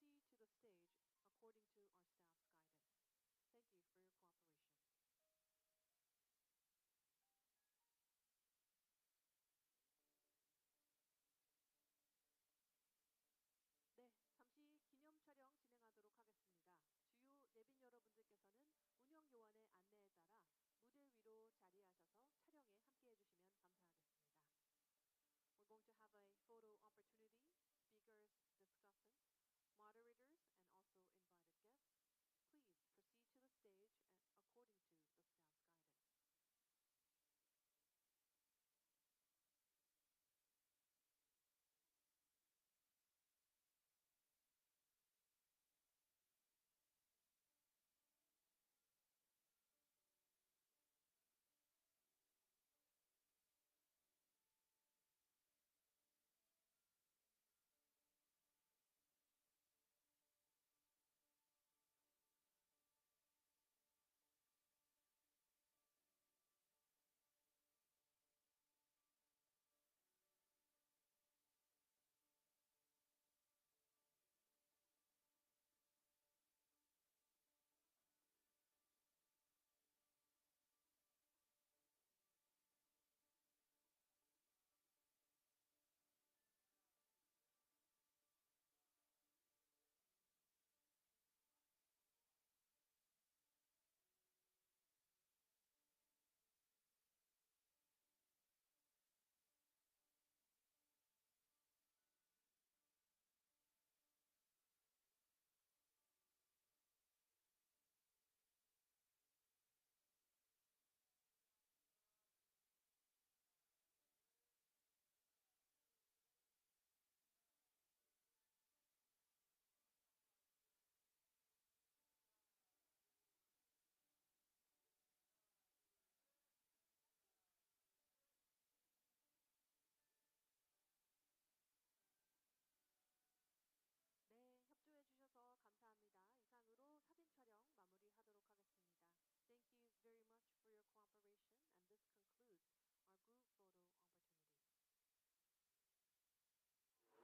proceed to the stage according to our staff's guidance. Thank you for your cooperation. 네, 잠시 기념 촬영 진행하도록 하겠습니다. 주요 내빈 여러분들께서는 운영 요원의 안내에 따라 무대 위로 자리하셔서 촬영에 함께 해주시면 감사하겠습니다.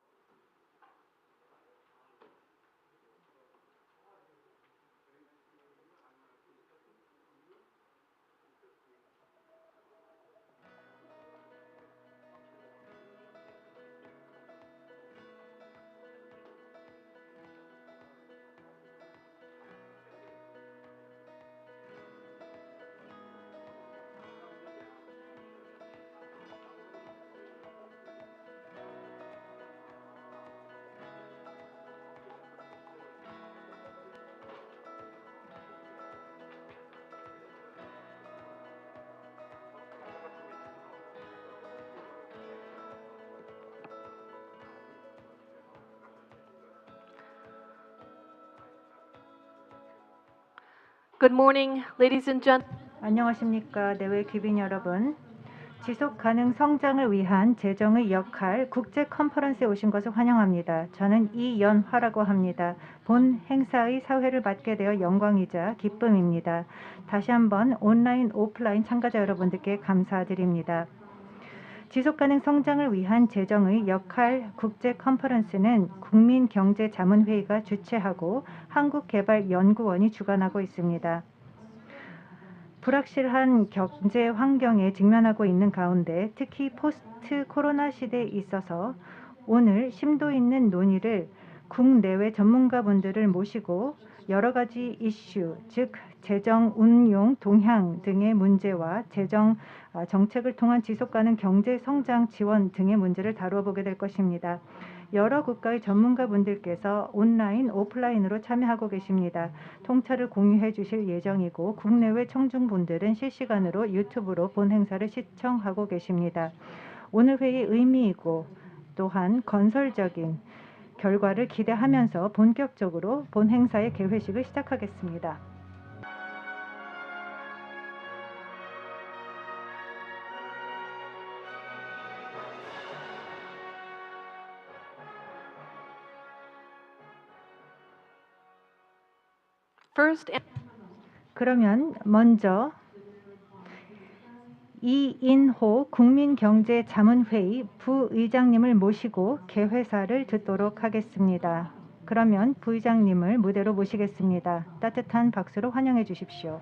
We're going to have a photo opportunity. Speakers, discussants, moderators, and also invited guests. Please proceed to the stage according to the staff's guidance. 네, 협조해 주셔서 감사합니다. 이상으로 사진 촬영 마무리하도록 하겠습니다. Thank you very much for your cooperation, and this concludes our group photo opportunity. Good morning, ladies and gentlemen. 안녕하십니까 내외 귀빈 여러분. 지속가능성장을 위한 재정의 역할 국제컨퍼런스에 오신 것을 환영합니다. 저는 이연화라고 합니다. 본 행사의 사회를 맡게 되어 영광이자 기쁨입니다. 다시 한번 온라인, 오프라인 참가자 여러분들께 감사드립니다. 지속가능성장을 위한 재정의 역할 국제컨퍼런스는 국민경제자문회의가 주최하고 한국개발연구원이 주관하고 있습니다. 불확실한 경제 환경에 직면하고 있는 가운데 특히 포스트 코로나 시대에 있어서 오늘 심도 있는 논의를 국내외 전문가분들을 모시고 여러 가지 이슈, 즉 재정운용 동향 등의 문제와 재정 정책을 통한 지속가능 경제 성장 지원 등의 문제를 다루어 보게 될 것입니다. 여러 국가의 전문가분들께서 온라인, 오프라인으로 참여하고 계십니다. 통찰을 공유해 주실 예정이고 국내외 청중분들은 실시간으로 유튜브로 본 행사를 시청하고 계십니다. 오늘 회의 의미이고 또한 건설적인 결과를 기대하면서 본격적으로 본 행사의 개회식을 시작하겠습니다. 그러면 먼저 이인호 국민경제자문회의 부의장님을 모시고 개회사를 듣도록 하겠습니다. 그러면 부의장님을 무대로 모시겠습니다. 따뜻한 박수로 환영해 주십시오.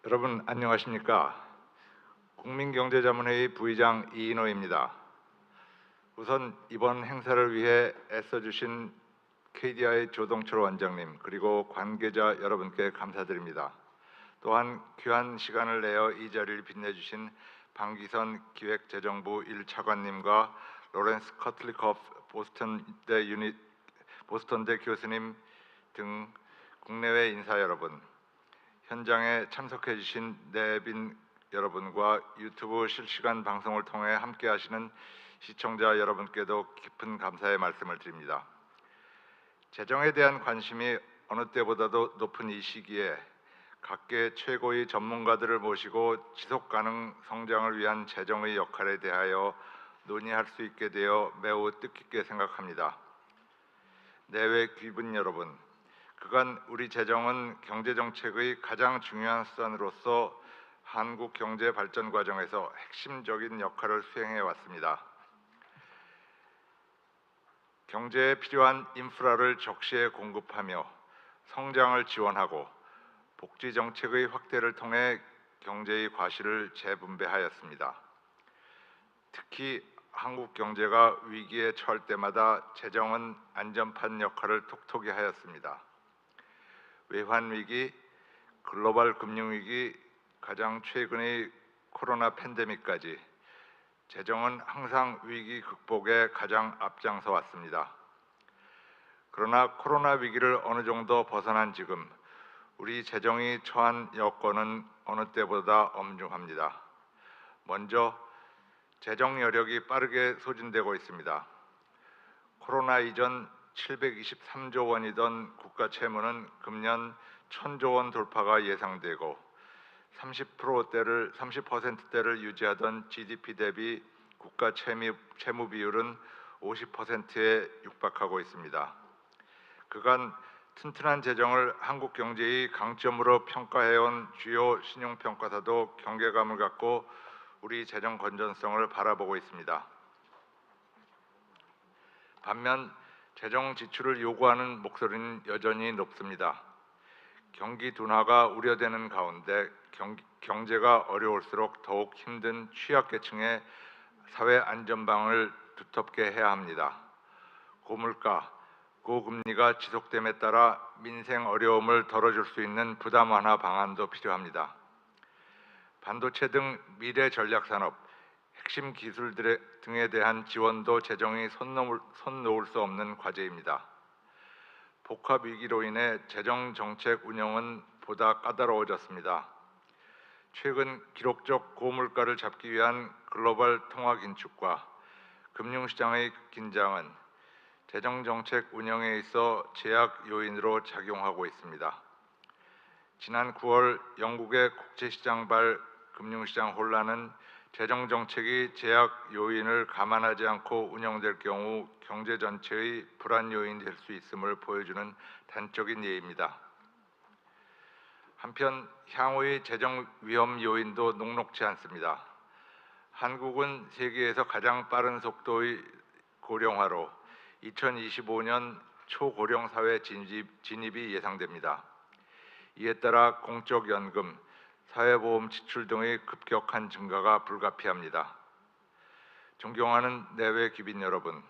여러분 안녕하십니까? 국민경제자문회의 부의장 이인호입니다. 우선 이번 행사를 위해 애써주신 KDI 조동철 원장님 그리고 관계자 여러분께 감사드립니다. 또한 귀한 시간을 내어 이 자리를 빛내주신 방기선 기획재정부 1차관님과 로렌스 커틀리커프 보스턴대 교수님 등 국내외 인사 여러분, 현장에 참석해 주신 내빈 여러분과 유튜브 실시간 방송을 통해 함께 하시는 시청자 여러분께도 깊은 감사의 말씀을 드립니다. 재정에 대한 관심이 어느 때보다도 높은 이 시기에 각계 최고의 전문가들을 모시고 지속가능성장을 위한 재정의 역할에 대하여 논의할 수 있게 되어 매우 뜻깊게 생각합니다. 내외 귀분 여러분, 그간 우리 재정은 경제정책의 가장 중요한 수단으로서 한국 경제 발전 과정에서 핵심적인 역할을 수행해 왔습니다. 경제에 필요한 인프라를 적시에 공급하며 성장을 지원하고 복지 정책의 확대를 통해 경제의 과실을 재분배하였습니다. 특히 한국 경제가 위기에 처할 때마다 재정은 안전판 역할을 톡톡히 하였습니다. 외환위기, 글로벌 금융위기, 가장 최근의 코로나 팬데믹까지 재정은 항상 위기 극복에 가장 앞장서 왔습니다. 그러나 코로나 위기를 어느 정도 벗어난 지금 우리 재정이 처한 여건은 어느 때보다 엄중합니다. 먼저 재정 여력이 빠르게 소진되고 있습니다. 코로나 이전 723조 원이던 국가 채무는 금년 1,000조 원 돌파가 예상되고 30%대를 유지하던 GDP 대비 국가 채무 비율은 50%에 육박하고 있습니다. 그간 튼튼한 재정을 한국 경제의 강점으로 평가해온 주요 신용평가사도 경계감을 갖고 우리 재정 건전성을 바라보고 있습니다. 반면 재정 지출을 요구하는 목소리는 여전히 높습니다. 경기 둔화가 우려되는 가운데 경제가 어려울수록 더욱 힘든 취약계층의 사회 안전망을 두텁게 해야 합니다. 고물가, 고금리가 지속됨에 따라 민생 어려움을 덜어줄 수 있는 부담 완화 방안도 필요합니다. 반도체 등 미래 전략 산업, 핵심 기술 등에 대한 지원도 재정이 손 놓을 수 없는 과제입니다. 복합 위기로 인해 재정 정책 운영은 보다 까다로워졌습니다. 최근 기록적 고물가를 잡기 위한 글로벌 통화 긴축과 금융시장의 긴장은 재정 정책 운영에 있어 제약 요인으로 작용하고 있습니다. 지난 9월 영국의 국제시장발 금융시장 혼란은 재정 정책이 제약 요인을 감안하지 않고 운영될 경우 경제 전체의 불안 요인이 될 수 있음을 보여주는 단적인 예입니다. 한편 향후의 재정 위험 요인도 녹록지 않습니다. 한국은 세계에서 가장 빠른 속도의 고령화로 2025년 초고령 사회 진입이 예상됩니다. 이에 따라 공적연금, 사회보험 지출 등의 급격한 증가가 불가피합니다. 존경하는 내외 귀빈 여러분,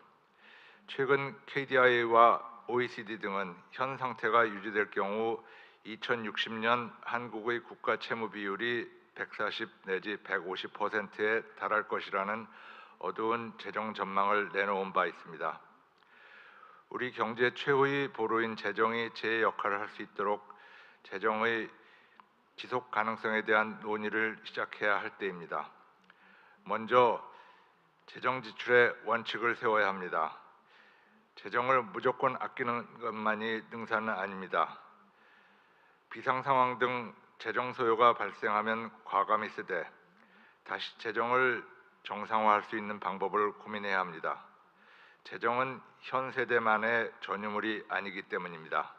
최근 KDI와 OECD 등은 현 상태가 유지될 경우 2060년 한국의 국가 채무 비율이 140 내지 150%에 달할 것이라는 어두운 재정 전망을 내놓은 바 있습니다. 우리 경제 최후의 보루인 재정이 제 역할을 할 수 있도록 재정의 지속 가능성에 대한 논의를 시작해야 할 때입니다. 먼저 재정 지출의 원칙을 세워야 합니다. 재정을 무조건 아끼는 것만이 능사는 아닙니다. 비상 상황 등 재정 소요가 발생하면 과감히 쓰되 다시 재정을 정상화할 수 있는 방법을 고민해야 합니다. 재정은 현 세대만의 전유물이 아니기 때문입니다.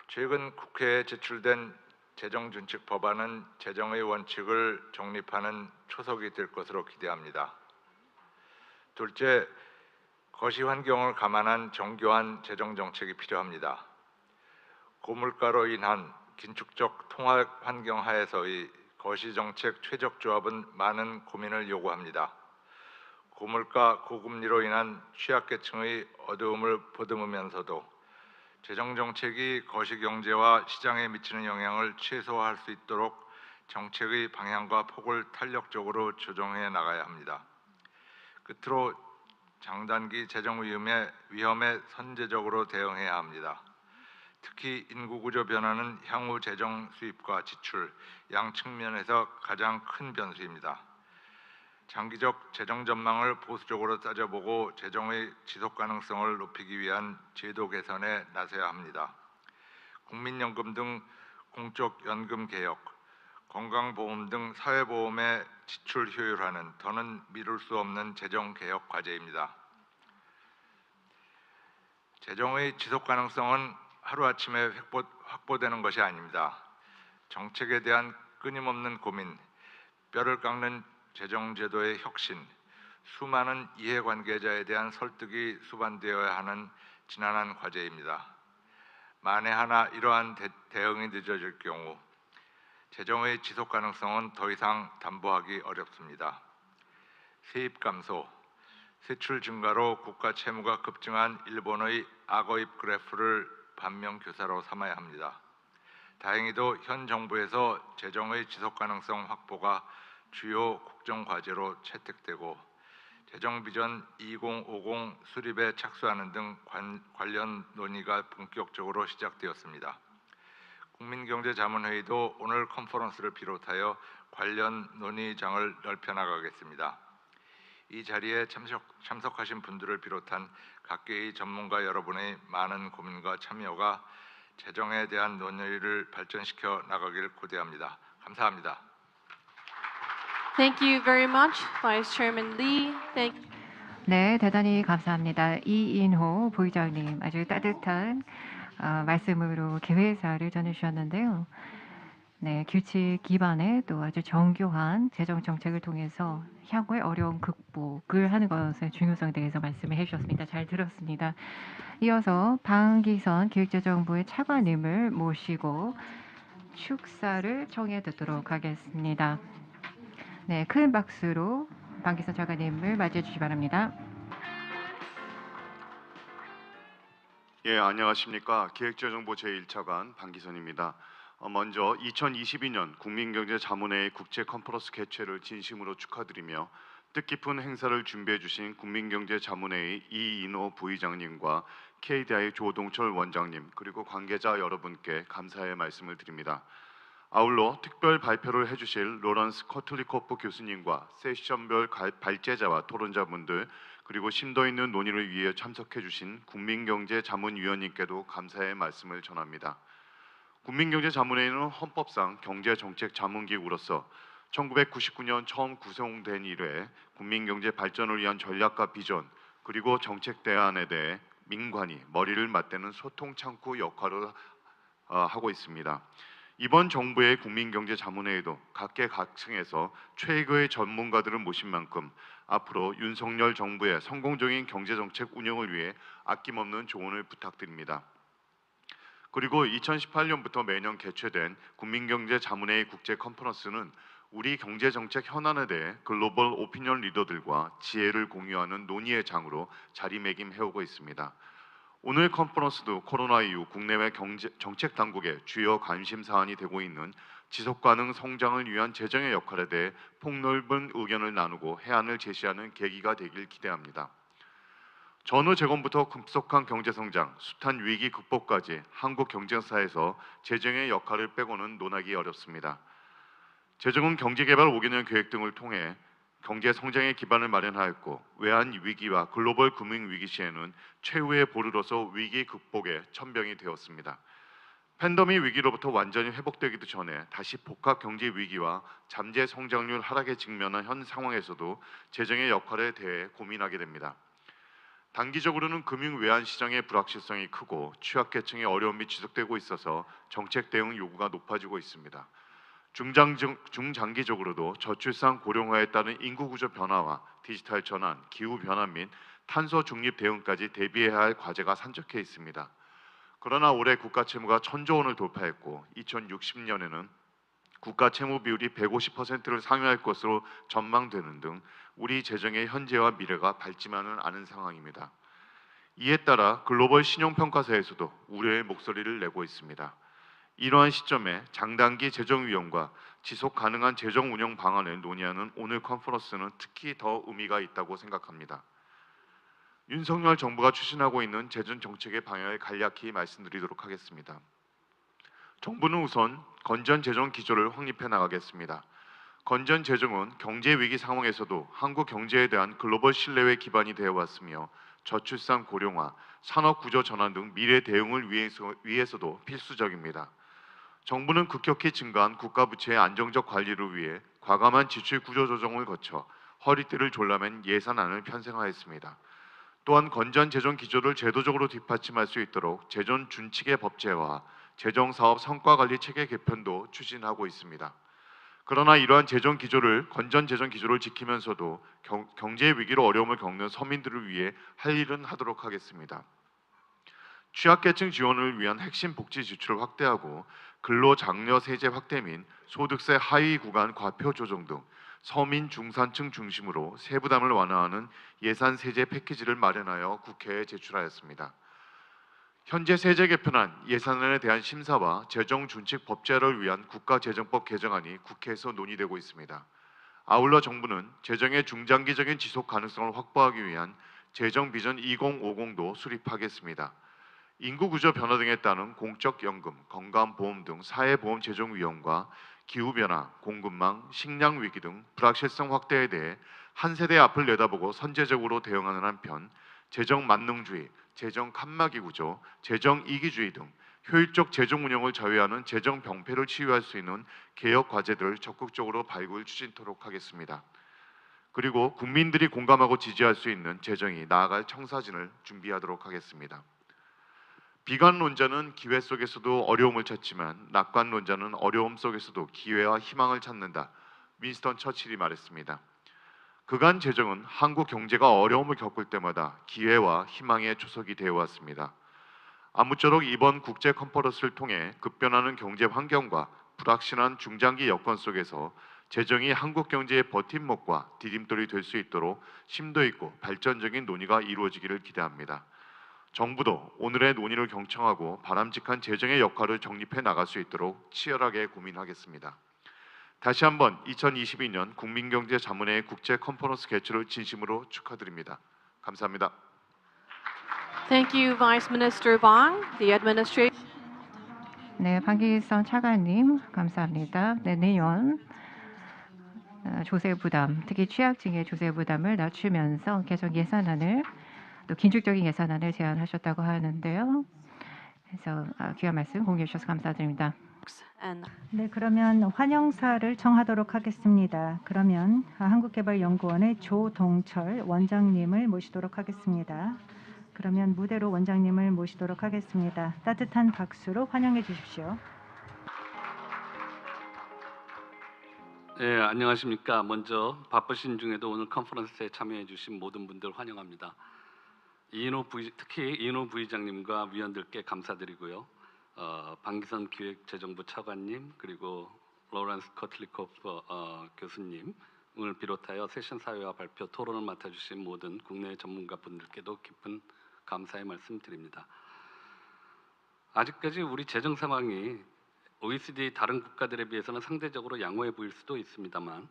최근 국회에 제출된 재정준칙 법안은 재정의 원칙을 정립하는 초석이 될 것으로 기대합니다. 둘째, 거시 환경을 감안한 정교한 재정정책이 필요합니다. 고물가로 인한 긴축적 통화 환경 하에서의 거시정책 최적 조합은 많은 고민을 요구합니다. 고물가, 고금리로 인한 취약계층의 어려움을 보듬으면서도 재정정책이 거시경제와 시장에 미치는 영향을 최소화할 수 있도록 정책의 방향과 폭을 탄력적으로 조정해 나가야 합니다. 끝으로 장단기 위험에 선제적으로 대응해야 합니다. 특히 인구구조 변화는 향후 재정 수입과 지출 양 측면에서 가장 큰 변수입니다. 장기적 재정 전망을 보수적으로 따져보고 재정의 지속 가능성을 높이기 위한 제도 개선에 나서야 합니다. 국민연금 등 공적 연금 개혁, 건강보험 등 사회보험의 지출 효율화는 더는 미룰 수 없는 재정 개혁 과제입니다. 재정의 지속 가능성은 하루아침에 확보되는 것이 아닙니다. 정책에 대한 끊임없는 고민, 뼈를 깎는 재정제도의 혁신, 수많은 이해관계자에 대한 설득이 수반되어야 하는 지난한 과제입니다. 만에 하나 이러한 대응이 늦어질 경우 재정의 지속 가능성은 더 이상 담보하기 어렵습니다. 세입 감소, 세출 증가로 국가 채무가 급증한 일본의 악어입 그래프를 반면교사로 삼아야 합니다. 다행히도 현 정부에서 재정의 지속 가능성 확보가 주요 국정 과제로 채택되고 재정 비전 2050 수립에 착수하는 등 관련 논의가 본격적으로 시작되었습니다. 국민경제자문회의도 오늘 컨퍼런스를 비롯하여 관련 논의장을 넓혀 나가겠습니다. 이 자리에 참석하신 분들을 비롯한 각계의 전문가 여러분의 많은 고민과 참여가 재정에 대한 논의를 발전시켜 나가길 고대합니다. 감사합니다. Thank you very much, Vice Chairman Lee. 네, 대단히 감사합니다. 이인호 부의장님 아주 따뜻한 말씀으로 개회사를 전해주셨는데요. 네, 규칙 기반의 또 아주 정교한 재정 정책을 통해서 향후의 어려움 극복을 하는 것의 중요성에 대해서 말씀을 해주셨습니다. 잘 들었습니다. 이어서 방기선 기획재정부의 차관님을 모시고 축사를 청해 듣도록 하겠습니다. 네, 큰 박수로 방기선 차관님을 맞이해 주시기 바랍니다. 예, 안녕하십니까. 기획재정부 제1차관 방기선입니다. 먼저 2022년 국민경제자문회의 국제컨퍼런스 개최를 진심으로 축하드리며 뜻깊은 행사를 준비해 주신 국민경제자문회의 이인호 부의장님과 KDI 조동철 원장님 그리고 관계자 여러분께 감사의 말씀을 드립니다. 아울러 특별 발표를 해주실 로런스 커틀리코프 교수님과 세션별 발제자와 토론자분들 그리고 심도 있는 논의를 위해 참석해 주신 국민경제자문위원님께도 감사의 말씀을 전합니다. 국민경제자문회의는 헌법상 경제정책자문기구로서 1999년 처음 구성된 이래 국민경제 발전을 위한 전략과 비전 그리고 정책 대안에 대해 민관이 머리를 맞대는 소통 창구 역할을 하고 있습니다. 이번 정부의 국민경제자문회의도 각계각층에서 최고의 전문가들을 모신 만큼 앞으로 윤석열 정부의 성공적인 경제정책 운영을 위해 아낌없는 조언을 부탁드립니다. 그리고 2018년부터 매년 개최된 국민경제자문회의 국제컨퍼런스는 우리 경제정책 현안에 대해 글로벌 오피니언 리더들과 지혜를 공유하는 논의의 장으로 자리매김해오고 있습니다. 오늘 컨퍼런스도 코로나 이후 국내외 정책 당국의 주요 관심 사안이 되고 있는 지속가능 성장을 위한 재정의 역할에 대해 폭넓은 의견을 나누고 해안을 제시하는 계기가 되길 기대합니다. 전후 재건부터 급속한 경제성장, 숱한 위기 극복까지 한국 경제사에서 재정의 역할을 빼고는 논하기 어렵습니다. 재정은 경제개발 5개년 계획 등을 통해 경제 성장의 기반을 마련하였고 외환 위기와 글로벌 금융 위기 시에는 최후의 보루로서 위기 극복의 천병이 되었습니다. 팬데믹 위기로부터 완전히 회복되기도 전에 다시 복합 경제 위기와 잠재 성장률 하락에 직면한 현 상황에서도 재정의 역할에 대해 고민하게 됩니다. 단기적으로는 금융 외환 시장의 불확실성이 크고 취약계층의 어려움이 지속되고 있어서 정책 대응 요구가 높아지고 있습니다. 중장기적으로도 저출산 고령화에 따른 인구 구조 변화와 디지털 전환, 기후 변환 및 탄소 중립 대응까지 대비해야 할 과제가 산적해 있습니다. 그러나 올해 국가 채무가 1,000조 원을 돌파했고 2060년에는 국가 채무 비율이 150%를 상회할 것으로 전망되는 등 우리 재정의 현재와 미래가 밝지만은 않은 상황입니다. 이에 따라 글로벌 신용평가사에서도 우려의 목소리를 내고 있습니다. 이러한 시점에 장단기 재정위험과 지속가능한 재정운용 방안을 논의하는 오늘 컨퍼런스는 특히 더 의미가 있다고 생각합니다. 윤석열 정부가 추진하고 있는 재정정책의 방향을 간략히 말씀드리도록 하겠습니다. 정부는 우선 건전재정 기조를 확립해 나가겠습니다. 건전재정은 경제위기 상황에서도 한국 경제에 대한 글로벌 신뢰의 기반이 되어 왔으며 저출산 고령화, 산업구조 전환 등 미래 대응을 위해서도 필수적입니다. 정부는 급격히 증가한 국가부채의 안정적 관리를 위해 과감한 지출 구조 조정을 거쳐 허리띠를 졸라맨 예산안을 편성하였습니다. 또한 건전 재정 기조를 제도적으로 뒷받침할 수 있도록 재정 준칙의 법제화, 재정사업 성과관리 체계 개편도 추진하고 있습니다. 그러나 이러한 건전 재정 기조를 지키면서도 경제 위기로 어려움을 겪는 서민들을 위해 할 일은 하도록 하겠습니다. 취약계층 지원을 위한 핵심 복지 지출을 확대하고 근로장려 세제 확대 및 소득세 하위 구간 과표 조정 등 서민 중산층 중심으로 세부담을 완화하는 예산 세제 패키지를 마련하여 국회에 제출하였습니다. 현재 세제 개편안 예산안에 대한 심사와 재정 준칙 법제화를 위한 국가재정법 개정안이 국회에서 논의되고 있습니다. 아울러 정부는 재정의 중장기적인 지속 가능성을 확보하기 위한 재정 비전 2050도 수립하겠습니다. 인구 구조 변화 등에 따른 공적연금, 건강보험 등 사회보험 재정 위험과 기후변화, 공급망, 식량 위기 등 불확실성 확대에 대해 한 세대 앞을 내다보고 선제적으로 대응하는 한편 재정 만능주의, 재정 칸막이 구조, 재정 이기주의 등 효율적 재정 운영을 자회하는 재정 병폐를 치유할 수 있는 개혁 과제들을 적극적으로 발굴 추진토록 하겠습니다. 그리고 국민들이 공감하고 지지할 수 있는 재정이 나아갈 청사진을 준비하도록 하겠습니다. 비관론자는 기회 속에서도 어려움을 찾지만 낙관론자는 어려움 속에서도 기회와 희망을 찾는다. 윈스턴 처칠이 말했습니다. 그간 재정은 한국 경제가 어려움을 겪을 때마다 기회와 희망의 초석이 되어 왔습니다. 아무쪼록 이번 국제 컨퍼런스를 통해 급변하는 경제 환경과 불확실한 중장기 여건 속에서 재정이 한국 경제의 버팀목과 디딤돌이 될 수 있도록 심도 있고 발전적인 논의가 이루어지기를 기대합니다. 정부도 오늘의 논의를 경청하고 바람직한 재정의 역할을 정립해 나갈 수 있도록 치열하게 고민하겠습니다. 다시 한번 2022년 국민경제자문회의 국제 컨퍼런스 개최를 진심으로 축하드립니다. 감사합니다. Thank you, Vice Minister Bang. The administration. 네, 방기선 차관님 감사합니다. 네, 내년 조세 부담, 특히 취약층의 조세 부담을 낮추면서 개정 예산안을 또 긴축적인 예산안을 제안하셨다고 하는데요. 그래서 귀한 말씀 공유해 주셔서 감사드립니다. 네, 그러면 환영사를 청하도록 하겠습니다. 그러면 한국개발연구원의 조동철 원장님을 모시도록 하겠습니다. 그러면 무대로 원장님을 모시도록 하겠습니다. 따뜻한 박수로 환영해 주십시오. 네, 안녕하십니까. 먼저 바쁘신 중에도 오늘 컨퍼런스에 참여해 주신 모든 분들 환영합니다. 특히 이인호 부의장님과 위원들께 감사드리고요. 방기선 기획재정부 차관님 그리고 로렌스 커틀리코프 교수님을 비롯하여 세션 사회와 발표 토론을 맡아주신 모든 국내 전문가분들께도 깊은 감사의 말씀드립니다. 아직까지 우리 재정 상황이 OECD 다른 국가들에 비해서는 상대적으로 양호해 보일 수도 있습니다만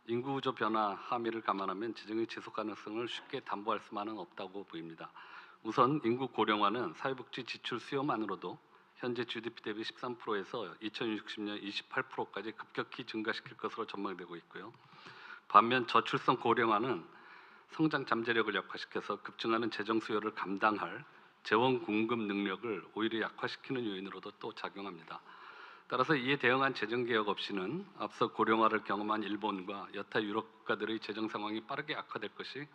인구 구조 변화 함의를 감안하면 재정의 지속 가능성을 쉽게 담보할 수만은 없다고 보입니다. 우선 인구 고령화는 사회복지 지출 수요만으로도 현재 GDP 대비 13%에서 2060년 28%까지 급격히 증가시킬 것으로 전망되고 있고요. 반면 저출산 고령화는 성장 잠재력을 약화시켜서 급증하는 재정 수요를 감당할 재원 공급 능력을 오히려 약화시키는 요인으로도 또 작용합니다. 따라서 이에 대응한 재정 개혁 없이는 앞서 고령화를 경험한 일본과 여타 유럽 국가들의 재정 상황이 빠르게 악화될 것이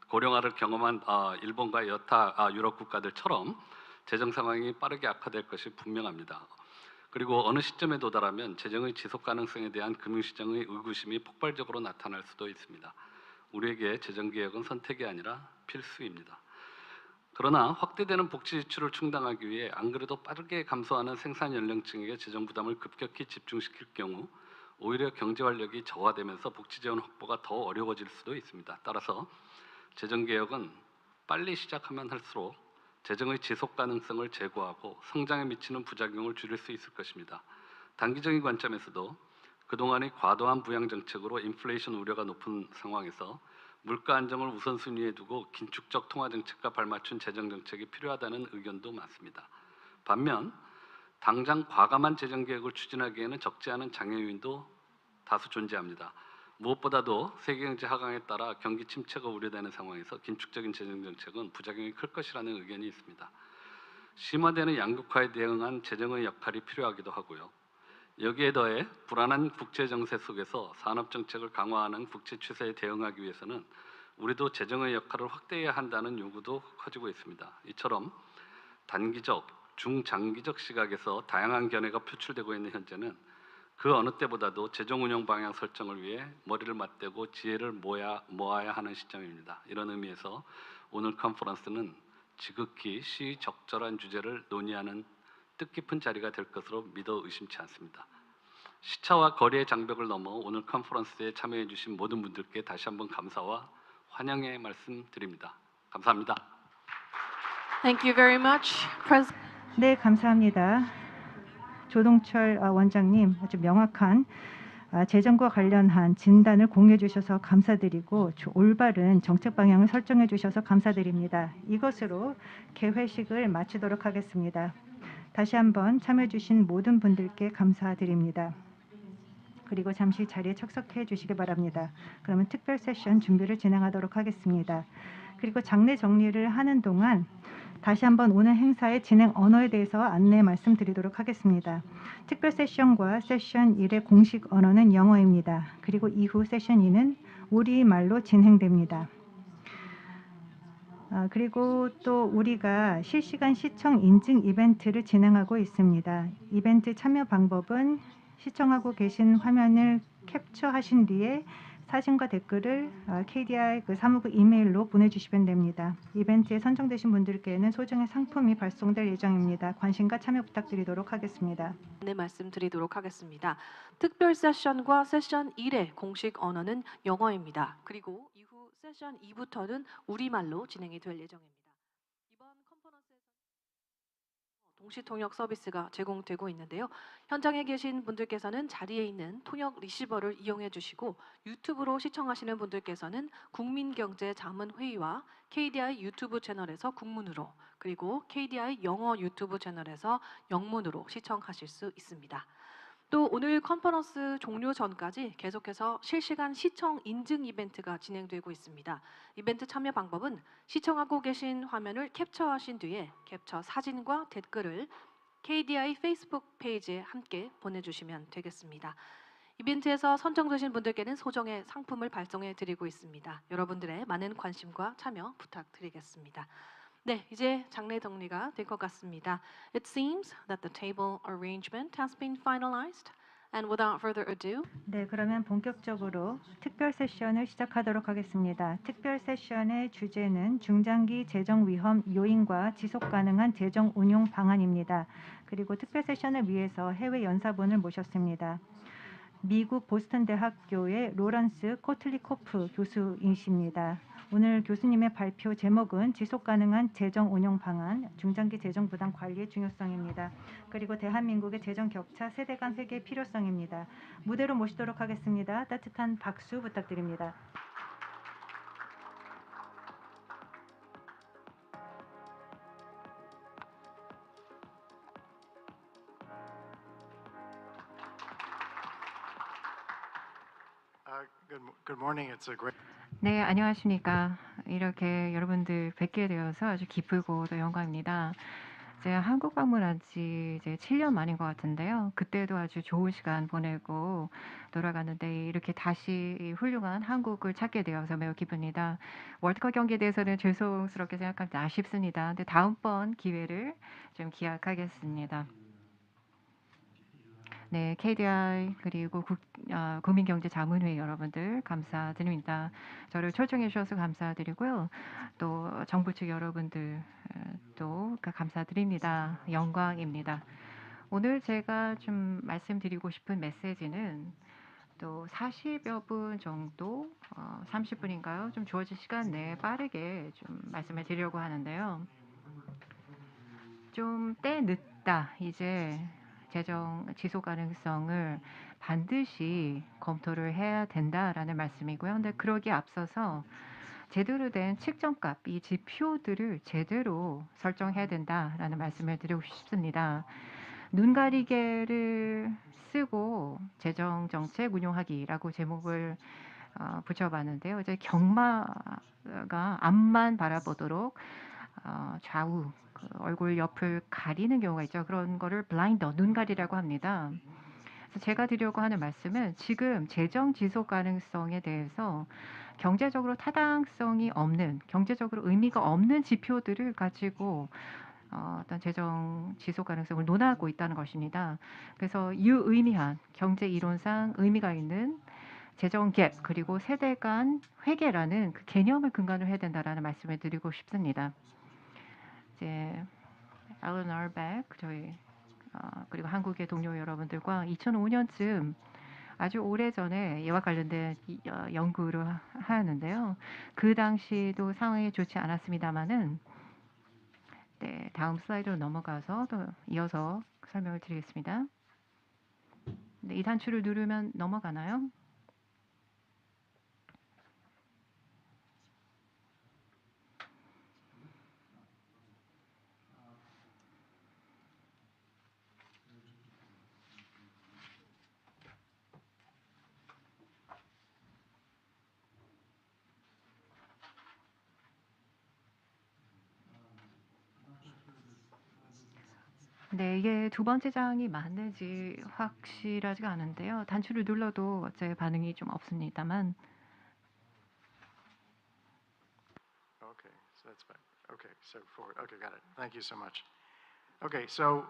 고령화를 경험한 일본과 여타 유럽 국가들처럼 재정 상황이 빠르게 악화될 것이 분명합니다. 그리고 어느 시점에 도달하면 재정의 지속 가능성에 대한 금융시장의 의구심이 폭발적으로 나타날 수도 있습니다. 우리에게 재정개혁은 선택이 아니라 필수입니다. 그러나 확대되는 복지 지출을 충당하기 위해 안 그래도 빠르게 감소하는 생산 연령층에게 재정 부담을 급격히 집중시킬 경우 오히려 경제 활력이 저하되면서 복지 재원 확보가 더 어려워질 수도 있습니다. 따라서 재정개혁은 빨리 시작하면 할수록 재정의 지속 가능성을 제고하고 성장에 미치는 부작용을 줄일 수 있을 것입니다. 단기적인 관점에서도 그동안의 과도한 부양 정책으로 인플레이션 우려가 높은 상황에서 물가 안정을 우선순위에 두고 긴축적 통화 정책과 발맞춘 재정 정책이 필요하다는 의견도 많습니다. 반면 당장 과감한 재정 개혁을 추진하기에는 적지 않은 장애 요인도 다수 존재합니다. 무엇보다도 세계 경제 하강에 따라 경기 침체가 우려되는 상황에서 긴축적인 재정 정책은 부작용이 클 것이라는 의견이 있습니다. 심화되는 양극화에 대응한 재정의 역할이 필요하기도 하고요. 여기에 더해 불안한 국제 정세 속에서 산업 정책을 강화하는 국제 추세에 대응하기 위해서는 우리도 재정의 역할을 확대해야 한다는 요구도 커지고 있습니다. 이처럼 단기적, 중장기적 시각에서 다양한 견해가 표출되고 있는 현재는 그 어느 때보다도 재정 운용 방향 설정을 위해 머리를 맞대고 지혜를 모아야 하는 시점입니다. 이런 의미에서 오늘 컨퍼런스는 지극히 시적절한 주제를 논의하는 뜻깊은 자리가 될 것으로 믿어 의심치 않습니다. 시차와 거리의 장벽을 넘어 오늘 컨퍼런스에 참여해 주신 모든 분들께 다시 한번 감사와 환영의 말씀드립니다. 감사합니다. Thank you very much. 네, 감사합니다. 조동철 원장님 아주 명확한 재정과 관련한 진단을 공유해 주셔서 감사드리고 올바른 정책 방향을 설정해 주셔서 감사드립니다. 이것으로 개회식을 마치도록 하겠습니다. 다시 한번 참여해 주신 모든 분들께 감사드립니다. 그리고 잠시 자리에 착석해 주시기 바랍니다. 그러면 특별 세션 준비를 진행하도록 하겠습니다. 그리고 장례 정리를 하는 동안 다시 한번 오늘 행사의 진행 언어에 대해서 안내 말씀드리도록 하겠습니다. 특별 세션과 세션 1의 공식 언어는 영어입니다. 그리고 이후 세션 2는 우리말로 진행됩니다. 그리고 또 우리가 실시간 시청 인증 이벤트를 진행하고 있습니다. 이벤트 참여 방법은 시청하고 계신 화면을 캡처하신 뒤에 사진과 댓글을 KDI 사무국 이메일로 보내주시면 됩니다. 이벤트에 선정되신 분들께는 소정의 상품이 발송될 예정입니다. 관심과 참여 부탁드리도록 하겠습니다. 네, 말씀드리도록 하겠습니다. 특별 세션과 세션 1의 공식 언어는 영어입니다. 그리고 이후 세션 2부터는 우리말로 진행이 될 예정입니다. 이번 컨퍼런스에서 동시 통역 서비스가 제공되고 있는데요. 현장에 계신 분들께서는 자리에 있는 통역 리시버를 이용해 주시고 유튜브로 시청하시는 분들께서는 국민경제자문회의와 KDI 유튜브 채널에서 국문으로 그리고 KDI 영어 유튜브 채널에서 영문으로 시청하실 수 있습니다. 또 오늘 컨퍼런스 종료 전까지 계속해서 실시간 시청 인증 이벤트가 진행되고 있습니다. 이벤트 참여 방법은 시청하고 계신 화면을 캡처하신 뒤에 캡처 사진과 댓글을 KDI 페이스북 페이지에 함께 보내주시면 되겠습니다. 이벤트에서 선정되신 분들께는 소정의 상품을 발송해 드리고 있습니다. 여러분들의 많은 관심과 참여 부탁드리겠습니다. 네, 이제 장례 정리가 될 것 같습니다. It seems that the table arrangement has been finalized, and without further ado, 네, 그러면 본격적으로 특별 세션을 시작하도록 하겠습니다. 특별 세션의 주제는 중장기 재정 위험 요인과 지속 가능한 재정 운용 방안입니다. 그리고 특별 세션을 위해서 해외 연사분을 모셨습니다. 미국 보스턴 대학교의 로런스 코틀리코프 교수이십니다. 오늘 교수님의 발표 제목은 지속 가능한 재정 운용 방안, 중장기 재정 부담 관리의 중요성입니다. 그리고 대한민국의 재정 격차 세대 간 회개의 필요성입니다. 무대로 모시도록 하겠습니다. 따뜻한 박수 부탁드립니다. Good morning. It's a great. 네, 안녕하십니까. 이렇게 여러분들 뵙게 되어서 아주 기쁘고 또 영광입니다. 제가 한국 방문한 지 이제 7년 만인 것 같은데요. 그때도 아주 좋은 시간 보내고 돌아갔는데 이렇게 다시 훌륭한 한국을 찾게 되어서 매우 기쁩니다. 월드컵 경기에 대해서는 죄송스럽게 생각합니다. 아쉽습니다. 근데 다음번 기회를 좀 기약하겠습니다. 네, KDI 그리고 국민경제자문회의 여러분들 감사드립니다. 저를 초청해 주셔서 감사드리고요. 또 정부 측 여러분들 또 감사드립니다. 영광입니다. 오늘 제가 좀 말씀드리고 싶은 메시지는 또 40여 분 정도, 30분인가요? 좀 주어진 시간 내에 빠르게 좀 말씀을 드리려고 하는데요. 좀 때 늦다. 이제 재정 지속 가능성을 반드시 검토를 해야 된다라는 말씀이고요. 근데 그러기에 앞서서 제대로 된 측정값, 이 지표들을 제대로 설정해야 된다라는 말씀을 드리고 싶습니다. 눈가리개를 쓰고 재정정책 운용하기라고 제목을 붙여봤는데요. 이제 경마가 앞만 바라보도록 좌우 얼굴 옆을 가리는 경우가 있죠. 그런 거를 블라인더, 눈가리라고 합니다. 그래서 제가 드리려고 하는 말씀은 지금 재정 지속 가능성에 대해서 경제적으로 타당성이 없는, 경제적으로 의미가 없는 지표들을 가지고 어떤 재정 지속 가능성을 논하고 있다는 것입니다. 그래서 유의미한 경제 이론상 의미가 있는 재정 갭 그리고 세대 간 회계라는 그 개념을 근간으로 해야 된다라는 말씀을 드리고 싶습니다. 이제 앨런 얼백 저희 그리고 한국의 동료 여러분들과 2005년쯤 아주 오래전에 이와 관련된 연구를 하였는데요. 그 당시도 상황이 좋지 않았습니다만은 네, 다음 슬라이드로 넘어가서 또 이어서 설명을 드리겠습니다. 네, 이 단추를 누르면 넘어가나요? 네, 이게 두 번째 장이 맞는지 확실하지가 않은데요. 단추를 눌러도 제 반응이 좀 없습니다만. Okay, so that's fine. Okay, so forward. Okay, got it. Thank you so much. Okay, so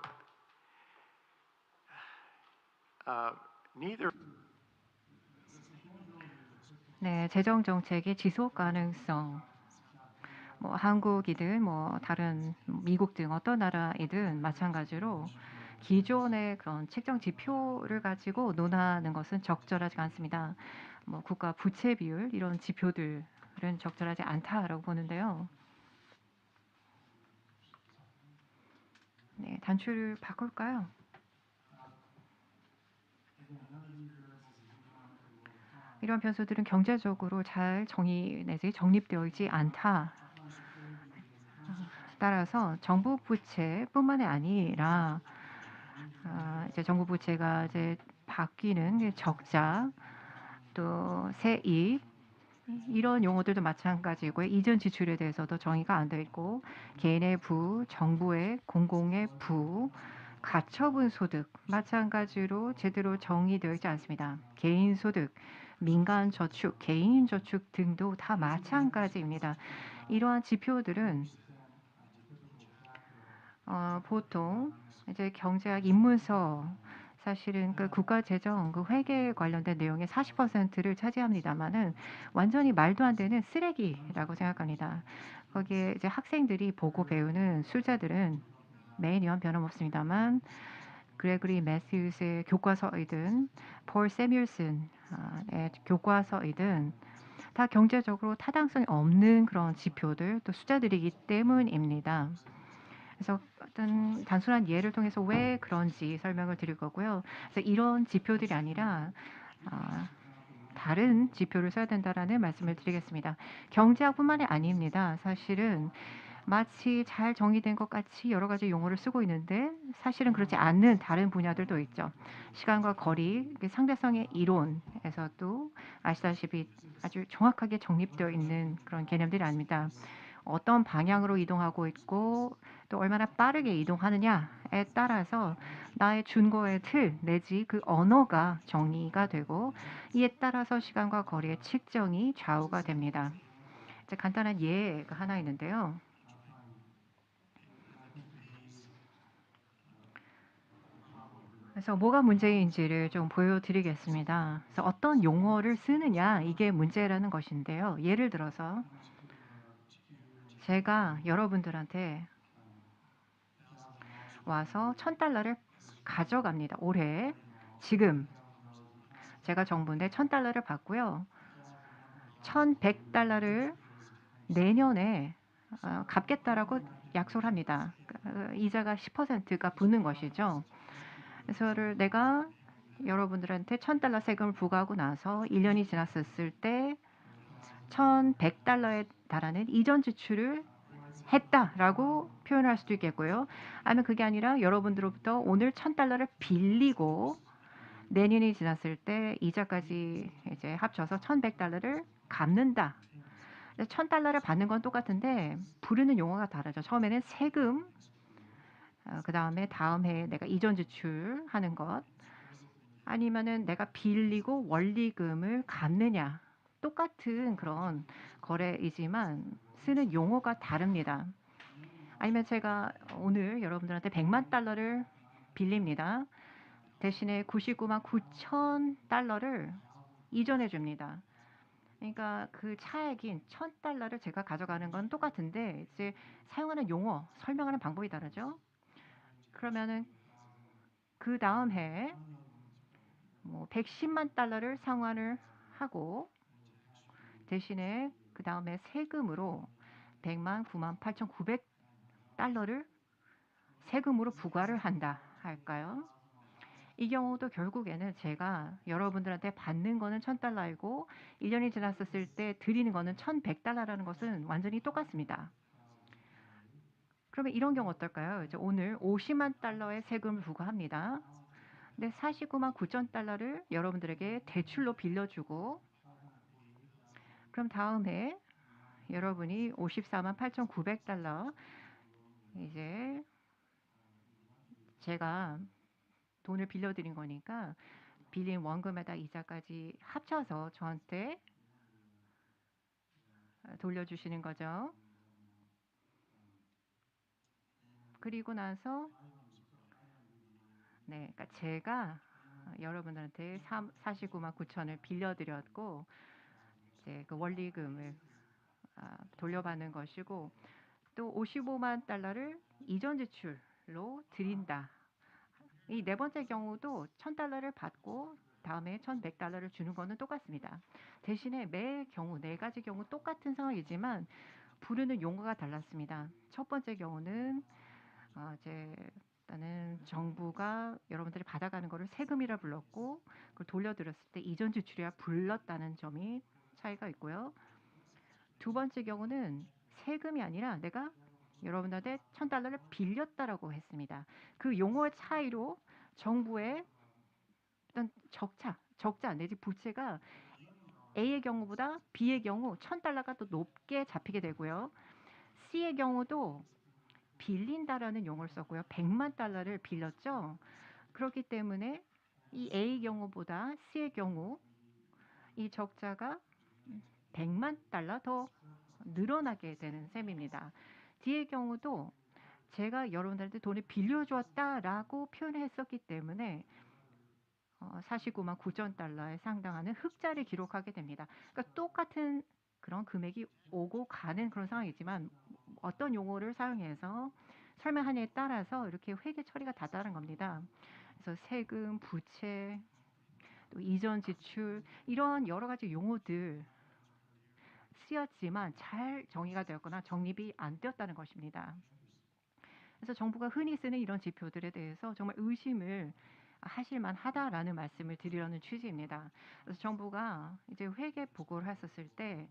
neither. 네, 재정 정책의 지속 가능성. 뭐 한국이든 뭐 다른 미국 등 어떤 나라이든 마찬가지로 기존의 그런 책정 지표를 가지고 논하는 것은 적절하지 않습니다. 뭐 국가 부채 비율 이런 지표들은 적절하지 않다라고 보는데요. 네, 단추를 바꿀까요? 이런 변수들은 경제적으로 잘 내지 정립되어 있지 않다. 따라서 정부 부채뿐만이 아니라 이제 정부 부채가 이제 바뀌는 적자 또 세입 이런 용어들도 마찬가지고요. 이전 지출에 대해서도 정의가 안 돼 있고 개인의 부, 정부의 공공의 부, 가처분 소득 마찬가지로 제대로 정의되어 있지 않습니다. 개인 소득, 민간 저축, 개인 저축 등도 다 마찬가지입니다. 이러한 지표들은 보통 이제 경제학 입문서 사실은 그 국가 재정 그 회계 관련된 내용의 40%를 차지합니다만은 완전히 말도 안 되는 쓰레기라고 생각합니다. 거기에 이제 학생들이 보고 배우는 술자들은 매년 변함없습니다만 그레고리 매스유스의 교과서이든 폴 세뮬슨의 교과서이든 다 경제적으로 타당성이 없는 그런 지표들 또 숫자들이기 때문입니다. 그래서 어떤 단순한 예를 통해서 왜 그런지 설명을 드릴 거고요. 그래서 이런 지표들이 아니라 다른 지표를 써야 된다라는 말씀을 드리겠습니다. 경제학뿐만이 아닙니다. 사실은 마치 잘 정의된 것 같이 여러 가지 용어를 쓰고 있는데 사실은 그렇지 않는 다른 분야들도 있죠. 시간과 거리, 상대성의 이론에서도 아시다시피 아주 정확하게 정립되어 있는 그런 개념들이 아닙니다. 어떤 방향으로 이동하고 있고 또 얼마나 빠르게 이동하느냐에 따라서 나의 준거의 틀 내지 그 언어가 정리가 되고 이에 따라서 시간과 거리의 측정이 좌우가 됩니다. 이제 간단한 예가 하나 있는데요. 그래서 뭐가 문제인지를 좀 보여드리겠습니다. 그래서 어떤 용어를 쓰느냐 이게 문제라는 것인데요. 예를 들어서 제가 여러분들한테 와서 $1,000를 가져갑니다. 올해 지금 제가 정부인데 $1,000를 받고요. $1,100를 내년에 갚겠다라고 약속을 합니다. 이자가 10%가 붙는 것이죠. 그래서 내가 여러분들한테 $1,000 세금을 부과하고 나서 1년이 지났을 때 $1,100에 달하는 이전 지출을 했다라고 표현할 수도 있겠고요. 아니면 그게 아니라 여러분들로부터 오늘 $1,000를 빌리고 내년이 지났을 때 이자까지 이제 합쳐서 $1,100를 갚는다. $1,000를 받는 건 똑같은데 부르는 용어가 다르죠. 처음에는 세금, 그 다음에 다음 해에 내가 이전 지출하는 것, 아니면은 내가 빌리고 원리금을 갚느냐. 똑같은 그런 거래이지만 쓰는 용어가 다릅니다. 아니면 제가 오늘 여러분들한테 $1,000,000를 빌립니다. 대신에 $999,900를 이전해 줍니다. 그러니까 그 차액인 $1,000를 제가 가져가는 건 똑같은데 이제 사용하는 용어, 설명하는 방법이 다르죠. 그러면은 그 다음 해에 뭐 $1,100,000를 상환을 하고 대신에 그 다음에 세금으로 $10,098,900를 세금으로 부과를 한다 할까요? 이 경우도 결국에는 제가 여러분들한테 받는 거는 $1,000이고 1년이 지났었을 때 드리는 거는 $1,100라는 것은 완전히 똑같습니다. 그러면 이런 경우 어떨까요? 이제 오늘 $500,000의 세금을 부과합니다. 근데 $499,900를 여러분들에게 대출로 빌려주고 그럼 다음에 여러분이 $548,900 이제 제가 돈을 빌려드린 거니까 빌린 원금에다 이자까지 합쳐서 저한테 돌려주시는 거죠. 그리고 나서 네, 그러니까 제가 여러분들한테 499,900을 빌려드렸고 이제 그 원리금을 돌려받는 것이고 또 $550,000를 이전 지출로 드린다. 이 네 번째 경우도 $1,000를 받고 다음에 $1,100를 주는 거는 똑같습니다. 대신에 매 경우 네 가지 경우 똑같은 상황이지만 부르는 용어가 달랐습니다. 첫 번째 경우는 이제 일단은 정부가 여러분들이 받아가는 거를 세금이라 불렀고 그걸 돌려드렸을 때 이전 지출이라 불렀다는 점이 차이가 있고요. 두 번째 경우는 세금이 아니라 내가 여러분들한테 $1,000를 빌렸다라고 했습니다. 그 용어의 차이로 정부의 일단 적자 내지 부채가 A의 경우보다 B의 경우 $1,000가 더 높게 잡히게 되고요. C의 경우도 빌린다라는 용어를 썼고요. $1,000,000를 빌렸죠. 그렇기 때문에 이 A의 경우보다 C의 경우 이 적자가 $1,000,000 더 늘어나게 되는 셈입니다. D의 경우도 제가 여러분들한테 돈을 빌려주었다라고 표현했었기 때문에 $499,900에 상당하는 흑자를 기록하게 됩니다. 그러니까 똑같은 그런 금액이 오고 가는 그런 상황이지만 어떤 용어를 사용해서 설명하느냐에 따라서 이렇게 회계 처리가 다르다는 겁니다. 그래서 세금, 부채, 또 이전 지출 이런 여러 가지 용어들 쓰였지만 잘 정의가 되었거나 정립이 안 되었다는 것입니다. 그래서 정부가 흔히 쓰는 이런 지표들에 대해서 정말 의심을 하실만 하다라는 말씀을 드리려는 취지입니다. 그래서 정부가 이제 회계 보고를 했었을 때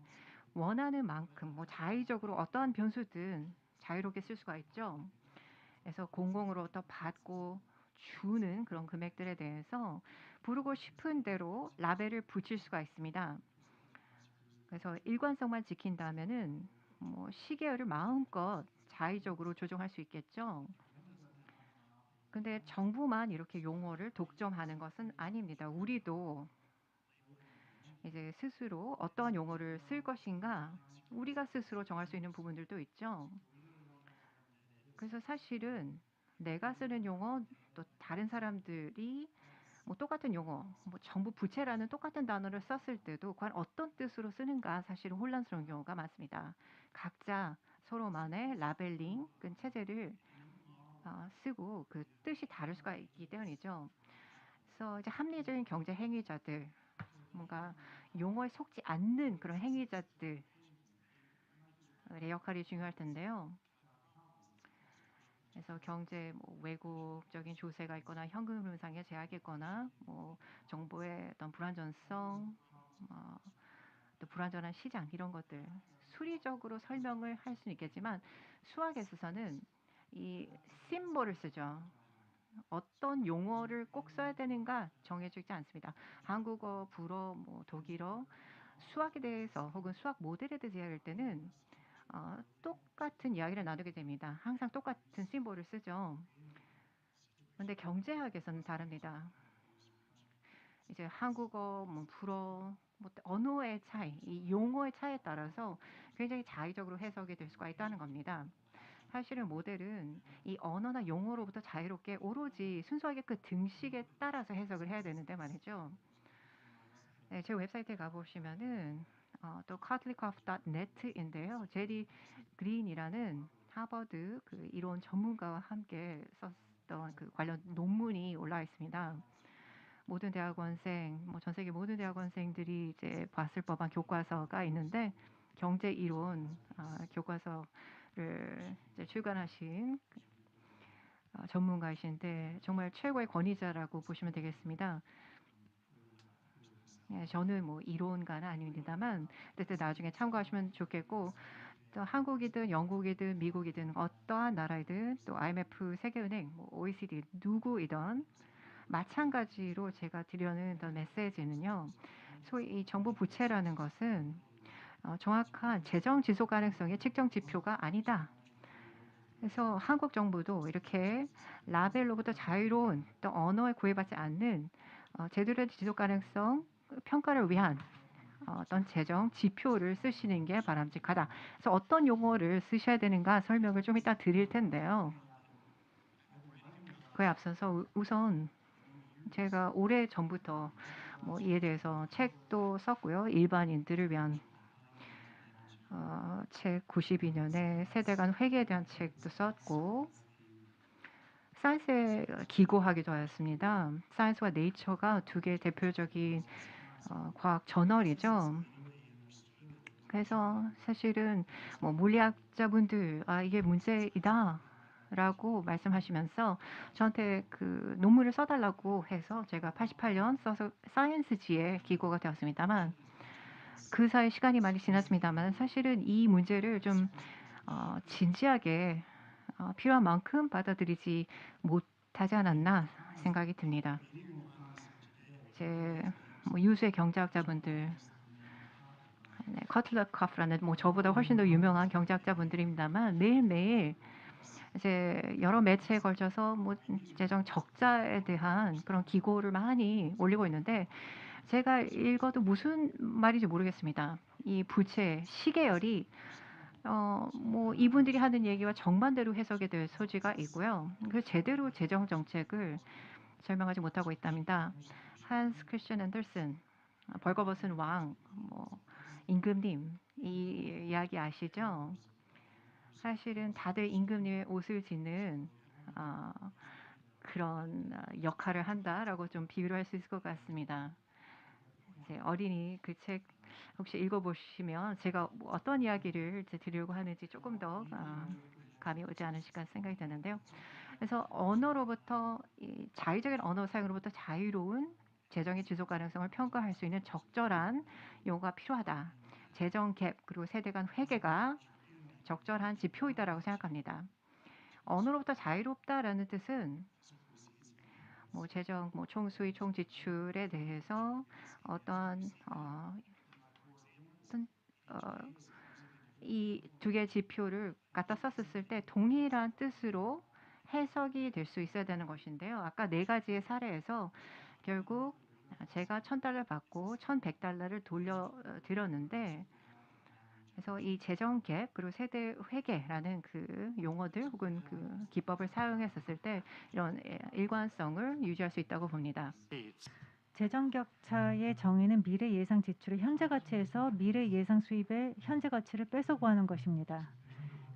원하는 만큼 뭐 자의적으로 어떠한 변수든 자유롭게 쓸 수가 있죠. 그래서 공공으로부터 받고 주는 그런 금액들에 대해서 부르고 싶은 대로 라벨을 붙일 수가 있습니다. 그래서 일관성만 지킨다면은 뭐 시계열을 마음껏 자의적으로 조정할 수 있겠죠. 근데 정부만 이렇게 용어를 독점하는 것은 아닙니다. 우리도 이제 스스로 어떠한 용어를 쓸 것인가 우리가 스스로 정할 수 있는 부분들도 있죠. 그래서 사실은 내가 쓰는 용어 또 다른 사람들이 뭐 똑같은 용어, 뭐 정부 부채라는 똑같은 단어를 썼을 때도 과연 어떤 뜻으로 쓰는가 사실은 혼란스러운 경우가 많습니다. 각자 서로만의 라벨링 체제를 쓰고 그 뜻이 다를 수가 있기 때문이죠. 그래서 이제 합리적인 경제 행위자들, 뭔가 용어에 속지 않는 그런 행위자들의 역할이 중요할 텐데요. 그래서 경제 뭐 왜곡적인 조세가 있거나 현금 흐름상의 제약이 있거나 뭐 정보의 어떤 불안전성, 또 불안전한 시장 이런 것들 수리적으로 설명을 할 수는 있겠지만 수학에서는 이 심볼을 쓰죠. 어떤 용어를 꼭 써야 되는가 정해져 있지 않습니다. 한국어, 불어, 뭐 독일어, 수학에 대해서 혹은 수학 모델에 대해서 이야기할 때는 똑같은 이야기를 나누게 됩니다. 항상 똑같은 심볼을 쓰죠. 그런데 경제학에서는 다릅니다. 이제 한국어, 뭐 불어, 뭐 언어의 차이, 이 용어의 차이에 따라서 굉장히 자의적으로 해석이 될 수가 있다는 겁니다. 사실은 모델은 이 언어나 용어로부터 자유롭게 오로지 순수하게 그 등식에 따라서 해석을 해야 되는데 말이죠. 네, 제 웹사이트에 가보시면은 또 cutlicoff.net인데요. 제리 그린이라는 하버드 그 이론 전문가와 함께 썼던 그 관련 논문이 올라와 있습니다. 모든 대학원생, 뭐 전 세계 모든 대학원생들이 이제 봤을 법한 교과서가 있는데 경제 이론 교과서를 이제 출간하신 전문가이신데 정말 최고의 권위자라고 보시면 되겠습니다. 예, 저는 뭐 이론가는 아닙니다만 어쨌든 나중에 참고하시면 좋겠고 또 한국이든 영국이든 미국이든 어떠한 나라이든 또 IMF, 세계은행, 뭐 OECD 누구이든 마찬가지로 제가 드리려는 어떤 메시지는요. 소위 이 정부 부채라는 것은 정확한 재정 지속 가능성의 측정 지표가 아니다. 그래서 한국 정부도 이렇게 라벨로부터 자유로운 또 언어에 구애받지 않는 제대로 된 지속 가능성 평가를 위한 어떤 재정 지표를 쓰시는 게 바람직하다. 그래서 어떤 용어를 쓰셔야 되는가 설명을 좀 이따 드릴 텐데요. 그에 앞서서 우선 제가 오래 전부터 뭐 이에 대해서 책도 썼고요. 일반인들을 위한 책 92년에 세대 간 회계에 대한 책도 썼고 사이언스에 기고하기도 하였습니다. 사이언스와 네이처가 두 개의 대표적인 과학 저널이죠. 그래서 사실은 뭐 물리학자분들 이게 문제이다 라고 말씀하시면서 저한테 그 논문을 써달라고 해서 제가 88년 써서 사이언스지에 기고가 되었습니다만 그 사이 시간이 많이 지났습니다만 사실은 이 문제를 좀 진지하게 필요한 만큼 받아들이지 못하지 않았나 생각이 듭니다. 이제 뭐 유수의 경제학자분들 커틀러커프라는 뭐 저보다 훨씬 더 유명한 경제학자분들입니다만 매일매일 이제 여러 매체에 걸쳐서 뭐 재정 적자에 대한 그런 기고를 많이 올리고 있는데 제가 읽어도 무슨 말인지 모르겠습니다. 이 부채 시계열이 뭐 이분들이 하는 얘기와 정반대로 해석이 될 소지가 있고요. 그 제대로 재정 정책을 설명하지 못하고 있답니다. 한스 크리스천 앤더슨, 벌거벗은 왕, 뭐 임금님 이 이야기 아시죠? 사실은 다들 임금님의 옷을 짓는 그런 역할을 한다라고 좀 비유를 할 수 있을 것 같습니다. 이제 어린이 그 책 혹시 읽어보시면 제가 뭐 어떤 이야기를 이제 드리려고 하는지 조금 더 감이 오지 않으실까 생각이 드는데요. 그래서 언어로부터 이 자의적인 언어 사용으로부터 자유로운 재정의 지속 가능성을 평가할 수 있는 적절한 용어가 필요하다. 재정 갭 그리고 세대 간 회계가 적절한 지표이다라고 생각합니다. 언어로부터 자유롭다라는 뜻은 뭐 재정, 뭐 총수입, 총지출에 대해서 어떤 이 두 개의 지표를 갖다 썼을 때 동일한 뜻으로 해석이 될 수 있어야 되는 것인데요. 아까 네 가지의 사례에서 결국 제가 $1,000 받고 $1,100를 돌려드렸는데, 그래서 이 재정 갭 그리고 세대 회계라는 그 용어들 혹은 그 기법을 사용했었을 때 이런 일관성을 유지할 수 있다고 봅니다. 재정 격차의 정의는 미래 예상 지출의 현재 가치에서 미래 예상 수입의 현재 가치를 빼서 구하는 것입니다.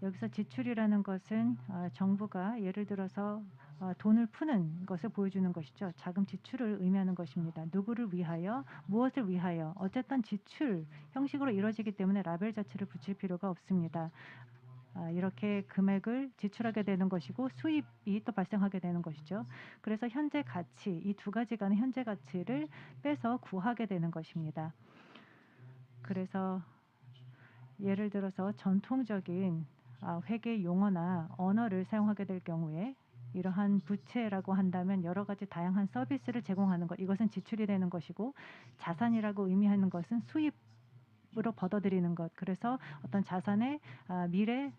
여기서 지출이라는 것은 정부가 예를 들어서 돈을 푸는 것을 보여주는 것이죠. 자금 지출을 의미하는 것입니다. 누구를 위하여, 무엇을 위하여, 어쨌든 지출 형식으로 이루어지기 때문에 라벨 자체를 붙일 필요가 없습니다. 이렇게 금액을 지출하게 되는 것이고 수입이 또 발생하게 되는 것이죠. 그래서 현재 가치, 이 두 가지 간의 현재 가치를 빼서 구하게 되는 것입니다. 그래서 예를 들어서 전통적인 회계 용어나 언어를 사용하게 될 경우에 이러한 부채라고 한다면 여러 가지 다양한 서비스를 제공하는 것, 이것은 지출이 되는 것이고, 자산이라고 의미하는 것은 수입으로 받아들이는 것, 그래서 어떤 자산의 미래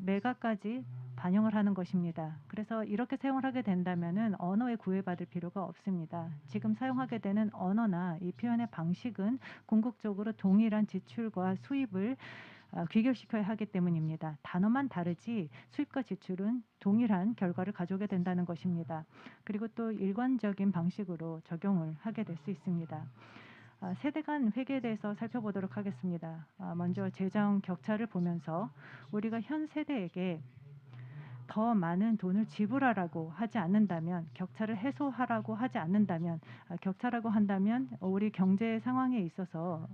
매각까지 반영을 하는 것입니다. 그래서 이렇게 사용을 하게 된다면은 언어에 구애받을 필요가 없습니다. 지금 사용하게 되는 언어나 이 표현의 방식은 궁극적으로 동일한 지출과 수입을 귀결시켜야 하기 때문입니다. 단어만 다르지 수입과 지출은 동일한 결과를 가져오게 된다는 것입니다. 그리고 또 일관적인 방식으로 적용을 하게 될 수 있습니다. 세대 간 회계에 대해서 살펴보도록 하겠습니다. 먼저 재정 격차를 보면서 우리가 현 세대에게 더 많은 돈을 지불하라고 하지 않는다면, 격차를 해소하라고 하지 않는다면, 격차라고 한다면 우리 경제 상황에 있어서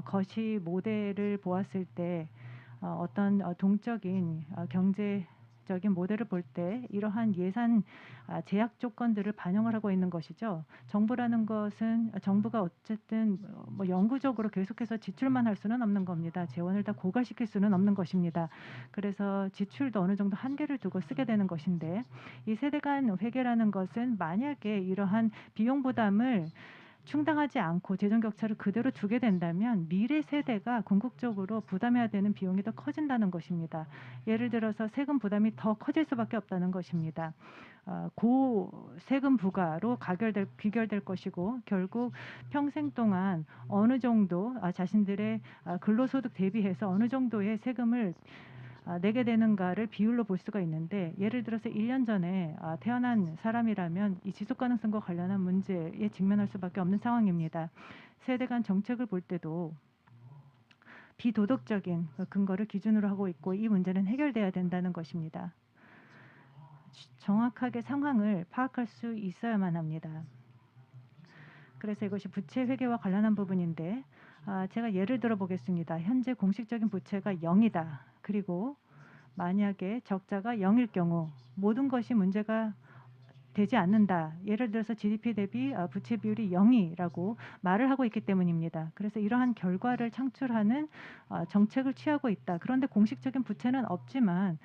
거시 모델을 보았을 때 어떤 동적인 경제적인 모델을 볼 때 이러한 예산 제약 조건들을 반영을 하고 있는 것이죠. 정부라는 것은 정부가 어쨌든 뭐 영구적으로 계속해서 지출만 할 수는 없는 겁니다. 재원을 다 고갈시킬 수는 없는 것입니다. 그래서 지출도 어느 정도 한계를 두고 쓰게 되는 것인데, 이 세대 간 회계라는 것은 만약에 이러한 비용 부담을 충당하지 않고 재정 격차를 그대로 두게 된다면 미래 세대가 궁극적으로 부담해야 되는 비용이 더 커진다는 것입니다. 예를 들어서 세금 부담이 더 커질 수밖에 없다는 것입니다. 고 세금 부과로 귀결될 것이고, 결국 평생 동안 어느 정도 자신들의 근로소득 대비해서 어느 정도의 세금을 내게 되는가를 비율로 볼 수가 있는데, 예를 들어서 1년 전에 태어난 사람이라면 이 지속가능성과 관련한 문제에 직면할 수밖에 없는 상황입니다. 세대 간 정책을 볼 때도 비도덕적인 근거를 기준으로 하고 있고, 이 문제는 해결돼야 된다는 것입니다. 정확하게 상황을 파악할 수 있어야만 합니다. 그래서 이것이 부채 회계와 관련한 부분인데, 제가 예를 들어 보겠습니다. 현재 공식적인 부채가 0이다. 그리고 만약에 적자가 0일 경우 모든 것이 문제가 되지 않는다. 예를 들어서 GDP 대비 부채 비율이 0이라고 말을 하고 있기 때문입니다. 그래서 이러한 결과를 창출하는 정책을 취하고 있다. 그런데 공식적인 부채는 없지만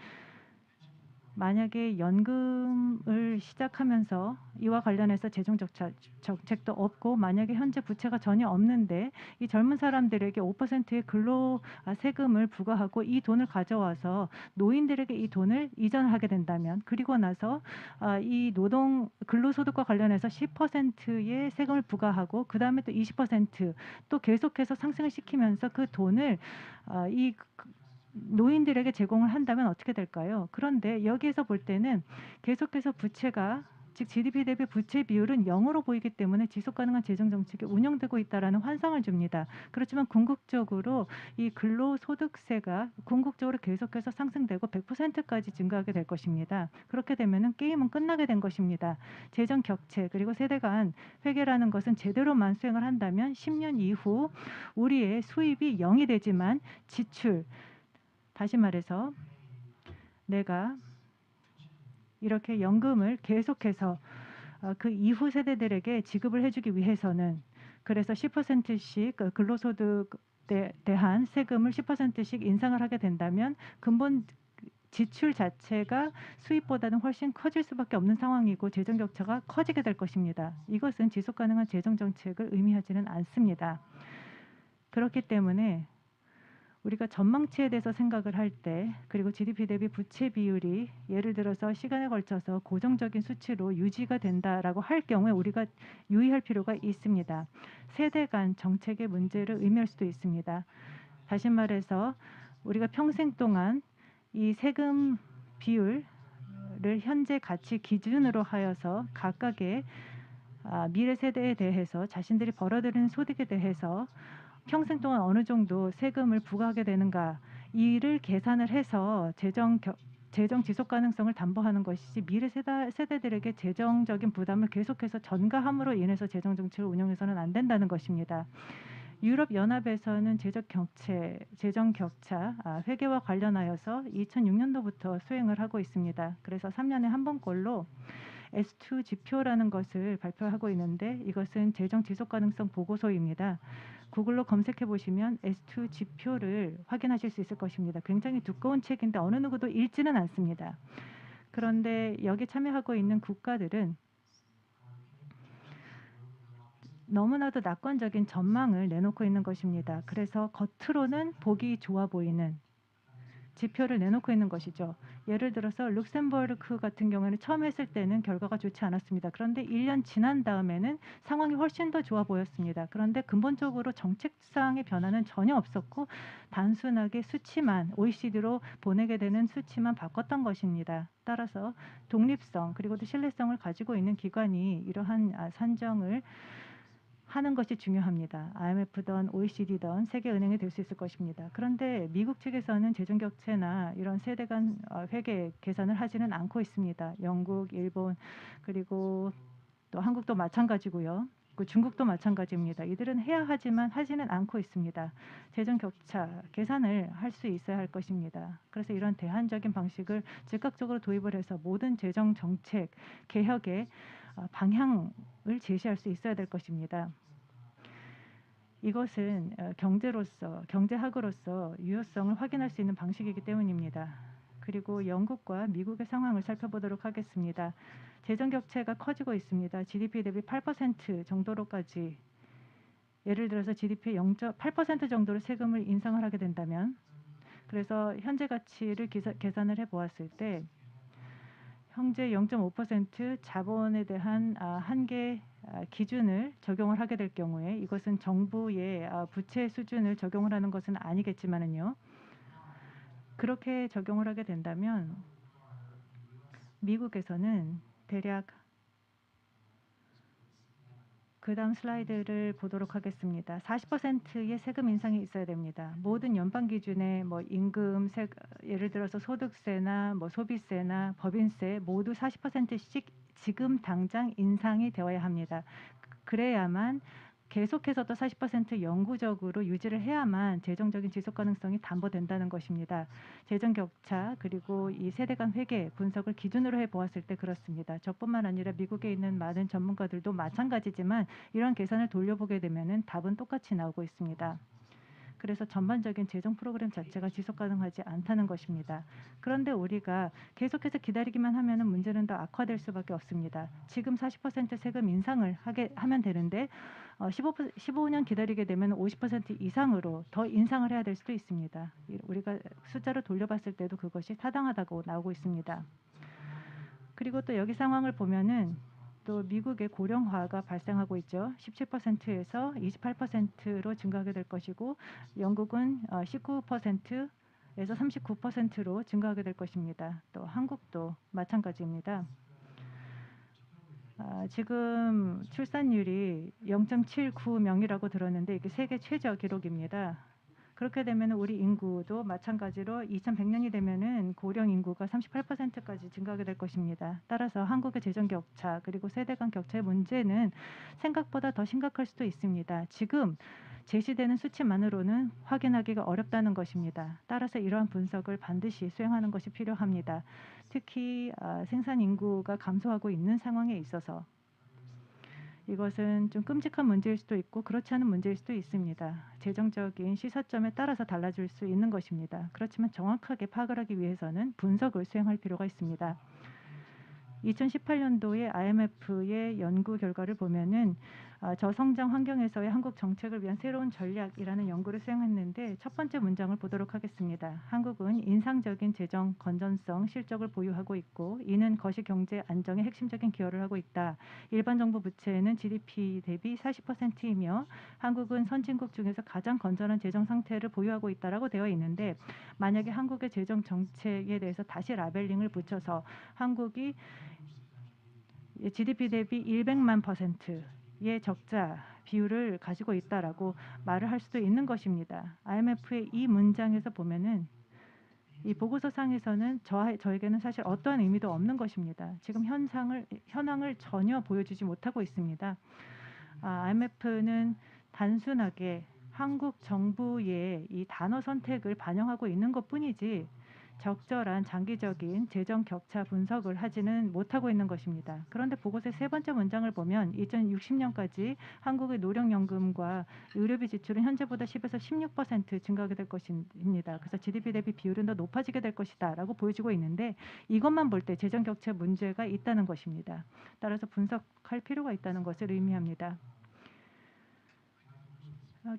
만약에 연금을 시작하면서 이와 관련해서 재정 정책도 없고, 만약에 현재 부채가 전혀 없는데 이 젊은 사람들에게 5%의 근로 세금을 부과하고 이 돈을 가져와서 노인들에게 이 돈을 이전을 하게 된다면, 그리고 나서 이 노동 근로소득과 관련해서 10%의 세금을 부과하고 그 다음에 또 20% 또 계속해서 상승을 시키면서 그 돈을 이 노인들에게 제공을 한다면 어떻게 될까요? 그런데 여기에서 볼 때는 계속해서 부채가, 즉 GDP 대비 부채 비율은 0으로 보이기 때문에 지속가능한 재정정책이 운영되고 있다는 환상을 줍니다. 그렇지만 궁극적으로 이 근로소득세가 궁극적으로 계속해서 상승되고 100%까지 증가하게 될 것입니다. 그렇게 되면 게임은 끝나게 된 것입니다. 재정 격차 그리고 세대 간 회계라는 것은 제대로만 수행을 한다면 10년 이후 우리의 수입이 0이 되지만 지출, 다시 말해서 내가 이렇게 연금을 계속해서 그 이후 세대들에게 지급을 해주기 위해서는, 그래서 10%씩 근로소득에 대한 세금을 10%씩 인상을 하게 된다면 근본 지출 자체가 수입보다는 훨씬 커질 수밖에 없는 상황이고 재정 격차가 커지게 될 것입니다. 이것은 지속가능한 재정 정책을 의미하지는 않습니다. 그렇기 때문에 우리가 전망치에 대해서 생각을 할 때, 그리고 GDP 대비 부채 비율이 예를 들어서 시간에 걸쳐서 고정적인 수치로 유지가 된다라고 할 경우에 우리가 유의할 필요가 있습니다. 세대 간 정책의 문제를 의미할 수도 있습니다. 다시 말해서 우리가 평생 동안 이 세금 비율을 현재 가치 기준으로 하여서 각각의 미래 세대에 대해서 자신들이 벌어들이는 소득에 대해서 평생 동안 어느 정도 세금을 부과하게 되는가, 이를 계산을 해서 재정 지속 가능성을 담보하는 것이지, 미래 세대들에게 재정적인 부담을 계속해서 전가함으로 인해서 재정 정책을 운영해서는 안 된다는 것입니다. 유럽 연합에서는 재정 격차 회계와 관련하여서 2006년도부터 수행을 하고 있습니다. 그래서 3년에 한 번꼴로 S2 지표라는 것을 발표하고 있는데, 이것은 재정 지속 가능성 보고서입니다. 구글로 검색해 보시면 S2 지표를 확인하실 수 있을 것입니다. 굉장히 두꺼운 책인데 어느 누구도 읽지는 않습니다. 그런데 여기 참여하고 있는 국가들은 너무나도 낙관적인 전망을 내놓고 있는 것입니다. 그래서 겉으로는 보기 좋아 보이는 지표를 내놓고 있는 것이죠. 예를 들어서 룩셈버르크 같은 경우에는 처음 했을 때는 결과가 좋지 않았습니다. 그런데 1년 지난 다음에는 상황이 훨씬 더 좋아 보였습니다. 그런데 근본적으로 정책상의 변화는 전혀 없었고, 단순하게 수치만, OECD로 보내게 되는 수치만 바꿨던 것입니다. 따라서 독립성 그리고 또 신뢰성을 가지고 있는 기관이 이러한 산정을 하는 것이 중요합니다. IMF든 OECD든 세계은행이 될 수 있을 것입니다. 그런데 미국 측에서는 재정 격차나 이런 세대 간 회계 계산을 하지는 않고 있습니다. 영국, 일본, 그리고 또 한국도 마찬가지고요. 중국도 마찬가지입니다. 이들은 해야 하지만 하지는 않고 있습니다. 재정 격차 계산을 할 수 있어야 할 것입니다. 그래서 이런 대안적인 방식을 즉각적으로 도입을 해서 모든 재정 정책 개혁의 방향을 제시할 수 있어야 될 것입니다. 이것은 경제학으로서 유효성을 확인할 수 있는 방식이기 때문입니다. 그리고 영국과 미국의 상황을 살펴보도록 하겠습니다. 재정 격차가 커지고 있습니다. GDP 대비 8% 정도로까지, 예를 들어서 GDP 0.8% 정도로 세금을 인상을 하게 된다면, 그래서 현재 가치를 계산을 해보았을 때 현재 0.5% 자본에 대한 한계 기준을 적용을 하게 될 경우에, 이것은 정부의 부채 수준을 적용을 하는 것은 아니겠지만은요, 그렇게 적용을 하게 된다면 미국에서는 대략, 그 다음 슬라이드를 보도록 하겠습니다. 40%의 세금 인상이 있어야 됩니다. 모든 연방 기준의 임금, 예를 들어서 소득세나 소비세나 법인세 모두 40%씩 지금 당장 인상이 되어야 합니다. 그래야만 계속해서 또 40% 영구적으로 유지를 해야만 재정적인 지속 가능성이 담보된다는 것입니다. 재정 격차 그리고 이 세대 간 회계 분석을 기준으로 해보았을 때 그렇습니다. 저뿐만 아니라 미국에 있는 많은 전문가들도 마찬가지지만 이런 계산을 돌려보게 되면은 답은 똑같이 나오고 있습니다. 그래서 전반적인 재정 프로그램 자체가 지속 가능하지 않다는 것입니다. 그런데 우리가 계속해서 기다리기만 하면은 문제는 더 악화될 수밖에 없습니다. 지금 40% 세금 인상을 하면 되는데 15년 기다리게 되면 50% 이상으로 더 인상을 해야 될 수도 있습니다. 우리가 숫자로 돌려봤을 때도 그것이 타당하다고 나오고 있습니다. 그리고 또 여기 상황을 보면은 또 미국의 고령화가 발생하고 있죠. 17%에서 28%로 증가하게 될 것이고, 영국은 19%에서 39%로 증가하게 될 것입니다. 또 한국도 마찬가지입니다. 지금 출산율이 0.79명이라고 들었는데 이게 세계 최저 기록입니다. 그렇게 되면 우리 인구도 마찬가지로 2100년이 되면은 고령 인구가 38%까지 증가하게 될 것입니다. 따라서 한국의 재정 격차 그리고 세대 간 격차의 문제는 생각보다 더 심각할 수도 있습니다. 지금 제시되는 수치만으로는 확인하기가 어렵다는 것입니다. 따라서 이러한 분석을 반드시 수행하는 것이 필요합니다. 특히 생산 인구가 감소하고 있는 상황에 있어서 이것은 좀 끔찍한 문제일 수도 있고 그렇지 않은 문제일 수도 있습니다. 재정적인 시사점에 따라서 달라질 수 있는 것입니다. 그렇지만 정확하게 파악을 하기 위해서는 분석을 수행할 필요가 있습니다. 2018년도에 IMF의 연구 결과를 보면은 저성장 환경에서의 한국 정책을 위한 새로운 전략이라는 연구를 수행했는데 첫 번째 문장을 보도록 하겠습니다. 한국은 인상적인 재정 건전성 실적을 보유하고 있고 이는 거시경제 안정에 핵심적인 기여를 하고 있다. 일반 정부 부채는 GDP 대비 40%이며 한국은 선진국 중에서 가장 건전한 재정 상태를 보유하고 있다라고 되어 있는데 만약에 한국의 재정 정책에 대해서 다시 라벨링을 붙여서 한국이 GDP 대비 100만 %의 적자 비율을 가지고 있다라고 말을 할 수도 있는 것입니다. IMF의 이 문장에서 보면은 이 보고서상에서는 저에게는 사실 어떠한 의미도 없는 것입니다. 지금 현황을 전혀 보여주지 못하고 있습니다. IMF는 단순하게 한국 정부의 이 단어 선택을 반영하고 있는 것뿐이지 적절한 장기적인 재정 격차 분석을 하지는 못하고 있는 것입니다. 그런데 보고서의 세 번째 문장을 보면 2060년까지 한국의 노령연금과 의료비 지출은 현재보다 10에서 16% 증가하게 될 것입니다. 그래서 GDP 대비 비율은 더 높아지게 될 것이다 라고 보여지고 있는데 이것만 볼 때 재정 격차 문제가 있다는 것입니다. 따라서 분석할 필요가 있다는 것을 의미합니다.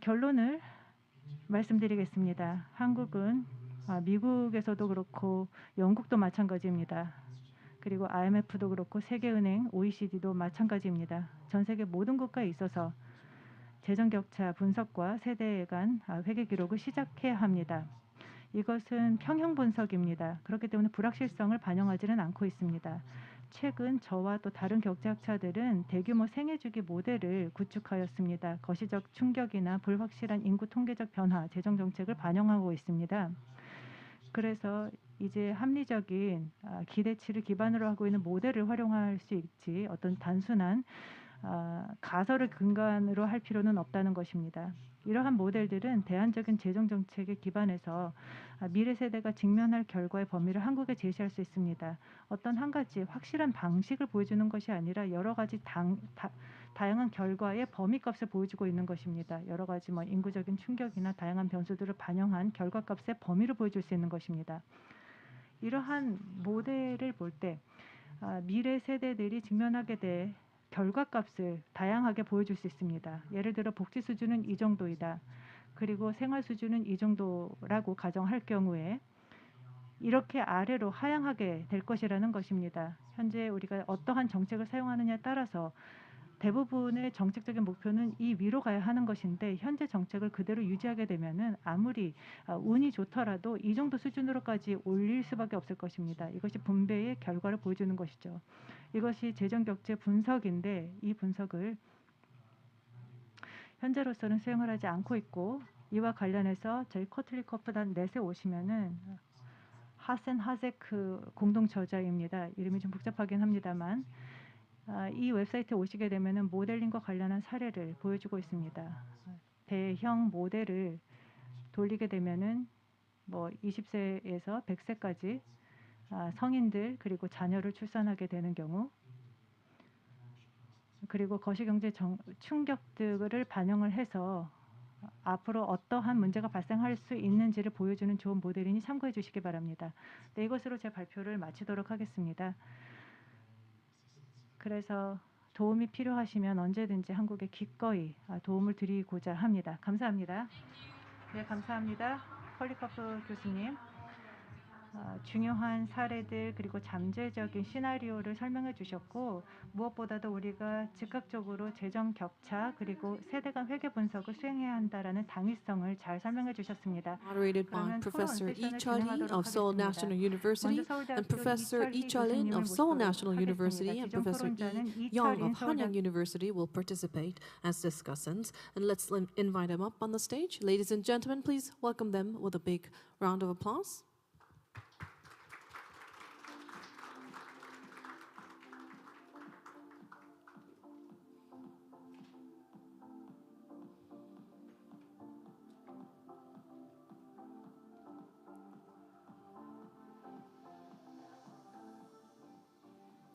결론을 말씀드리겠습니다. 한국은 미국에서도 그렇고 영국도 마찬가지입니다. 그리고 IMF도 그렇고 세계은행, OECD도 마찬가지입니다. 전 세계 모든 국가에 있어서 재정 격차 분석과 세대 간 회계 기록을 시작해야 합니다. 이것은 평형 분석입니다. 그렇기 때문에 불확실성을 반영하지는 않고 있습니다. 최근 저와 또 다른 경제학자들은 대규모 생애주기 모델을 구축하였습니다. 거시적 충격이나 불확실한 인구 통계적 변화, 재정 정책을 반영하고 있습니다. 그래서 이제 합리적인 기대치를 기반으로 하고 있는 모델을 활용할 수 있지 어떤 단순한 가설을 근간으로 할 필요는 없다는 것입니다. 이러한 모델들은 대안적인 재정 정책에 기반해서 미래 세대가 직면할 결과의 범위를 한국에 제시할 수 있습니다. 어떤 한 가지 확실한 방식을 보여주는 것이 아니라 여러 가지 다양한 결과의 범위값을 보여주고 있는 것입니다. 여러 가지 인구적인 충격이나 다양한 변수들을 반영한 결과값의 범위를 보여줄 수 있는 것입니다. 이러한 모델을 볼 때 미래 세대들이 직면하게 될 결과값을 다양하게 보여줄 수 있습니다. 예를 들어 복지 수준은 이 정도이다. 그리고 생활 수준은 이 정도라고 가정할 경우에 이렇게 아래로 하향하게 될 것이라는 것입니다. 현재 우리가 어떠한 정책을 사용하느냐에 따라서 대부분의 정책적인 목표는 이 위로 가야 하는 것인데 현재 정책을 그대로 유지하게 되면은 아무리 운이 좋더라도 이 정도 수준으로까지 올릴 수밖에 없을 것입니다. 이것이 분배의 결과를 보여주는 것이죠. 이것이 재정 격차 분석인데 이 분석을 현재로서는 수행을 하지 않고 있고 이와 관련해서 저희 커틀리커프단 넷에 오시면은 하센 하제크 공동 저자입니다. 이름이 좀 복잡하긴 합니다만 이 웹사이트에 오시게 되면은 모델링과 관련한 사례를 보여주고 있습니다. 대형 모델을 돌리게 되면은 20세에서 100세까지 성인들 그리고 자녀를 출산하게 되는 경우 그리고 거시경제 충격들을 반영을 해서 앞으로 어떠한 문제가 발생할 수 있는지를 보여주는 좋은 모델이니 참고해 주시기 바랍니다. 네, 이것으로 제 발표를 마치도록 하겠습니다. 그래서 도움이 필요하시면 언제든지 한국에 기꺼이 도움을 드리고자 합니다. 감사합니다. 네, 감사합니다. 컬리커프 교수님. 중요한 사례들 그리고 잠재적인 시나리오를 설명해 주셨고 무엇보다도 우리가 즉각적으로 재정 격차 그리고 세대 간 회계 분석을 수행해야 한다라는 당위성을 잘 설명해 주셨습니다. Moderated by Professor Lee Chul-hee of Seoul National University and Professor Lee Chul-in of Seoul National University and Professor Lee Young of Hanyang University will participate as discussants. And let's invite them up on the stage. Ladies and gentlemen, please welcome them with a big round of applause.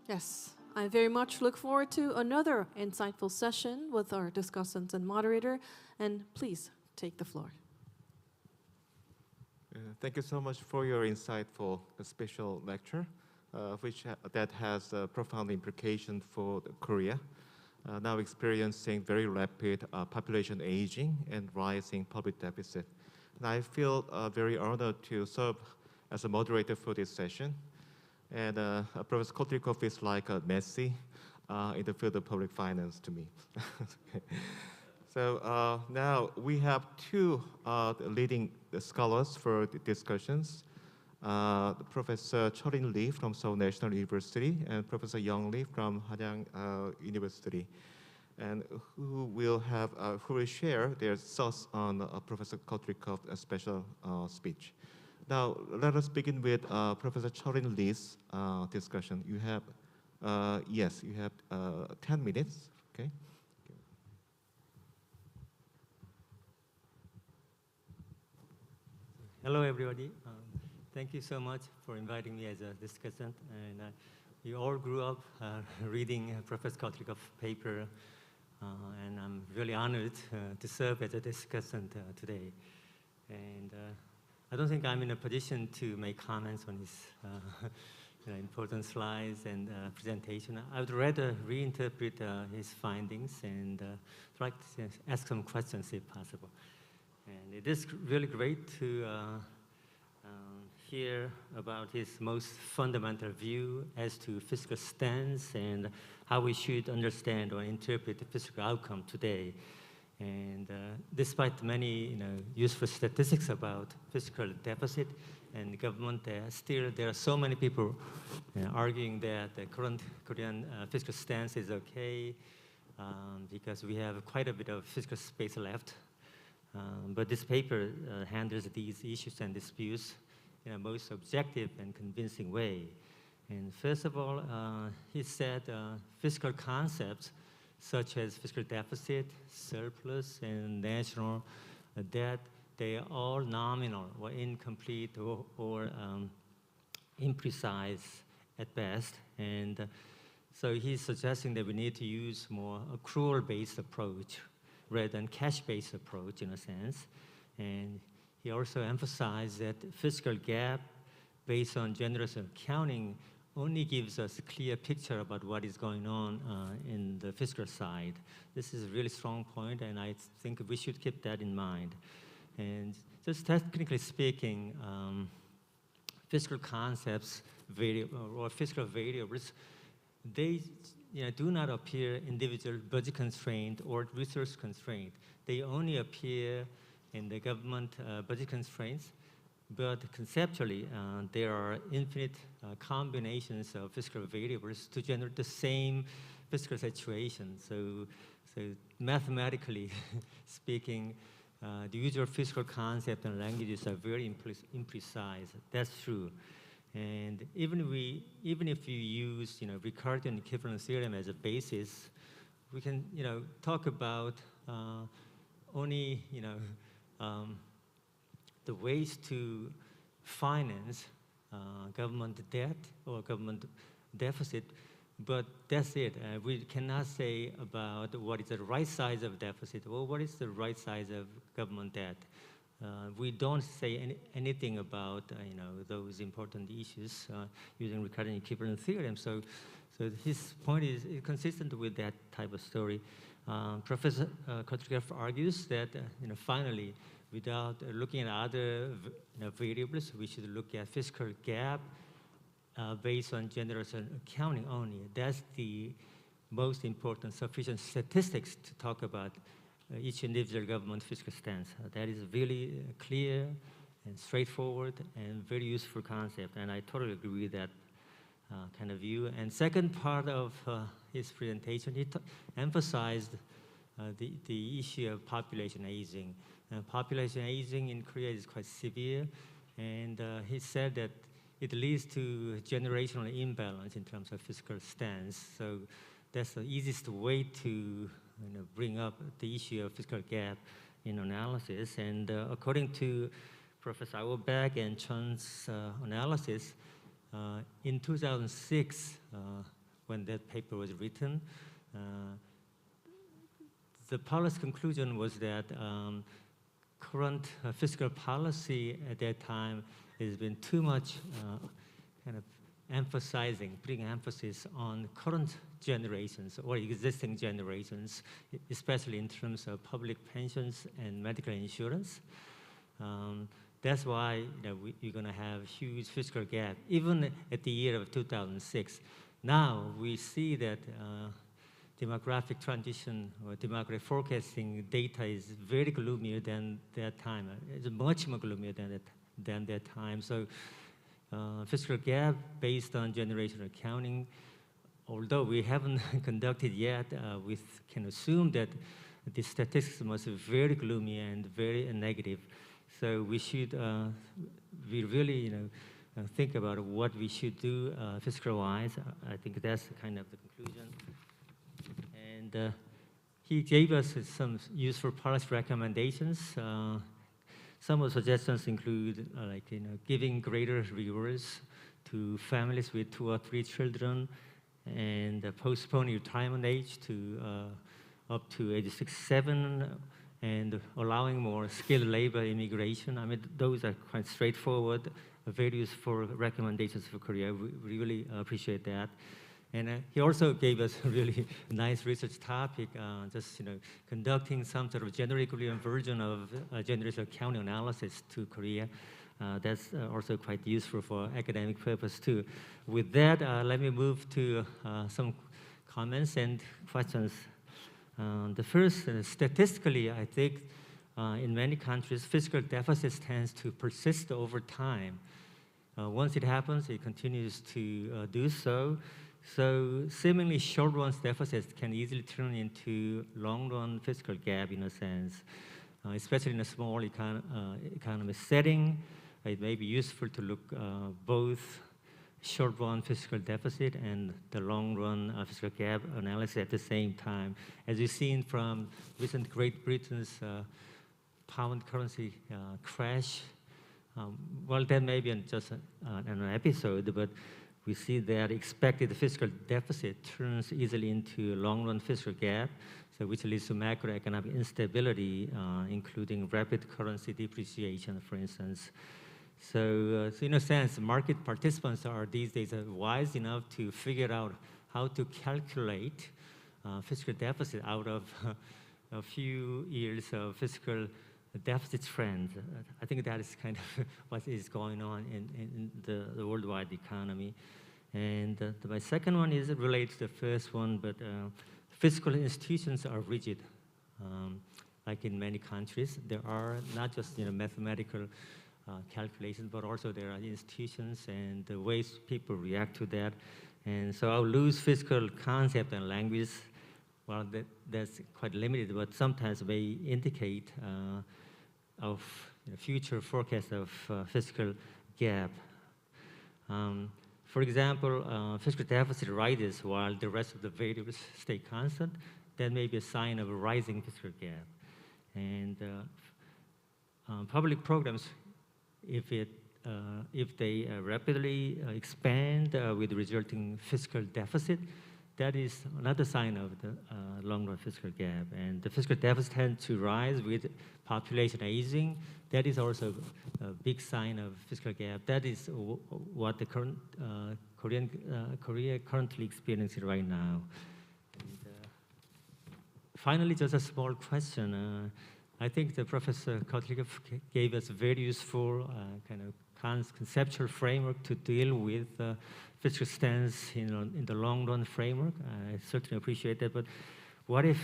Yes, I very much look forward to another insightful session with our discussants and moderator. And please take the floor. Thank you so much for your insightful special lecture, that has a profound implication for Korea. now experiencing very rapid population aging and rising public deficit. And I feel very honored to serve as a moderator for this session. And Professor Kotlikoff is like a Messi in the field of public finance to me. Okay. So now we have two leading scholars for the discussions. Professor Cheolin Lee from Seoul National University and Professor Young Lee from Hanyang University, and who will share their thoughts on Professor Kotlikoff's special speech. Now, let us begin with Professor Cheolin Lee's discussion. You have, 10 minutes, okay? Hello, everybody. Thank you so much for inviting me as a discussant. And we all grew up reading Professor Kotlikoff's paper, and I'm really honored to serve as a discussant today. And I don't think I'm in a position to make comments on his important slides and presentation. I would rather reinterpret his findings and try to ask some questions if possible. And it is really great to hear about his most fundamental view as to fiscal stance and how we should understand or interpret the fiscal outcome today. And despite many useful statistics about fiscal deficit and government, still there are so many people arguing that the current Korean fiscal stance is okay because we have quite a bit of fiscal space left. But this paper handles these issues and disputes in a most objective and convincing way. And first of all, he said fiscal concepts such as fiscal deficit, surplus, and national debt, they are all nominal or incomplete or imprecise at best. And so he's suggesting that we need to use more accrual-based approach rather than cash-based approach in a sense. And he also emphasized that fiscal gap based on generous accounting only gives us a clear picture about what is going on in the fiscal side. This is a really strong point, and I think we should keep that in mind. And just technically speaking, fiscal concepts or fiscal variables, they do not appear individual budget constraint or resource constraint. They only appear in the government budget constraints, but conceptually, there are infinite combinations of fiscal variables to generate the same fiscal situation. So mathematically speaking, the usual fiscal concept and languages are very imprecise. That's true. And even if you use recurrent equivalence theorem as a basis, we can talk about only the ways to finance government debt or government deficit, but that's it. We cannot say about what is the right size of deficit or what is the right size of government debt. We don't say anything about those important issues using recurrent equivalence theorem. So his point is consistent with that type of story. Professor Kotlikoff argues that finally, without looking at other variables, we should look at fiscal gap based on generous accounting only. That's the most important sufficient statistics to talk about each individual government fiscal stance. That is really clear and straightforward and very useful concept, and I totally agree with that kind of view. And second part of his presentation, he emphasized the issue of population aging. Population aging in Korea is quite severe, and he said that it leads to generational imbalance in terms of fiscal stance. So that's the easiest way to bring up the issue of fiscal gap in analysis. And according to Professor Auerbach and Chun's analysis, in 2006, when that paper was written, the policy conclusion was that current fiscal policy at that time has been too much kind of putting emphasis on current generations or existing generations, especially in terms of public pensions and medical insurance. That's why we're going to have huge fiscal gap, even at the year of 2006. Now we see that demographic transition or demographic forecasting data is very gloomier than that time. It's much more gloomier than that time. So fiscal gap based on generational accounting, although we haven't conducted yet, we can assume that the statistics must be very gloomy and very negative. So we should really think about what we should do fiscal-wise. I think that's kind of the conclusion. And he gave us some useful policy recommendations. Some of the suggestions include giving greater rewards to families with 2 or 3 children, and postponing retirement age to up to age 67, and allowing more skilled labor immigration. I mean, those are quite straightforward, very useful recommendations for Korea. We really appreciate that. And he also gave us a really nice research topic, just conducting some sort of generic version of generational accounting analysis to Korea. That's also quite useful for academic purpose too. With that, let me move to some comments and questions. The first, statistically, I think in many countries, fiscal deficits tends to persist over time. Once it happens, it continues to do so. So seemingly short-run deficits can easily turn into long-run fiscal gap in a sense, especially in a small economy setting. It may be useful to look both short-run fiscal deficit and the long-run fiscal gap analysis at the same time. As you've seen from recent Great Britain's pound currency crash, well, that may be just an episode, but we see that expected fiscal deficit turns easily into long-run fiscal gap, so which leads to macroeconomic instability, including rapid currency depreciation, for instance. So in a sense, market participants are these days wise enough to figure out how to calculate fiscal deficit out of a few years of fiscal deficit trends. I think that is kind of what is going on in the worldwide economy. And my second one is related to the first one, but fiscal institutions are rigid. Like in many countries, there are not just mathematical calculations, but also there are institutions and the ways people react to that. And so our loose fiscal concept and language, well, that's quite limited, but sometimes may indicate of future forecast of fiscal gap. For example, fiscal deficit rises while the rest of the variables stay constant. That may be a sign of a rising fiscal gap. And public programs, if they rapidly expand with resulting fiscal deficit, that is another sign of the long-run fiscal gap. And the fiscal deficit tends to rise with population aging. That is also a big sign of fiscal gap. That is what the current Korea currently experiencing right now. And, finally, just a small question. I think the Professor Kotlikov gave us a very useful kind of conceptual framework to deal with fiscal stance in the long-run framework. I certainly appreciate that. But what if,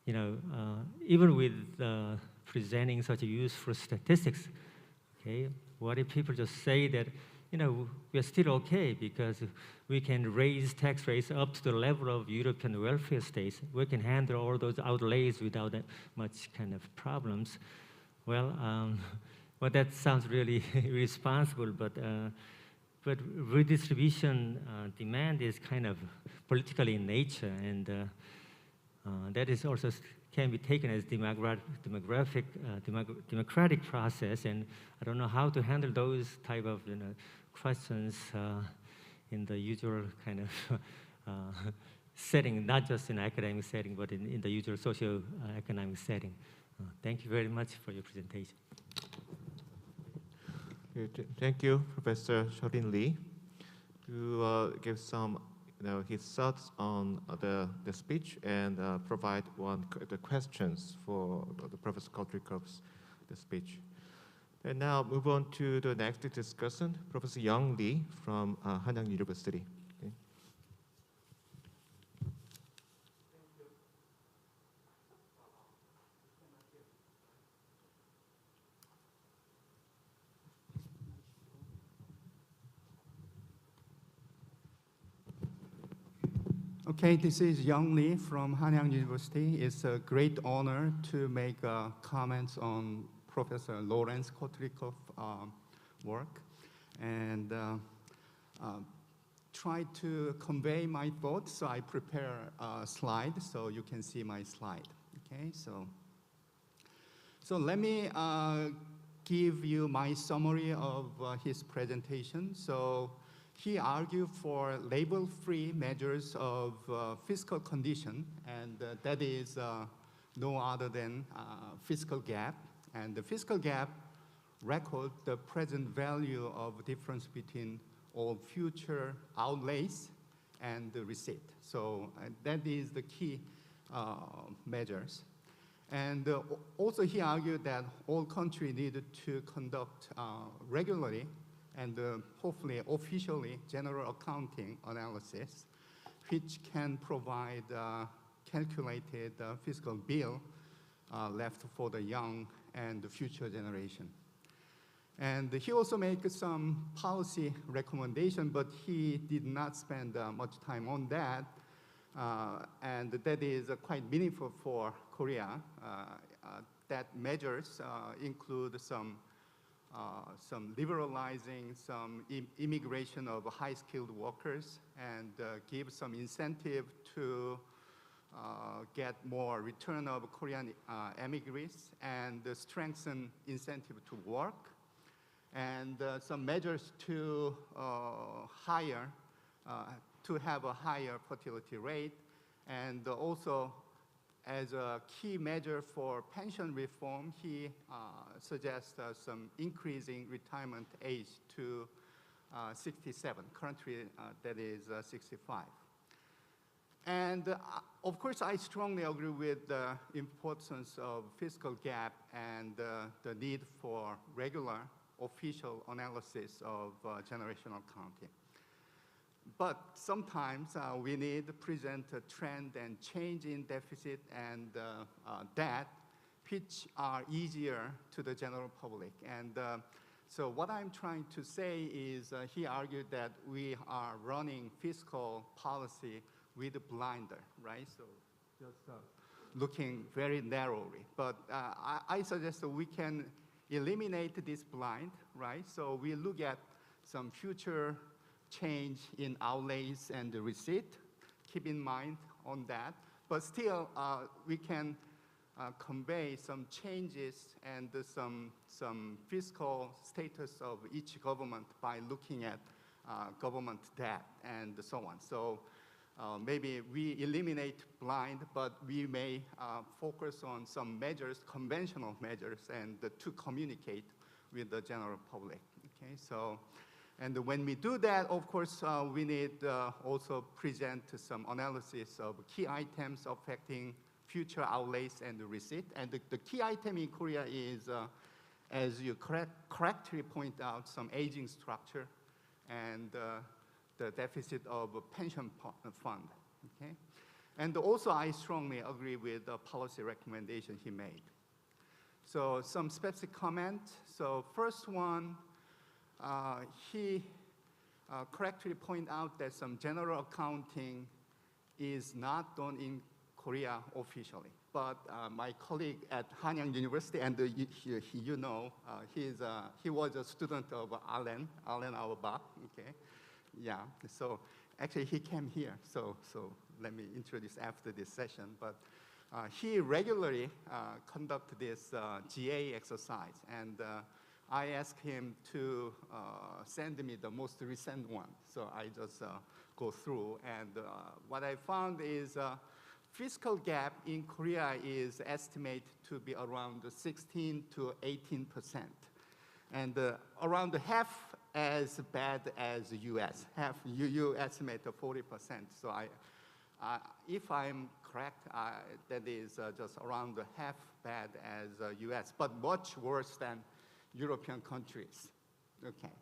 even with presenting such a useful statistics, okay, what if people just say that, we are still okay because we can raise tax rates up to the level of European welfare states. We can handle all those outlays without that much kind of problems. Well, well, that sounds really irresponsible, but redistribution demand is kind of political in nature, and that is also can be taken as democratic process, and I don't know how to handle those type of questions in the usual kind of setting, not just in academic setting, but in the usual socio-economic setting. Thank you very much for your presentation. Thank you, Professor Shorin Lee. to give some his thoughts on the speech and provide the questions for the Professor Kotrikov's the speech. And now move on to the next discussion, Professor Young Lee from Hanyang University. Okay. Okay, this is Young Lee from Hanyang University. It's a great honor to make comments on Professor Lawrence Kotrikov's work and try to convey my thoughts. So I prepare a slide so you can see my slide. Okay, so let me give you my summary of his presentation. So he argued for label-free measures of fiscal condition, and that is no other than fiscal gap. And the fiscal gap records the present value of difference between all future outlays and the receipt. So that is the key measures. And also he argued that all countries needed to conduct regularly and hopefully officially general accounting analysis, which can provide calculated fiscal bill left for the young and the future generation. And he also made some policy recommendation, but he did not spend much time on that. And that is quite meaningful for Korea. That measures include some liberalizing some immigration of high-skilled workers and give some incentive to get more return of Korean immigrants and strengthen incentive to work, and some measures to have a higher fertility rate, and also as a key measure for pension reform, he suggests some increasing retirement age to 67. Currently, that is 65. And of course, I strongly agree with the importance of fiscal gap and the need for regular official analysis of generational accounting. But sometimes we need to present a trend and change in deficit and debt, which are easier to the general public. And so what I'm trying to say is he argued that we are running fiscal policy with a blinder, right? So just looking very narrowly. But I suggest that we can eliminate this blind, right? So we look at some future change in outlays and the receipt, keep in mind on that. But still, we can convey some changes and some fiscal status of each government by looking at government debt and so on. So maybe we eliminate blind, but we may focus on some measures, conventional measures, and to communicate with the general public. Okay, so. And when we do that, of course, we need also present some analysis of key items affecting future outlays and the receipt. And the key item in Korea is, as you correctly point out, some aging structure and the deficit of a pension fund. Okay? And also, I strongly agree with the policy recommendation he made. So some specific comment. So first one, he correctly pointed out that some general accounting is not done in Korea officially. But my colleague at Hanyang University, and you know, he was a student of Allen Auerbach, okay? Yeah, so actually he came here, so let me introduce after this session. But he regularly conduct this GA exercise, and I asked him to send me the most recent one. So I just go through, and what I found is fiscal gap in Korea is estimated to be around 16 to 18%. And around half as bad as the U.S. You estimate 40%. So if I'm correct, that is just around half bad as U.S., but much worse than European countries. Okay.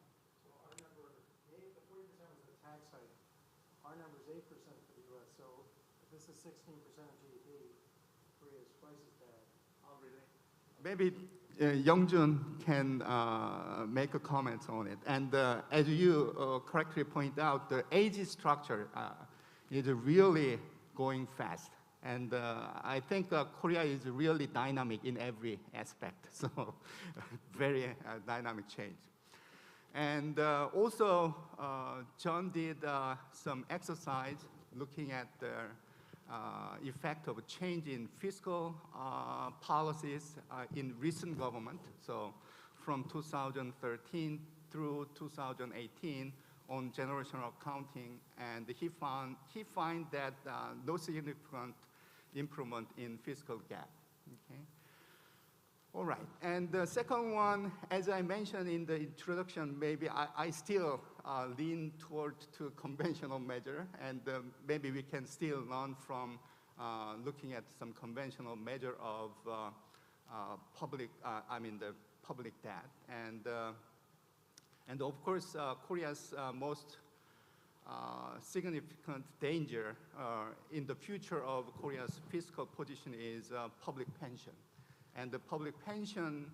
So our number, the 40% was the tax hike. Our number is 8% for the U.S. So if this is 16% of GDP, Korea is twice as bad. Oh, really? Maybe Youngjun can make a comment on it. And as you correctly point out, the age structure is really going fast. And I think Korea is really dynamic in every aspect. So very dynamic change. And also, John did some exercise looking at the effect of a change in fiscal policies in recent government. So from 2013 through 2018 on generational accounting, and he find that no significant improvement in fiscal gap. Okay. All right, and the second one, as I mentioned in the introduction, maybe I still lean toward to conventional measure, and maybe we can still learn from looking at some conventional measure of the public debt, and of course Korea's most significant danger in the future of Korea's fiscal position is public pension. And the public pension,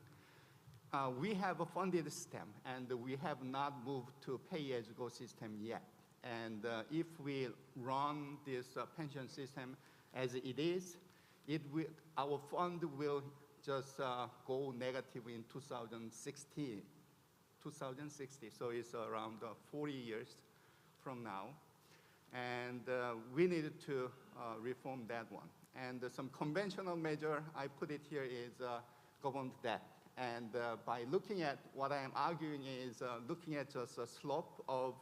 we have a funded system, and we have not moved to pay-as-you-go system yet. And if we run this pension system as it is, our fund will just go negative in 2060. So it's around 40 years from now. And we needed to reform that one. And some conventional measure, I put it here, is government debt. And by looking at what I am arguing is looking at just a slope of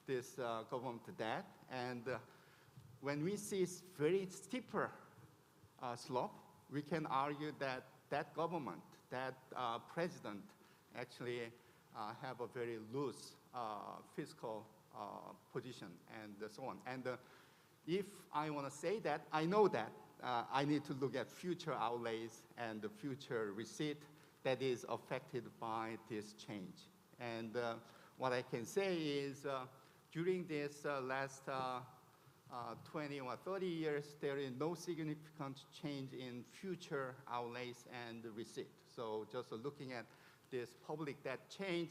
this government debt. And when we see very steeper slope, we can argue that that government, that president actually have a very loose fiscal position and so on. And if I want to say that, I know that I need to look at future outlays and the future receipt that is affected by this change. And what I can say is during this last 20 or 30 years, there is no significant change in future outlays and receipt. So just looking at this public debt change,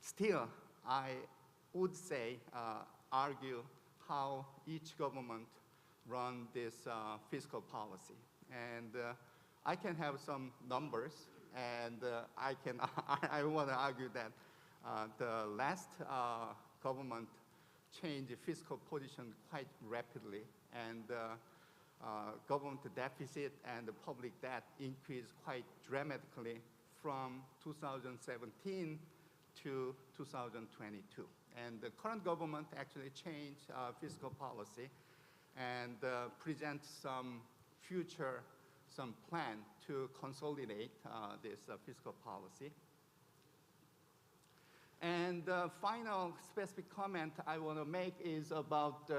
still I would say, argue how each government run this fiscal policy. And I can have some numbers, and I want to argue that the last government changed the fiscal position quite rapidly, and government deficit and the public debt increased quite dramatically from 2017 to 2022. And the current government actually changed fiscal policy and presents some plan to consolidate this fiscal policy. And the final specific comment I want to make is about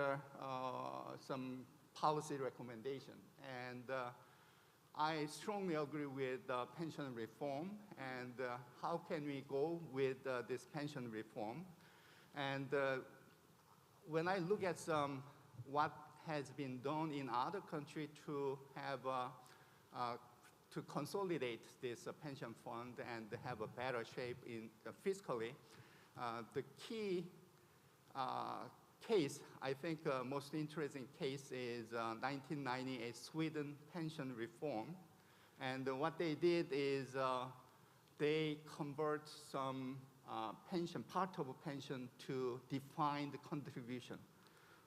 some policy recommendation. And I strongly agree with pension reform, and how can we go with this pension reform? And when I look at what has been done in other countries to have to consolidate this pension fund and have a better shape in fiscally, the key case, I think most interesting case is 1998 Sweden pension reform. And what they did is they convert some pension, part of a pension, to defined contribution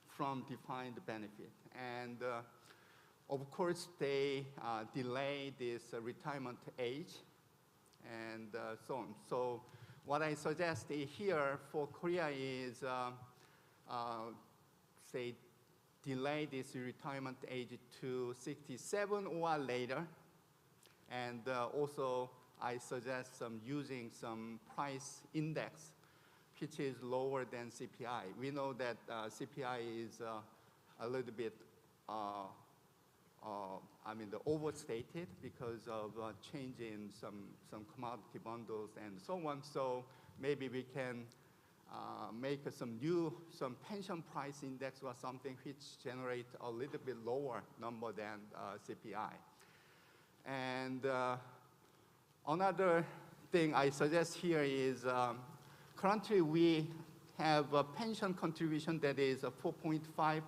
from defined benefit. And of course, they delay this retirement age and so on. So what I suggest here for Korea is, say, delay this retirement age to 67 or later. And also, I suggest using some price index which is lower than CPI. We know that CPI is a little bit, overstated because of change in some commodity bundles and so on. So maybe we can make some pension price index or something which generate a little bit lower number than CPI. And another thing I suggest here is currently we have a pension contribution that is 4.5,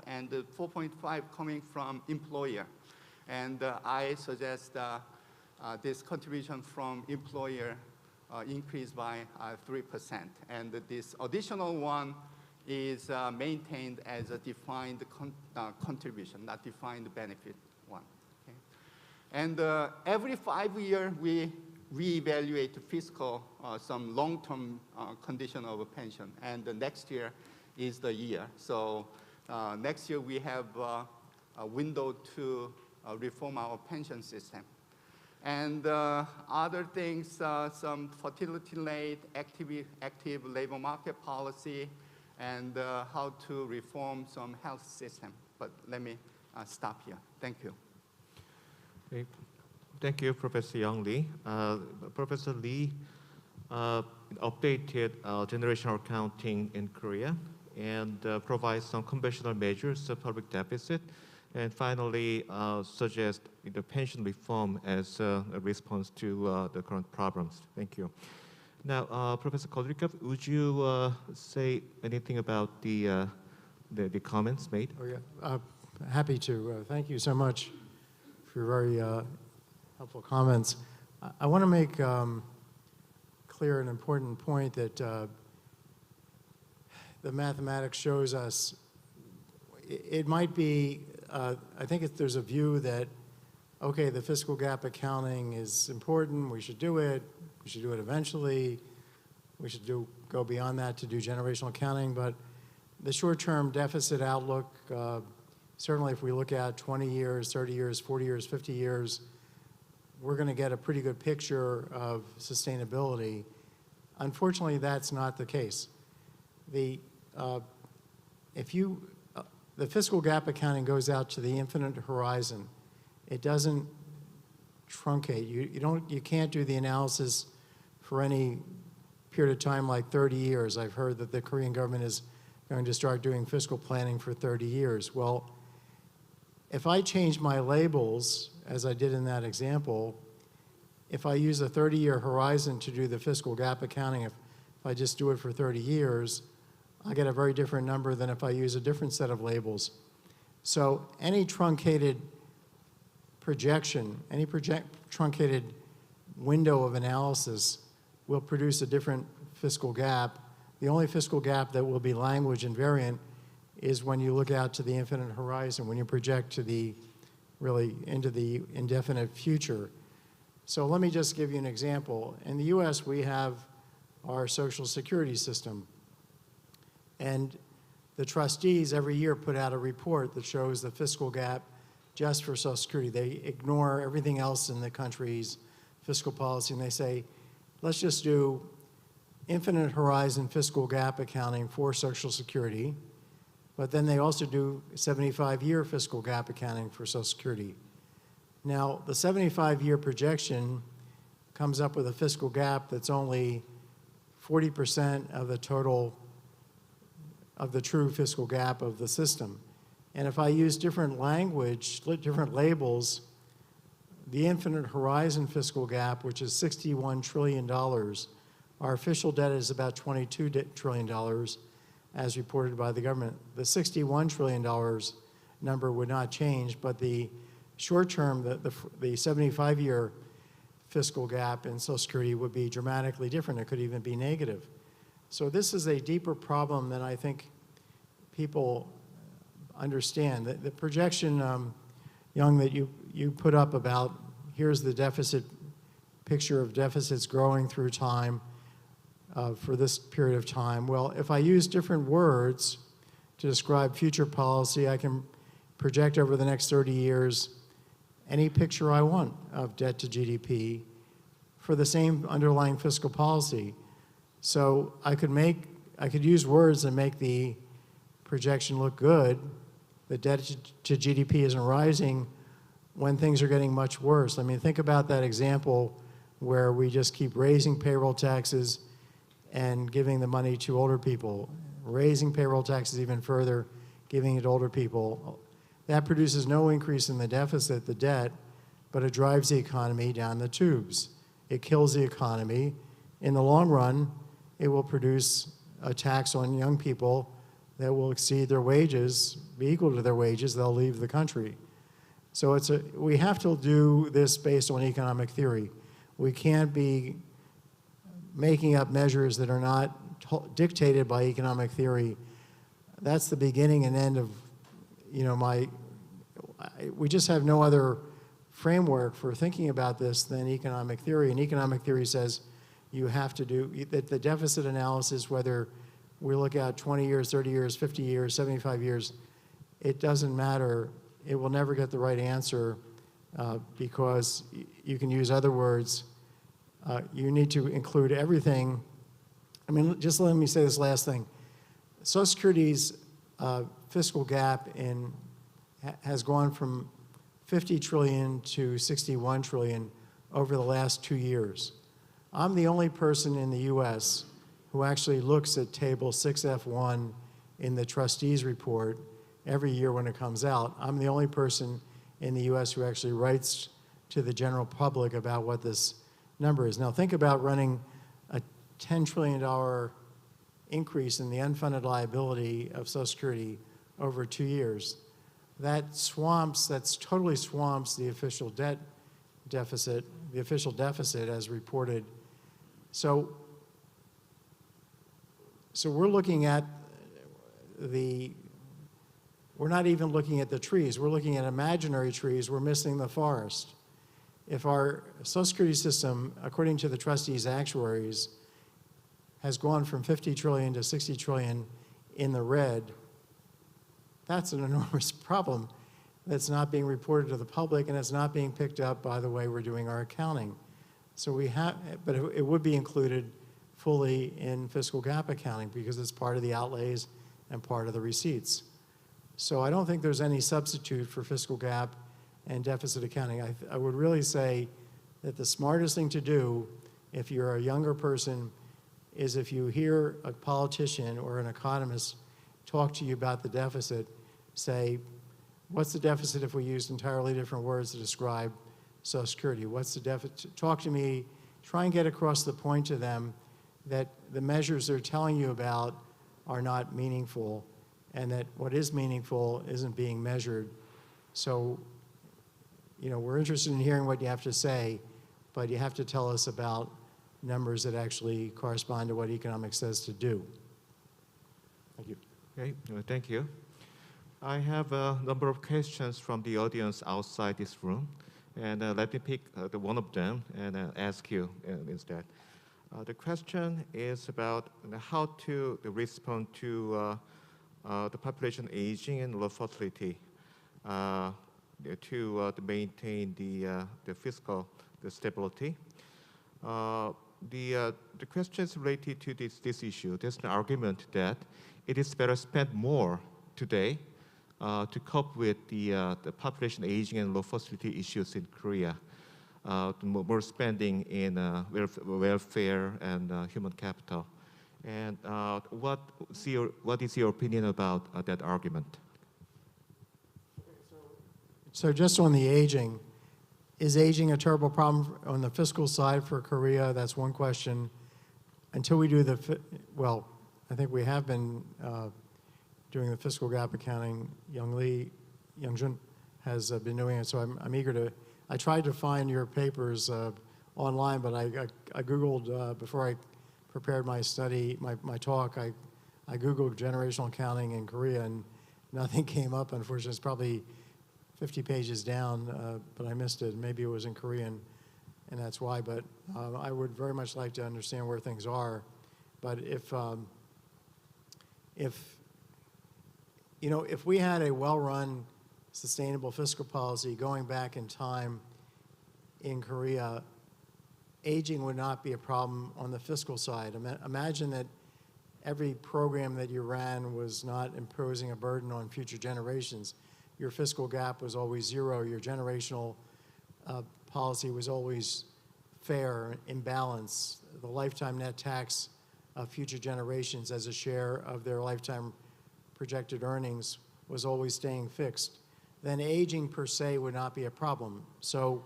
and 4.5 coming from employer. And I suggest this contribution from employer increase by 3%. And this additional one is maintained as a defined contribution, not defined benefit one. Okay? And every 5 years, we reevaluate fiscal, some long-term condition of a pension. And the next year is the year. So next year, we have a window to reform our pension system. And other things, some fertility rate, active labor market policy, and how to reform some health system. But let me stop here. Thank you. Okay. Thank you, Professor Young Lee. Professor Lee updated generational accounting in Korea and provides some conventional measures of public deficit, and finally suggest the pension reform as a response to the current problems. Thank you. Now, Professor Kodrikov, would you say anything about the comments made? Oh yeah, happy to. Thank you so much for your very helpful comments. I want to make clear an important point that the mathematics shows us. It might be, I think there's a view that, okay, the fiscal gap accounting is important, we should do it eventually, we should go beyond that to do generational accounting, but the short-term deficit outlook, certainly if we look at 20 years, 30 years, 40 years, 50 years, we're going to get a pretty good picture of sustainability. Unfortunately, that's not the case. The fiscal gap accounting goes out to the infinite horizon. It doesn't truncate. You can't do the analysis for any period of time like 30 years. I've heard that the Korean government is going to start doing fiscal planning for 30 years. Well, if I change my labels, as I did in that example, if I use a 30-year horizon to do the fiscal gap accounting, if I just do it for 30 years, I get a very different number than if I use a different set of labels. So any truncated projection, any truncated window of analysis will produce a different fiscal gap. The only fiscal gap that will be language invariant is when you look out to the infinite horizon, when you project to the really into the indefinite future. So let me just give you an example. In the US, we have our Social Security system. And the trustees every year put out a report that shows the fiscal gap just for Social Security. They ignore everything else in the country's fiscal policy, and they say, let's just do infinite horizon fiscal gap accounting for Social Security, but then they also do 75-year fiscal gap accounting for Social Security. Now, the 75-year projection comes up with a fiscal gap that's only 40% of the total of the true fiscal gap of the system. And if I use different language, different labels, the infinite horizon fiscal gap, which is $61 trillion, our official debt is about $22 trillion, as reported by the government. The $61 trillion number would not change, but the short term, the 75-year fiscal gap in Social Security would be dramatically different. It could even be negative. So this is a deeper problem than I think people understand. The projection, Young, that you put up about here's the deficit, picture of deficits growing through time for this period of time. Well, if I use different words to describe future policy, I can project over the next 30 years any picture I want of debt to GDP for the same underlying fiscal policy. So I could use words that make the projection look good. The debt to GDP isn't rising when things are getting much worse. I mean, think about that example where we just keep raising payroll taxes and giving the money to older people, raising payroll taxes even further, giving it to older people. That produces no increase in the deficit, the debt, but it drives the economy down the tubes. It kills the economy. In the long run, it will produce a tax on young people that will exceed their wages, be equal to their wages, they'll leave the country. So we have to do this based on economic theory. We can't be making up measures that are not dictated by economic theory. That's the beginning and end of, we just have no other framework for thinking about this than economic theory. And economic theory says you have to do the deficit analysis, whether we look at 20 years, 30 years, 50 years, 75 years, it doesn't matter. It will never get the right answer because you can use other words. You need to include everything. I mean, just let me say this last thing. Social Security's fiscal gap has gone from 50 trillion to 61 trillion over the last 2 years. I'm the only person in the US who actually looks at table 6F1 in the trustees report every year when it comes out. I'm the only person in the US who actually writes to the general public about what this number is. Now think about running a $10 trillion increase in the unfunded liability of Social Security over 2 years. That totally swamps the official debt deficit, the official deficit as reported. So we're looking at we're not even looking at the trees. We're looking at imaginary trees. We're missing the forest. If our Social Security system, according to the trustees' actuaries, has gone from 50 trillion to 60 trillion in the red, that's an enormous problem that's not being reported to the public, and it's not being picked up by the way we're doing our accounting. So but it would be included fully in fiscal gap accounting because it's part of the outlays and part of the receipts. So I don't think there's any substitute for fiscal gap and deficit accounting. I would really say that the smartest thing to do if you're a younger person is if you hear a politician or an economist talk to you about the deficit, say, what's the deficit if we used entirely different words to describe Social Security? What's the deficit? Talk to me, try and get across the point to them that the measures they're telling you about are not meaningful and that what is meaningful isn't being measured. So, we're interested in hearing what you have to say, but you have to tell us about numbers that actually correspond to what economics says to do. Thank you. Okay, thank you. I have a number of questions from the audience outside this room, and let me pick one of them and ask you instead. The question is about how to respond to the population aging and low fertility to maintain the fiscal stability. The question is related to this issue. There's an argument that it is better spend more today to cope with the population aging and low fertility issues in Korea. More spending in welfare and human capital. And what is your opinion about that argument? So just on the aging, is aging a terrible problem on the fiscal side for Korea? That's one question. Until we do I think we have been doing the fiscal gap accounting. Youngjun has been doing it, so I'm eager to. I tried to find your papers online, but I Googled before I prepared my talk. I Googled generational accounting in Korea, and nothing came up. Unfortunately, it's probably 50 pages down, but I missed it. Maybe it was in Korean, and that's why. But I would very much like to understand where things are. But if we had a well-run, sustainable fiscal policy going back in time in Korea, aging would not be a problem on the fiscal side. Imagine that every program that you ran was not imposing a burden on future generations. Your fiscal gap was always zero. Your generational policy was always fair, in balance. The lifetime net tax of future generations as a share of their lifetime projected earnings was always staying fixed. Then aging per se would not be a problem. So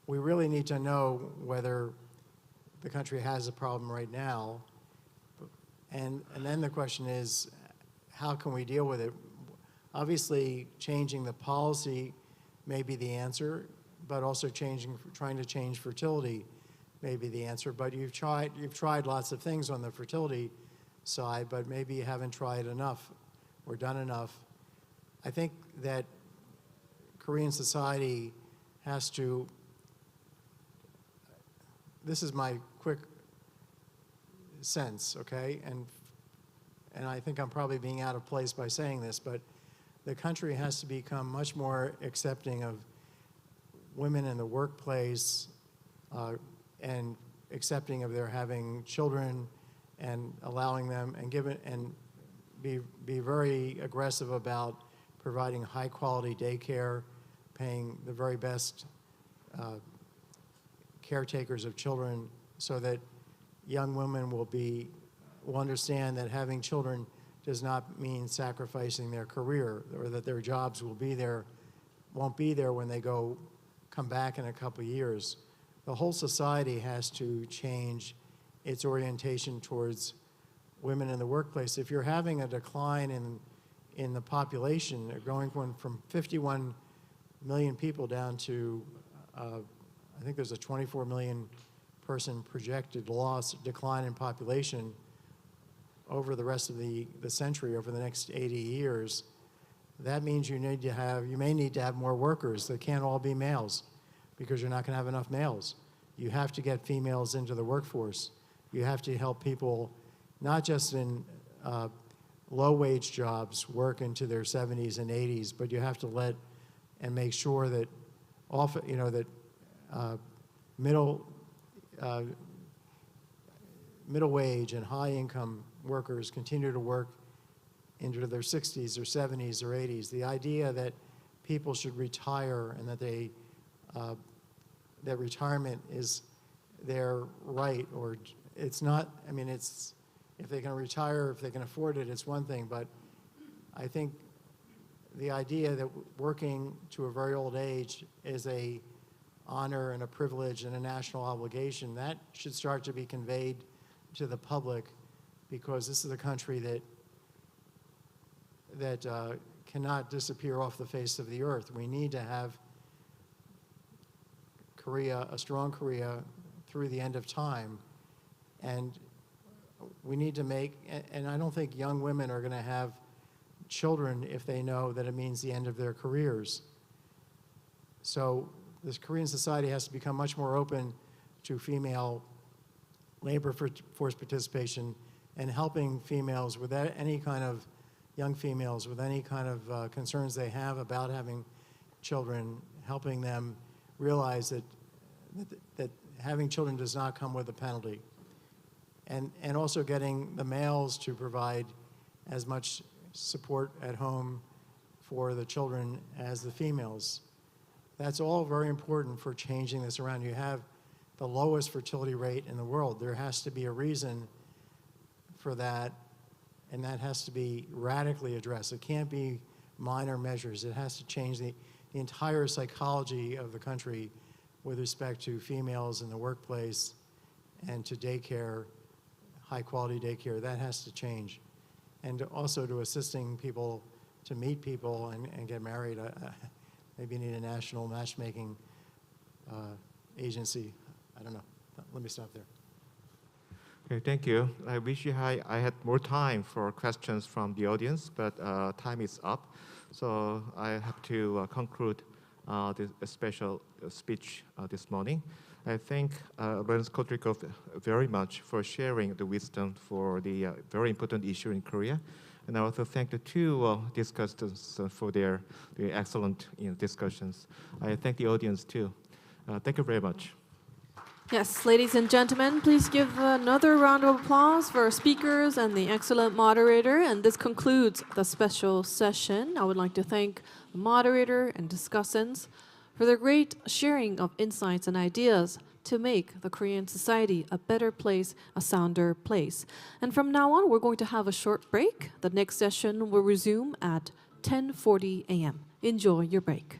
we really need to know whether the country has a problem right now. And then the question is, how can we deal with it? Obviously, changing the policy may be the answer, but also trying to change fertility may be the answer. But you've tried lots of things on the fertility side, but maybe you haven't tried enough or done enough. I think that Korean society has to, this is my quick sense, okay? And I think I'm probably being out of place by saying this, but the country has to become much more accepting of women in the workplace and accepting of their having children and allowing them and be very aggressive about providing high quality daycare, paying the very best caretakers of children so that young women will understand that having children does not mean sacrificing their career, or that their jobs won't be there when they come back in a couple of years. The whole society has to change its orientation towards women in the workplace. If you're having a decline in the population, going from 51 million people down to, I think there's a 24 million person projected decline in population over the rest of the century, over the next 80 years, that means you may need to have more workers. They can't all be males because you're not going to have enough males. You have to get females into the workforce. You have to help people, not just in low-wage jobs, work into their 70s and 80s, but you have to make sure that middle wage and high income workers continue to work into their 60s or 70s or 80s. The idea that people should retire and that that retirement is their right, or it's not, I mean, if they can retire, if they can afford it, it's one thing, but I think the idea that working to a very old age is a honor and a privilege and a national obligation, that should start to be conveyed to the public, because this is a country that cannot disappear off the face of the earth. We need to have a strong Korea through the end of time, and we need to and I don't think young women are going to have children if they know that it means the end of their careers. So this Korean society has to become much more open to female labor force participation and helping females with any kind of, young females with any kind of concerns they have about having children, helping them realize that having children does not come with a penalty. And also getting the males to provide as much support at home for the children as the females. That's all very important for changing this around. You have the lowest fertility rate in the world. There has to be a reason for that, and that has to be radically addressed. It can't be minor measures. It has to change the entire psychology of the country with respect to females in the workplace and to daycare, high-quality daycare. That has to change. And also to assisting people to meet people and get married. Maybe you need a national matchmaking agency. I don't know. Let me stop there. Okay, thank you. I wish I had more time for questions from the audience, but time is up. So I have to conclude this special speech this morning. I thank Lawrence Kotrikov very much for sharing the wisdom for the very important issue in Korea. And I also thank the two discussants for their excellent discussions. I thank the audience too. Thank you very much. Yes, ladies and gentlemen, please give another round of applause for our speakers and the excellent moderator. And this concludes the special session. I would like to thank the moderator and discussants for their great sharing of insights and ideas to make the Korean society a better place, a sounder place. And from now on, we're going to have a short break. The next session will resume at 10:40 a.m. Enjoy your break.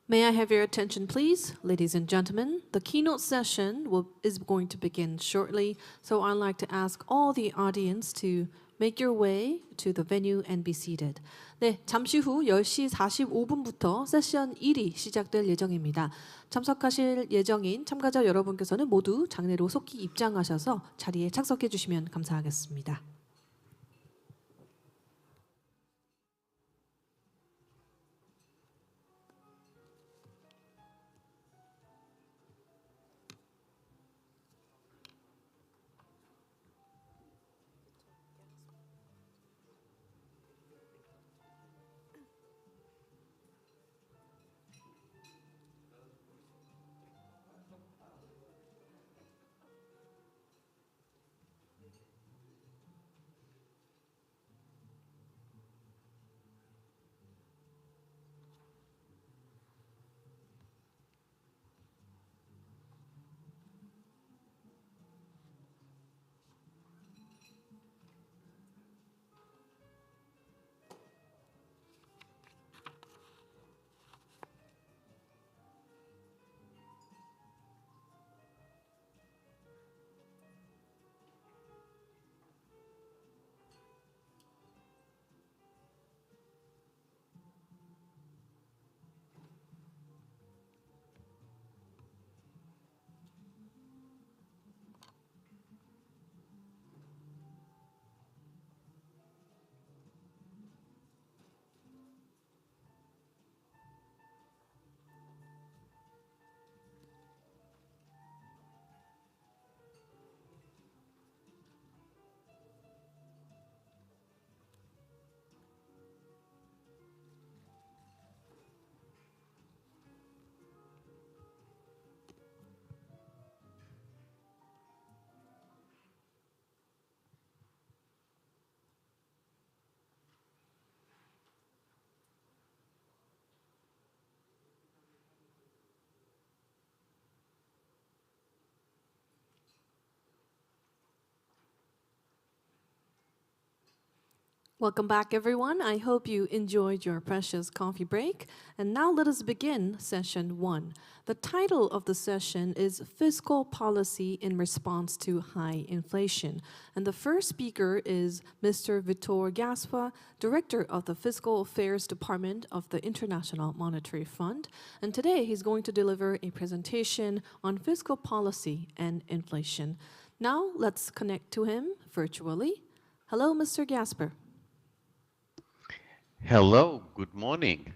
May I have your attention, please? Ladies and gentlemen, the keynote session is going to begin shortly, so I'd like to ask all the audience to make your way to the venue and be seated. 네, 잠시 후 10시 45분부터 세션 1이 시작될 예정입니다. 참석하실 예정인 참가자 여러분께서는 모두 장내로 속히 입장하셔서 자리에 착석해 주시면 감사하겠습니다. Welcome back, everyone. I hope you enjoyed your precious coffee break. And now let us begin session 1. The title of the session is Fiscal Policy in Response to High Inflation. And the first speaker is Mr. Vitor Gaspa, Director of the Fiscal Affairs Department of the International Monetary Fund. And today he's going to deliver a presentation on fiscal policy and inflation. Now let's connect to him virtually. Hello, Mr. Gasper. Hello, good morning.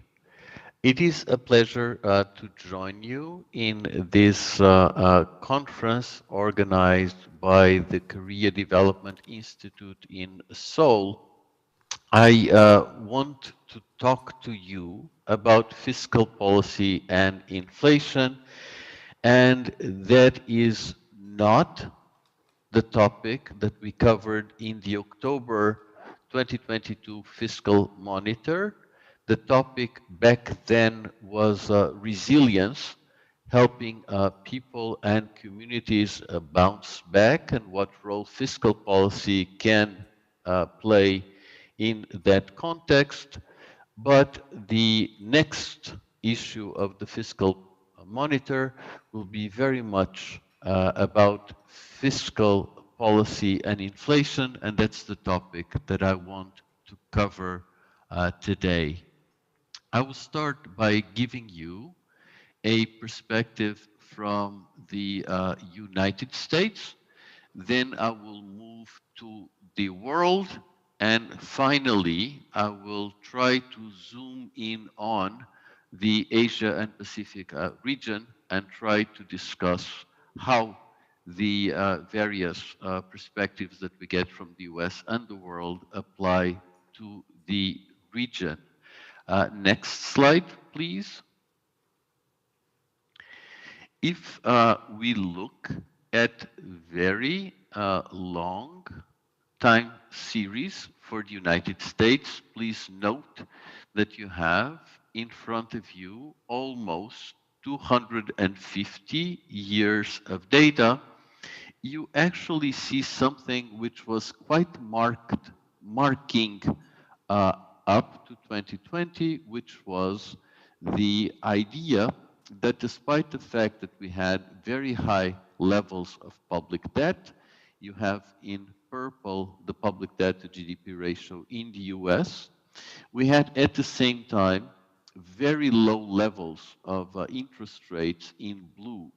It is a pleasure to join you in this conference organized by the Korea Development Institute in Seoul. I want to talk to you about fiscal policy and inflation, and that is not the topic that we covered in the October 2022 Fiscal Monitor. The topic back then was resilience, helping people and communities bounce back, and what role fiscal policy can play in that context. But the next issue of the Fiscal Monitor will be very much about fiscal policy and inflation, and that's the topic that I want to cover today. I will start by giving you a perspective from the United States, then I will move to the world, and finally I will try to zoom in on the Asia and Pacific region and try to discuss how the various perspectives that we get from the US and the world apply to the region. Next slide, please. If we look at very long time series for the United States, please note that you have in front of you almost 250 years of data. You actually see something which was quite marking up to 2020, which was the idea that despite the fact that we had very high levels of public debt, you have in purple the public debt to GDP ratio in the US. We had at the same time very low levels of interest rates in blue.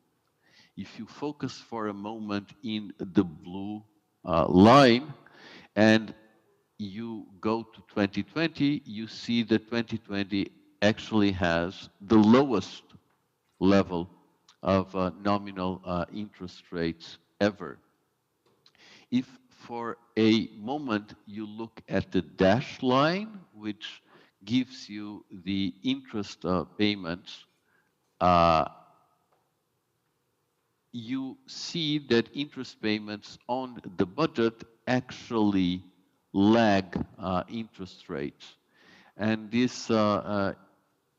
If you focus for a moment in the blue line and you go to 2020, you see that 2020 actually has the lowest level of nominal interest rates ever. If for a moment you look at the dashed line, which gives you the interest payments, you see that interest payments on the budget actually lag interest rates. And this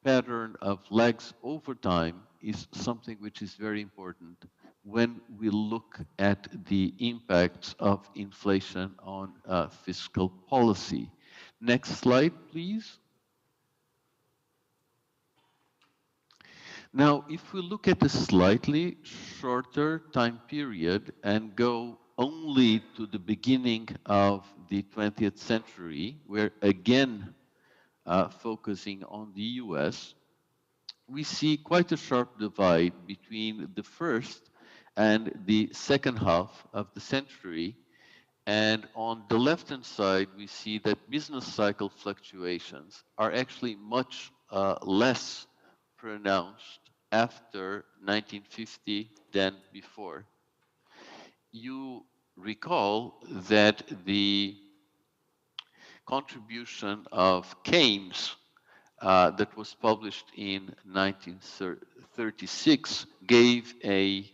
pattern of lags over time is something which is very important when we look at the impacts of inflation on fiscal policy. Next slide, please. Now, if we look at a slightly shorter time period and go only to the beginning of the 20th century, we're again focusing on the US, we see quite a sharp divide between the first and the second half of the century. And on the left-hand side, we see that business cycle fluctuations are actually much less pronounced after 1950 than before. You recall that the contribution of Keynes that was published in 1936 gave a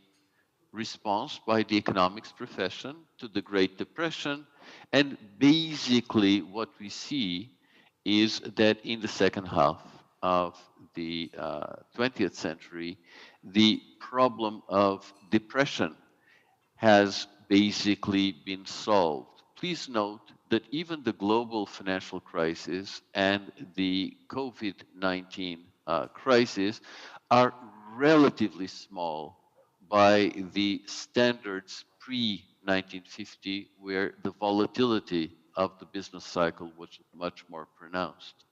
response by the economics profession to the Great Depression, and basically what we see is that in the second half of the 20th century, the problem of depression has basically been solved. Please note that even the global financial crisis and the COVID-19 crisis are relatively small by the standards pre-1950, where the volatility of the business cycle was much more pronounced.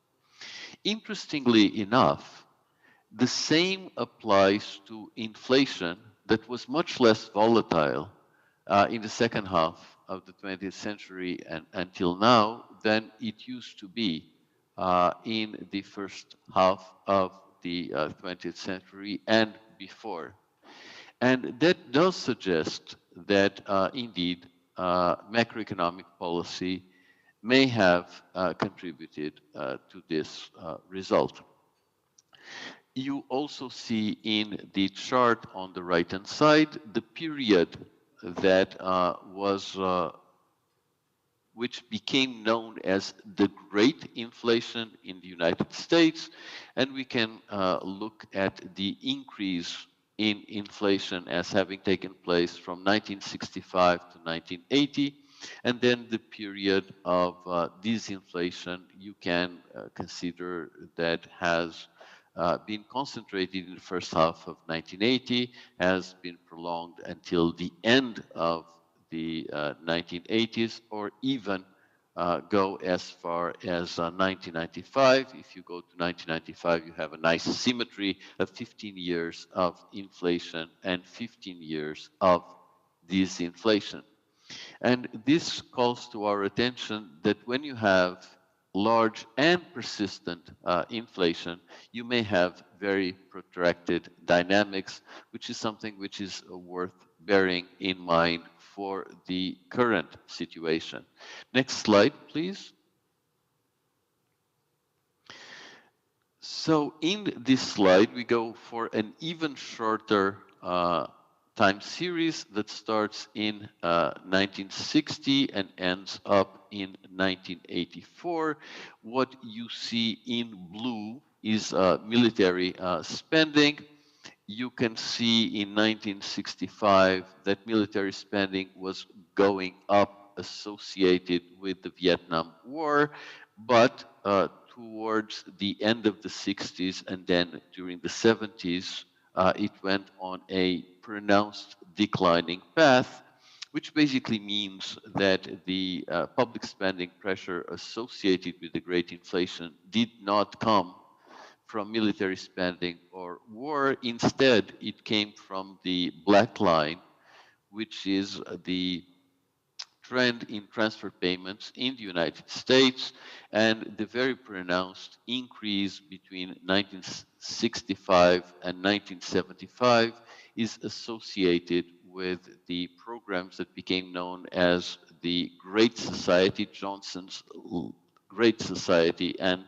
Interestingly enough, the same applies to inflation that was much less volatile in the second half of the 20th century and until now than it used to be in the first half of the 20th century and before. And that does suggest that indeed macroeconomic policy may have contributed to this result. You also see in the chart on the right-hand side the period that which became known as the Great Inflation in the United States, and we can look at the increase in inflation as having taken place from 1965 to 1980, and then the period of disinflation you can consider that has been concentrated in the first half of 1980, has been prolonged until the end of the 1980s, or even go as far as 1995. If you go to 1995, you have a nice symmetry of 15 years of inflation and 15 years of disinflation. And this calls to our attention that when you have large and persistent inflation, you may have very protracted dynamics, which is something which is worth bearing in mind for the current situation. Next slide, please. So in this slide, we go for an even shorter time series that starts in 1960 and ends up in 1984. What you see in blue is military spending. You can see in 1965 that military spending was going up associated with the Vietnam War, but towards the end of the 60s and then during the 70s, it went on a pronounced declining path, which basically means that the public spending pressure associated with the great inflation did not come from military spending or war. Instead, it came from the black line, which is the trend in transfer payments in the United States and the very pronounced increase between 1965 and 1975 is associated with the programs that became known as the Great Society, Johnson's Great Society, and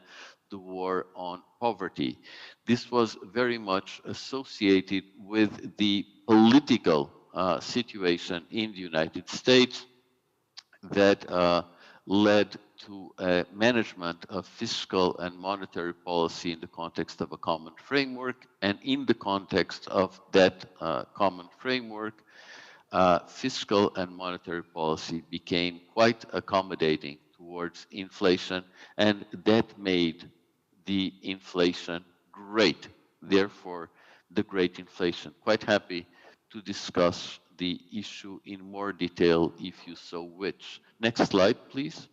the War on Poverty. This was very much associated with the political situation in the United States that led to a management of fiscal and monetary policy in the context of a common framework. And in the context of that common framework, fiscal and monetary policy became quite accommodating towards inflation, and that made the inflation great. Therefore, the great inflation. Quite happy to discuss the issue in more detail if you so wish. Next slide, please.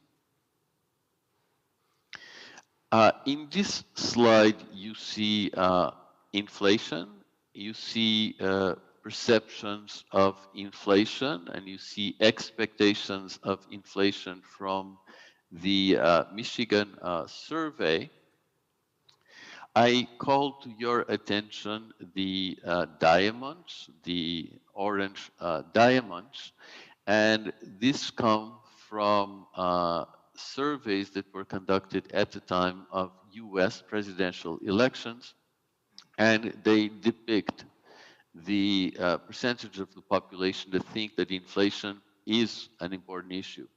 In this slide, you see inflation, you see perceptions of inflation, and you see expectations of inflation from the Michigan survey. I call to your attention the diamonds, the orange diamonds, and this comes from surveys that were conducted at the time of US presidential elections, and they depict the percentage of the population that think that inflation is an important issue.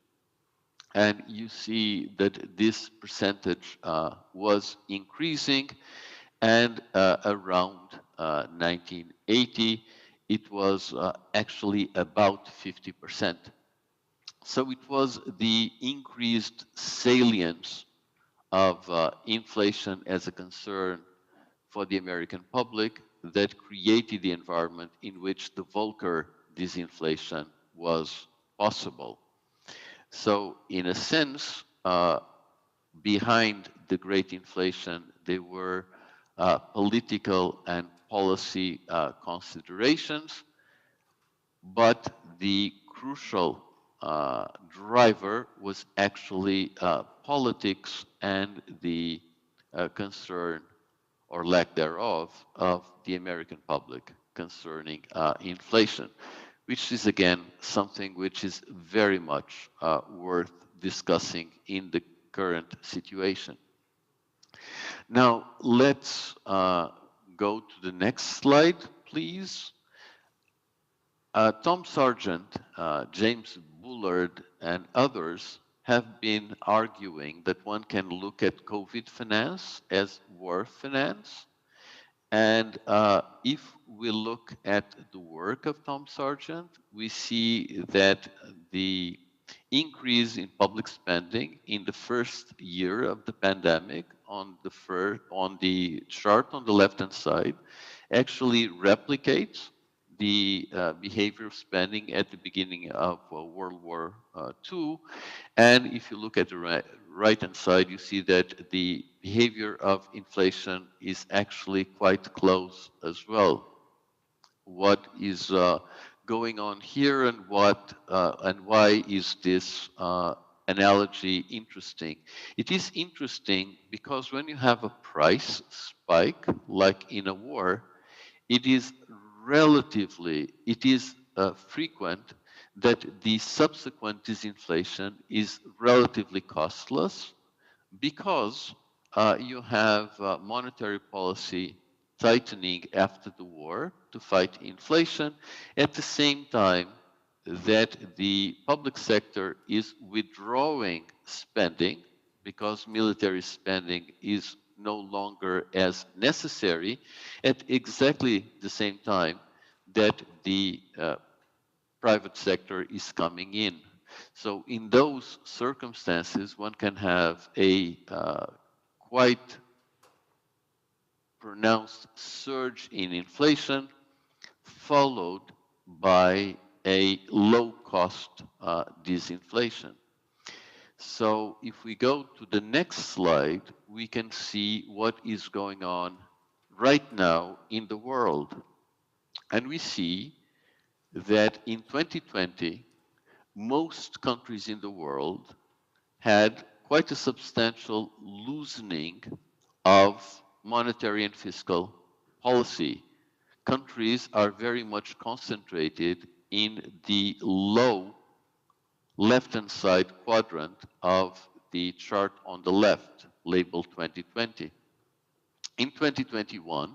And you see that this percentage was increasing, and around 1980, it was actually about 50%. So it was the increased salience of inflation as a concern for the American public that created the environment in which the Volcker disinflation was possible. So in a sense, behind the great inflation, there were political and policy considerations, but the crucial driver was actually politics and the concern or lack thereof of the American public concerning inflation, which is again something which is very much worth discussing in the current situation. Now let's go to the next slide, please. Tom Sargent, James Bullard, and others have been arguing that one can look at COVID finance as war finance. And if we look at the work of Tom Sargent, we see that the increase in public spending in the first year of the pandemic on the chart on the left-hand side actually replicates the behavior of spending at the beginning of World War II. And if you look at the right-hand side, you see that the behavior of inflation is actually quite close as well. What is going on here, and why is this analogy interesting? It is interesting because when you have a price spike, like in a war, it is frequent that the subsequent disinflation is relatively costless because you have monetary policy tightening after the war to fight inflation, at the same time that the public sector is withdrawing spending because military spending is no longer as necessary, at exactly the same time that the private sector is coming in. So in those circumstances, one can have a quite pronounced surge in inflation, followed by a low-cost disinflation. So if we go to the next slide, we can see what is going on right now in the world. And we see that in 2020, most countries in the world had quite a substantial loosening of monetary and fiscal policy. Countries are very much concentrated in the low left-hand side quadrant of the chart on the left, labeled 2020. In 2021,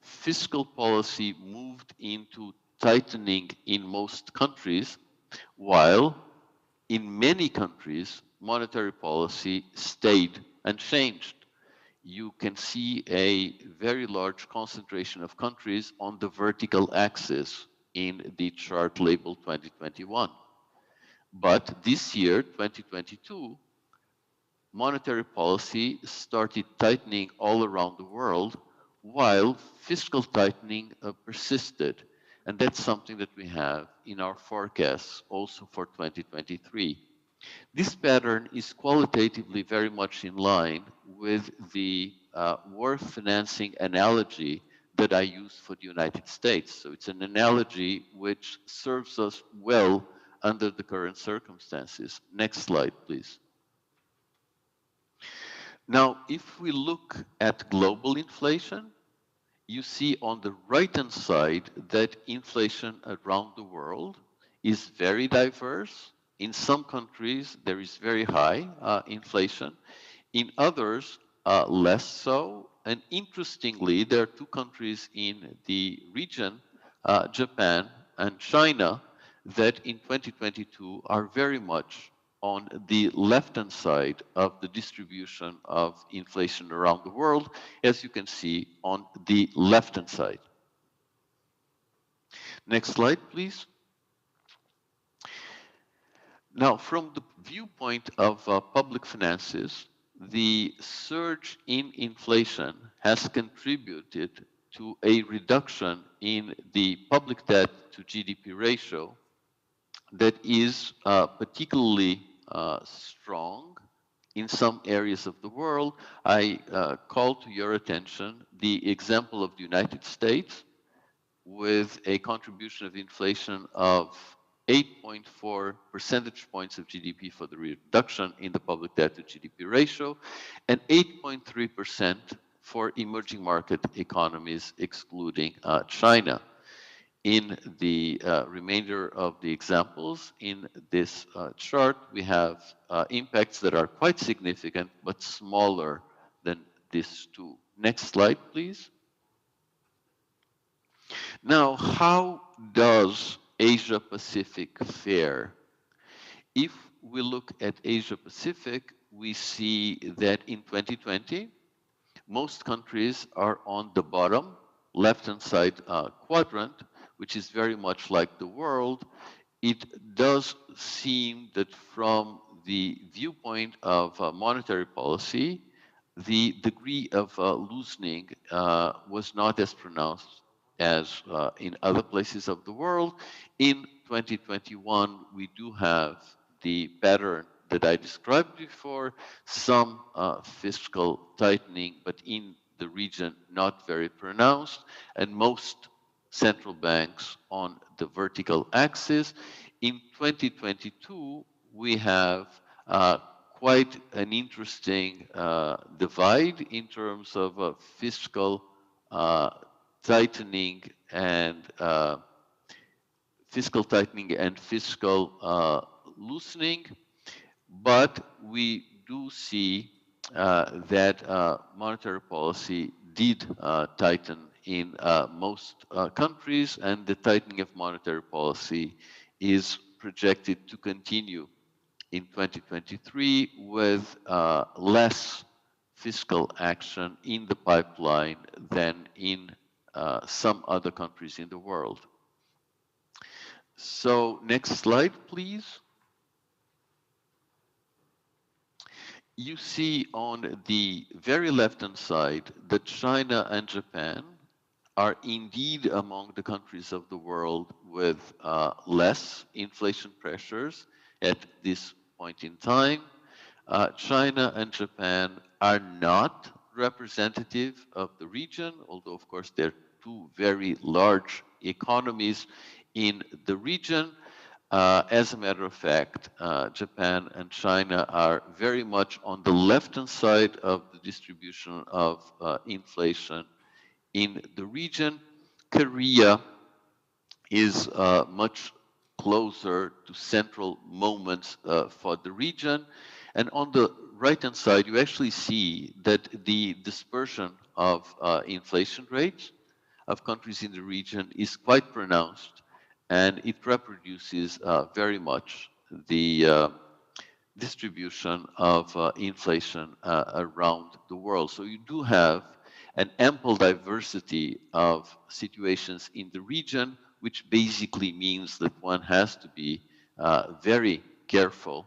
fiscal policy moved into tightening in most countries, while in many countries, monetary policy stayed unchanged. You can see a very large concentration of countries on the vertical axis in the chart labeled 2021. But this year, 2022, monetary policy started tightening all around the world, while fiscal tightening persisted. And that's something that we have in our forecasts also for 2023. This pattern is qualitatively very much in line with the war financing analogy that I used for the United States. So it's an analogy which serves us well under the current circumstances. Next slide, please. Now, if we look at global inflation, you see on the right-hand side that inflation around the world is very diverse. In some countries, there is very high inflation. In others, less so. And interestingly, there are two countries in the region, Japan and China, that in 2022 are very much on the left-hand side of the distribution of inflation around the world, as you can see on the left-hand side. Next slide, please. Now, from the viewpoint of public finances, the surge in inflation has contributed to a reduction in the public debt to GDP ratio that is particularly strong in some areas of the world. I call to your attention the example of the United States with a contribution of inflation of 8.4 percentage points of GDP for the reduction in the public debt to GDP ratio, and 8.3% for emerging market economies excluding China. In the remainder of the examples in this chart, we have impacts that are quite significant but smaller than these two. Next slide, please. Now, how does Asia Pacific fare? If we look at Asia Pacific, we see that in 2020, most countries are on the bottom left-hand side quadrant, which is very much like the world. It does seem that from the viewpoint of monetary policy, the degree of loosening was not as pronounced as in other places of the world. In 2021, we do have the pattern that I described before, some fiscal tightening, but in the region not very pronounced, and most central banks on the vertical axis. In 2022, we have quite an interesting divide in terms of fiscal tightening and fiscal loosening, but we do see that monetary policy did tighten in most countries, and the tightening of monetary policy is projected to continue in 2023 with less fiscal action in the pipeline than in some other countries in the world. So next slide, please. You see on the very left-hand side that China and Japan are indeed among the countries of the world with less inflation pressures at this point in time. China and Japan are not representative of the region, although of course they're two very large economies in the region. As a matter of fact, Japan and China are very much on the left-hand side of the distribution of inflation in the region. Korea is much closer to central moments for the region. And on the right-hand side, you actually see that the dispersion of inflation rates of countries in the region is quite pronounced, and it reproduces very much the distribution of inflation around the world. So you do have an ample diversity of situations in the region, which basically means that one has to be very careful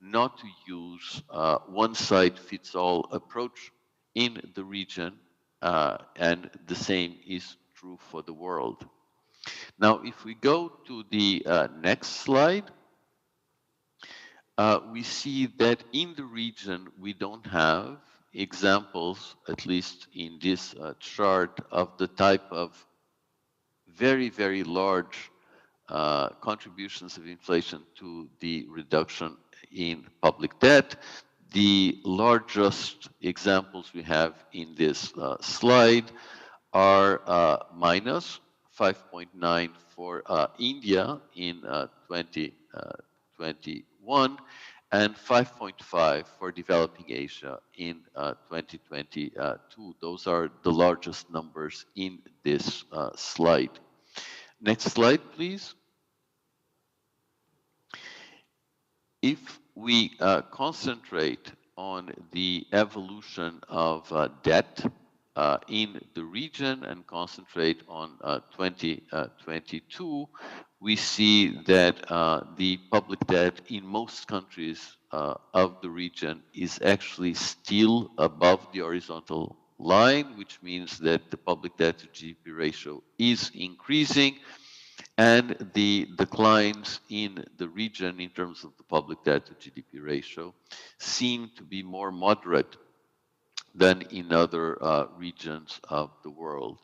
not to use one-size-fits-all approach in the region, and the same is true for the world. Now, if we go to the next slide, we see that in the region we don't have examples, at least in this chart, of the type of very, very large contributions of inflation to the reduction in public debt. The largest examples we have in this slide are minus 5.9 for India in 2021 and 5.5 for developing Asia in 2022. Those are the largest numbers in this slide. Next slide, please. If we concentrate on the evolution of debt in the region and concentrate on 2022, we see that the public debt in most countries of the region is actually still above the horizontal line, which means that the public debt to GDP ratio is increasing, and the declines in the region in terms of the public debt to GDP ratio seem to be more moderate than in other regions of the world.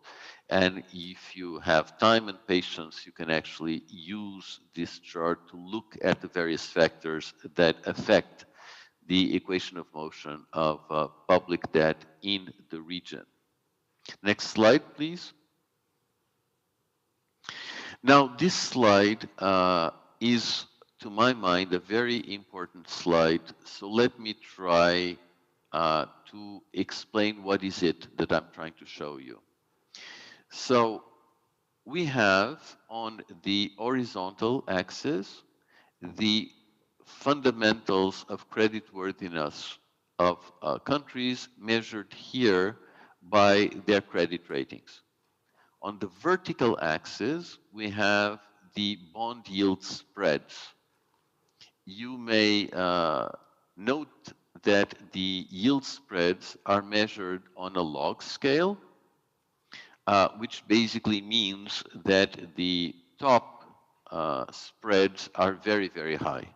And if you have time and patience, you can actually use this chart to look at the various factors that affect the equation of motion of public debt in the region. Next slide, please. Now, this slide is, to my mind, a very important slide. So let me try to explain what is it that I'm trying to show you. So we have on the horizontal axis the fundamentals of creditworthiness of countries measured here by their credit ratings. On the vertical axis, we have the bond yield spreads. You may note that the yield spreads are measured on a log scale, which basically means that the top spreads are very, very high,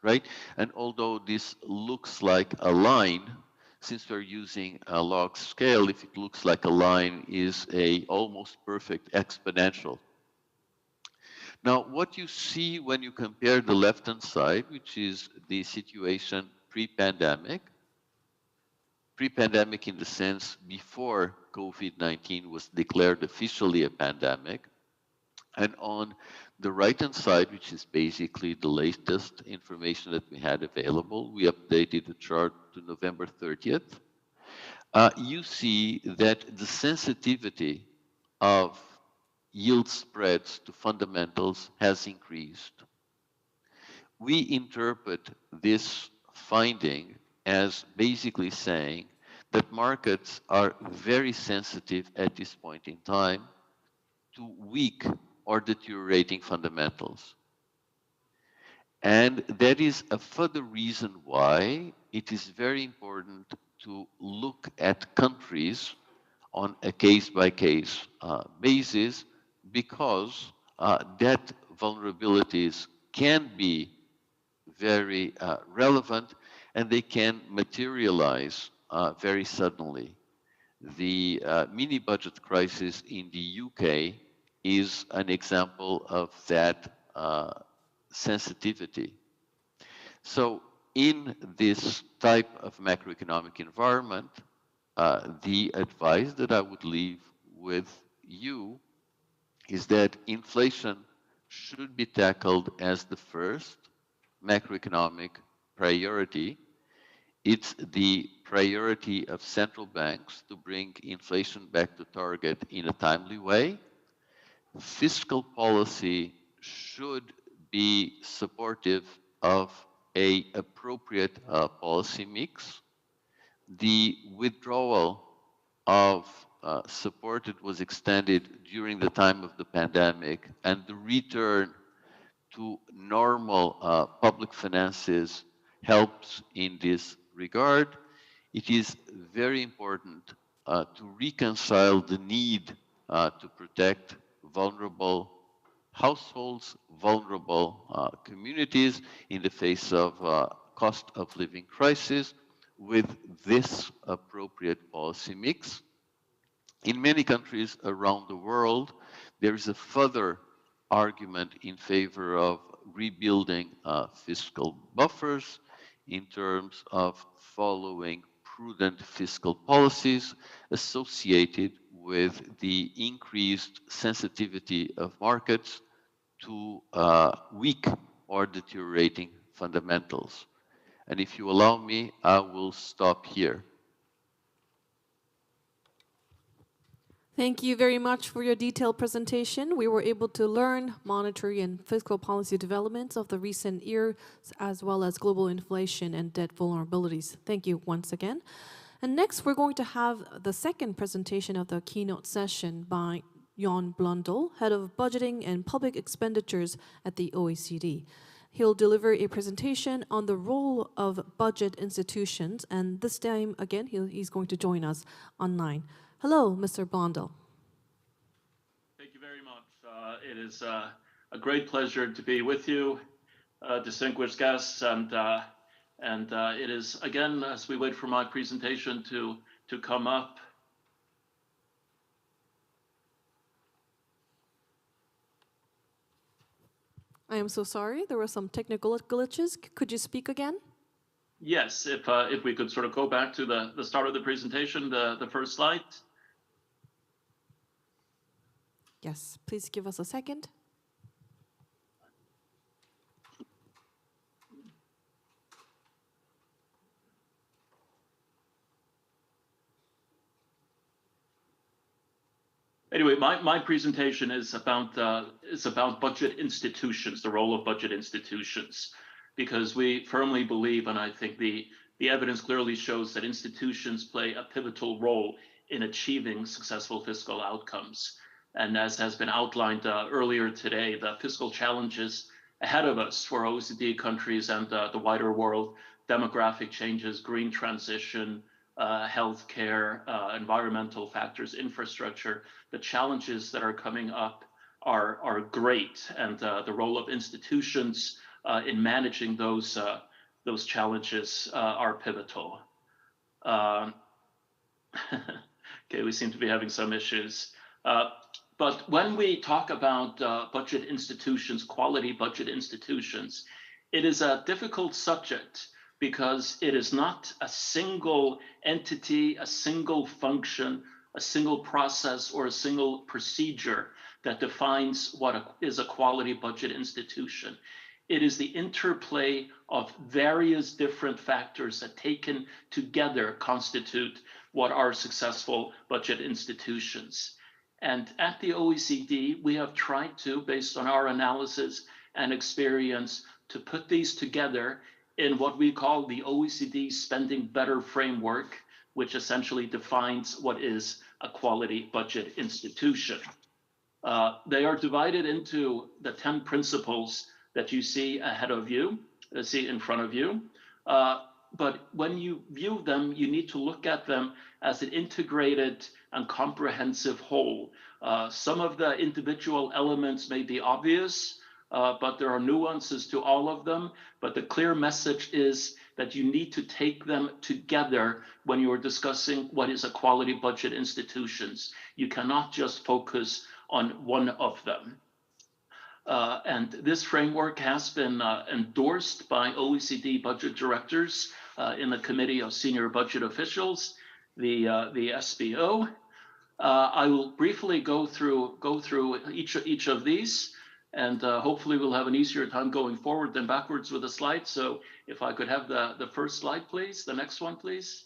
right? And although this looks like a line, since we're using a log scale, if it looks like a line, is a almost perfect exponential. Now, what you see when you compare the left-hand side, which is the situation pre-pandemic in the sense before COVID-19 was declared officially a pandemic, and on the right-hand side, which is basically the latest information that we had available, we updated the chart to November 30th. You see that the sensitivity of yield spreads to fundamentals has increased. We interpret this finding as basically saying that markets are very sensitive at this point in time to weak or deteriorating fundamentals. And that is a further reason why it is very important to look at countries on a case-by-case basis, because debt vulnerabilities can be very relevant, and they can materialize very suddenly. The mini-budget crisis in the UK is an example of that sensitivity. So in this type of macroeconomic environment, the advice that I would leave with you is that inflation should be tackled as the first macroeconomic priority. It's the priority of central banks to bring inflation back to target in a timely way. Fiscal policy should be supportive of an appropriate policy mix. The withdrawal of support that was extended during the time of the pandemic and the return to normal public finances helps in this regard. It is very important to reconcile the need to protect vulnerable households, vulnerable communities in the face of cost of living crisis with this appropriate policy mix. In many countries around the world, there is a further argument in favor of rebuilding fiscal buffers in terms of following prudent fiscal policies associated with the increased sensitivity of markets to weak or deteriorating fundamentals. And if you allow me, I will stop here. Thank you very much for your detailed presentation. We were able to learn monetary and fiscal policy developments of the recent years, as well as global inflation and debt vulnerabilities. Thank you once again. And next, we're going to have the second presentation of the keynote session by Jan Blundell, Head of Budgeting and Public Expenditures at the OECD. He'll deliver a presentation on the role of budget institutions, and this time, again, he's going to join us online. Hello, Mr. Blundell. Thank you very much. It is a great pleasure to be with you, distinguished guests, and it is, again, as we wait for my presentation to come up. I am so sorry, there were some technical glitches. Could you speak again? Yes, if we could sort of go back to the start of the presentation, the first slide. Yes, please give us a second. Anyway, my presentation is about budget institutions, the role of budget institutions, because we firmly believe, and I think the evidence clearly shows that institutions play a pivotal role in achieving successful fiscal outcomes. And as has been outlined earlier today, the fiscal challenges ahead of us for OECD countries and the wider world, demographic changes, green transition, healthcare, environmental factors, infrastructure, the challenges that are coming up are great, and the role of institutions in managing those challenges are pivotal. Okay, we seem to be having some issues. But when we talk about budget institutions, quality budget institutions, it is a difficult subject because it is not a single entity, a single function, a single process, or a single procedure that defines what is a quality budget institution. It is the interplay of various different factors that taken together constitute what are successful budget institutions. And at the OECD, we have tried to, based on our analysis and experience, to put these together in what we call the OECD Spending Better framework, which essentially defines what is a quality budget institution. They are divided into the 10 principles that you see ahead of you, see in front of you. But when you view them, you need to look at them as an integrated and comprehensive whole. Some of the individual elements may be obvious, but there are nuances to all of them. But the clear message is that you need to take them together when you are discussing what is a quality budget institutions. You cannot just focus on one of them. And this framework has been endorsed by OECD budget directors in the Committee of Senior Budget Officials, the SBO. I will briefly go through each of these, and hopefully we'll have an easier time going forward than backwards with the slides. So if I could have the first slide, please, the next one, please.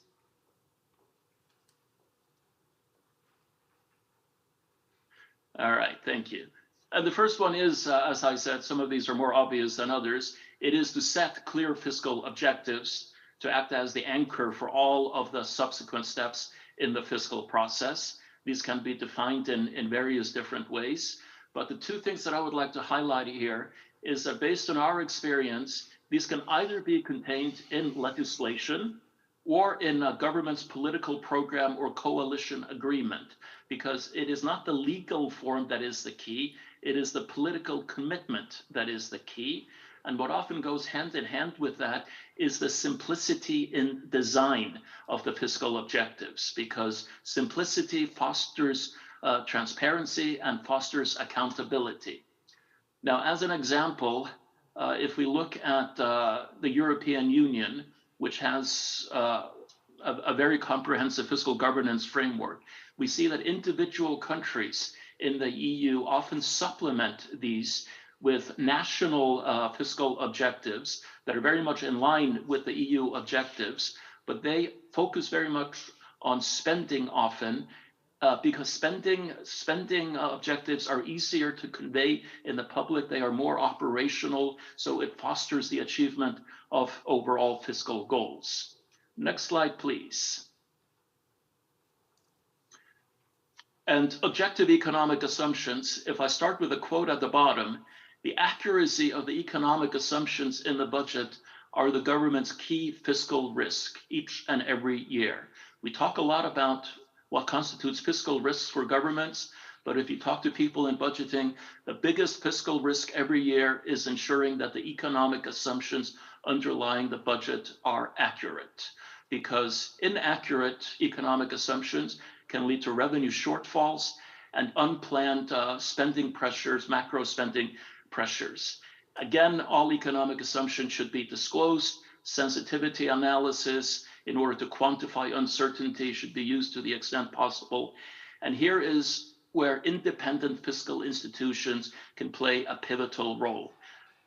All right, thank you. And the first one is, as I said, some of these are more obvious than others. It is to set clear fiscal objectives to act as the anchor for all of the subsequent steps in the fiscal process. These can be defined in various different ways. But the two things that I would like to highlight here is that based on our experience, these can either be contained in legislation or in a government's political program or coalition agreement, because it is not the legal form that is the key, it is the political commitment that is the key. And what often goes hand in hand with that is the simplicity in design of the fiscal objectives, because simplicity fosters transparency and fosters accountability. Now, as an example, if we look at the European Union, which has a very comprehensive fiscal governance framework, we see that individual countries in the EU often supplement these with national fiscal objectives that are very much in line with the EU objectives, but they focus very much on spending often, because spending objectives are easier to convey in the public. They are more operational, so it fosters the achievement of overall fiscal goals. Next slide, please. And objective economic assumptions, if I start with a quote at the bottom, the accuracy of the economic assumptions in the budget are the government's key fiscal risk each and every year. We talk a lot about what constitutes fiscal risks for governments, but if you talk to people in budgeting, the biggest fiscal risk every year is ensuring that the economic assumptions underlying the budget are accurate, because inaccurate economic assumptions can lead to revenue shortfalls and unplanned spending pressures, macro spending pressures. Again, all economic assumptions should be disclosed. Sensitivity analysis in order to quantify uncertainty should be used to the extent possible. And here is where independent fiscal institutions can play a pivotal role.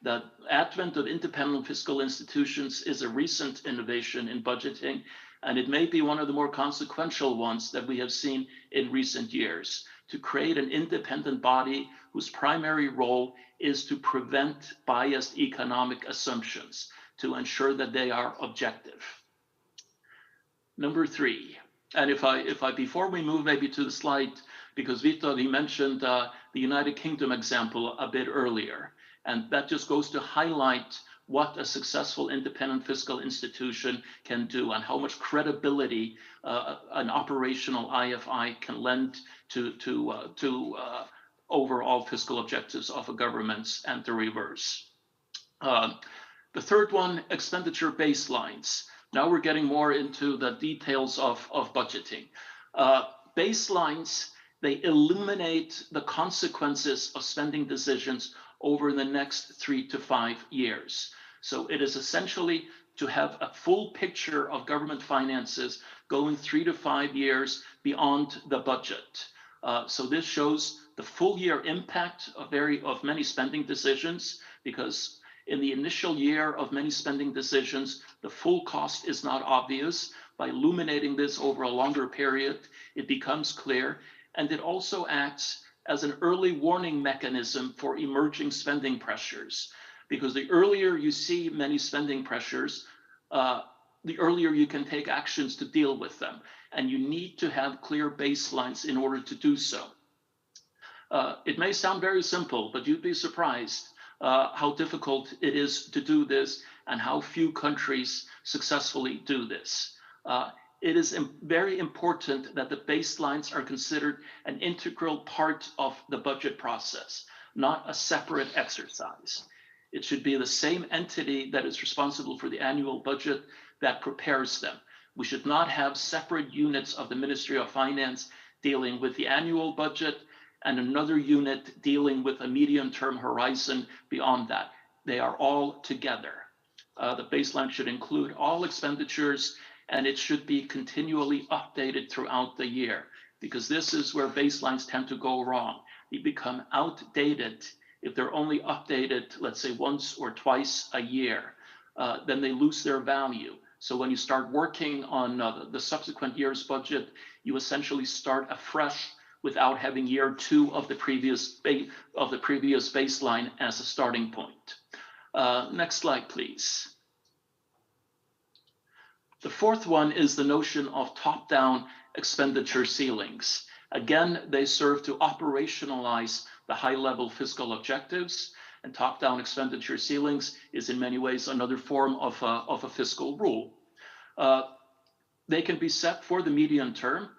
The advent of independent fiscal institutions is a recent innovation in budgeting, and it may be one of the more consequential ones that we have seen in recent years, to create an independent body whose primary role is to prevent biased economic assumptions, to ensure that they are objective. Number three, and if I before we move maybe to the slide, because Vito, he mentioned the United Kingdom example a bit earlier, and that just goes to highlight what a successful independent fiscal institution can do and how much credibility an operational IFI can lend to overall fiscal objectives of a government and the reverse. The third one, expenditure baselines. Now we're getting more into the details of budgeting. Baselines, they illuminate the consequences of spending decisions over the next 3 to 5 years. So it is essentially to have a full picture of government finances going 3 to 5 years beyond the budget. So this shows the full year impact of many spending decisions, because in the initial year of many spending decisions, the full cost is not obvious. By illuminating this over a longer period, it becomes clear, and it also acts as an early warning mechanism for emerging spending pressures. Because the earlier you see many spending pressures, the earlier you can take actions to deal with them. And you need to have clear baselines in order to do so. It may sound very simple, but you'd be surprised. how difficult it is to do this and how few countries successfully do this. It is very important that the baselines are considered an integral part of the budget process, not a separate exercise. It should be the same entity that is responsible for the annual budget that prepares them. We should not have separate units of the Ministry of Finance dealing with the annual budget and another unit dealing with a medium-term horizon beyond that. They are all together. The baseline should include all expenditures, and it should be continually updated throughout the year, because this is where baselines tend to go wrong. They become outdated if they're only updated, let's say, once or twice a year. Then they lose their value. So when you start working on the subsequent year's budget, you essentially start afresh without having year two of the previous baseline as a starting point. Next slide, please. The fourth one is the notion of top-down expenditure ceilings. Again, they serve to operationalize the high-level fiscal objectives, and top-down expenditure ceilings is in many ways another form of a fiscal rule. They can be set for the medium term,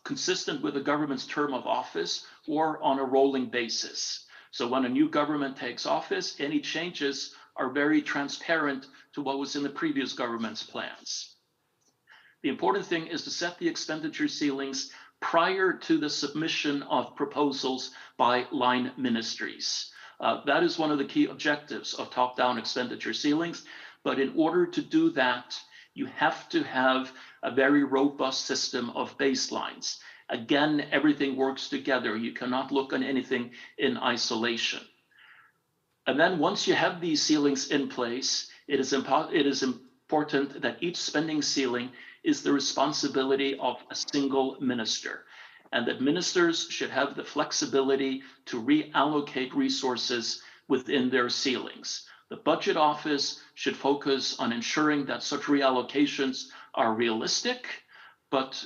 consistent with the government's term of office, or on a rolling basis. So when a new government takes office, any changes are very transparent to what was in the previous government's plans. The important thing is to set the expenditure ceilings prior to the submission of proposals by line ministries. That is one of the key objectives of top-down expenditure ceilings. But in order to do that, you have to have a very robust system of baselines. Again, everything works together. You cannot look on anything in isolation. And then once you have these ceilings in place, it is important that each spending ceiling is the responsibility of a single minister, and that ministers should have the flexibility to reallocate resources within their ceilings. The budget office should focus on ensuring that such reallocations are realistic, but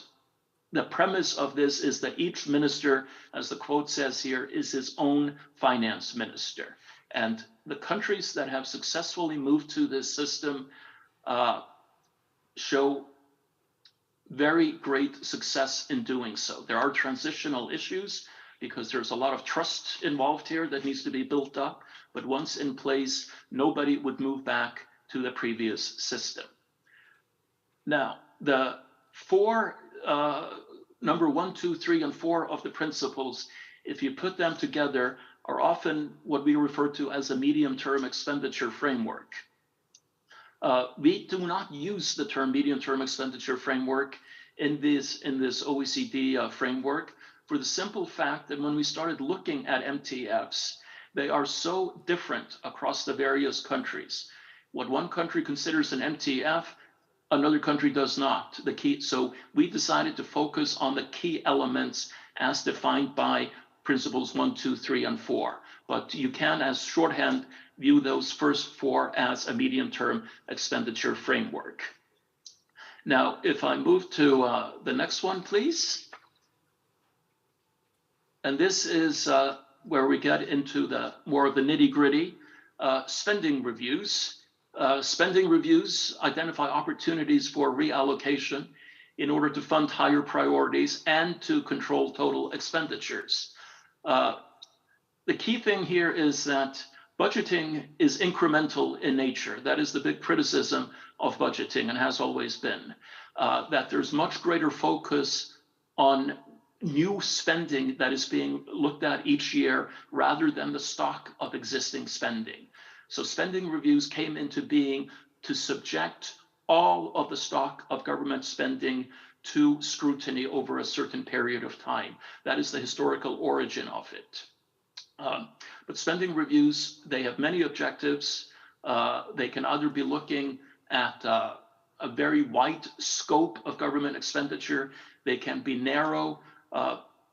the premise of this is that each minister, as the quote says here, is his own finance minister. And the countries that have successfully moved to this system show very great success in doing so. There are transitional issues because there's a lot of trust involved here that needs to be built up. But once in place, nobody would move back to the previous system. Now, the four, number 1, 2, 3, and 4 of the principles, if you put them together, are often what we refer to as a medium-term expenditure framework. We do not use the term medium-term expenditure framework in this OECD framework for the simple fact that when we started looking at MTFs, they are so different across the various countries. What one country considers an MTF, another country does not. So we decided to focus on the key elements as defined by principles 1, 2, 3, and 4. But you can, as shorthand, view those first 4 as a medium-term expenditure framework. Now, if I move to the next one, please. And this is where we get into the more of the nitty-gritty spending reviews. Spending reviews identify opportunities for reallocation in order to fund higher priorities and to control total expenditures. The key thing here is that budgeting is incremental in nature. That is the big criticism of budgeting and has always been, that there's much greater focus on new spending that is being looked at each year rather than the stock of existing spending. So spending reviews came into being to subject all of the stock of government spending to scrutiny over a certain period of time. That is the historical origin of it. But spending reviews, they have many objectives. They can either be looking at a very wide scope of government expenditure. They can be narrow.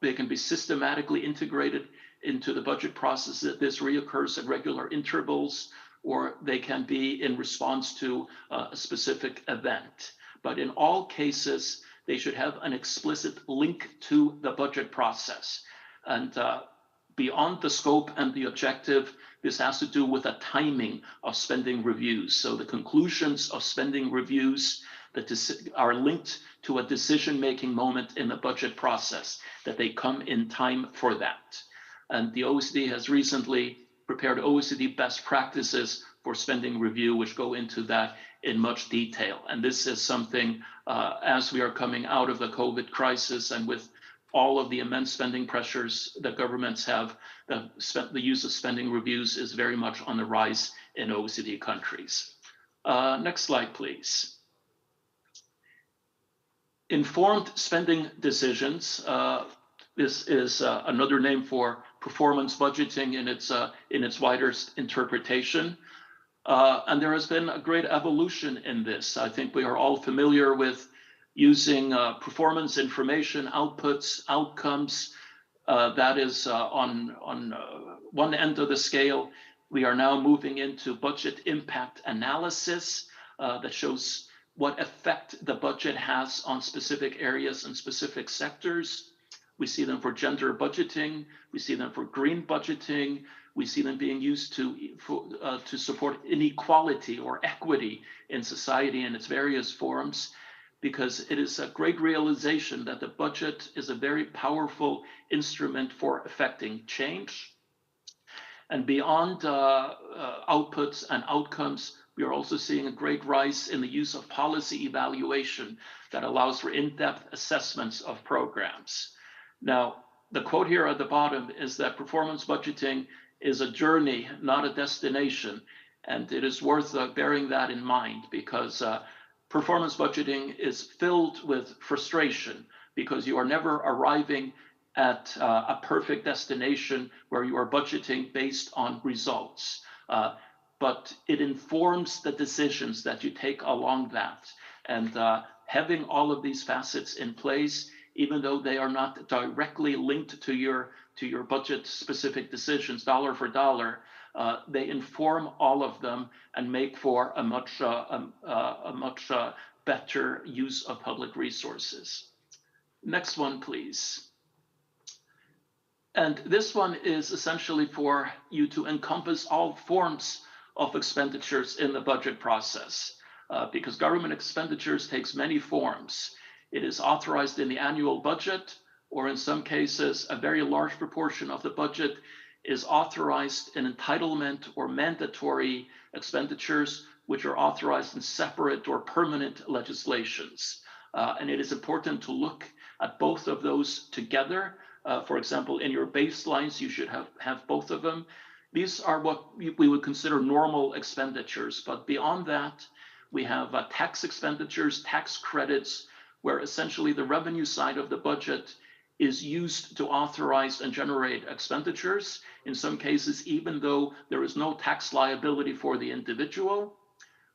They can be systematically integrated into the budget process that this reoccurs at regular intervals, or they can be in response to a specific event. But in all cases, they should have an explicit link to the budget process. And beyond the scope and the objective, this has to do with the timing of spending reviews. So the conclusions of spending reviews that are linked to a decision-making moment in the budget process, that they come in time for that. And the OECD has recently prepared OECD best practices for spending review, which go into that in much detail. And this is something, as we are coming out of the COVID crisis and with all of the immense spending pressures that governments have, the use of spending reviews is very much on the rise in OECD countries. Next slide, please. Informed spending decisions. This is another name for performance budgeting in its wider interpretation. And there has been a great evolution in this. I think we are all familiar with using performance information, outputs, outcomes. That is on one end of the scale. We are now moving into budget impact analysis that shows what effect the budget has on specific areas and specific sectors. We see them for gender budgeting. We see them for green budgeting. We see them being used to support inequality or equity in society in its various forms, because it is a great realization that the budget is a very powerful instrument for affecting change. And beyond outputs and outcomes, we are also seeing a great rise in the use of policy evaluation that allows for in-depth assessments of programs. Now, the quote here at the bottom is that performance budgeting is a journey, not a destination. And it is worth bearing that in mind, because performance budgeting is filled with frustration, because you are never arriving at a perfect destination where you are budgeting based on results. But it informs the decisions that you take along that. And having all of these facets in place, even though they are not directly linked to your budget specific decisions, dollar for dollar, they inform all of them and make for a much better use of public resources. Next one, please. And this one is essentially for you to encompass all forms of expenditures in the budget process, because government expenditures takes many forms. It is authorized in the annual budget, or in some cases, a very large proportion of the budget is authorized in entitlement or mandatory expenditures, which are authorized in separate or permanent legislations. And it is important to look at both of those together. For example, in your baselines, you should have both of them. These are what we would consider normal expenditures. But beyond that, we have tax expenditures, tax credits, where essentially the revenue side of the budget is used to authorize and generate expenditures. In some cases, even though there is no tax liability for the individual.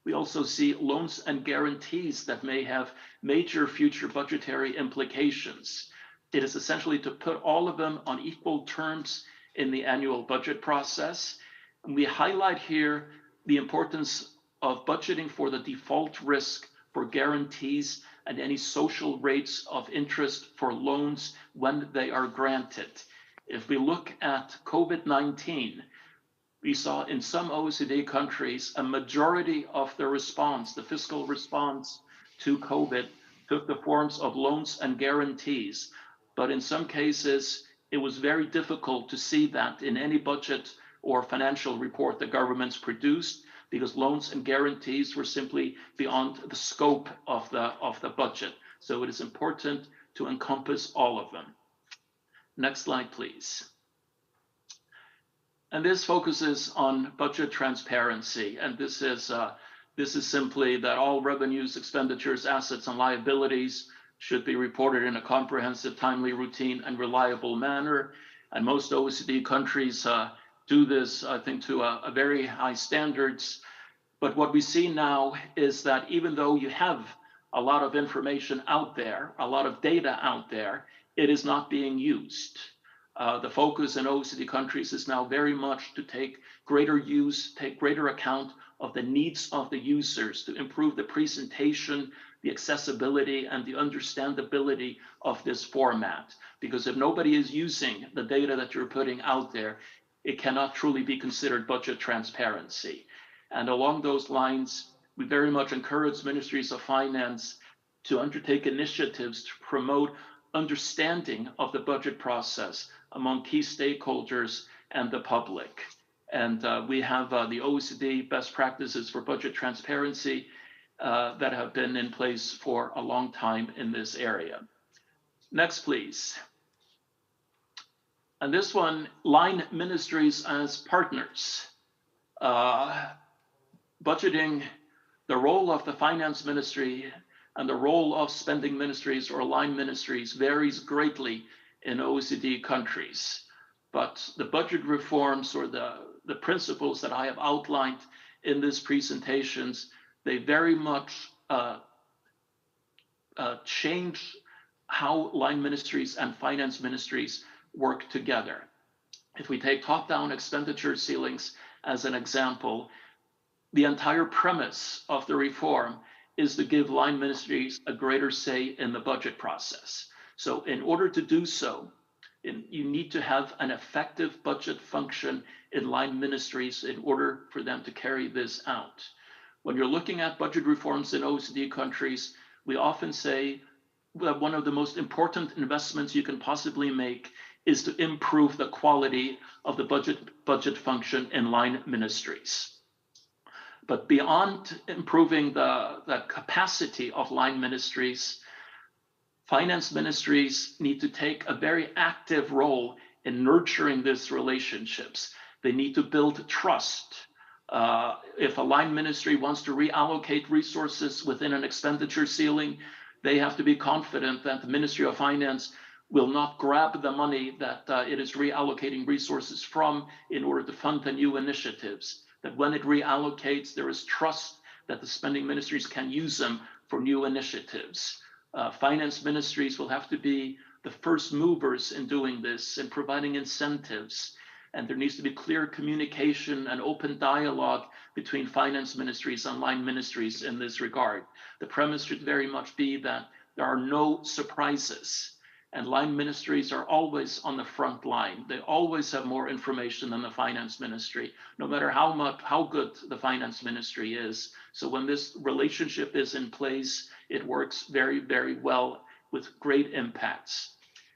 We also see loans and guarantees that may have major future budgetary implications. It is essentially to put all of them on equal terms in the annual budget process. And we highlight here the importance of budgeting for the default risk for guarantees and any social rates of interest for loans when they are granted. If we look at COVID-19, we saw in some OECD countries, a majority of the response, the fiscal response to COVID, took the forms of loans and guarantees. But in some cases, it was very difficult to see that in any budget or financial report the governments produced, because loans and guarantees were simply beyond the scope of the budget. So it is important to encompass all of them. Next slide, please. And this focuses on budget transparency. And this is simply that all revenues, expenditures, assets, and liabilities should be reported in a comprehensive, timely, routine, and reliable manner. And most OECD countries do this, I think, to a very high standards. But what we see now is that even though you have a lot of information out there, a lot of data out there, it is not being used. The focus in OECD countries is now very much to take greater account of the needs of the users, to improve the presentation the accessibility and the understandability of this format. Because if nobody is using the data that you're putting out there, it cannot truly be considered budget transparency. And along those lines, we very much encourage ministries of finance to undertake initiatives to promote understanding of the budget process among key stakeholders and the public. And we have the OECD best practices for budget transparency that have been in place for a long time in this area. Next, please. And this one, line ministries as partners. Budgeting, the role of the finance ministry and the role of spending ministries or line ministries varies greatly in OECD countries. But the budget reforms or the principles that I have outlined in this presentations, they very much change how line ministries and finance ministries work together. If we take top-down expenditure ceilings as an example, the entire premise of the reform is to give line ministries a greater say in the budget process. So in order to do so, you need to have an effective budget function in line ministries in order for them to carry this out. When you're looking at budget reforms in OECD countries, we often say that one of the most important investments you can possibly make is to improve the quality of the budget function in line ministries. But beyond improving the capacity of line ministries, finance ministries need to take a very active role in nurturing these relationships. They need to build trust. If a line ministry wants to reallocate resources within an expenditure ceiling, they have to be confident that the Ministry of Finance will not grab the money that it is reallocating resources from in order to fund the new initiatives. That when it reallocates, there is trust that the spending ministries can use them for new initiatives. Finance ministries will have to be the first movers in doing this and providing incentives. And there needs to be clear communication and open dialogue between finance ministries and line ministries in this regard. The premise should very much be that there are no surprises. And line ministries are always on the front line. They always have more information than the finance ministry, no matter how good the finance ministry is. So when this relationship is in place, it works very, very well with great impacts.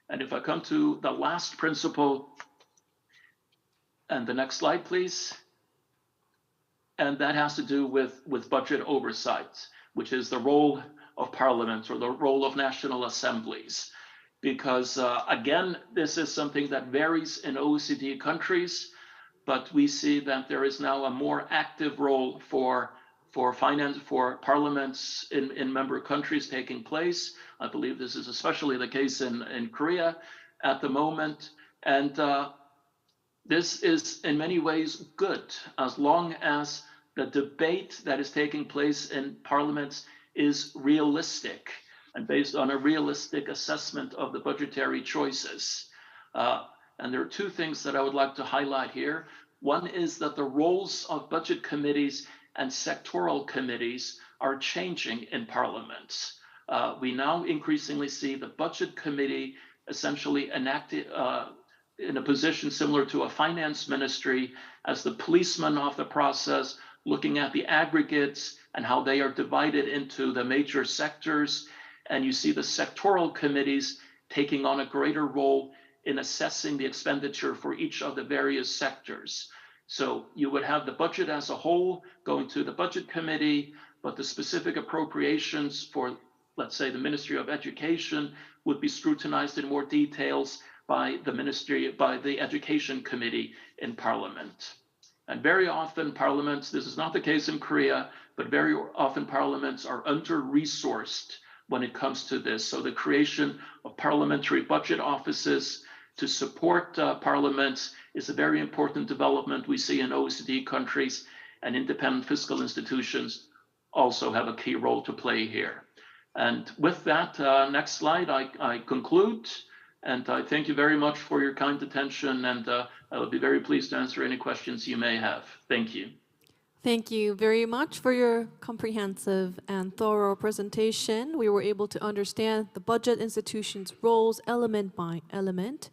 And if I come to the last principle, and the next slide, please. And that has to do with budget oversight, which is the role of parliaments or the role of national assemblies. Because again, this is something that varies in OECD countries, but we see that there is now a more active role for parliaments in member countries taking place. I believe this is especially the case in Korea at the moment. And this is in many ways good, as long as the debate that is taking place in parliaments is realistic and based on a realistic assessment of the budgetary choices. And there are two things that I would like to highlight here. One is that the roles of budget committees and sectoral committees are changing in parliaments. We now increasingly see the budget committee essentially enacted in a position similar to a finance ministry as the policeman of the process, looking at the aggregates and how they are divided into the major sectors. And you see the sectoral committees taking on a greater role in assessing the expenditure for each of the various sectors. So you would have the budget as a whole going to the budget committee, but the specific appropriations for, let's say, the Ministry of Education would be scrutinized in more details by the Education Committee in Parliament. And very often parliaments, this is not the case in Korea, but very often parliaments are under-resourced when it comes to this. So the creation of parliamentary budget offices to support parliaments is a very important development we see in OECD countries, and independent fiscal institutions also have a key role to play here. And with that, next slide, I conclude. And I thank you very much for your kind attention, and I will be very pleased to answer any questions you may have. Thank you. Thank you very much for your comprehensive and thorough presentation. We were able to understand the budget institution's roles element by element.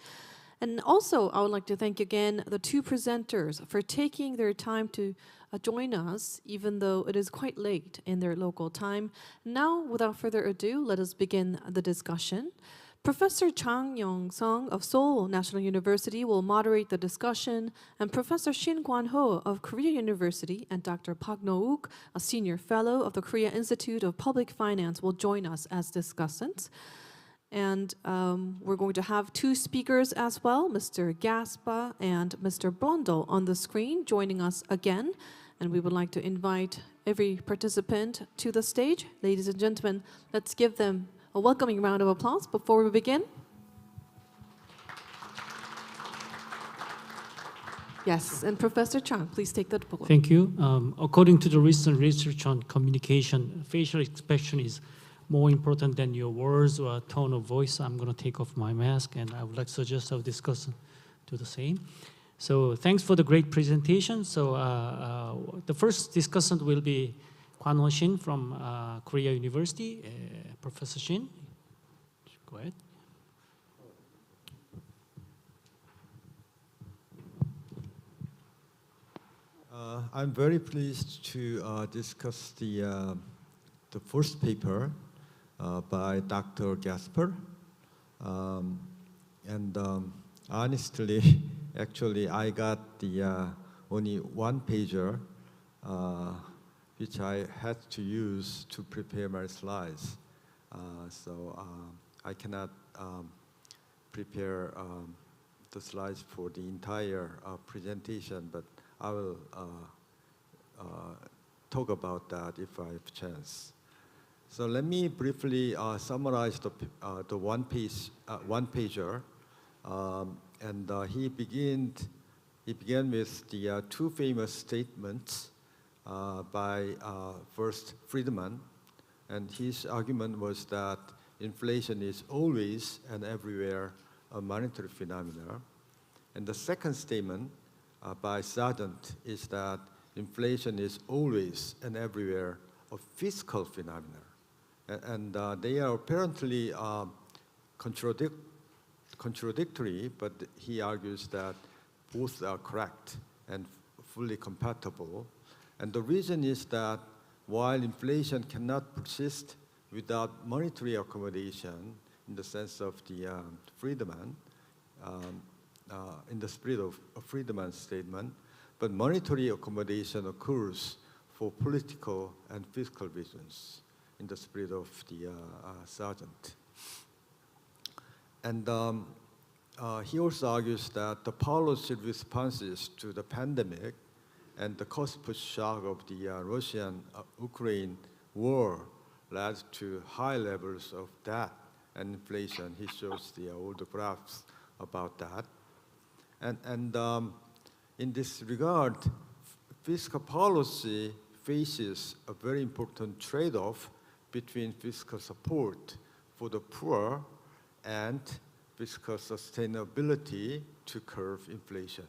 And also, I would like to thank again the two presenters for taking their time to join us, even though it is quite late in their local time. Now, without further ado, let us begin the discussion. Professor Chang Yong-sung of Seoul National University will moderate the discussion, and Professor Shin Kwan-ho of Korea University and Dr. Park No-wook, a senior fellow of the Korea Institute of Public Finance, will join us as discussants. And we're going to have two speakers as well, Mr. Gaspa and Mr. Blondel on the screen joining us again. And we would like to invite every participant to the stage. Ladies and gentlemen, let's give them a welcoming round of applause before we begin. Yes, and Professor Chang, please take the podium. Thank you. According to the recent research on communication, facial expression is more important than your words or tone of voice. I'm going to take off my mask, and I would like to suggest our discussion do the same. So thanks for the great presentation. So the first discussant will be Kwan-ho Shin from Korea University. Professor Shin, go ahead. I'm very pleased to discuss the first paper by Dr. Gasper. Honestly, actually, I got the only one pager which I had to use to prepare my slides. So I cannot prepare the slides for the entire presentation, but I will talk about that if I have a chance. So let me briefly summarize the one pager. He began with the two famous statements by first Friedman, and his argument was that inflation is always and everywhere a monetary phenomenon. And the second statement by Sargent is that inflation is always and everywhere a fiscal phenomenon. And they are apparently contradictory, but he argues that both are correct and fully compatible. And the reason is that while inflation cannot persist without monetary accommodation in the sense of the Friedman, in the spirit of Friedman's statement, but monetary accommodation occurs for political and fiscal reasons in the spirit of the Sargent. And he also argues that the policy responses to the pandemic and the cost-push shock of the Russian-Ukraine war led to high levels of debt and inflation. He shows all the graphs about that. And in this regard, fiscal policy faces a very important trade-off between fiscal support for the poor and fiscal sustainability to curb inflation.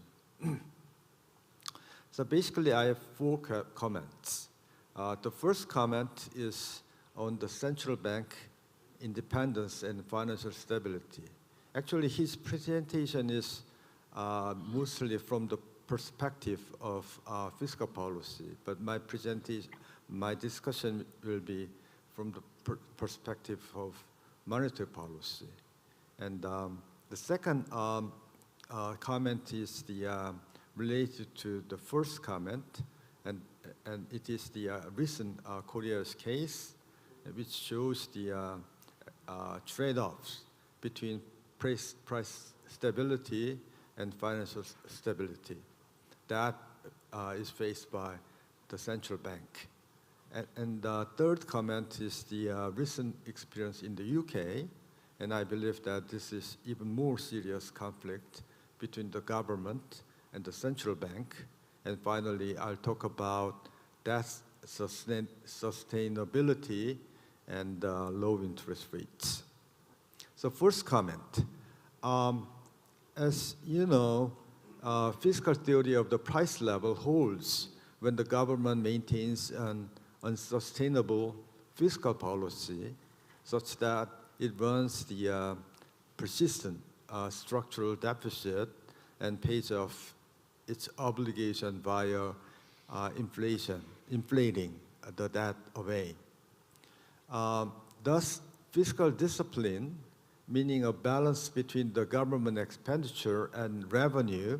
So basically, I have four comments. The first comment is on the central bank independence and financial stability. Actually, his presentation is mostly from the perspective of fiscal policy, but my discussion will be from the perspective of monetary policy. And the second comment is related to the first comment, and it is the recent Korea's case, which shows the trade-offs between price stability and financial stability that is faced by the central bank. And the third comment is the recent experience in the UK, and I believe that this is even more serious conflict between the government and the central bank. And finally, I'll talk about debt sustainability and low interest rates. So first comment. As you know, fiscal theory of the price level holds when the government maintains an unsustainable fiscal policy such that it runs the persistent structural deficit and pays off its obligation via inflating the debt away. Thus, fiscal discipline, meaning a balance between the government expenditure and revenue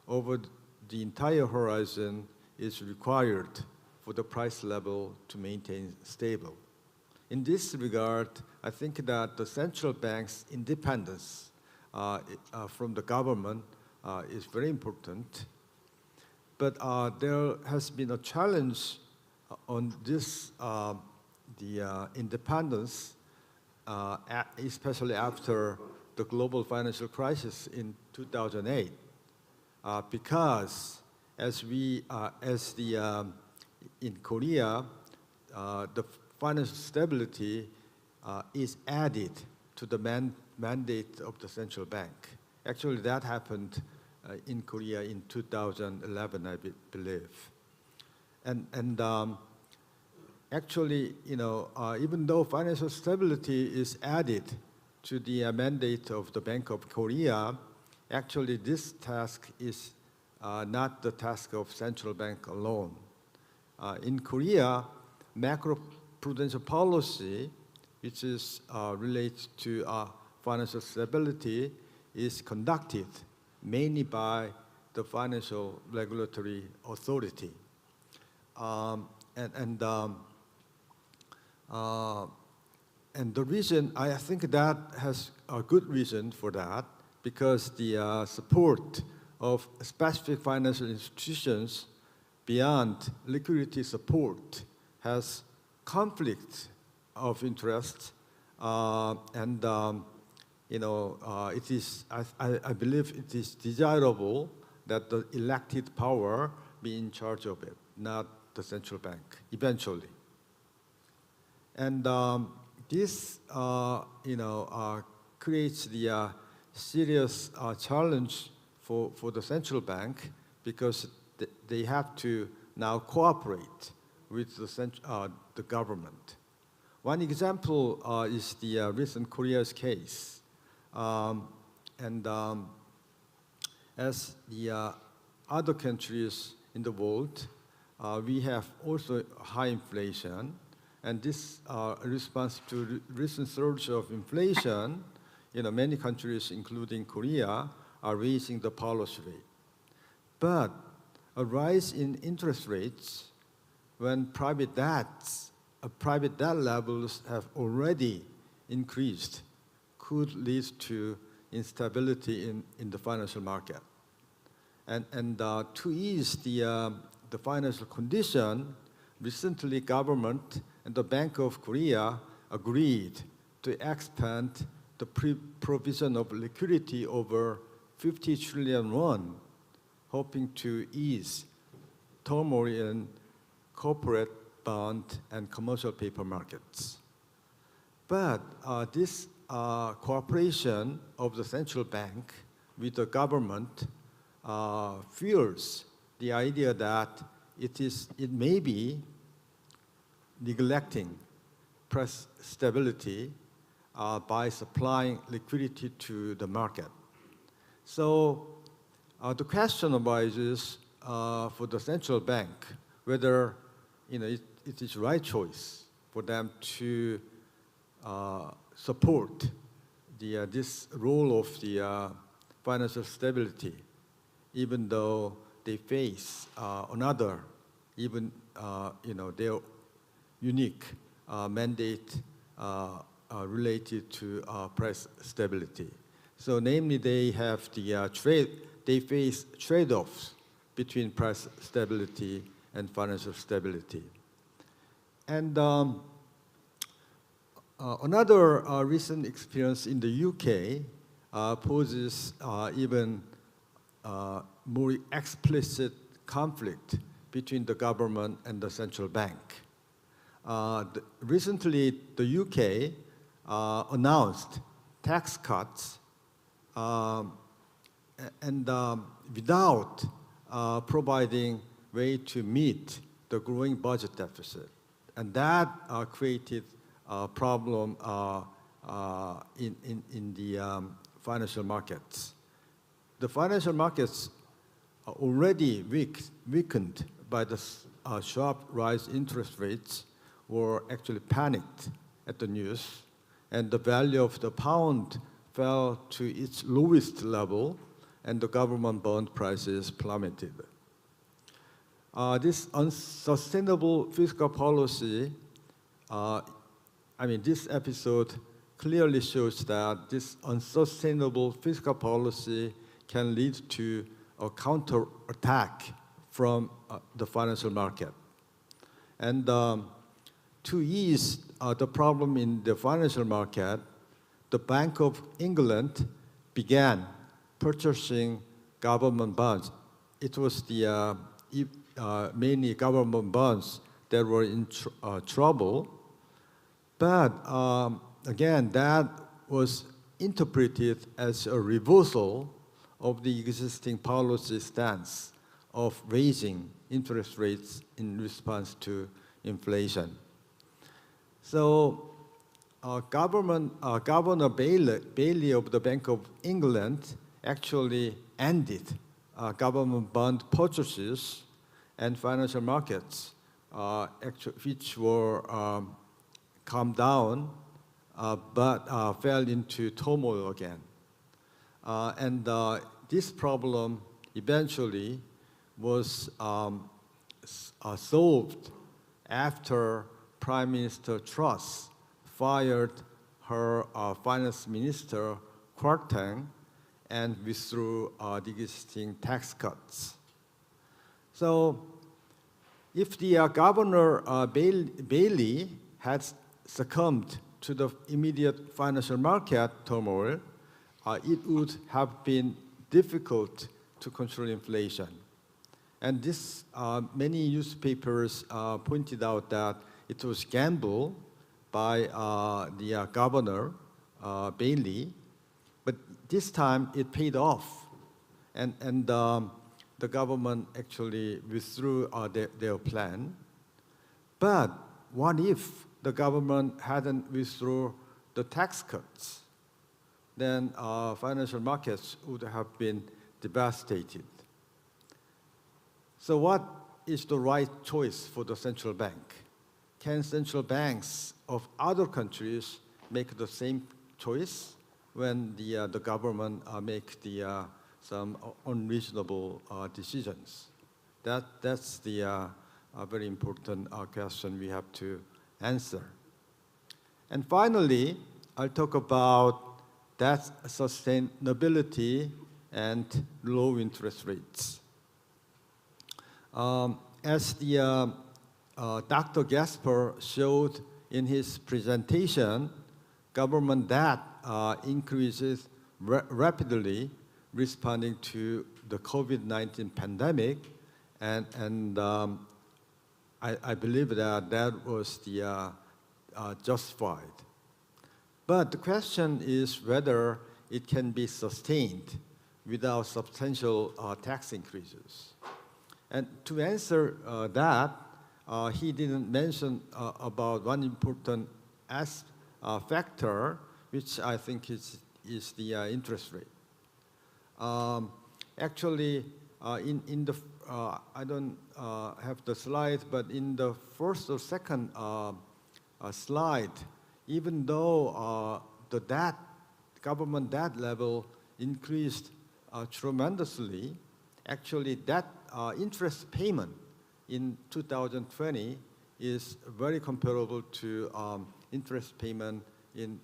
over the entire horizon, is required for the price level to maintain stable. In this regard, I think that the central bank's independence from the government is very important. But there has been a challenge on this, the independence, especially after the global financial crisis in 2008, because in Korea, the financial stability is added to the mandate of the central bank. Actually, that happened in Korea in 2011, I believe. And actually, even though financial stability is added to the mandate of the Bank of Korea, actually this task is not the task of central bank alone. In Korea, macro-prudential policy, which is related to financial stability, is conducted mainly by the Financial Regulatory Authority. And the reason, I think that has a good reason for that, because the support of specific financial institutions beyond liquidity support has conflict of interest, and it is, I believe it is desirable that the elected power be in charge of it, not the central bank, eventually. And this, creates the serious challenge for the central bank, because they have to now cooperate with the government. One example is the recent Korea's case. And as the other countries in the world, we have also high inflation, and this response to recent surge of inflation, many countries, including Korea, are raising the policy rate. But a rise in interest rates when private debt levels have already increased could lead to instability in the financial market. And to ease the financial condition, recently government and the Bank of Korea agreed to expand the provision of liquidity over 50 trillion won, hoping to ease turmoil in corporate bond and commercial paper markets. But this cooperation of the central bank with the government fuels the idea that it may be neglecting price stability by supplying liquidity to the market. So the question arises for the central bank whether it is right choice for them to support this role of the financial stability, even though they face another, even their unique mandate related to price stability. So, namely, they have they face trade-offs between price stability and financial stability. And another recent experience in the UK poses even more explicit conflict between the government and the central bank. Recently, the UK announced tax cuts and without providing way to meet the growing budget deficit. And that created a problem in the financial markets. The financial markets are already weakened by the sharp rise in interest rates, were actually panicked at the news, and the value of the pound fell to its lowest level, and the government bond prices plummeted. This unsustainable fiscal policy, this episode clearly shows that this unsustainable fiscal policy can lead to a counterattack from the financial market. And to ease the problem in the financial market, the Bank of England began purchasing government bonds. It was the mainly government bonds that were in trouble. But again, that was interpreted as a reversal of the existing policy stance of raising interest rates in response to inflation. So Governor Bailey of the Bank of England actually ended government bond purchases and financial markets, which were calmed down, but fell into turmoil again. And this problem eventually was solved after Prime Minister Truss fired her finance minister, Kwarteng, and withdrew the existing tax cuts. So if the Governor Bailey had succumbed to the immediate financial market turmoil, it would have been difficult to control inflation. And this, many newspapers pointed out that it was gamble by the Governor Bailey, but this time it paid off, and the government actually withdrew their plan. But what if the government hadn't withdrawn the tax cuts? Then financial markets would have been devastated. So what is the right choice for the central bank? Can central banks of other countries make the same choice when the government make some unreasonable decisions? That's the very important question we have to answer. And finally, I'll talk about debt sustainability and low interest rates. As the Dr. Gasper showed in his presentation, government debt increases rapidly responding to the COVID-19 pandemic, and I believe that was justified. But the question is whether it can be sustained without substantial tax increases. And to answer that, he didn't mention about one important factor, which I think is the interest rate. Actually, in the I don't have the slide, but in the first or second slide, even though the government debt level increased tremendously, actually that interest payment in 2020 is very comparable to interest payment in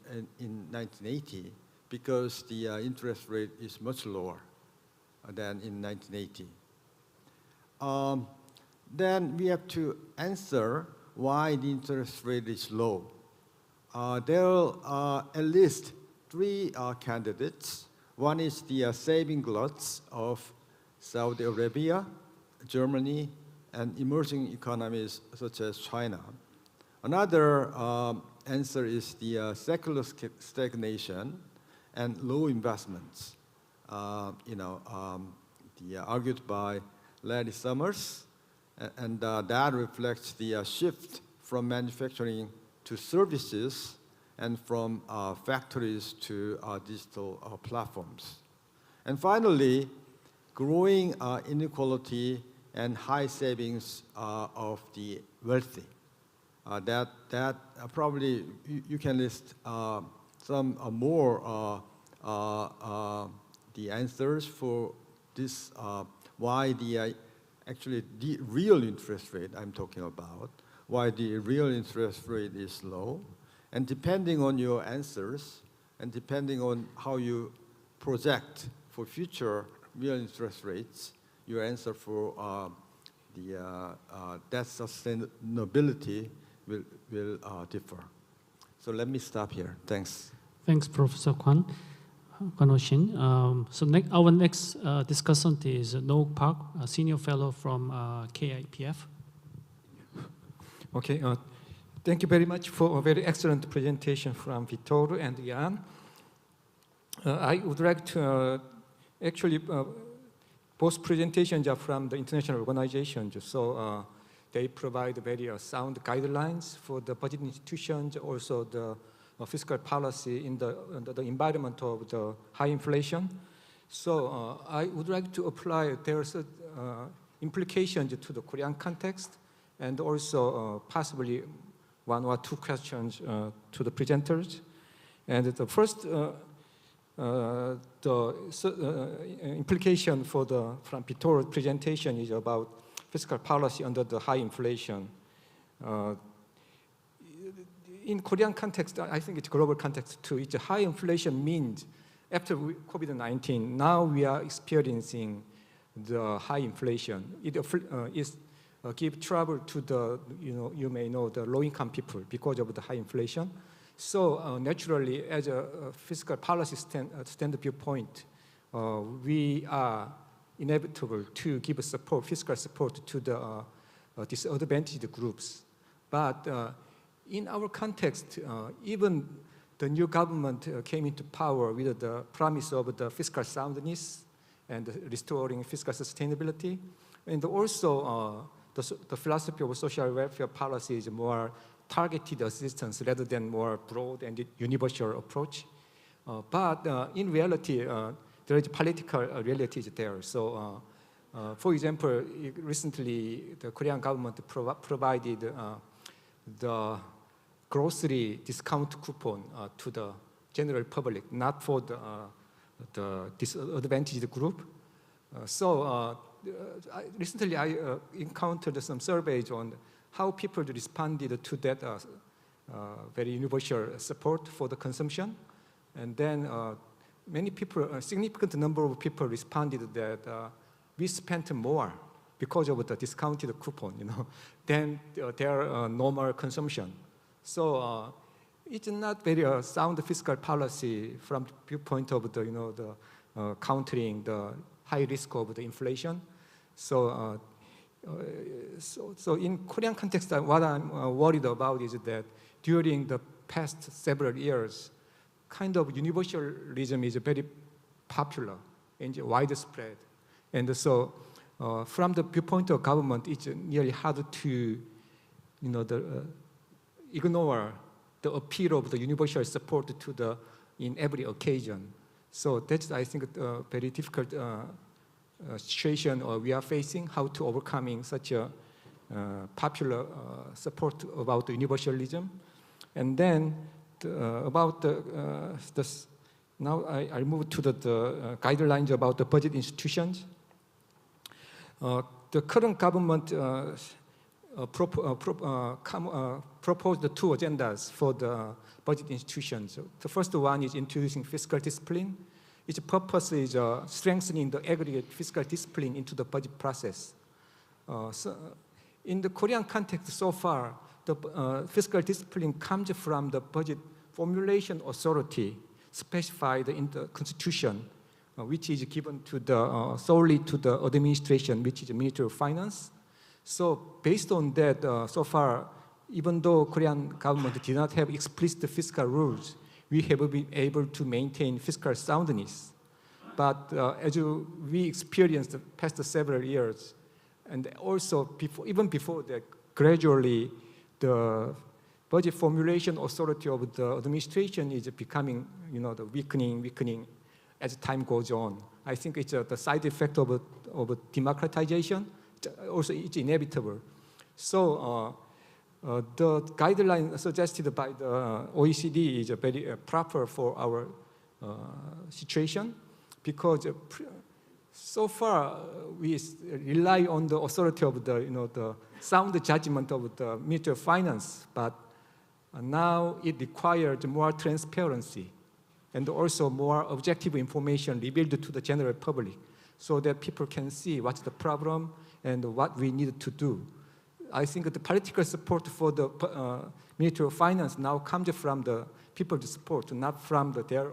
1980, because the interest rate is much lower than in 1980. Then we have to answer why the interest rate is low. There are at least three candidates. One is the saving gluts of Saudi Arabia, Germany, and emerging economies such as China. Another answer is the secular stagnation and low investments, argued by Larry Summers and that reflects the shift from manufacturing to services and from factories to digital platforms. And finally, growing inequality and high savings of the wealthy. That probably you can list some more the answers for this, why the actually the real interest rate I'm talking about, why the real interest rate is low. And depending on your answers and depending on how you project for future real interest rates, your answer for the debt sustainability will differ. So let me stop here. Thanks. Thanks, Professor Kwan Ho-shin. So our next discussant is Nook Park, a senior fellow from KIPF. Okay. Thank you very much for a very excellent presentation from Vittorio and Jan. I would like to actually both presentations are from the international organizations, so they provide very sound guidelines for the budget institutions, also the fiscal policy in the environment of the high inflation. So I would like to apply their implications to the Korean context, and also possibly one or two questions to the presenters. And the first, implication from Vittorio's presentation is about fiscal policy under the high inflation. In Korean context, I think it's global context too. It's a high inflation means after COVID-19, now we are experiencing the high inflation. It give trouble to the, you may know, the low-income people because of the high inflation. So naturally, as a fiscal policy standard viewpoint, we are inevitable to give support, fiscal support to the disadvantaged groups. But in our context, even the new government came into power with the promise of the fiscal soundness and restoring fiscal sustainability, and also the philosophy of social welfare policy is more targeted assistance rather than more broad and universal approach. But in reality, there is political realities there. So, for example, recently the Korean government provided the grocery discount coupon to the general public, not for the disadvantaged group. Recently I encountered some surveys on how people responded to that very universal support for the consumption. And then many people, a significant number of people responded that we spent more because of the discounted coupon, than their normal consumption. So it's not very sound fiscal policy from the viewpoint of the, countering the high risk of the inflation. So, so in Korean context, what I'm worried about is that during the past several years, kind of universalism is very popular and widespread. And so from the viewpoint of government, it's nearly hard to, ignore the appeal of the universal support to the, in every occasion. So that's, I think, a very difficult situation we are facing, how to overcoming such a popular support about the universalism. And then about now I move to the guidelines about the budget institutions. The current government proposed the two agendas for the budget institutions. The first one is introducing fiscal discipline. Its purpose is strengthening the aggregate fiscal discipline into the budget process. So in the Korean context so far, the fiscal discipline comes from the budget formulation authority specified in the Constitution, which is given to the solely to the administration, which is the Ministry of Finance. So based on that, so far, even though Korean government did not have explicit fiscal rules, we have been able to maintain fiscal soundness. But as we experienced the past several years, And also, even before that, gradually, the budget formulation authority of the administration is becoming, the weakening as time goes on. I think it's the side effect of democratization. Also, it's inevitable. So the guideline suggested by the OECD is very proper for our situation, because so far we rely on the authority of the sound judgment of the Ministry of Finance, but now it requires more transparency and also more objective information revealed to the general public, so that people can see what's the problem and what we need to do. I think the political support for the Ministry of Finance now comes from the people's support, not from their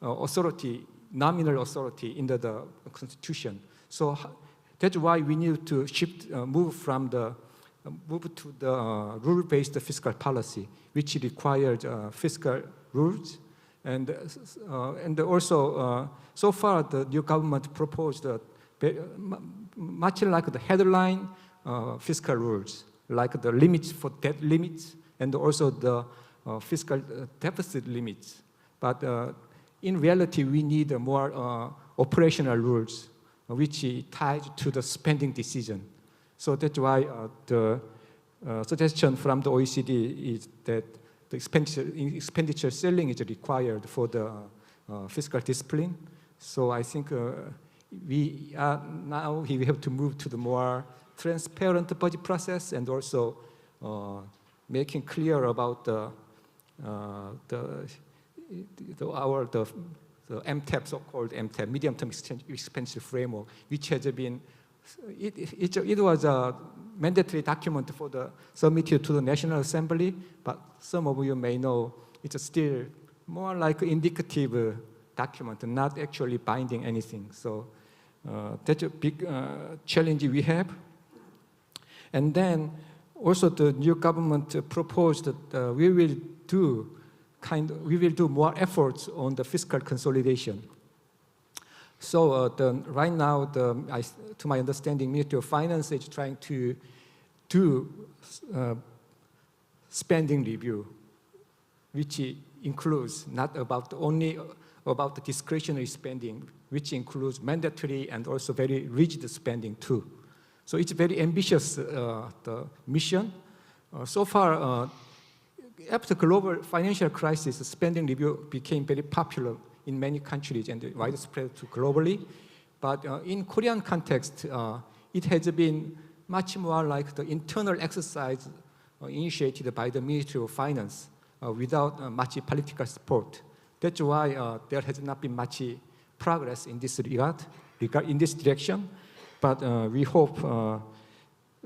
authority, nominal authority in the Constitution. So that's why we need to move to the rule-based fiscal policy, which requires fiscal rules. And also, so far, the new government proposed much like the headline fiscal rules, like the limits for debt limits and also the fiscal deficit limits. But in reality, we need more operational rules, which ties to the spending decision. So that's why the suggestion from the OECD is that the expenditure ceiling is required for the fiscal discipline. So I think we have to move to the more transparent budget process, and also making clear about the MTAP, so-called MTAP, medium-term expenditure framework, which has been, it was a mandatory document for the submitted to the National Assembly, but some of you may know it's still more like an indicative document, not actually binding anything. So that's a big challenge we have. And then also the new government proposed that we will do more efforts on the fiscal consolidation. So right now, to my understanding, Ministry of Finance is trying to do spending review, which includes not only about the discretionary spending, which includes mandatory and also very rigid spending too. So it's a very ambitious the mission. So far, after global financial crisis, spending review became very popular in many countries and widespread globally. But in Korean context, it has been much more like the internal exercise initiated by the Ministry of Finance without much political support. That's why there has not been much progress in this regard, in this direction. But we hope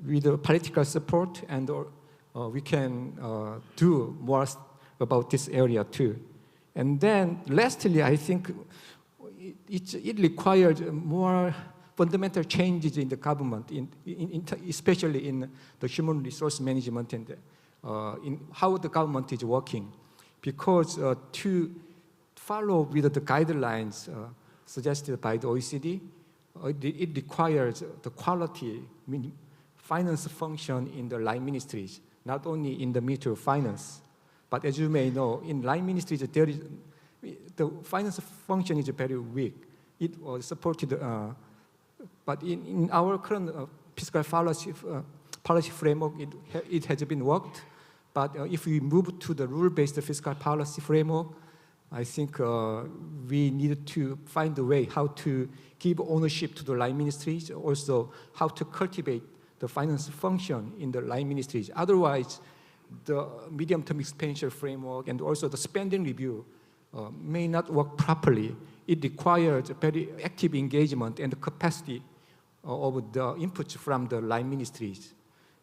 with the political support and we can do more about this area too. And then lastly, I think it requires more fundamental changes in the government, especially in the human resource management and in how the government is working. Because to follow with the guidelines suggested by the OECD, it requires the quality finance function in the line ministries, not only in the Ministry of Finance. But as you may know, in line ministries, the finance function is very weak. It was supported, but in our current fiscal policy framework, it has been worked. But if we move to the rule-based fiscal policy framework, I think we need to find a way how to give ownership to the line ministries, also how to cultivate the finance function in the line ministries. Otherwise, the medium-term expenditure framework and also the spending review may not work properly. It requires very active engagement and capacity of the inputs from the line ministries.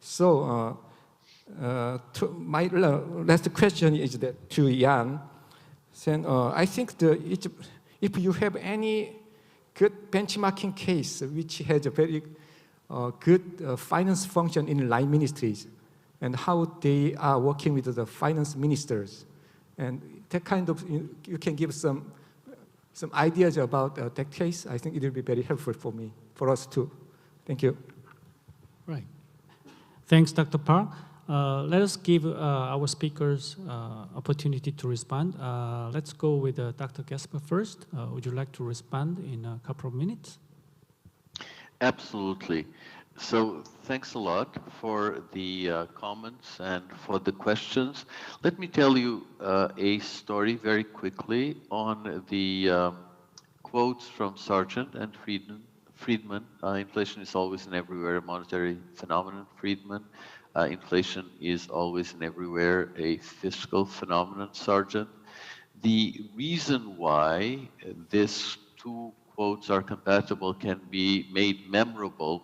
So my last question is that to Jan. I think if you have any good benchmarking case which has a very good finance function in line ministries and how they are working with the finance ministers, and that kind of, you can give some ideas about that case, I think it will be very helpful for us too. Thank you. Right. Thanks, Dr. Park. Let us give our speakers opportunity to respond. Let's go with Dr. Gasper first. Would you like to respond in a couple of minutes? Absolutely. So thanks a lot for the comments and for the questions. Let me tell you a story very quickly on the quotes from Sargent and Friedman. Inflation is always and everywhere a monetary phenomenon. Friedman. Inflation is always and everywhere a fiscal phenomenon. Sargent. The reason why these two quotes are compatible can be made memorable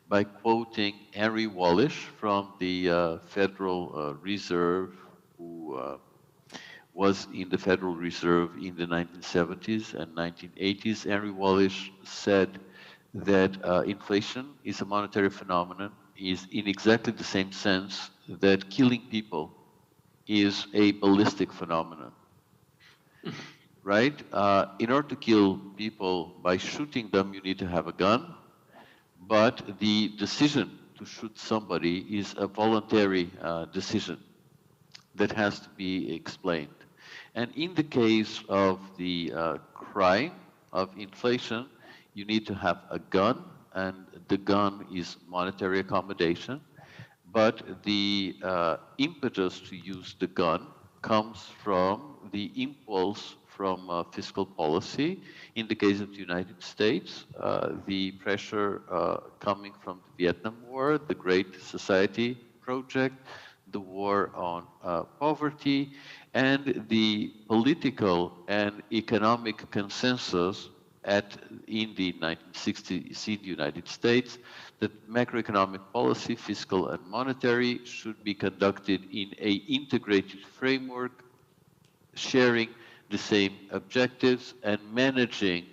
by quoting Henry Wallish from the Federal Reserve, who was in the Federal Reserve in the 1970s and 1980s. Henry Wallish said that inflation is a monetary phenomenon, is in exactly the same sense that killing people is a ballistic phenomenon. Right? In order to kill people by shooting them, you need to have a gun. But the decision to shoot somebody is a voluntary decision that has to be explained. And in the case of the crime of inflation, you need to have a gun, and the gun is monetary accommodation. But the impetus to use the gun comes from the impulse from fiscal policy. In the case of the United States, the pressure coming from the Vietnam War, the Great Society Project, the war on poverty, and the political and economic consensus in the 1960s in the United States that macroeconomic policy, fiscal and monetary, should be conducted in an integrated framework, sharing the same objectives and managing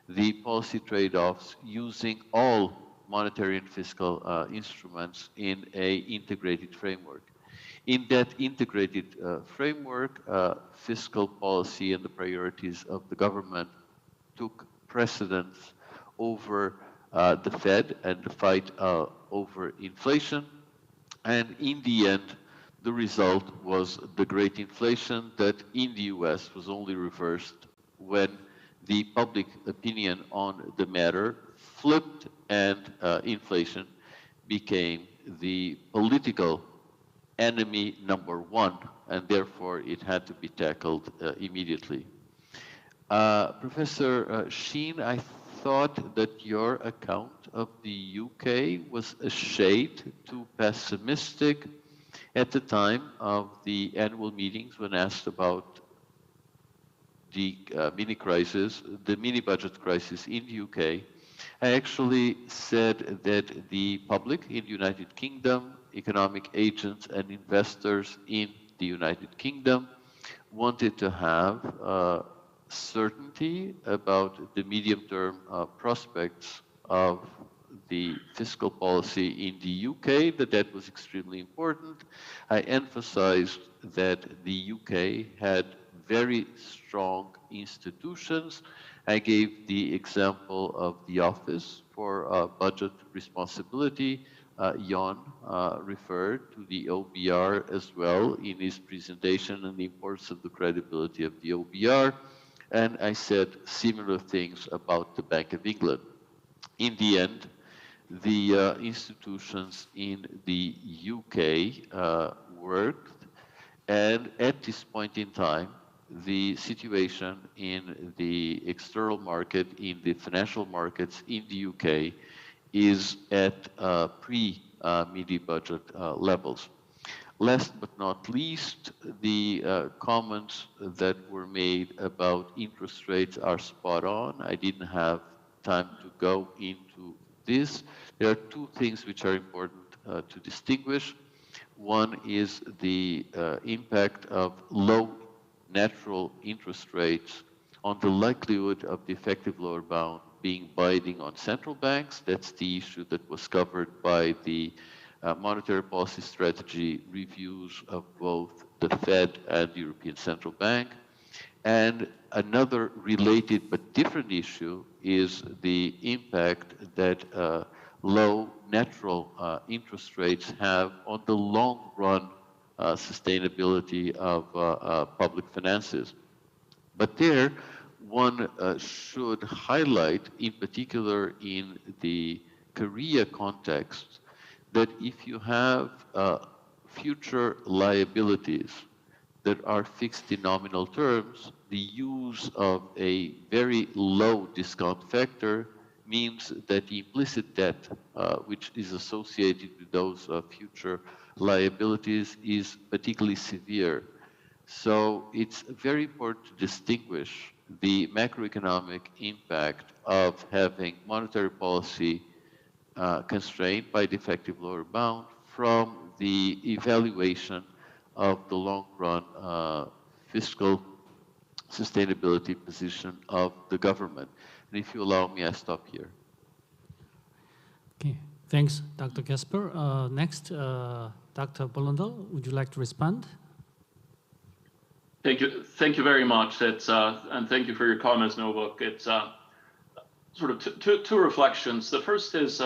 the policy trade-offs using all monetary and fiscal instruments in an integrated framework. In that integrated framework, fiscal policy and the priorities of the government took precedence over the Fed and the fight over inflation. And in the end, the result was the great inflation that in the US was only reversed when the public opinion on the matter flipped and inflation became the political enemy number one, and therefore it had to be tackled immediately. Professor Sheen, I thought that your account of the UK was a shade too pessimistic at the time of the annual meetings when asked about the mini budget crisis in the UK. I actually said that the public in the United Kingdom, economic agents and investors in the United Kingdom wanted to have certainty about the medium-term prospects of the fiscal policy in the UK, that was extremely important. I emphasized that the UK had very strong institutions. I gave the example of the Office for Budget Responsibility. Jan referred to the OBR as well in his presentation and the importance of the credibility of the OBR. And I said similar things about the Bank of England. In the end, the institutions in the UK worked, and at this point in time, the situation in the external market, in the financial markets in the UK, is at pre-mini budget levels. Last but not least, the comments that were made about interest rates are spot on. I didn't have time to go into this. There are two things which are important to distinguish. One is the impact of low natural interest rates on the likelihood of the effective lower bound being binding on central banks. That's the issue that was covered by the monetary policy strategy reviews of both the Fed and the European Central Bank. And another related but different issue is the impact that low natural interest rates have on the long run sustainability of public finances. But there, one should highlight, in particular in the Korea context, that if you have future liabilities that are fixed in nominal terms, the use of a very low discount factor means that the implicit debt, which is associated with those future liabilities, is particularly severe. So it's very important to distinguish the macroeconomic impact of having monetary policy constrained by the effective lower bound from the evaluation of the long-run fiscal sustainability position of the government. And if you allow me, I stop here. Okay, thanks, Dr. Gasper. Next, Dr. Bollandal, would you like to respond? Thank you very much. And thank you for your comments, Novak. It's sort of two reflections. The first is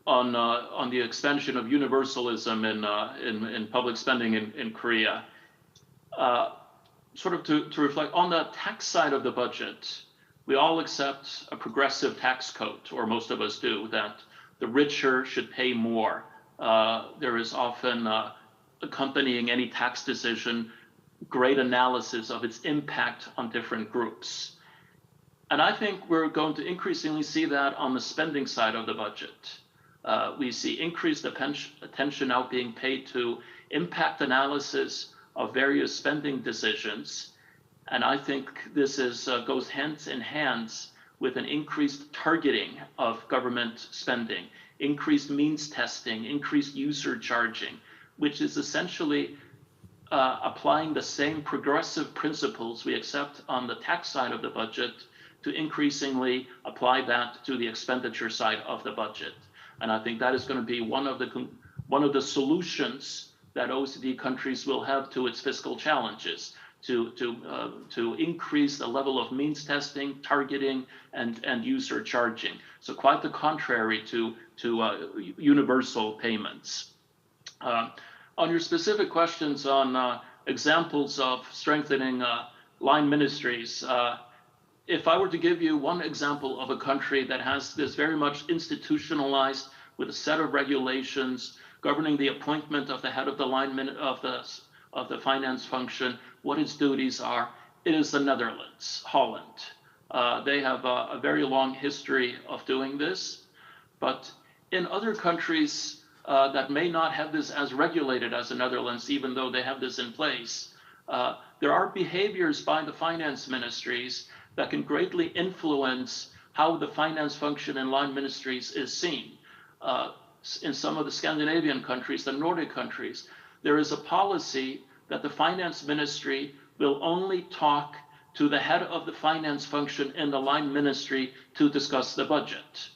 on the expansion of universalism in public spending in Korea. Sort of to reflect on the tax side of the budget, we all accept a progressive tax code, or most of us do, that the richer should pay more. There is often accompanying any tax decision great analysis of its impact on different groups. And I think we're going to increasingly see that on the spending side of the budget. We see increased attention now being paid to impact analysis of various spending decisions. And I think this goes hand in hand with an increased targeting of government spending, increased means testing, increased user charging, which is essentially applying the same progressive principles we accept on the tax side of the budget to increasingly apply that to the expenditure side of the budget. And I think that is going to be one of the solutions that OECD countries will have to its fiscal challenges, to increase the level of means testing, targeting, and user charging. So quite the contrary to universal payments. On your specific questions on examples of strengthening line ministries, if I were to give you one example of a country that has this very much institutionalized with a set of regulations governing the appointment of the head of the line of the finance function, what its duties are, it is the Netherlands, Holland. They have a very long history of doing this, but in other countries that may not have this as regulated as the Netherlands, even though they have this in place, there are behaviors by the finance ministries that can greatly influence how the finance function in line ministries is seen. In some of the Scandinavian countries, the Nordic countries, there is a policy that the finance ministry will only talk to the head of the finance function in the line ministry to discuss the budget.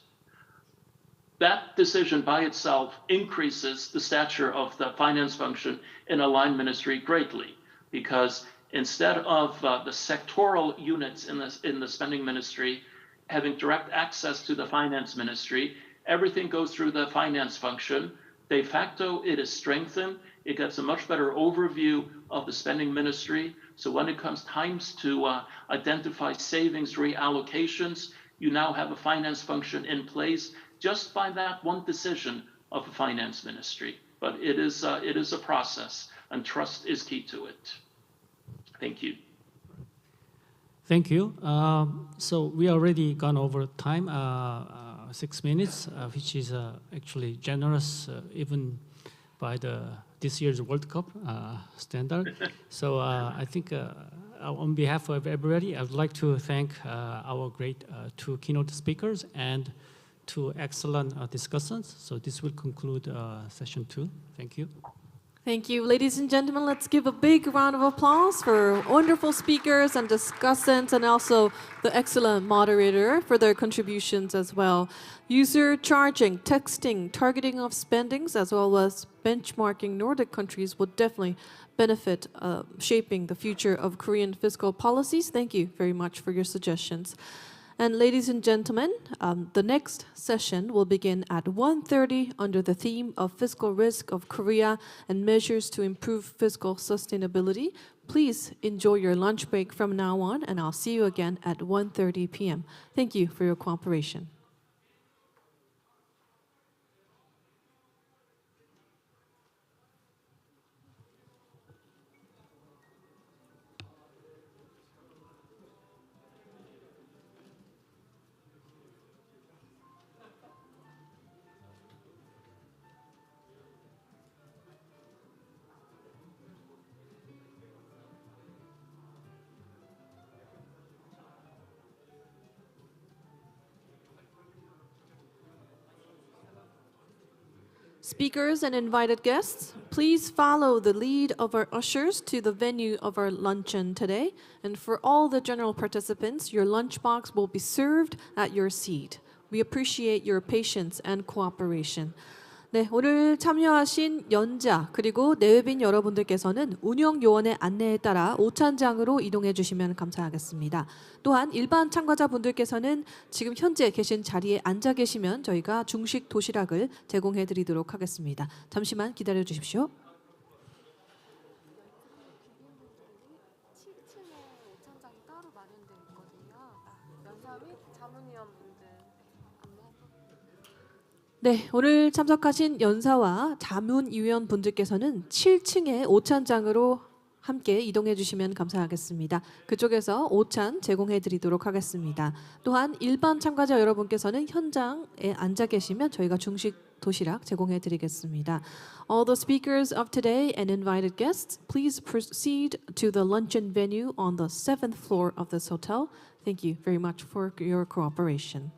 That decision by itself increases the stature of the finance function in a line ministry greatly, because instead of the sectoral units in the spending ministry having direct access to the finance ministry, everything goes through the finance function. De facto, it is strengthened. It gets a much better overview of the spending ministry. So when it comes times to identify savings reallocations, you now have a finance function in place just by that one decision of the finance ministry. But it is a process, and trust is key to it. Thank you. Thank you. So we already gone over time, 6 minutes, which is actually generous even by this year's World Cup standard. So I think on behalf of everybody, I would like to thank our great two keynote speakers and two excellent discussants. So this will conclude session 2. Thank you. Thank you. Ladies and gentlemen, let's give a big round of applause for wonderful speakers and discussants, and also the excellent moderator for their contributions as well. User charging, texting, targeting of spendings, as well as benchmarking Nordic countries will definitely benefit shaping the future of Korean fiscal policies. Thank you very much for your suggestions. And ladies and gentlemen, the next session will begin at 1:30 under the theme of Fiscal Risk of Korea and Measures to Improve Fiscal Sustainability. Please enjoy your lunch break from now on, and I'll see you again at 1:30 p.m. Thank you for your cooperation. Speakers and invited guests, please follow the lead of our ushers to the venue of our luncheon today. And for all the general participants, your lunchbox will be served at your seat. We appreciate your patience and cooperation. 네, 오늘 참여하신 연자 그리고 내외빈 여러분들께서는 운영요원의 안내에 따라 오찬장으로 이동해 주시면 감사하겠습니다. 또한 일반 참가자분들께서는 지금 현재 계신 자리에 앉아 계시면 저희가 중식 도시락을 제공해 드리도록 하겠습니다. 잠시만 기다려 주십시오. 네, 오늘 참석하신 연사와 자문위원 분들께서는 7층의 오찬장으로 함께 이동해 주시면 감사하겠습니다. 그쪽에서 오찬 제공해 드리도록 하겠습니다. 또한 일반 참가자 여러분께서는 현장에 앉아 계시면 저희가 중식 도시락 제공해 드리겠습니다. All the speakers of today and invited guests, please proceed to the luncheon venue on the 7th floor of this hotel. Thank you very much for your cooperation.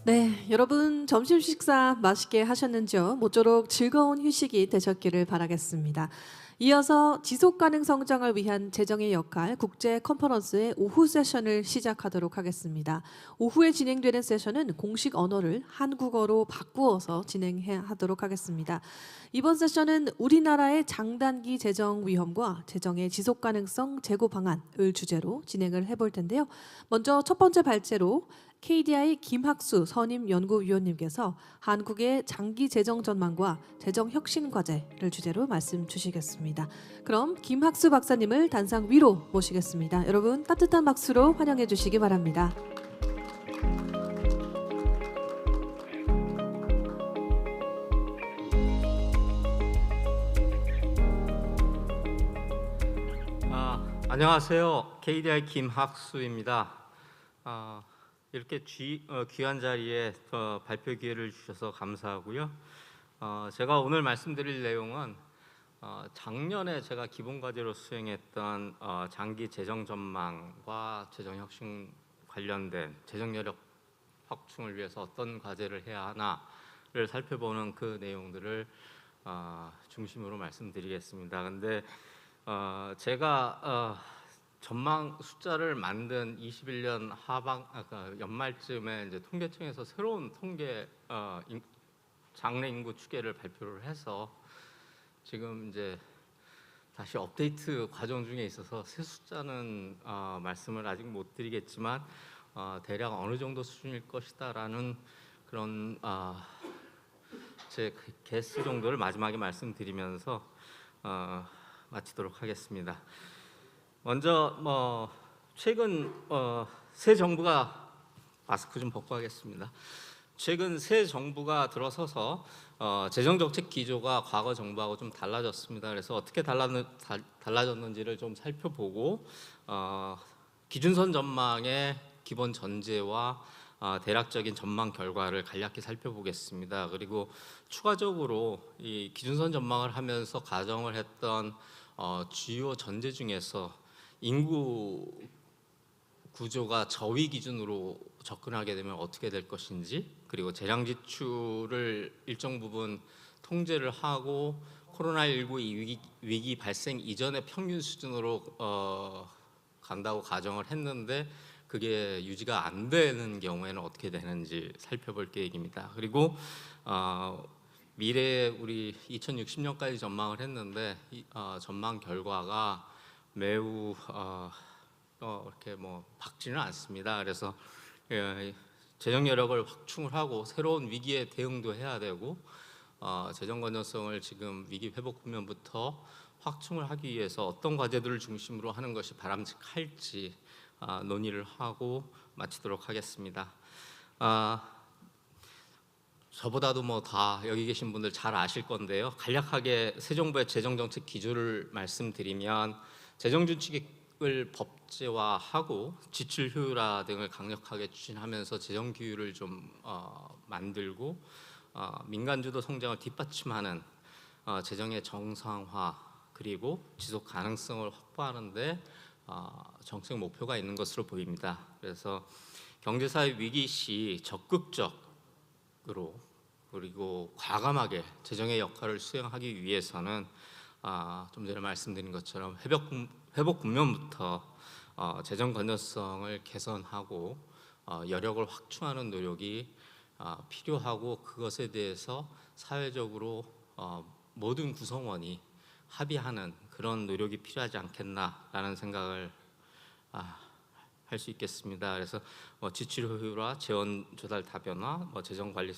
네, 여러분 점심 식사 맛있게 하셨는지요? 모쪼록 즐거운 휴식이 되셨기를 바라겠습니다. 이어서 지속가능성장을 위한 재정의 역할 국제컨퍼런스의 오후 세션을 시작하도록 하겠습니다. 오후에 진행되는 세션은 공식 언어를 한국어로 바꾸어서 진행하도록 하겠습니다. 이번 세션은 우리나라의 장단기 재정위험과 재정의 지속가능성 재고 방안을 주제로 진행을 해볼 텐데요. 먼저 첫 번째 발제로 KDI 김학수 선임연구위원님께서 한국의 장기 재정 전망과 재정 혁신 과제를 주제로 말씀 주시겠습니다. 그럼 김학수 박사님을 단상 위로 모시겠습니다. 여러분 따뜻한 박수로 환영해 주시기 바랍니다. 안녕하세요. KDI 김학수입니다. 이렇게 귀한 자리에 발표 기회를 주셔서 감사하고요. 제가 오늘 말씀드릴 내용은 작년에 제가 기본과제로 수행했던 장기 재정 전망과 재정 혁신 관련된 재정 여력 확충을 위해서 어떤 과제를 해야 하나를 살펴보는 그 내용들을 중심으로 말씀드리겠습니다. 근데 제가 전망 숫자를 만든 21년 연말쯤에 이제 통계청에서 새로운 통계 장래 인구 추계를 발표를 해서 지금 이제 다시 업데이트 과정 중에 있어서 새 숫자는 말씀을 아직 못 드리겠지만 대략 어느 정도 수준일 것이다라는 그런 제 개수 정도를 마지막에 말씀드리면서 마치도록 하겠습니다. 먼저 최근 새 정부가 마스크 좀 벗고 하겠습니다. 최근 새 정부가 들어서서 재정정책 기조가 과거 정부하고 좀 달라졌습니다. 그래서 어떻게 달라졌는지를 좀 살펴보고 기준선 전망의 기본 전제와 대략적인 전망 결과를 간략히 살펴보겠습니다. 그리고 추가적으로 이 기준선 전망을 하면서 가정을 했던 주요 전제 중에서 인구 구조가 저위 기준으로 접근하게 되면 어떻게 될 것인지, 그리고 재량 지출을 일정 부분 통제를 하고 코로나19 위기 발생 이전의 평균 수준으로 간다고 가정을 했는데 그게 유지가 안 되는 경우에는 어떻게 되는지 살펴볼 계획입니다. 그리고 미래에 우리 2060년까지 전망을 했는데 전망 결과가 매우 이렇게 밝지는 않습니다. 그래서 재정 여력을 확충을 하고 새로운 위기에 대응도 해야 되고 재정 건전성을 지금 위기 회복 국면부터 확충을 하기 위해서 어떤 과제들을 중심으로 하는 것이 바람직할지 논의를 하고 마치도록 하겠습니다. 저보다도 다 여기 계신 분들 잘 아실 건데요. 간략하게 새 정부의 재정정책 기조를 말씀드리면 재정준칙을 법제화하고 지출 효율화 등을 강력하게 추진하면서 재정 규율을 좀 만들고 민간주도 성장을 뒷받침하는 재정의 정상화 그리고 지속 가능성을 확보하는 데 정책 목표가 있는 것으로 보입니다. 그래서 경제사회 위기 시 적극적으로 그리고 과감하게 재정의 역할을 수행하기 위해서는 좀 전에 말씀드린 것처럼 회복 국면부터 재정 건전성을 개선하고 여력을 확충하는 노력이 필요하고 그것에 대해서 사회적으로 모든 구성원이 합의하는 그런 노력이 필요하지 않겠나라는 생각을 할 수 있겠습니다. 그래서 지출 효율화, 재원 조달 다변화, 재정 관리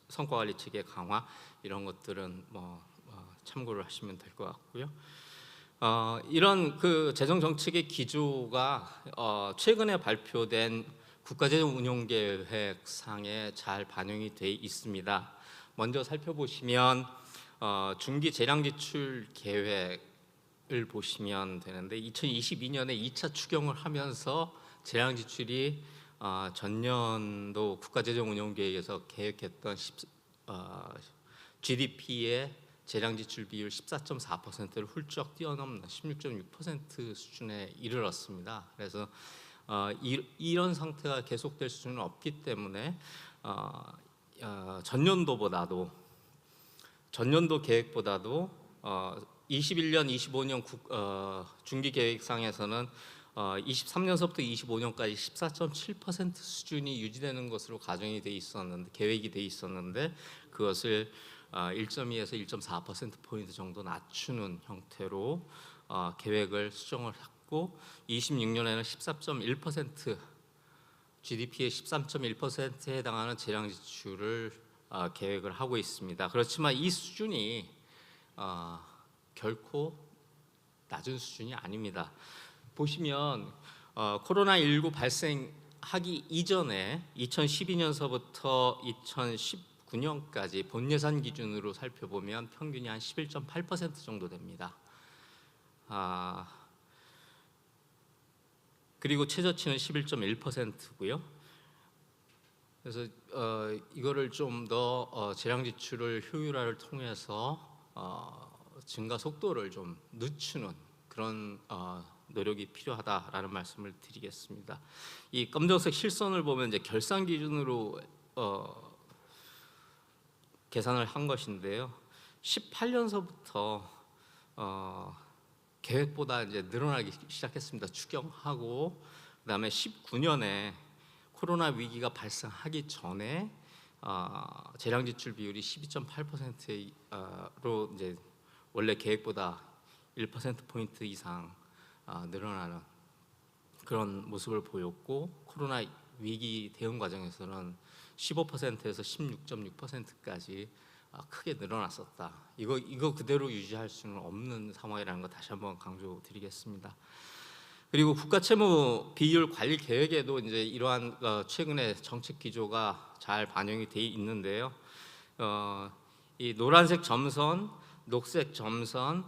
성과 관리 체계 강화 이런 것들은 참고를 하시면 될 것 같고요. 이런 그 재정 정책의 기조가 최근에 발표된 국가재정운용계획상에 잘 반영이 돼 있습니다. 먼저 살펴보시면 중기 재량지출 계획을 보시면 되는데 2022년에 2차 추경을 하면서 재량지출이 전년도 국가재정운용계획에서 계획했던 GDP의 재량지출 비율 14.4%를 훌쩍 뛰어넘는 16.6% 수준에 이르렀습니다. 그래서 이런 상태가 계속될 수는 없기 때문에 전년도 계획보다도 21년, 25년 중기 계획상에서는 23년서부터 25년까지 14.7% 수준이 유지되는 것으로 가정이 돼 있었는데, 계획이 돼 있었는데, 그것을 1.2에서 1.4%포인트 정도 낮추는 형태로 계획을 수정을 했고, 26년에는 14.1%, GDP의 13.1%에 해당하는 재량 지출을 계획을 하고 있습니다. 그렇지만 이 수준이 결코 낮은 수준이 아닙니다. 보시면 코로나19 발생하기 이전에 2012년서부터 2019년까지 본 예산 기준으로 살펴보면 평균이 한 11.8% 정도 됩니다. 그리고 최저치는 11.1%고요. 그래서 이거를 좀 더 재량 지출을 효율화를 통해서 증가 속도를 좀 늦추는 그런 노력이 필요하다라는 말씀을 드리겠습니다. 이 검정색 실선을 보면 이제 결산 기준으로 계산을 한 것인데요. 18년서부터 계획보다 이제 늘어나기 시작했습니다. 추경하고, 그다음에 19년에 코로나 위기가 발생하기 전에 재량 지출 비율이 12.8%로 이제 원래 계획보다 1%포인트 이상 늘어나는 그런 모습을 보였고, 코로나 위기 대응 과정에서는 15%에서 16.6%까지 크게 늘어났었다. 이거 그대로 유지할 수는 없는 상황이라는 거 다시 한번 강조드리겠습니다. 그리고 국가채무 비율 관리 계획에도 이제 이러한 최근에 정책 기조가 잘 반영이 돼 있는데요. 이 노란색 점선, 녹색 점선을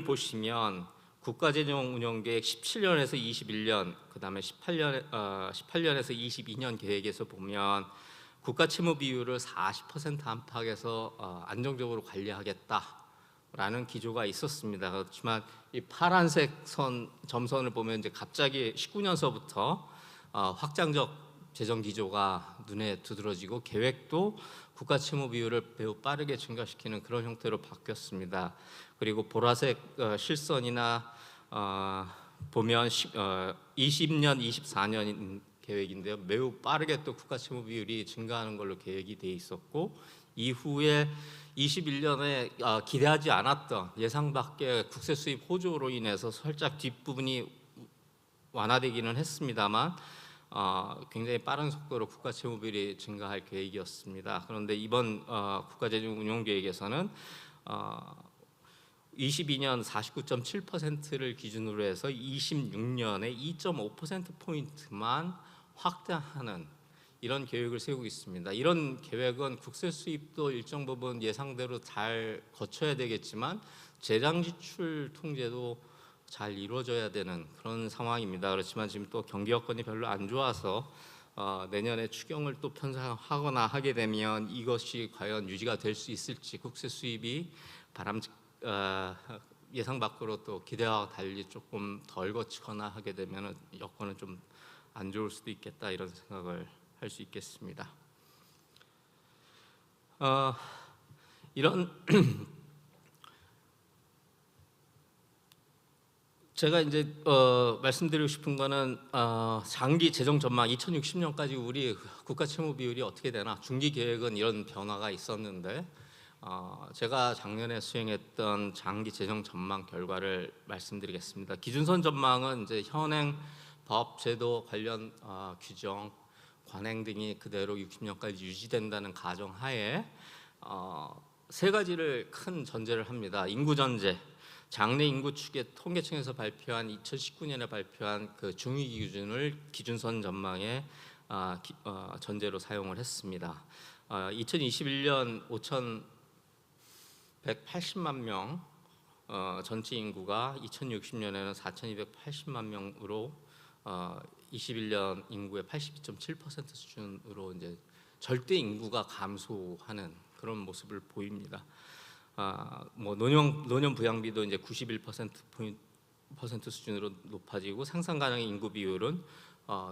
보시면 국가재정운용계획 17년에서 21년, 그다음에 18년에서 22년 계획에서 보면 국가채무 비율을 40% 안팎에서 안정적으로 관리하겠다라는 기조가 있었습니다. 그렇지만 이 파란색 점선을 보면 이제 갑자기 19년서부터 확장적 재정 기조가 눈에 두드러지고, 계획도 국가채무 비율을 매우 빠르게 증가시키는 그런 형태로 바뀌었습니다. 그리고 보라색 실선이나 보면 20년, 24년 계획인데요. 매우 빠르게 또 국가채무 비율이 증가하는 걸로 계획이 돼 있었고, 이후에 21년에 기대하지 않았던 예상 밖의 국세 수입 호조로 인해서 살짝 뒷부분이 완화되기는 했습니다만 굉장히 빠른 속도로 국가채무 비율이 증가할 계획이었습니다. 그런데 이번 국가재정운용계획에서는 22년 49.7%를 기준으로 해서 26년에 2.5%포인트만 확대하는 이런 계획을 세우고 있습니다. 이런 계획은 국세 수입도 일정 부분 예상대로 잘 거쳐야 되겠지만 재량 지출 통제도 잘 이루어져야 되는 그런 상황입니다. 그렇지만 지금 또 경기 여건이 별로 안 좋아서 내년에 추경을 또 편성하거나 하게 되면 이것이 과연 유지가 될 수 있을지, 국세 수입이 예상 밖으로 또 기대와 달리 조금 덜 거치거나 하게 되면 여건은 좀 안 좋을 수도 있겠다, 이런 생각을 할 수 있겠습니다. 이런 제가 이제 말씀드리고 싶은 거는 장기 재정 전망 2060년까지 우리 국가 채무 비율이 어떻게 되나, 중기 계획은 이런 변화가 있었는데 제가 작년에 수행했던 장기 재정 전망 결과를 말씀드리겠습니다. 기준선 전망은 이제 현행 법, 제도 관련 규정, 관행 등이 그대로 60년까지 유지된다는 가정하에 세 가지를 큰 전제를 합니다. 인구 전제, 장래 인구 추계 통계청에서 발표한 2019년에 발표한 그 중위 기준을 기준선 전망의 전제로 사용을 했습니다. 2021년 5,180만 명 전체 인구가 2060년에는 4,280만 명으로 21년 인구의 82.7% 수준으로 이제 절대 인구가 감소하는 그런 모습을 보입니다. 뭐 노년 부양비도 이제 91% 수준으로 높아지고, 생산 가능 인구 비율은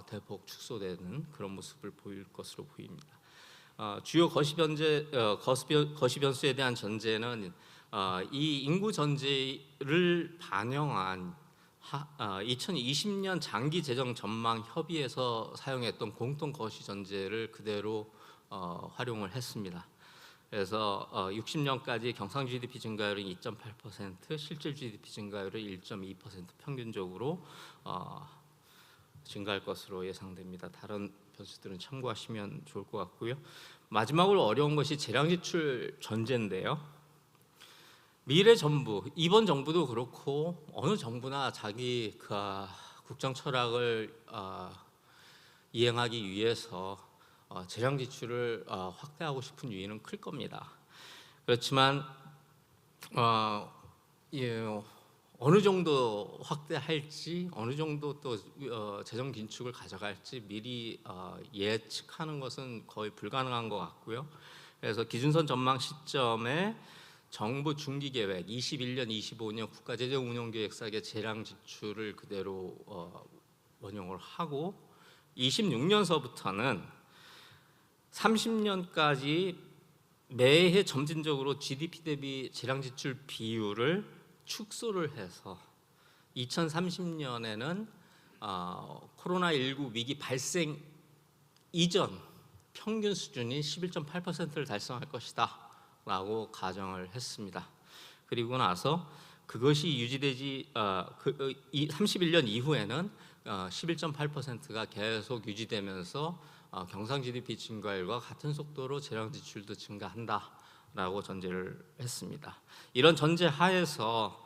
대폭 축소되는 그런 모습을 보일 것으로 보입니다. 주요 거시 변수에 대한 전제는 이 인구 전제를 반영한 2020년 장기 재정 전망 협의에서 사용했던 공통 거시 전제를 그대로 활용을 했습니다. 그래서 60년까지 경상 GDP 증가율은 2.8%, 실질 GDP 증가율은 1.2% 평균적으로 증가할 것으로 예상됩니다. 다른 변수들은 참고하시면 좋을 것 같고요. 마지막으로 어려운 것이 재량 지출 전제인데요. 미래 정부, 이번 정부도 그렇고 어느 정부나 자기 국정 철학을 이행하기 위해서 재량 지출을 확대하고 싶은 유인은 클 겁니다. 그렇지만 어느 정도 확대할지, 어느 정도 또 재정 긴축을 가져갈지 미리 예측하는 것은 거의 불가능한 것 같고요. 그래서 기준선 전망 시점에 정부 중기 계획 21년, 25년 국가 재정 운용 계획상의 재량 지출을 그대로 원용을 하고 26년서부터는 30년까지 매해 점진적으로 GDP 대비 재량 지출 비율을 축소를 해서 2030년에는 코로나19 위기 발생 이전 평균 수준인 11.8%를 달성할 것이다 라고 가정을 했습니다. 그리고 나서 그것이 유지되지 31년 이후에는 11.8%가 계속 유지되면서 경상 GDP 증가율과 같은 속도로 재량 지출도 증가한다라고 전제를 했습니다. 이런 전제 하에서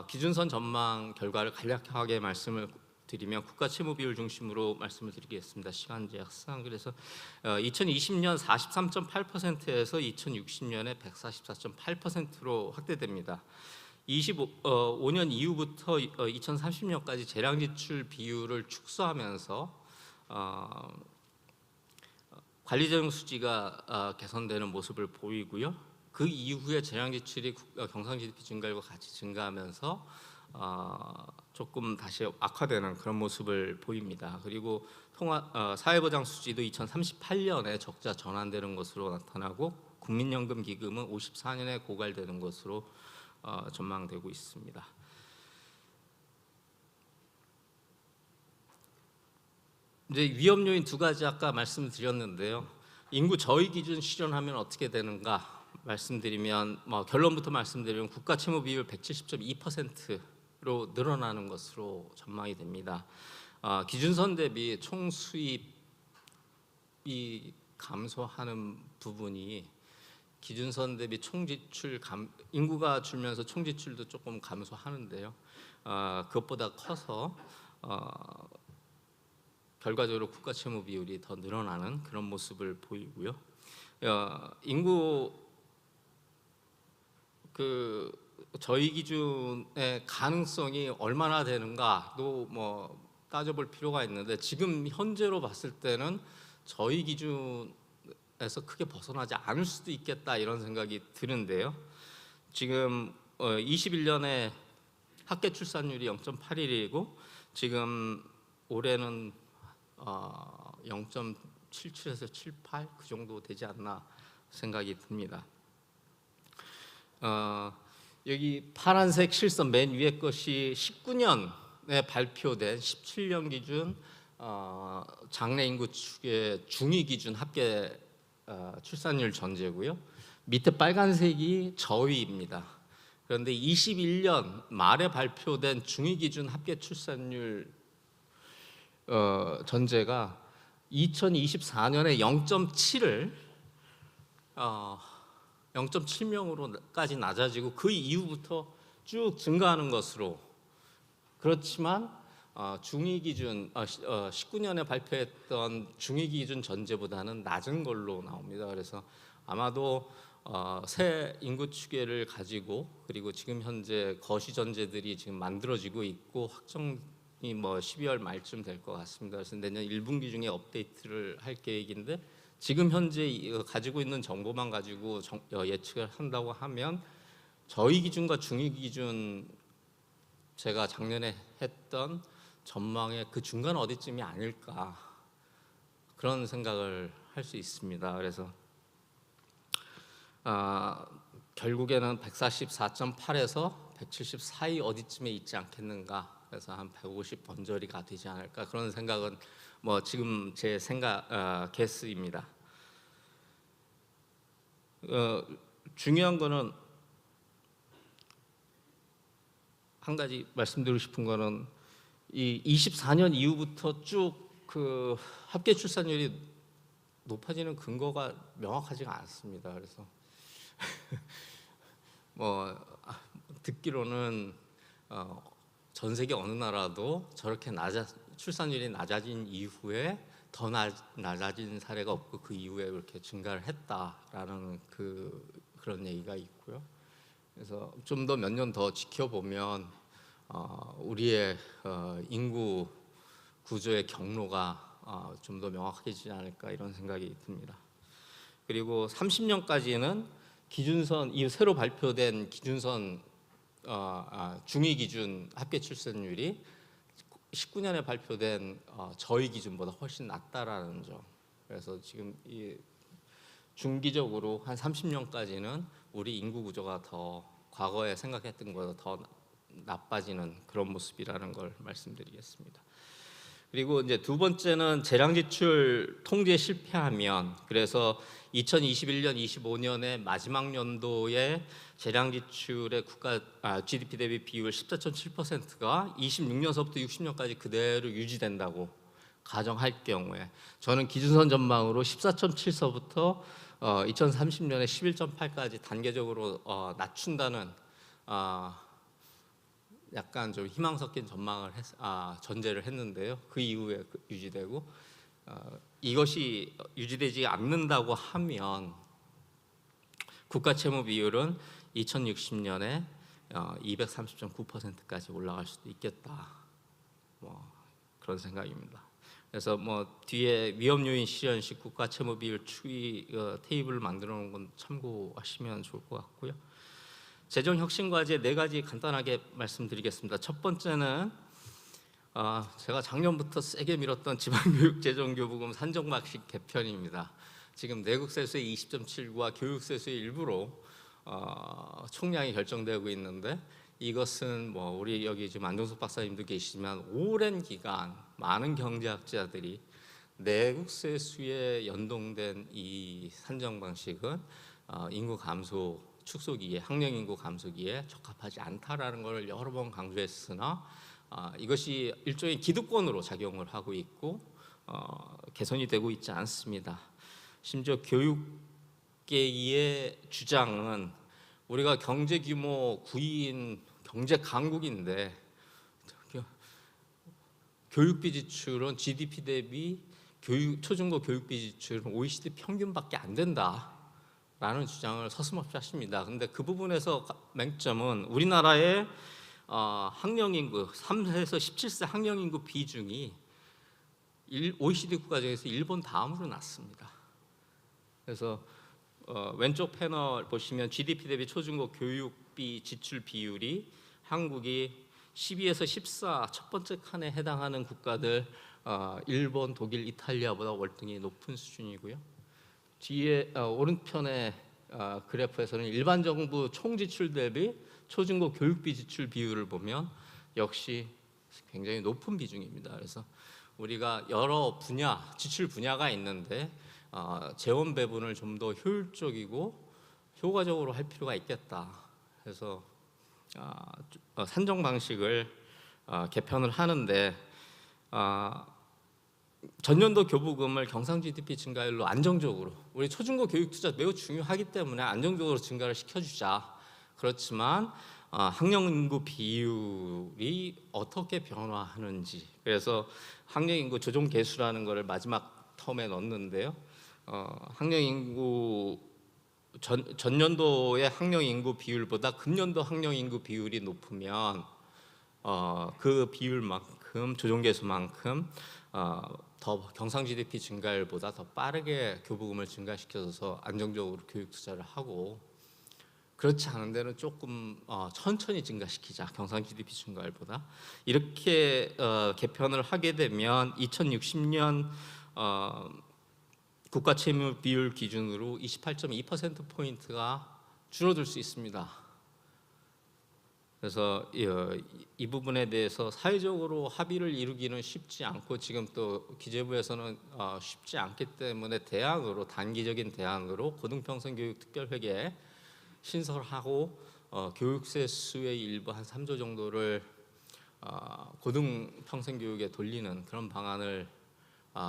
기준선 전망 결과를 간략하게 말씀을 드리면 국가 채무 비율 중심으로 말씀을 드리겠습니다. 시간 제약상. 그래서 2020년 43.8%에서 2060년에 144.8%로 확대됩니다. 25년 이후부터 2030년까지 재량 지출 비율을 축소하면서 관리재정 수지가 개선되는 모습을 보이고요. 그 이후에 재량 지출이 경상 GDP 증가율과 같이 증가하면서 조금 다시 악화되는 그런 모습을 보입니다. 그리고 사회보장 수지도 2038년에 적자 전환되는 것으로 나타나고 국민연금 기금은 54년에 고갈되는 것으로 전망되고 있습니다. 이제 위험 요인 두 가지 아까 말씀드렸는데요. 인구 저위 기준 실현하면 어떻게 되는가 말씀드리면 결론부터 말씀드리면 국가 채무 비율 170.2%로 늘어나는 것으로 전망이 됩니다. 기준선 대비 총 수입이 감소하는 부분이 기준선 대비 총지출 인구가 줄면서 총지출도 조금 감소하는데요. 그것보다 커서 결과적으로 국가 채무 비율이 더 늘어나는 그런 모습을 보이고요. 인구 저희 기준의 가능성이 얼마나 되는가도 따져볼 필요가 있는데 지금 현재로 봤을 때는 저희 기준에서 크게 벗어나지 않을 수도 있겠다 이런 생각이 드는데요. 지금 21년에 합계 출산율이 0.81이고 지금 올해는 0.77에서 78 그 정도 되지 않나 생각이 듭니다. 여기 파란색 실선 맨 위에 것이 19년에 발표된 17년 기준 장래 인구 축의 중위 기준 합계 출산율 전제고요. 밑에 빨간색이 저위입니다. 그런데 21년 말에 발표된 중위 기준 합계 출산율 전제가 2024년에 0.7을 0.7명으로까지 낮아지고 그 이후부터 쭉 증가하는 것으로 그렇지만 중위 기준 19년에 발표했던 중위 기준 전제보다는 낮은 걸로 나옵니다. 그래서 아마도 새 인구 추계를 가지고 그리고 지금 현재 거시 전제들이 지금 만들어지고 있고 확정이 12월 말쯤 될 것 같습니다. 그래서 내년 1분기 중에 업데이트를 할 계획인데 지금 현재 가지고 있는 정보만 가지고 예측을 한다고 하면 저희 기준과 중위 기준 제가 작년에 했던 전망의 그 중간 어디쯤이 아닐까 그런 생각을 할 수 있습니다. 그래서 결국에는 144.8에서 170 사이 어디쯤에 있지 않겠는가. 그래서 한 150 언저리가 되지 않을까 그런 생각은 뭐 지금 제 생각 개수입니다. 중요한 거는 한 가지 말씀드리고 싶은 거는 이 24년 이후부터 쭉 그 합계 출산율이 높아지는 근거가 명확하지가 않습니다. 그래서 뭐 듣기로는 전 세계 어느 나라도 저렇게 출산율이 낮아진 이후에 더 낮아진 사례가 없고 그 이후에 그렇게 증가를 했다라는 그런 얘기가 있고요. 그래서 좀 더 몇 년 더 지켜보면 우리의 인구 구조의 경로가 좀 더 명확해지지 않을까 이런 생각이 듭니다. 그리고 30년까지는 기준선, 이 새로 발표된 기준선 중위 기준 합계 출산율이 19년에 발표된 저희 기준보다 훨씬 낮다라는 점. 그래서 지금 이 중기적으로 한 30년까지는 우리 인구 구조가 더 과거에 생각했던 것보다 더 나빠지는 그런 모습이라는 걸 말씀드리겠습니다. 그리고 이제 두 번째는 재량 지출 통제에 실패하면, 그래서 2021년, 25년의 마지막 연도에 재량 지출의 GDP 대비 비율 14.7%가 26년서부터 60년까지 그대로 유지된다고 가정할 경우에, 저는 기준선 전망으로 14.7서부터 2030년에 11.8까지 단계적으로 낮춘다는 약간 좀 희망 섞인 전제를 했는데요. 그 이후에 유지되고, 이것이 유지되지 않는다고 하면 국가 채무 비율은 2060년에 230.9%까지 올라갈 수도 있겠다. 뭐 그런 생각입니다. 그래서 뭐 뒤에 위험 요인 실현식 국가 채무 비율 추이 테이블을 만들어 놓은 건 참고하시면 좋을 것 같고요. 재정 혁신 과제 4가지 간단하게 말씀드리겠습니다. 첫 번째는 제가 작년부터 세게 밀었던 지방교육재정교부금 산정방식 개편입니다. 지금 내국세수의 20.7과 교육세수의 일부로 총량이 결정되고 있는데, 이것은 뭐 우리 여기 지금 안종석 박사님도 계시지만 오랜 기간 많은 경제학자들이 내국세수에 연동된 이 산정 방식은 인구 감소 축소기에, 학령 인구 감소기에 적합하지 않다라는 걸 여러 번 강조했으나 이것이 일종의 기득권으로 작용을 하고 있고 개선이 되고 있지 않습니다. 심지어 교육계의 주장은 우리가 경제 규모 9위인 경제 강국인데 교육비 지출은 GDP 대비 초중고 교육비 지출은 OECD 평균밖에 안 된다라는 주장을 서슴없이 하십니다. 그런데 그 부분에서 맹점은 우리나라의 학령인구 3세에서 17세 학령인구 비중이 OECD 국가 중에서 일본 다음으로 낮습니다. 그래서 왼쪽 패널 보시면 GDP 대비 초중고 교육비 지출 비율이 한국이 12에서 14 첫 번째 칸에 해당하는 국가들 일본, 독일, 이탈리아보다 월등히 높은 수준이고요. 뒤에 오른편의 그래프에서는 일반 정부 총 지출 대비 초중고 교육비 지출 비율을 보면 역시 굉장히 높은 비중입니다. 그래서 우리가 여러 분야, 지출 분야가 있는데 재원 배분을 좀 더 효율적이고 효과적으로 할 필요가 있겠다. 그래서 산정 방식을 개편을 하는데 전년도 교부금을 경상 GDP 증가율로 안정적으로, 우리 초중고 교육 투자 매우 중요하기 때문에 안정적으로 증가를 시켜주자. 그렇지만 학령 인구 비율이 어떻게 변화하는지, 그래서 학령 인구 조정 계수라는 것을 마지막 텀에 넣었는데요. 학령 인구 전년도의 학령 인구 비율보다 금년도 학령 인구 비율이 높으면 그 비율만큼 조정 계수만큼 더 경상 GDP 증가율보다 더 빠르게 교부금을 증가시켜서 안정적으로 교육 투자를 하고, 그렇지 않은 데는 조금 천천히 증가시키자. 경상 GDP 증가율보다 이렇게 개편을 하게 되면 2060년 국가 채무 비율 기준으로 28.2%포인트가 줄어들 수 있습니다. 그래서 이 부분에 대해서 사회적으로 합의를 이루기는 쉽지 않고 지금 또 기재부에서는 쉽지 않기 때문에 대안으로 단기적인 대안으로 고등평생교육 특별회계 신설하고 교육세 수의 일부 한 3조 정도를 고등평생교육에 돌리는 그런 방안을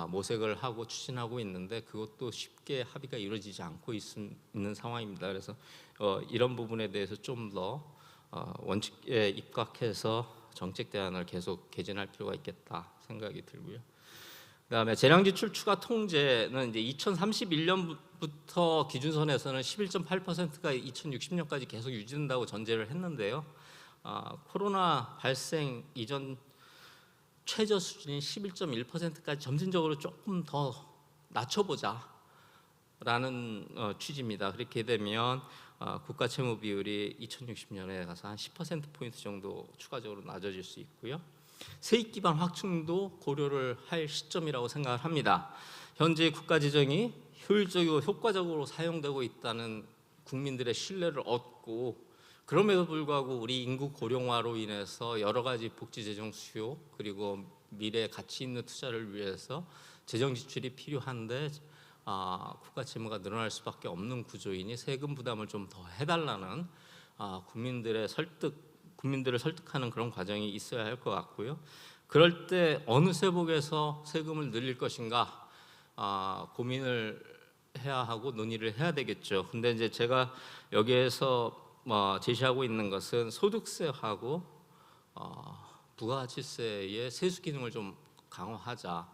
모색을 하고 추진하고 있는데 그것도 쉽게 합의가 이루어지지 않고 있는 상황입니다. 그래서 이런 부분에 대해서 좀 더 원칙에 입각해서 정책 대안을 계속 개진할 필요가 있겠다 생각이 들고요. 그다음에 재량지출 추가 통제는 이제 2031년부터 기준선에서는 11.8%가 2060년까지 계속 유지된다고 전제를 했는데요. 코로나 발생 이전 최저 수준인 11.1%까지 점진적으로 조금 더 낮춰보자라는 취지입니다. 그렇게 되면 국가 채무 비율이 2060년에 가서 한 10%포인트 정도 추가적으로 낮아질 수 있고요. 세입 기반 확충도 고려를 할 시점이라고 생각을 합니다. 현재 국가 재정이 효율적이고 효과적으로 사용되고 있다는 국민들의 신뢰를 얻고 그럼에도 불구하고 우리 인구 고령화로 인해서 여러 가지 복지 재정 수요 그리고 미래 가치 있는 투자를 위해서 재정 지출이 필요한데 국가 채무가 늘어날 수밖에 없는 구조이니 세금 부담을 좀 더 해달라는 국민들을 설득하는 그런 과정이 있어야 할 것 같고요. 그럴 때 어느 세목에서 세금을 늘릴 것인가 고민을 해야 하고 논의를 해야 되겠죠. 근데 이제 제가 여기에서 제시하고 있는 것은 소득세하고 부가가치세의 세수 기능을 좀 강화하자.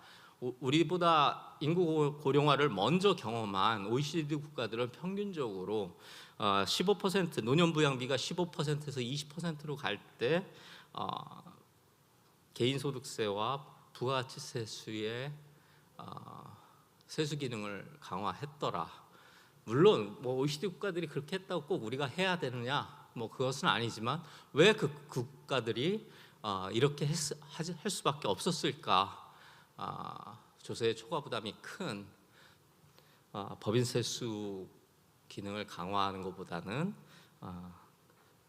우리보다 인구 고령화를 먼저 경험한 OECD 국가들은 평균적으로 15% 노년 부양비가 15%에서 20%로 갈 때 개인 소득세와 부가가치세 수의 세수 기능을 강화했더라. 물론 뭐 OECD 국가들이 그렇게 했다고 꼭 우리가 해야 되느냐? 뭐 그것은 아니지만 왜 그 국가들이 이렇게 할 수밖에 없었을까? 조세의 초과 부담이 큰 법인 세수 기능을 강화하는 것보다는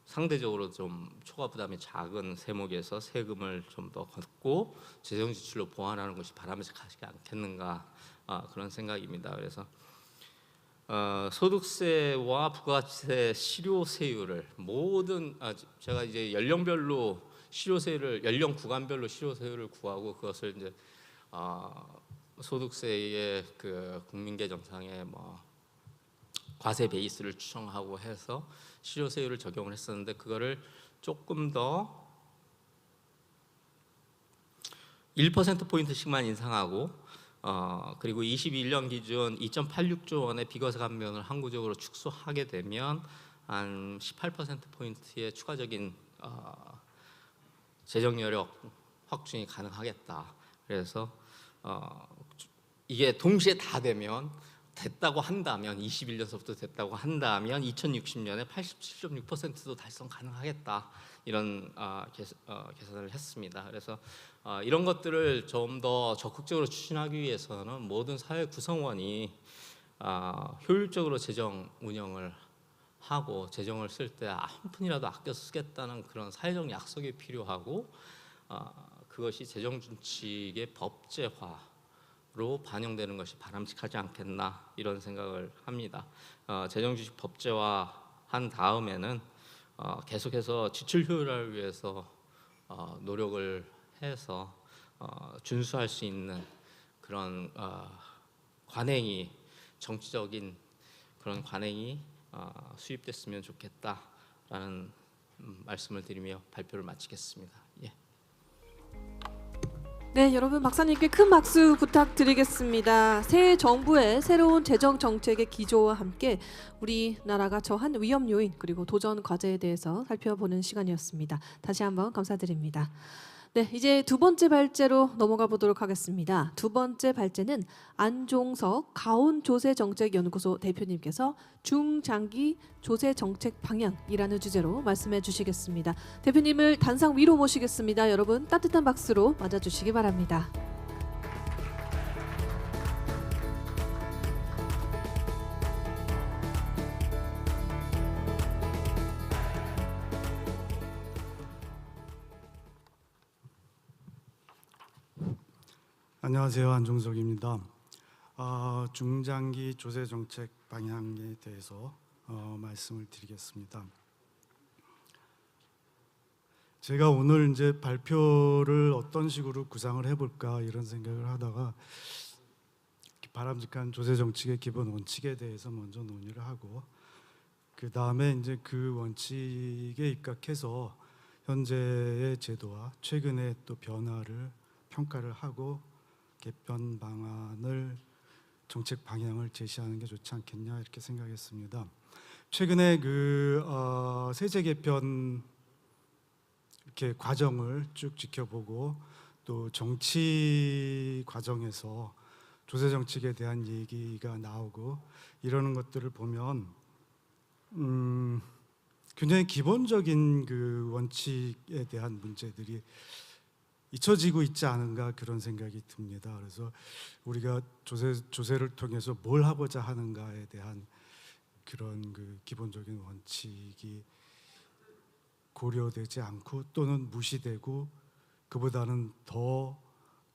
상대적으로 좀 초과 부담이 작은 세목에서 세금을 좀 더 걷고 재정 지출로 보완하는 것이 바람직하지 않겠는가 그런 생각입니다. 그래서 소득세와 부가가치세 실효세율을 모든 제가 이제 연령별로 실효세율을 연령 구간별로 실효세율을 구하고 그것을 이제 소득세의 그 국민계정상에 뭐 과세 베이스를 추정하고 해서 실효세율을 적용을 했었는데 그거를 조금 더 1%포인트씩만 인상하고 그리고 21년 기준 2.86조 원의 비과세 감면을 항구적으로 축소하게 되면 한 18%포인트의 추가적인 재정 여력 확충이 가능하겠다. 그래서 이게 동시에 다 됐다고 한다면 21년서부터 됐다고 한다면 2060년에 87.6%도 달성 가능하겠다. 이런 계산을 했습니다. 그래서 이런 것들을 좀 더 적극적으로 추진하기 위해서는 모든 사회 구성원이 효율적으로 재정 운영을 하고 재정을 쓸 때 한 푼이라도 아껴 쓰겠다는 그런 사회적 약속이 필요하고 그것이 재정 준칙의 법제화로 반영되는 것이 바람직하지 않겠나 이런 생각을 합니다. 재정 준칙 법제화한 다음에는 계속해서 지출 효율화를 위해서 노력을 해서 준수할 수 있는 그런 관행이 정치적인 그런 관행이 수립됐으면 좋겠다라는 말씀을 드리며 발표를 마치겠습니다. 예. 네, 여러분 박사님께 큰 박수 부탁드리겠습니다. 새 정부의 새로운 재정 정책의 기조와 함께 우리나라가 처한 위험 요인 그리고 도전 과제에 대해서 살펴보는 시간이었습니다. 다시 한번 감사드립니다. 네, 이제 두 번째 발제로 넘어가 보도록 하겠습니다. 두 번째 발제는 안종석 가온조세정책연구소 대표님께서 중장기 조세정책 방향이라는 주제로 말씀해 주시겠습니다. 대표님을 단상 위로 모시겠습니다. 여러분 따뜻한 박수로 맞아주시기 바랍니다. 안녕하세요. 안종석입니다. 중장기 조세 정책 방향에 대해서 말씀을 드리겠습니다. 제가 오늘 이제 발표를 어떤 식으로 구상을 해볼까 이런 생각을 하다가 바람직한 조세 정책의 기본 원칙에 대해서 먼저 논의를 하고 그 다음에 이제 그 원칙에 입각해서 현재의 제도와 최근의 또 변화를 평가를 하고 개편 방안을 정책 방향을 제시하는 게 좋지 않겠냐 이렇게 생각했습니다. 최근에 그 세제 개편 이렇게 과정을 쭉 지켜보고 또 정치 과정에서 조세 정책에 대한 얘기가 나오고 이러는 것들을 보면 굉장히 기본적인 그 원칙에 대한 문제들이 잊혀지고 있지 않은가 그런 생각이 듭니다. 그래서 우리가 조세를 통해서 뭘 하고자 하는가에 대한 그런 그 기본적인 원칙이 고려되지 않고 또는 무시되고 그보다는 더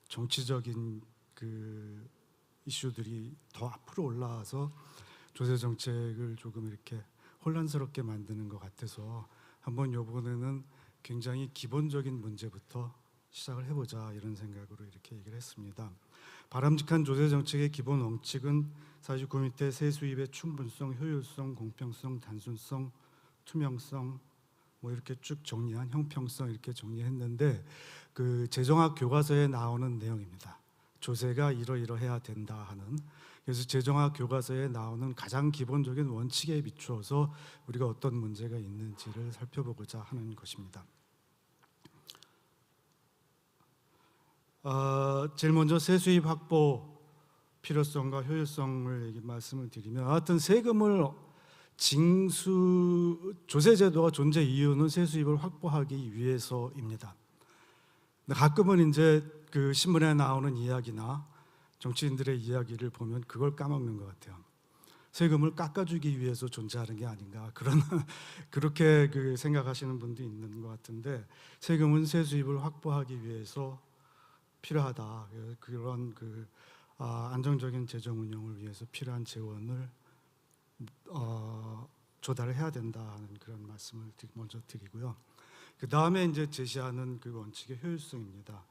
정치적인 그 이슈들이 더 앞으로 올라와서 조세 정책을 조금 이렇게 혼란스럽게 만드는 것 같아서 한번 이번에는 굉장히 기본적인 문제부터 시작을 해보자 이런 생각으로 이렇게 얘기를 했습니다. 바람직한 조세 정책의 기본 원칙은 49 밑에 세수입의 충분성, 효율성, 공평성, 단순성, 투명성 뭐 이렇게 쭉 정리한 형평성 이렇게 정리했는데 그 재정학 교과서에 나오는 내용입니다. 조세가 이러이러해야 된다 하는. 그래서 재정학 교과서에 나오는 가장 기본적인 원칙에 비추어서 우리가 어떤 문제가 있는지를 살펴보고자 하는 것입니다. 제일 먼저 세수입 확보 필요성과 효율성을 말씀을 드리면 하여튼 세금을 조세제도가 존재 이유는 세수입을 확보하기 위해서입니다. 가끔은 이제 그 신문에 나오는 이야기나 정치인들의 이야기를 보면 그걸 까먹는 것 같아요. 세금을 깎아주기 위해서 존재하는 게 아닌가 그렇게 그 생각하시는 분도 있는 것 같은데 세금은 세수입을 확보하기 위해서 필요하다. 그런 그 안정적인 재정 운영을 위해서 필요한 재원을 조달을 해야 된다는 그런 말씀을 먼저 드리고요. 그 다음에 이제 제시하는 그 원칙의 효율성입니다.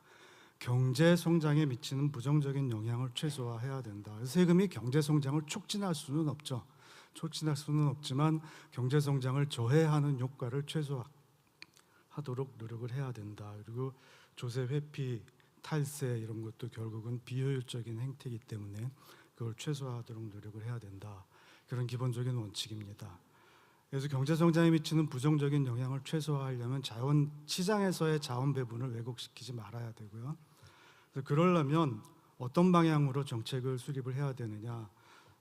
경제 성장에 미치는 부정적인 영향을 최소화해야 된다. 세금이 경제 성장을 촉진할 수는 없죠. 촉진할 수는 없지만 경제 성장을 저해하는 효과를 최소화하도록 노력을 해야 된다. 그리고 조세 회피 탈세 이런 것도 결국은 비효율적인 행태이기 때문에 그걸 최소화하도록 노력을 해야 된다. 그런 기본적인 원칙입니다. 그래서 경제 성장에 미치는 부정적인 영향을 최소화하려면 시장에서의 자원 배분을 왜곡시키지 말아야 되고요. 그래서 그러려면 어떤 방향으로 정책을 수립을 해야 되느냐.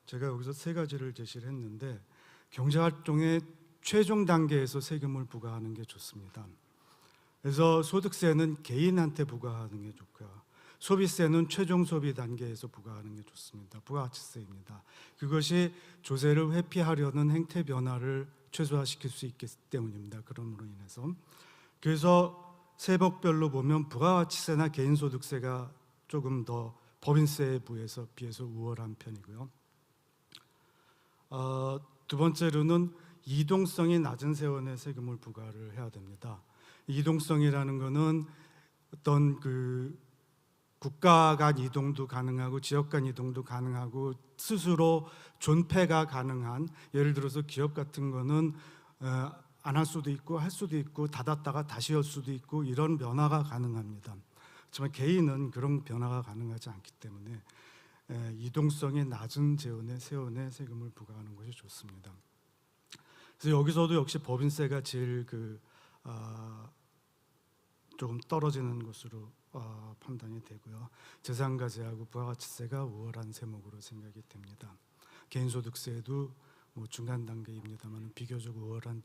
제가 여기서 세 가지를 제시를 했는데 경제활동의 최종 단계에서 세금을 부과하는 게 좋습니다. 그래서 소득세는 개인한테 부과하는 게 좋고요. 소비세는 최종 소비 단계에서 부과하는 게 좋습니다. 부가가치세입니다. 그것이 조세를 회피하려는 행태 변화를 최소화시킬 수 있기 때문입니다. 그럼으로 인해서. 그래서 세법별로 보면 부가가치세나 개인소득세가 조금 더 법인세에 비해서 우월한 편이고요. 두 번째로는 이동성이 낮은 세원에 세금을 부과를 해야 됩니다. 이동성이라는 것은 어떤 그 국가 간 이동도 가능하고 지역 간 이동도 가능하고 스스로 존폐가 가능한 예를 들어서 기업 같은 거는 안 할 수도 있고 할 수도 있고 닫았다가 다시 열 수도 있고 이런 변화가 가능합니다. 하지만 개인은 그런 변화가 가능하지 않기 때문에 이동성이 낮은 세원에 세금을 부과하는 것이 좋습니다. 그래서 여기서도 역시 법인세가 제일 조금 떨어지는 것으로 판단이 되고요. 재산가세하고 부가가치세가 우월한 세목으로 생각이 됩니다. 개인소득세도 뭐 중간 단계입니다만 비교적 우월한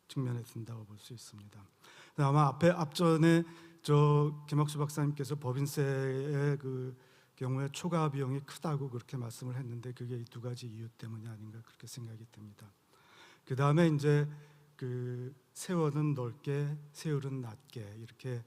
측면에 든다고 볼 수 있습니다. 아마 앞전에 김학수 박사님께서 법인세의 그 경우에 초과 비용이 크다고 그렇게 말씀을 했는데 그게 이 두 가지 이유 때문이 아닌가 그렇게 생각이 됩니다. 그 다음에 이제 그 세월은 넓게, 세율은 낮게 이렇게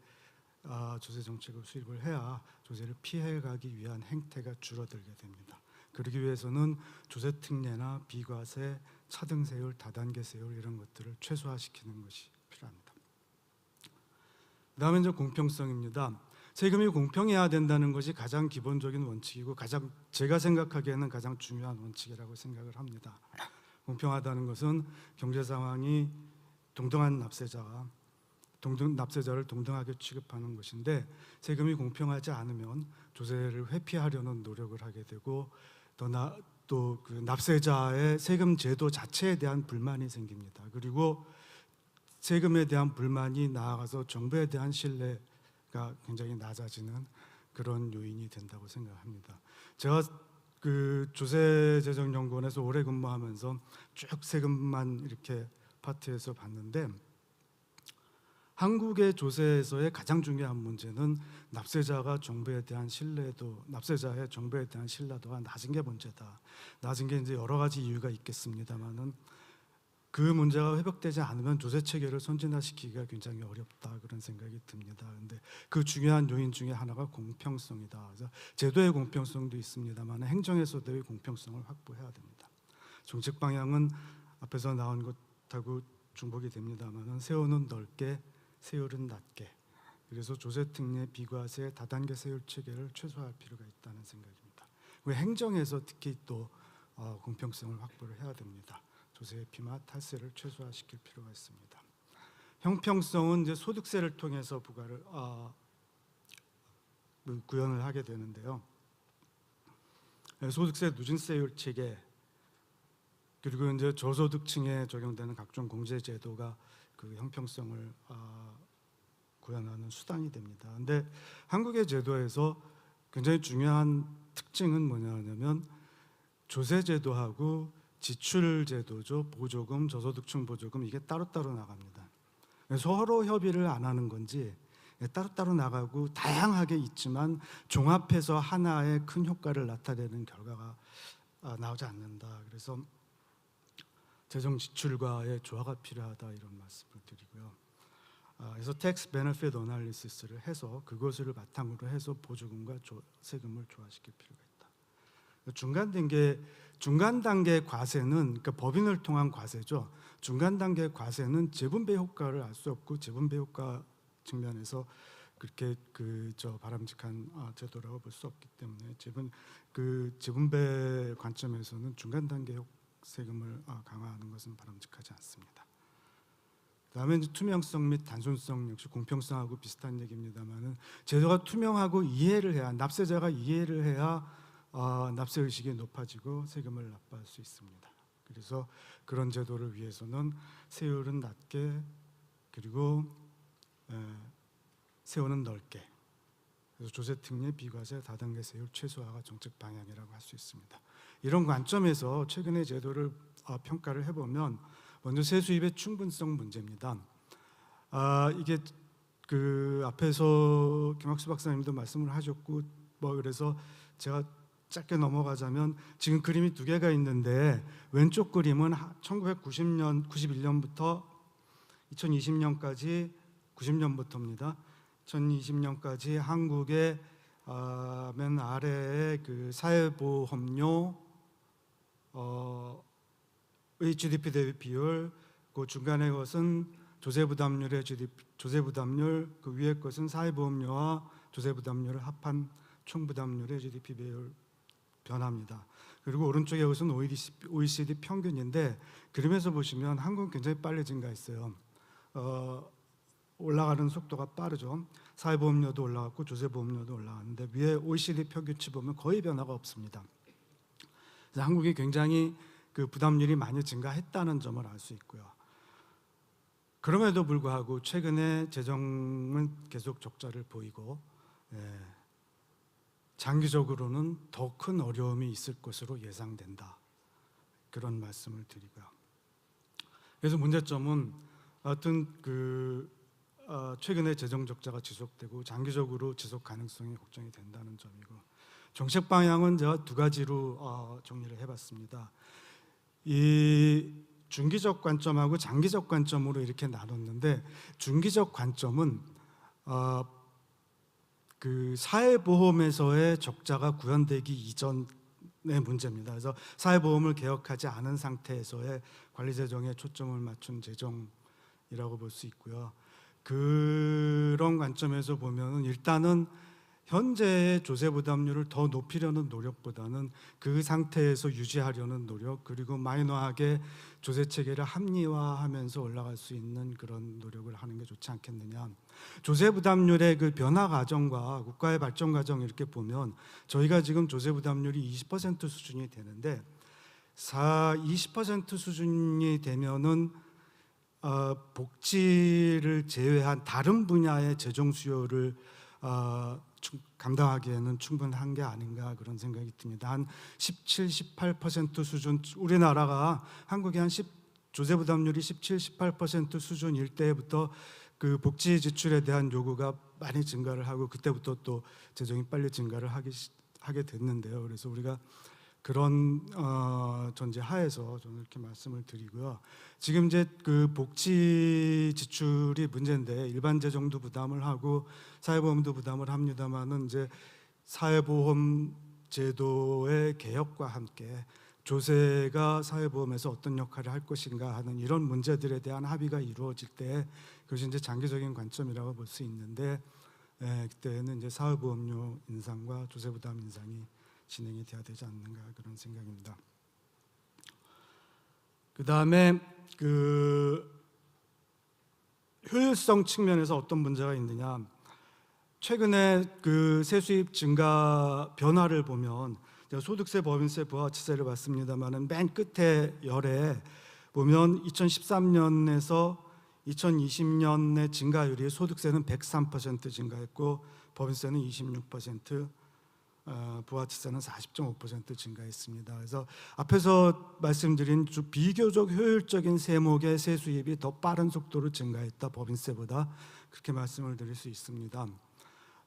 조세 정책을 수립을 해야 조세를 피해가기 위한 행태가 줄어들게 됩니다. 그러기 위해서는 조세 특례나 비과세, 차등세율, 다단계 세율 이런 것들을 최소화시키는 것이 필요합니다. 그다음에 이제 공평성입니다. 세금이 공평해야 된다는 것이 가장 기본적인 원칙이고 가장 제가 생각하기에는 가장 중요한 원칙이라고 생각을 합니다. 공평하다는 것은 경제 상황이 동등한 납세자를 동등하게 취급하는 것인데 세금이 공평하지 않으면 조세를 회피하려는 노력을 하게 되고 또 그 납세자의 세금 제도 자체에 대한 불만이 생깁니다. 그리고 세금에 대한 불만이 나아가서 정부에 대한 신뢰가 굉장히 낮아지는 그런 요인이 된다고 생각합니다. 제가 그 조세재정연구원에서 오래 근무하면서 쭉 세금만 이렇게 파트에서 봤는데 한국의 조세에서의 가장 중요한 문제는 납세자의 정부에 대한 신뢰도가 낮은 게 문제다. 낮은 게 이제 여러 가지 이유가 있겠습니다만은 그 문제가 회복되지 않으면 조세 체계를 선진화시키기가 굉장히 어렵다 그런 생각이 듭니다. 그런데 그 중요한 요인 중에 하나가 공평성이다. 그래서 제도의 공평성도 있습니다만 행정에서도의 공평성을 확보해야 됩니다. 정책 방향은 앞에서 나온 것하고 중복이 됩니다만은 세우는 넓게, 세율은 낮게. 그래서 조세 특례, 비과세, 다단계 세율 체계를 최소화할 필요가 있다는 생각입니다. 행정에서 특히 또 공평성을 확보를 해야 됩니다. 조세 회피와 탈세를 최소화시킬 필요가 있습니다. 형평성은 이제 소득세를 통해서 부과를 구현을 하게 되는데요. 소득세 누진세율 체계 그리고 이제 저소득층에 적용되는 각종 공제 제도가 그 형평성을 구현하는 수단이 됩니다. 그런데 한국의 제도에서 굉장히 중요한 특징은 뭐냐면 조세 제도하고 지출 제도죠. 보조금, 저소득층 보조금 이게 따로따로 나갑니다. 서로 협의를 안 하는 건지 따로따로 나가고 다양하게 있지만 종합해서 하나의 큰 효과를 나타내는 결과가 나오지 않는다. 그래서 재정 지출과의 조화가 필요하다 이런 말씀을 드리고요. 그래서 텍스 베네핏 어널리시스를 해서 그것을 바탕으로 해서 보조금과 세금을 조화시킬 필요가 있다. 중간 단계 과세는 그러니까 법인을 통한 과세죠. 중간 단계 과세는 재분배 효과를 알 수 없고 재분배 효과 측면에서 그렇게 바람직한 제도라고 볼 수 없기 때문에 재분배 관점에서는 중간 단계 세금을 강화하는 것은 바람직하지 않습니다. 그다음에 이제 투명성 및 단순성 역시 공평성하고 비슷한 얘기입니다만은 제도가 투명하고 이해를 해야 납세자가 이해를 해야 납세 의식이 높아지고 세금을 납부할 수 있습니다. 그래서 그런 제도를 위해서는 세율은 낮게 그리고 세우는 넓게 그래서 조세 특례, 비과세, 다단계 세율 최소화가 정책 방향이라고 할 수 있습니다. 이런 관점에서 최근의 제도를 평가를 해보면 먼저 세수입의 충분성 문제입니다. 이게 그 앞에서 김학수 박사님도 말씀을 하셨고 그래서 제가 짧게 넘어가자면 지금 그림이 두 개가 있는데 왼쪽 그림은 1991년부터 2020년까지 90년부터입니다. 2020년까지 한국의 맨 아래에 그 사회보험료의 GDP 대비 비율, 그 중간에 것은 조세부담률, 그 위에 것은 사회보험료와 조세부담률을 합한 총부담률의 GDP 비율 변화입니다. 그리고 오른쪽에 것은 OECD 평균인데 그림에서 보시면 한국은 굉장히 빨리 증가했어요. 올라가는 속도가 빠르죠. 사회보험료도 올라갔고 조세보험료도 올라갔는데 위에 OECD 평균치 보면 거의 변화가 없습니다. 그래서 한국이 굉장히 그 부담률이 많이 증가했다는 점을 알 수 있고요. 그럼에도 불구하고 최근에 재정은 계속 적자를 보이고 장기적으로는 더 큰 어려움이 있을 것으로 예상된다. 그런 말씀을 드리고요. 그래서 문제점은 하여튼 최근에 재정 적자가 지속되고 장기적으로 지속 가능성이 걱정이 된다는 점이고, 정책 방향은 제가 두 가지로 정리를 해봤습니다. 이 중기적 관점하고 장기적 관점으로 이렇게 나눴는데, 중기적 관점은 그 사회보험에서의 적자가 구현되기 이전의 문제입니다. 그래서 사회보험을 개혁하지 않은 상태에서의 관리재정에 초점을 맞춘 재정이라고 볼 수 있고요. 그런 관점에서 보면 일단은 현재의 조세 부담률을 더 높이려는 노력보다는 그 상태에서 유지하려는 노력, 그리고 마이너하게 조세 체계를 합리화하면서 올라갈 수 있는 그런 노력을 하는 게 좋지 않겠느냐. 조세 부담률의 그 변화 과정과 국가의 발전 과정 이렇게 보면 저희가 지금 조세 부담률이 20% 수준이 되는데 20% 수준이 되면은 복지를 제외한 다른 분야의 재정 수요를 감당하기에는 충분한 게 아닌가 그런 생각이 듭니다. 한 17, 18% 수준, 우리나라가 한국이 한 조세 부담률이 17, 18% 수준일 때부터 그 복지 지출에 대한 요구가 많이 증가를 하고 그때부터 또 재정이 빨리 증가를 하게 됐는데요. 그래서 우리가 그런 전제 하에서 저는 이렇게 말씀을 드리고요. 지금 이제 그 복지 지출이 문제인데 일반 재정도 부담을 하고 사회보험도 부담을 합니다만은 이제 사회보험 제도의 개혁과 함께 조세가 사회보험에서 어떤 역할을 할 것인가 하는 이런 문제들에 대한 합의가 이루어질 때 그것이 이제 장기적인 관점이라고 볼 수 있는데 그때는 이제 사회보험료 인상과 조세 부담 인상이 진행이 돼야 되지 않는가 그런 생각입니다. 그 다음에 그 효율성 측면에서 어떤 문제가 있느냐. 최근에 그 세수입 증가 변화를 보면 제가 소득세, 법인세, 부가가치세를 봤습니다만은 맨 끝에 열에 보면 2013년에서 2020년의 증가율이 소득세는 103% 증가했고 법인세는 26%, 부가가치세는 40.5% 증가했습니다. 그래서 앞에서 말씀드린 비교적 효율적인 세목의 세수입이 더 빠른 속도로 증가했다, 법인세보다. 그렇게 말씀을 드릴 수 있습니다.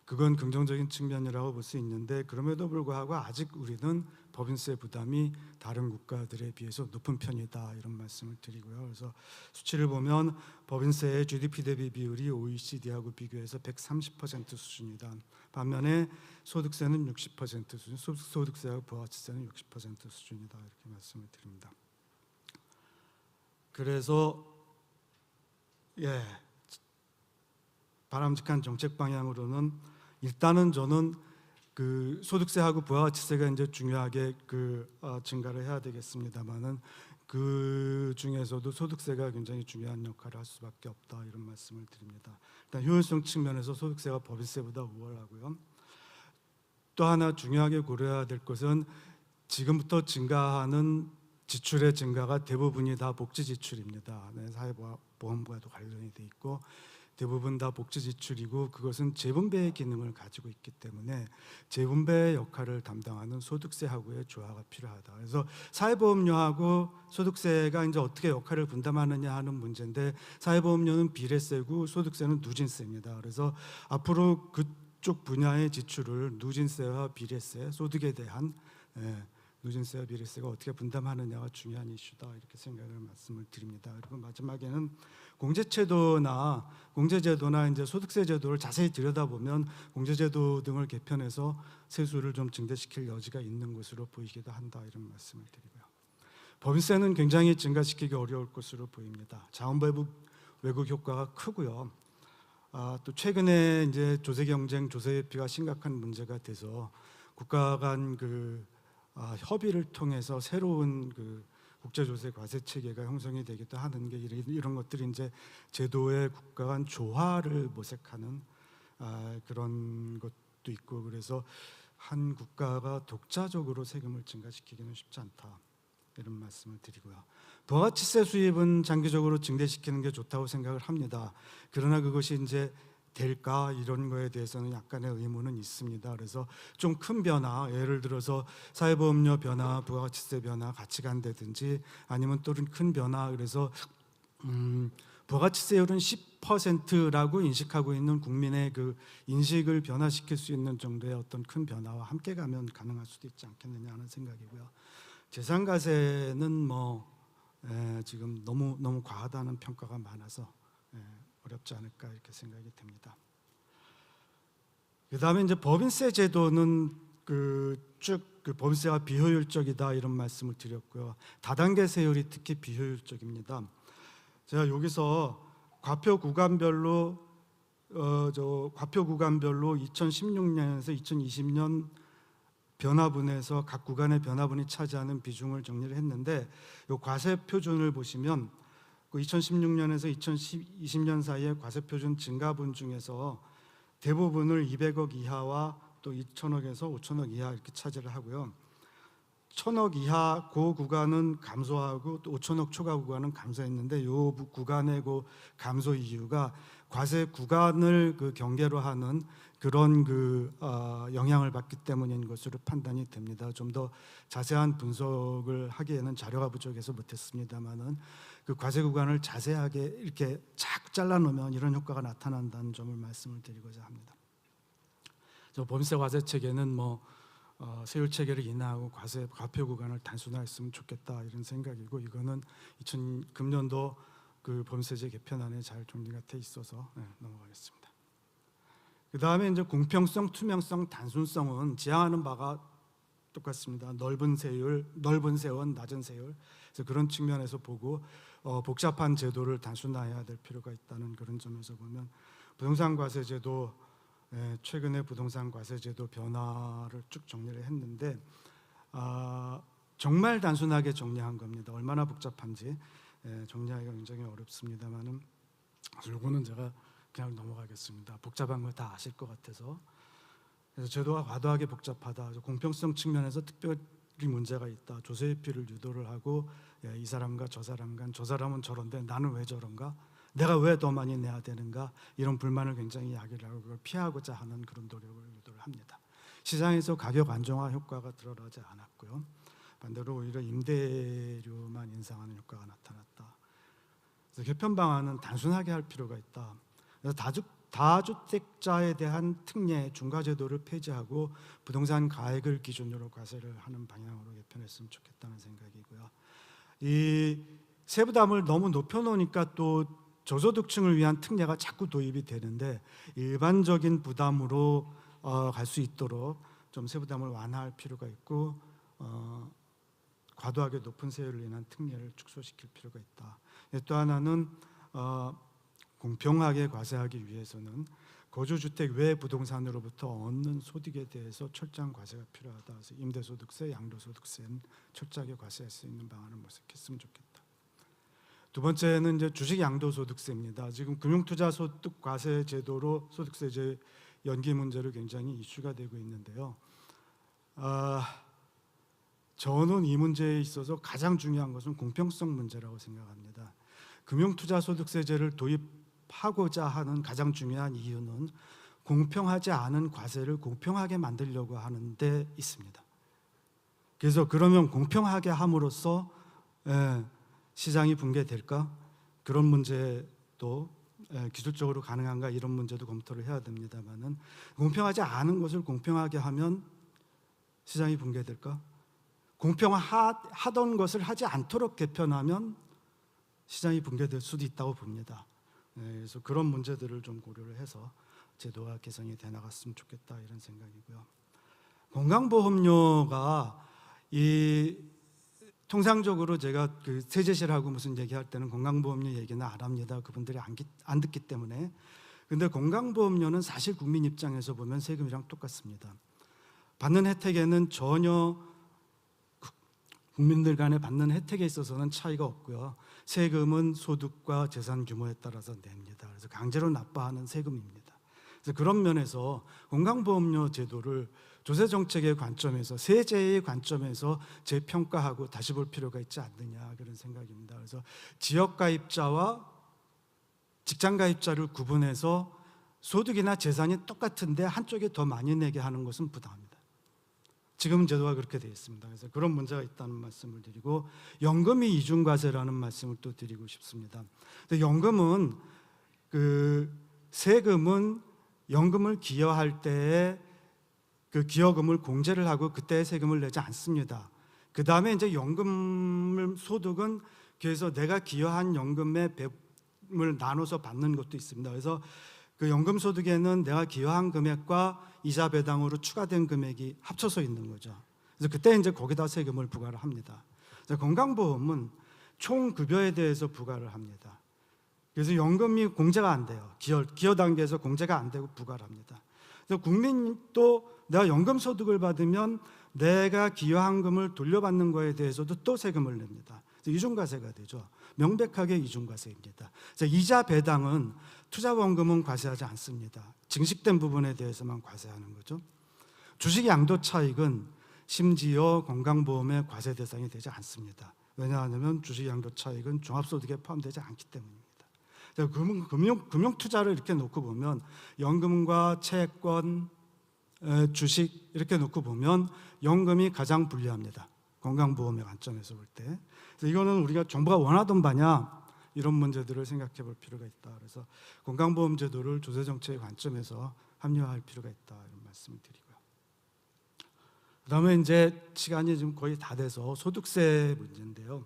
그건 긍정적인 측면이라고 볼 수 있는데 그럼에도 불구하고 아직 우리는 법인세 부담이 다른 국가들에 비해서 높은 편이다 이런 말씀을 드리고요. 그래서 수치를 보면 법인세의 GDP 대비 비율이 OECD하고 비교해서 130% 수준이다. 반면에 소득세는 60% 수준, 소득세와 부가가치세는 60% 수준이다 이렇게 말씀을 드립니다. 그래서 바람직한 정책 방향으로는 일단은 저는 그 소득세하고 부가가치세가 이제 중요하게 증가를 해야 되겠습니다만은 그 중에서도 소득세가 굉장히 중요한 역할을 할 수밖에 없다 이런 말씀을 드립니다. 일단 효율성 측면에서 소득세가 법인세보다 우월하고요. 또 하나 중요하게 고려해야 될 것은 지금부터 증가하는 지출의 증가가 대부분이 다 복지 지출입니다. 사회보험과도 관련이 돼 있고 대부분 다 복지 지출이고 그것은 재분배의 기능을 가지고 있기 때문에 재분배의 역할을 담당하는 소득세하고의 조화가 필요하다. 그래서 사회보험료하고 소득세가 이제 어떻게 역할을 분담하느냐 하는 문제인데 사회보험료는 비례세고 소득세는 누진세입니다. 그래서 앞으로 그쪽 분야의 지출을 누진세와 비례세, 소득에 대한 누진세와 비례세가 어떻게 분담하느냐가 중요한 이슈다 이렇게 생각을 말씀을 드립니다. 그리고 마지막에는 공제제도나 이제 소득세 제도를 자세히 들여다보면 공제제도 등을 개편해서 세수를 좀 증대시킬 여지가 있는 것으로 보이기도 한다 이런 말씀을 드리고요. 법인세는 굉장히 증가시키기 어려울 것으로 보입니다. 자원 왜곡 효과가 크고요. 또 최근에 이제 조세 경쟁, 조세 회피가 심각한 문제가 돼서 국가 간 협의를 통해서 새로운 국제조세 과세 체계가 형성이 되기도 하는 게 이런 것들이 이제 제도의 국가 간 조화를 모색하는 그런 것도 있고 그래서 한 국가가 독자적으로 세금을 증가시키기는 쉽지 않다 이런 말씀을 드리고요. 부가가치세 수입은 장기적으로 증대시키는 게 좋다고 생각을 합니다. 그러나 그것이 이제 될까 이런 거에 대해서는 약간의 의문은 있습니다. 그래서 좀 큰 변화, 예를 들어서 사회보험료 변화, 부가가치세 변화 같이 간다든지 아니면 또 큰 변화, 그래서 부가가치세율은 10%라고 인식하고 있는 국민의 그 인식을 변화시킬 수 있는 정도의 어떤 큰 변화와 함께 가면 가능할 수도 있지 않겠느냐 하는 생각이고요. 재산가세는 뭐 지금 너무 과하다는 평가가 많아서 어렵지 않을까 이렇게 생각이 됩니다. 그다음에 이제 법인세 제도는 쭉 법인세가 비효율적이다 이런 말씀을 드렸고요. 다단계 세율이 특히 비효율적입니다. 제가 여기서 과표 구간별로 2016년에서 2020년 변화분에서 각 구간의 변화분이 차지하는 비중을 정리를 했는데, 이 과세 표준을 보시면 2016년에서 2020년 사이에 과세 표준 증가분 중에서 대부분을 200억 이하와 또 2천억에서 5천억 이하 이렇게 차지를 하고요. 1,000억 이하 그 구간은 감소하고 또 5천억 초과 구간은 감소했는데, 이 구간의 그 감소 이유가 과세 구간을 경계로 하는 그런 영향을 받기 때문인 것으로 판단이 됩니다. 좀 더 자세한 분석을 하기에는 자료가 부족해서 못했습니다만은 그 과세 구간을 자세하게 이렇게 쫙 잘라놓으면 이런 효과가 나타난다는 점을 말씀을 드리고자 합니다. 법인세 과세 체계는 세율 체계를 인하하고 과표 구간을 단순화했으면 좋겠다 이런 생각이고, 이거는 금년도 그 법인세제 개편안에 잘 정리가 돼 있어서 넘어가겠습니다. 그 다음에 이제 공평성, 투명성, 단순성은 지향하는 바가 똑같습니다. 넓은 세원, 낮은 세율. 그래서 그런 측면에서 보고 복잡한 제도를 단순화해야 될 필요가 있다는 그런 점에서 보면 부동산 과세제도, 최근에 부동산 과세제도 변화를 쭉 정리를 했는데 정말 단순하게 정리한 겁니다. 얼마나 복잡한지 정리하기가 굉장히 어렵습니다만은 이거는 제가 그냥 넘어가겠습니다. 복잡한 걸 다 아실 것 같아서. 그래서 제도가 과도하게 복잡하다. 공평성 측면에서 특별히 문제가 있다. 조세회피를 유도를 하고 이 사람과 저 사람 간, 저 사람은 저런데 나는 왜 저런가? 내가 왜 더 많이 내야 되는가? 이런 불만을 굉장히 야기를 하고 그걸 피하고자 하는 그런 노력을 유도를 합니다. 시장에서 가격 안정화 효과가 드러나지 않았고요. 반대로 오히려 임대료만 인상하는 효과가 나타났다. 그래서 개편 방안은 단순하게 할 필요가 있다. 그래서 다주택자에 대한 특례 중과제도를 폐지하고 부동산 가액을 기준으로 과세를 하는 방향으로 개편했으면 좋겠다는 생각이고요. 이 세부담을 너무 높여놓으니까 또 저소득층을 위한 특례가 자꾸 도입이 되는데, 일반적인 부담으로 갈 수 있도록 좀 세부담을 완화할 필요가 있고, 과도하게 높은 세율로 인한 특례를 축소시킬 필요가 있다. 또 하나는 공평하게 과세하기 위해서는 거주주택 외 부동산으로부터 얻는 소득에 대해서 철저한 과세가 필요하다. 그래서 임대소득세, 양도소득세는 철저하게 과세할 수 있는 방안을 모색했으면 좋겠다. 두 번째는 이제 주식 양도소득세입니다. 지금 금융투자소득 과세 제도로 소득세제 연기 문제로 굉장히 이슈가 되고 있는데요. 저는 이 문제에 있어서 가장 중요한 것은 공평성 문제라고 생각합니다. 금융투자소득세제를 도입하고자 하는 가장 중요한 이유는 공평하지 않은 과세를 공평하게 만들려고 하는 데 있습니다. 그래서 그러면 공평하게 함으로써 시장이 붕괴될까? 그런 문제도 기술적으로 가능한가? 이런 문제도 검토를 해야 됩니다만은, 공평하지 않은 것을 공평하게 하면 시장이 붕괴될까? 공평하던 것을 하지 않도록 개편하면 시장이 붕괴될 수도 있다고 봅니다. 그래서 그런 문제들을 좀 고려를 해서 제도가 개선이 돼 나갔으면 좋겠다 이런 생각이고요. 건강보험료가 통상적으로 제가 그 세제실하고 무슨 얘기할 때는 건강보험료 얘기는 안 합니다. 그분들이 안 듣기 때문에. 근데 건강보험료는 사실 국민 입장에서 보면 세금이랑 똑같습니다. 받는 혜택에는 전혀 국민들 간에 받는 혜택에 있어서는 차이가 없고요. 세금은 소득과 재산 규모에 따라서 냅니다. 그래서 강제로 납부하는 세금입니다. 그래서 그런 면에서 건강보험료 제도를 조세 정책의 관점에서, 세제의 관점에서 재평가하고 다시 볼 필요가 있지 않느냐, 그런 생각입니다. 그래서 지역 가입자와 직장 가입자를 구분해서 소득이나 재산이 똑같은데 한쪽이 더 많이 내게 하는 것은 부당합니다. 지금 제도가 그렇게 되어 있습니다. 그래서 그런 문제가 있다는 말씀을 드리고, 연금이 이중과세라는 말씀을 또 드리고 싶습니다. 연금은 세금은 연금을 기여할 때에 그 기여금을 공제를 하고 그때 세금을 내지 않습니다. 그 다음에 이제 연금 소득은 그래서 내가 기여한 연금의 배분을 나눠서 받는 것도 있습니다. 그래서 그 연금 소득에는 내가 기여한 금액과 이자 배당으로 추가된 금액이 합쳐서 있는 거죠. 그래서 그때 이제 거기다 세금을 부과를 합니다. 건강보험은 총 급여에 대해서 부과를 합니다. 그래서 연금이 공제가 안 돼요. 기여 단계에서 공제가 안 되고 부과를 합니다. 그래서 국민도 내가 연금 소득을 받으면 내가 기여한 금을 돌려받는 거에 대해서도 또 세금을 냅니다. 이중과세가 되죠. 명백하게 이중과세입니다. 이자 배당은 투자원금은 과세하지 않습니다. 증식된 부분에 대해서만 과세하는 거죠. 주식 양도 차익은 심지어 건강보험의 과세 대상이 되지 않습니다. 왜냐하면 주식 양도 차익은 종합소득에 포함되지 않기 때문입니다. 금융투자를 이렇게 놓고 보면 연금과 채권, 주식 이렇게 놓고 보면 연금이 가장 불리합니다. 건강보험의 관점에서 볼 때. 그래서 이거는 우리가 정부가 원하던 바냐, 이런 문제들을 생각해 볼 필요가 있다. 그래서 건강보험 제도를 조세정책의 관점에서 합리화할 필요가 있다, 이런 말씀을 드리고요. 그다음에 이제 시간이 지금 거의 다 돼서 소득세 문제인데요.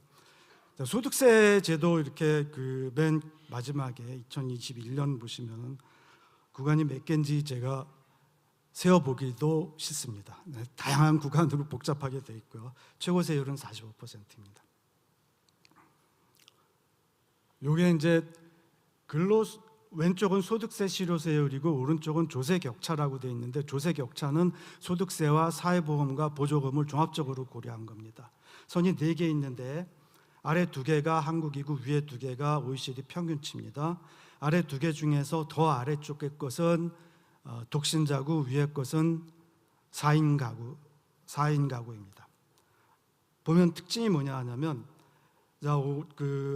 소득세 제도 이렇게 그 맨 마지막에 2021년 보시면 구간이 몇 개인지 제가 세어보기도 싫습니다. 다양한 구간으로 복잡하게 되어 있고요. 최고 세율은 45%입니다. 요게 이제 왼쪽은 소득세 실효세율이고 오른쪽은 조세 격차라고 되어 있는데, 조세 격차는 소득세와 사회보험과 보조금을 종합적으로 고려한 겁니다. 선이 4개 있는데 아래 2개가 한국이고 위에 2개가 OECD 평균치입니다. 아래 2개 중에서 더 아래쪽의 것은 독신자고 위에 것은 4인 가구입니다. 보면 특징이 뭐냐 하냐면,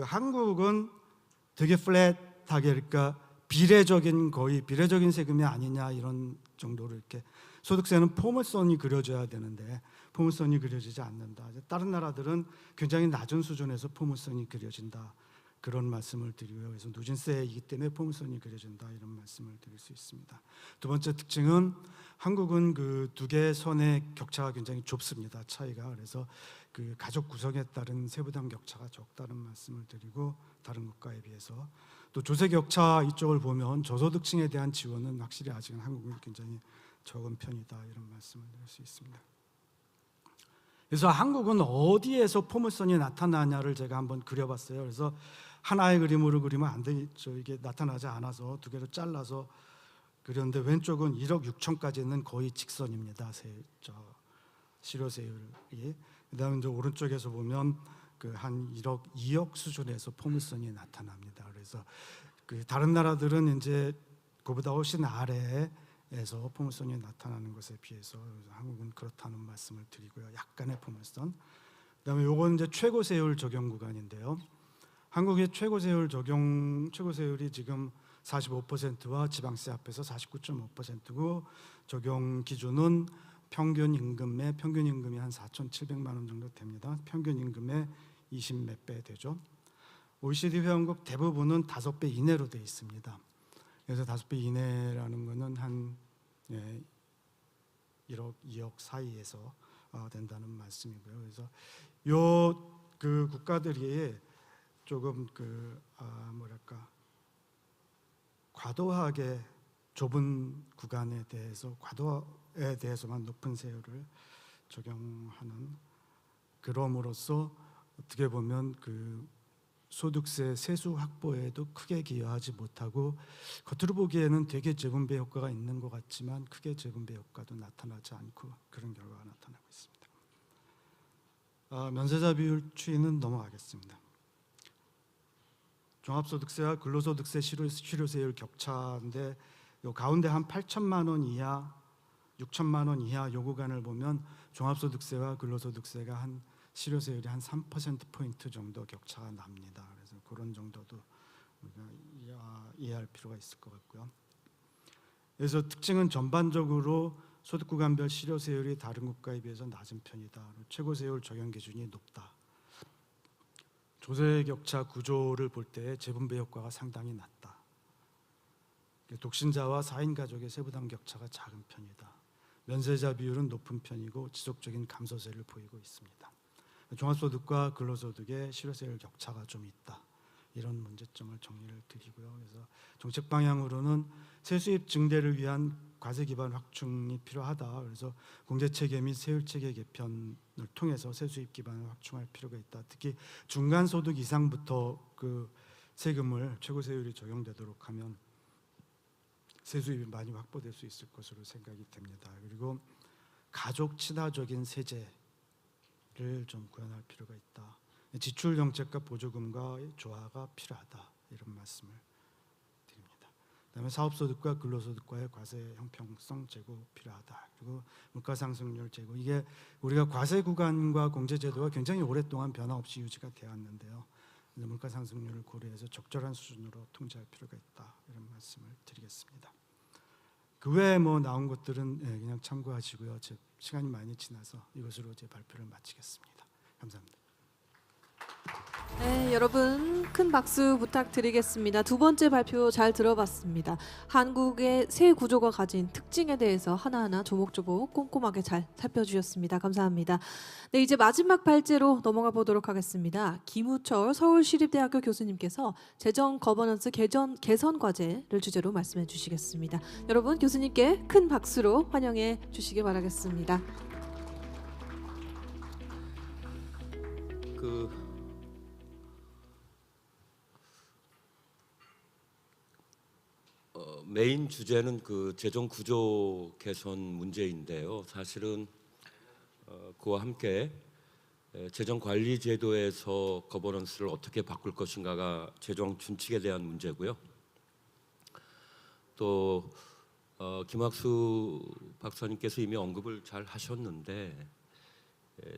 한국은 되게 플랫하게, 그러니까 거의 비례적인 세금이 아니냐, 이런 정도로 이렇게 소득세는 포물선이 그려져야 되는데 포물선이 그려지지 않는다. 다른 나라들은 굉장히 낮은 수준에서 포물선이 그려진다, 그런 말씀을 드리고요. 그래서 누진세이기 때문에 포물선이 그려진다, 이런 말씀을 드릴 수 있습니다. 두 번째 특징은 한국은 그 2개의 선의 격차가 굉장히 좁습니다. 차이가. 그래서 그 가족 구성에 따른 세부담 격차가 적다는 말씀을 드리고, 다른 국가에 비해서 또 조세 격차 이쪽을 보면 저소득층에 대한 지원은 확실히 아직은 한국은 굉장히 적은 편이다, 이런 말씀을 드릴 수 있습니다. 그래서 한국은 어디에서 포물선이 나타나냐를 제가 한번 그려봤어요. 그래서 하나의 그림으로 그리면 안 되겠죠. 이게 나타나지 않아서 2개로 잘라서 그렸는데, 왼쪽은 1억 6천까지는 거의 직선입니다. 실효세율이. 그다음에 이제 오른쪽에서 보면 그 한 1억, 2억 수준에서 포물선이 나타납니다. 그래서 그 다른 나라들은 이제 그보다 훨씬 아래에서 포물선이 나타나는 것에 비해서 한국은 그렇다는 말씀을 드리고요. 약간의 포물선. 그다음에 요건 이제 최고세율 적용 구간인데요. 한국의 최고세율이 지금 45%와 지방세 합해서 49.5%고, 적용 기준은 평균 임금이 한 4,700만 원 정도 됩니다. 평균 임금의 20몇 배 되죠. OECD 회원국 대부분은 5배 이내로 되어 있습니다. 그래서 5배 이내라는 것은 한 1억, 2억 사이에서 된다는 말씀이고요. 그래서 그 국가들이 조금 과도하게 좁은 구간에 대해서만 높은 세율을 적용하는, 그럼으로써 어떻게 보면 그 소득세 세수 확보에도 크게 기여하지 못하고, 겉으로 보기에는 되게 재분배 효과가 있는 것 같지만 크게 재분배 효과도 나타나지 않고, 그런 결과가 나타나고 있습니다. 면세자 비율 추이는 넘어가겠습니다. 종합소득세와 근로소득세 실효세율 격차인데, 요 가운데 한 8천만 원 이하 6천만 원 이하 요구간을 보면 종합소득세와 근로소득세가 한 실효세율이 한 3%포인트 정도 격차가 납니다. 그래서 그런 정도도 우리가 이해할 필요가 있을 것 같고요. 그래서 특징은 전반적으로 소득 구간별 실효세율이 다른 국가에 비해서 낮은 편이다. 최고세율 적용 기준이 높다. 조세 격차 구조를 볼 때 재분배 효과가 상당히 낮다. 독신자와 4인 가족의 세부담 격차가 작은 편이다. 면세자 비율은 높은 편이고 지속적인 감소세를 보이고 있습니다. 종합소득과 근로소득의 실효세율 격차가 좀 있다. 이런 문제점을 정리를 드리고요. 그래서 정책 방향으로는 세수입 증대를 위한 과세 기반 확충이 필요하다. 그래서 공제체계 및 세율체계 개편을 통해서 세수입 기반을 확충할 필요가 있다. 특히 중간소득 이상부터 그 세금을 최고세율이 적용되도록 하면 세수입이 많이 확보될 수 있을 것으로 생각이 됩니다. 그리고 가족 친화적인 세제를 좀 구현할 필요가 있다. 지출 정책과 보조금과의 조화가 필요하다. 이런 말씀을 드립니다. 그다음에 사업소득과 근로소득과의 과세 형평성 제고 필요하다. 그리고 물가상승률 제고. 이게 우리가 과세 구간과 공제제도가 굉장히 오랫동안 변화 없이 유지가 되었는데요. 물가상승률을 고려해서 적절한 수준으로 통제할 필요가 있다. 이런 말씀을 드리겠습니다. 그 외에 뭐 나온 것들은 그냥 참고하시고요. 제 시간이 많이 지나서 이것으로 제 발표를 마치겠습니다. 감사합니다. 네, 여러분 큰 박수 부탁드리겠습니다. 두 번째 발표 잘 들어봤습니다. 한국의 세 구조가 가진 특징에 대해서 하나하나 조목조목 꼼꼼하게 잘 살펴주셨습니다. 감사합니다. 네, 이제 마지막 발제로 넘어가 보도록 하겠습니다. 김우철 서울시립대학교 교수님께서 재정 거버넌스 개선 과제를 주제로 말씀해 주시겠습니다. 여러분 교수님께 큰 박수로 환영해 주시기 바라겠습니다. 메인 주제는 그 재정 구조 개선 문제인데요. 사실은 그와 함께 재정 관리 제도에서 거버넌스를 어떻게 바꿀 것인가가 재정 준칙에 대한 문제고요. 또 김학수 박사님께서 이미 언급을 잘 하셨는데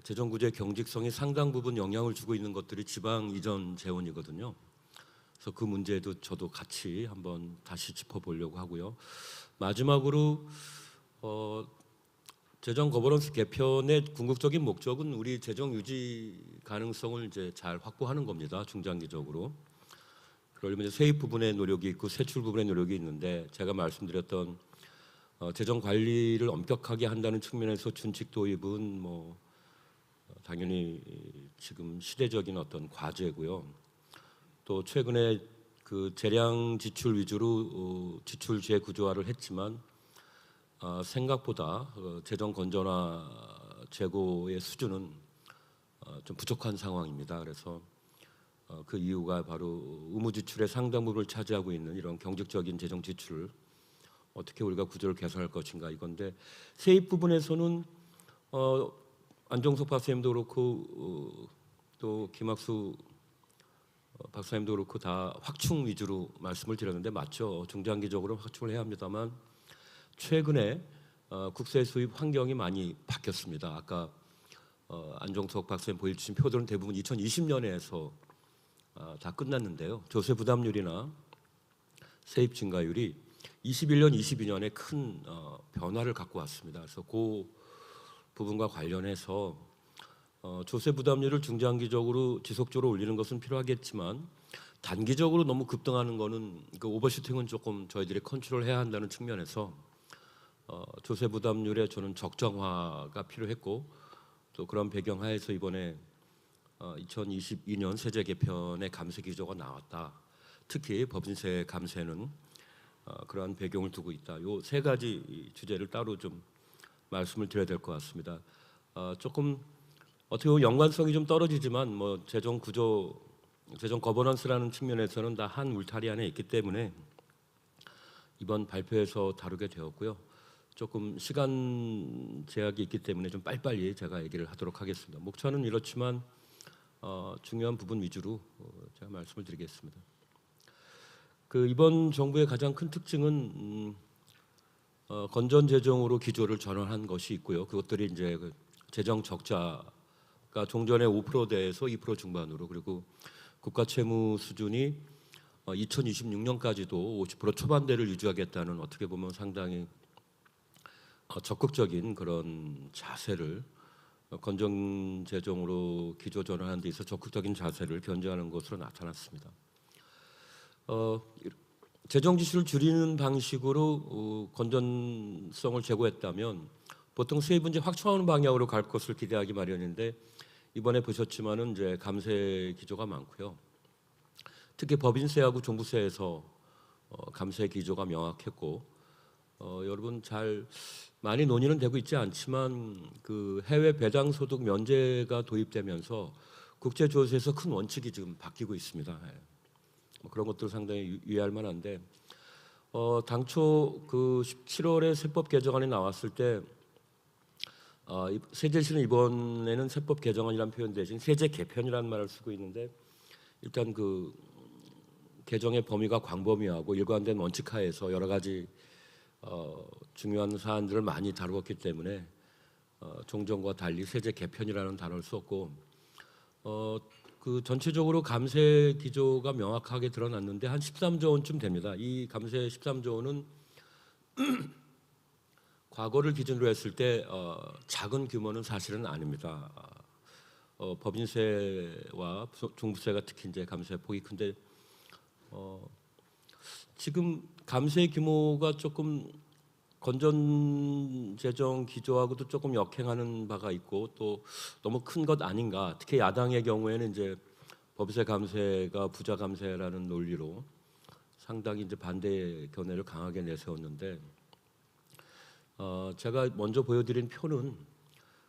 재정 구조의 경직성이 상당 부분 영향을 주고 있는 것들이 지방 이전 재원이거든요. 그래서 그 문제도 저도 같이 한번 다시 짚어보려고 하고요. 마지막으로 재정 거버넌스 개편의 궁극적인 목적은 우리 재정 유지 가능성을 이제 잘 확보하는 겁니다. 중장기적으로. 그러려면 세입 부분의 노력이 있고 세출 부분의 노력이 있는데 제가 말씀드렸던 재정 관리를 엄격하게 한다는 측면에서 준칙 도입은 뭐 당연히 지금 시대적인 어떤 과제고요. 또 최근에 그 재량 지출 위주로 지출 재구조화를 했지만 생각보다 재정 건전화 재고의 수준은 좀 부족한 상황입니다. 그래서 그 이유가 바로 의무 지출의 상당 부분을 차지하고 있는 이런 경직적인 재정 지출을 어떻게 우리가 구조를 개선할 것인가 이건데 세입 부분에서는 안종석 박사님도 그렇고 또 김학수 박사님도 그렇고 다 확충 위주로 말씀을 드렸는데 맞죠. 중장기적으로 확충을 해야 합니다만 최근에 국세 수입 환경이 많이 바뀌었습니다. 아까 안종석 박사님 보여주신 표들은 대부분 2020년에서 다 끝났는데요. 조세 부담률이나 세입 증가율이 21년, 22년에 큰 변화를 갖고 왔습니다. 그래서 그 부분과 관련해서 조세 부담률을 중장기적으로 지속적으로 올리는 것은 필요하겠지만 단기적으로 너무 급등하는 것은 그 오버슈팅은 조금 저희들이 컨트롤해야 한다는 측면에서 조세 부담률의 저는 적정화가 필요했고 또 그런 배경하에서 이번에 2022년 세제 개편의 감세 기조가 나왔다. 특히 법인세 감세는 그러한 배경을 두고 있다. 요 세 가지 주제를 따로 좀 말씀을 드려야 될 것 같습니다. 조금 어떻게 보면 연관성이 좀 떨어지지만 뭐 재정 구조, 재정 거버넌스라는 측면에서는 다 한 울타리 안에 있기 때문에 이번 발표에서 다루게 되었고요. 조금 시간 제약이 있기 때문에 좀 빨리빨리 제가 얘기를 하도록 하겠습니다. 목차는 이렇지만 중요한 부분 위주로 제가 말씀을 드리겠습니다. 그 이번 정부의 가장 큰 특징은 건전 재정으로 기조를 전환한 것이 있고요. 그것들이 이제 그 재정 적자가 종전의 5%대에서 2% 중반으로, 그리고 국가 채무 수준이 2026년까지도 50% 초반대를 유지하겠다는, 어떻게 보면 상당히 적극적인 그런 자세를, 건전 재정으로 기조 전환하는 데 있어 적극적인 자세를 견지하는 것으로 나타났습니다. 재정 지출을 줄이는 방식으로 건전성을 제고했다면 보통 세분제 확충하는 방향으로 갈 것을 기대하기 마련인데, 이번에 보셨지만은 이제 감세 기조가 많고요. 특히 법인세하고 종부세에서 감세 기조가 명확했고, 여러분 잘 많이 논의는 되고 있지 않지만 그 해외 배당 소득 면제가 도입되면서 국제 조세에서 큰 원칙이 지금 바뀌고 있습니다. 그런 것들 상당히 유의할 만한데, 당초 그 17월에 세법 개정안이 나왔을 때 세제실은 이번에는 세법 개정안이라는 표현 대신 세제 개편이라는 말을 쓰고 있는데, 일단 그 개정의 범위가 광범위하고 일관된 원칙 하에서 여러 가지 중요한 사안들을 많이 다루었기 때문에 종전과 달리 세제 개편이라는 단어를 썼고, 그 전체적으로 감세 기조가 명확하게 드러났는데 한 13조 원쯤 됩니다. 이 감세 13조 원은 과거를 기준으로 했을 때 작은 규모는 사실은 아닙니다. 법인세와 종부세가 특히 이제 감세 폭이 큰데, 지금 감세 규모가 조금 건전 재정 기조하고도 조금 역행하는 바가 있고, 또 너무 큰 것 아닌가. 특히 야당의 경우에는 이제 법세 감세가 부자 감세라는 논리로 상당히 이제 반대 견해를 강하게 내세웠는데, 제가 먼저 보여드린 표는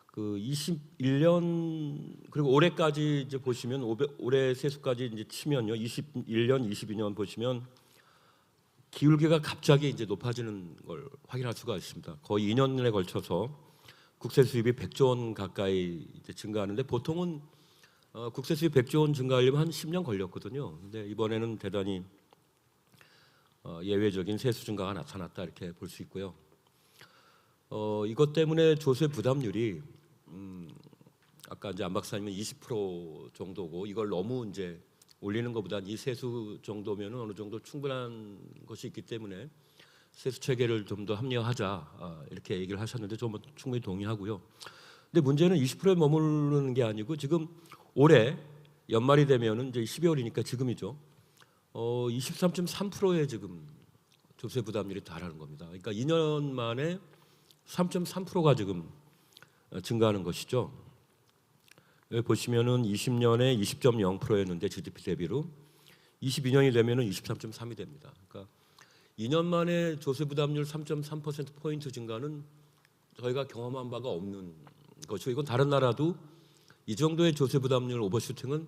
그 21년 그리고 올해까지 이제 보시면 올해 세수까지 이제 치면요, 21년, 22년 보시면 기울기가 갑자기 이제 높아지는 걸 확인할 수가 있습니다. 거의 2년에 걸쳐서 국세 수입이 100조 원 가까이 이제 증가하는데, 보통은 국세 수입 100조 원 증가하려면 한 10년 걸렸거든요. 근데 이번에는 대단히 예외적인 세수 증가가 나타났다, 이렇게 볼 수 있고요. 이것 때문에 조세 부담률이 아까 이제 안 박사님은 20% 정도고, 이걸 너무 이제 올리는 것보다는 이 세수 정도면은 어느 정도 충분한 것이 있기 때문에 세수 체계를 좀 더 합리화하자, 이렇게 얘기를 하셨는데 좀 충분히 동의하고요. 근데 문제는 20%에 머무르는 게 아니고, 지금 올해 연말이 되면은 이제 12월이니까 지금이죠. 23.3%에 지금 조세 부담률이 달하는 겁니다. 그러니까 2년 만에 3.3%가 지금 증가하는 것이죠. 여기 보시면은 20년에 20.0%였는데 GDP 대비로 22년이 되면은 23.3이 됩니다. 그러니까 2년 만에 조세 부담률 3.3% 포인트 증가는 저희가 경험한 바가 없는 것이고, 이건 다른 나라도 이 정도의 조세 부담률 오버슈팅은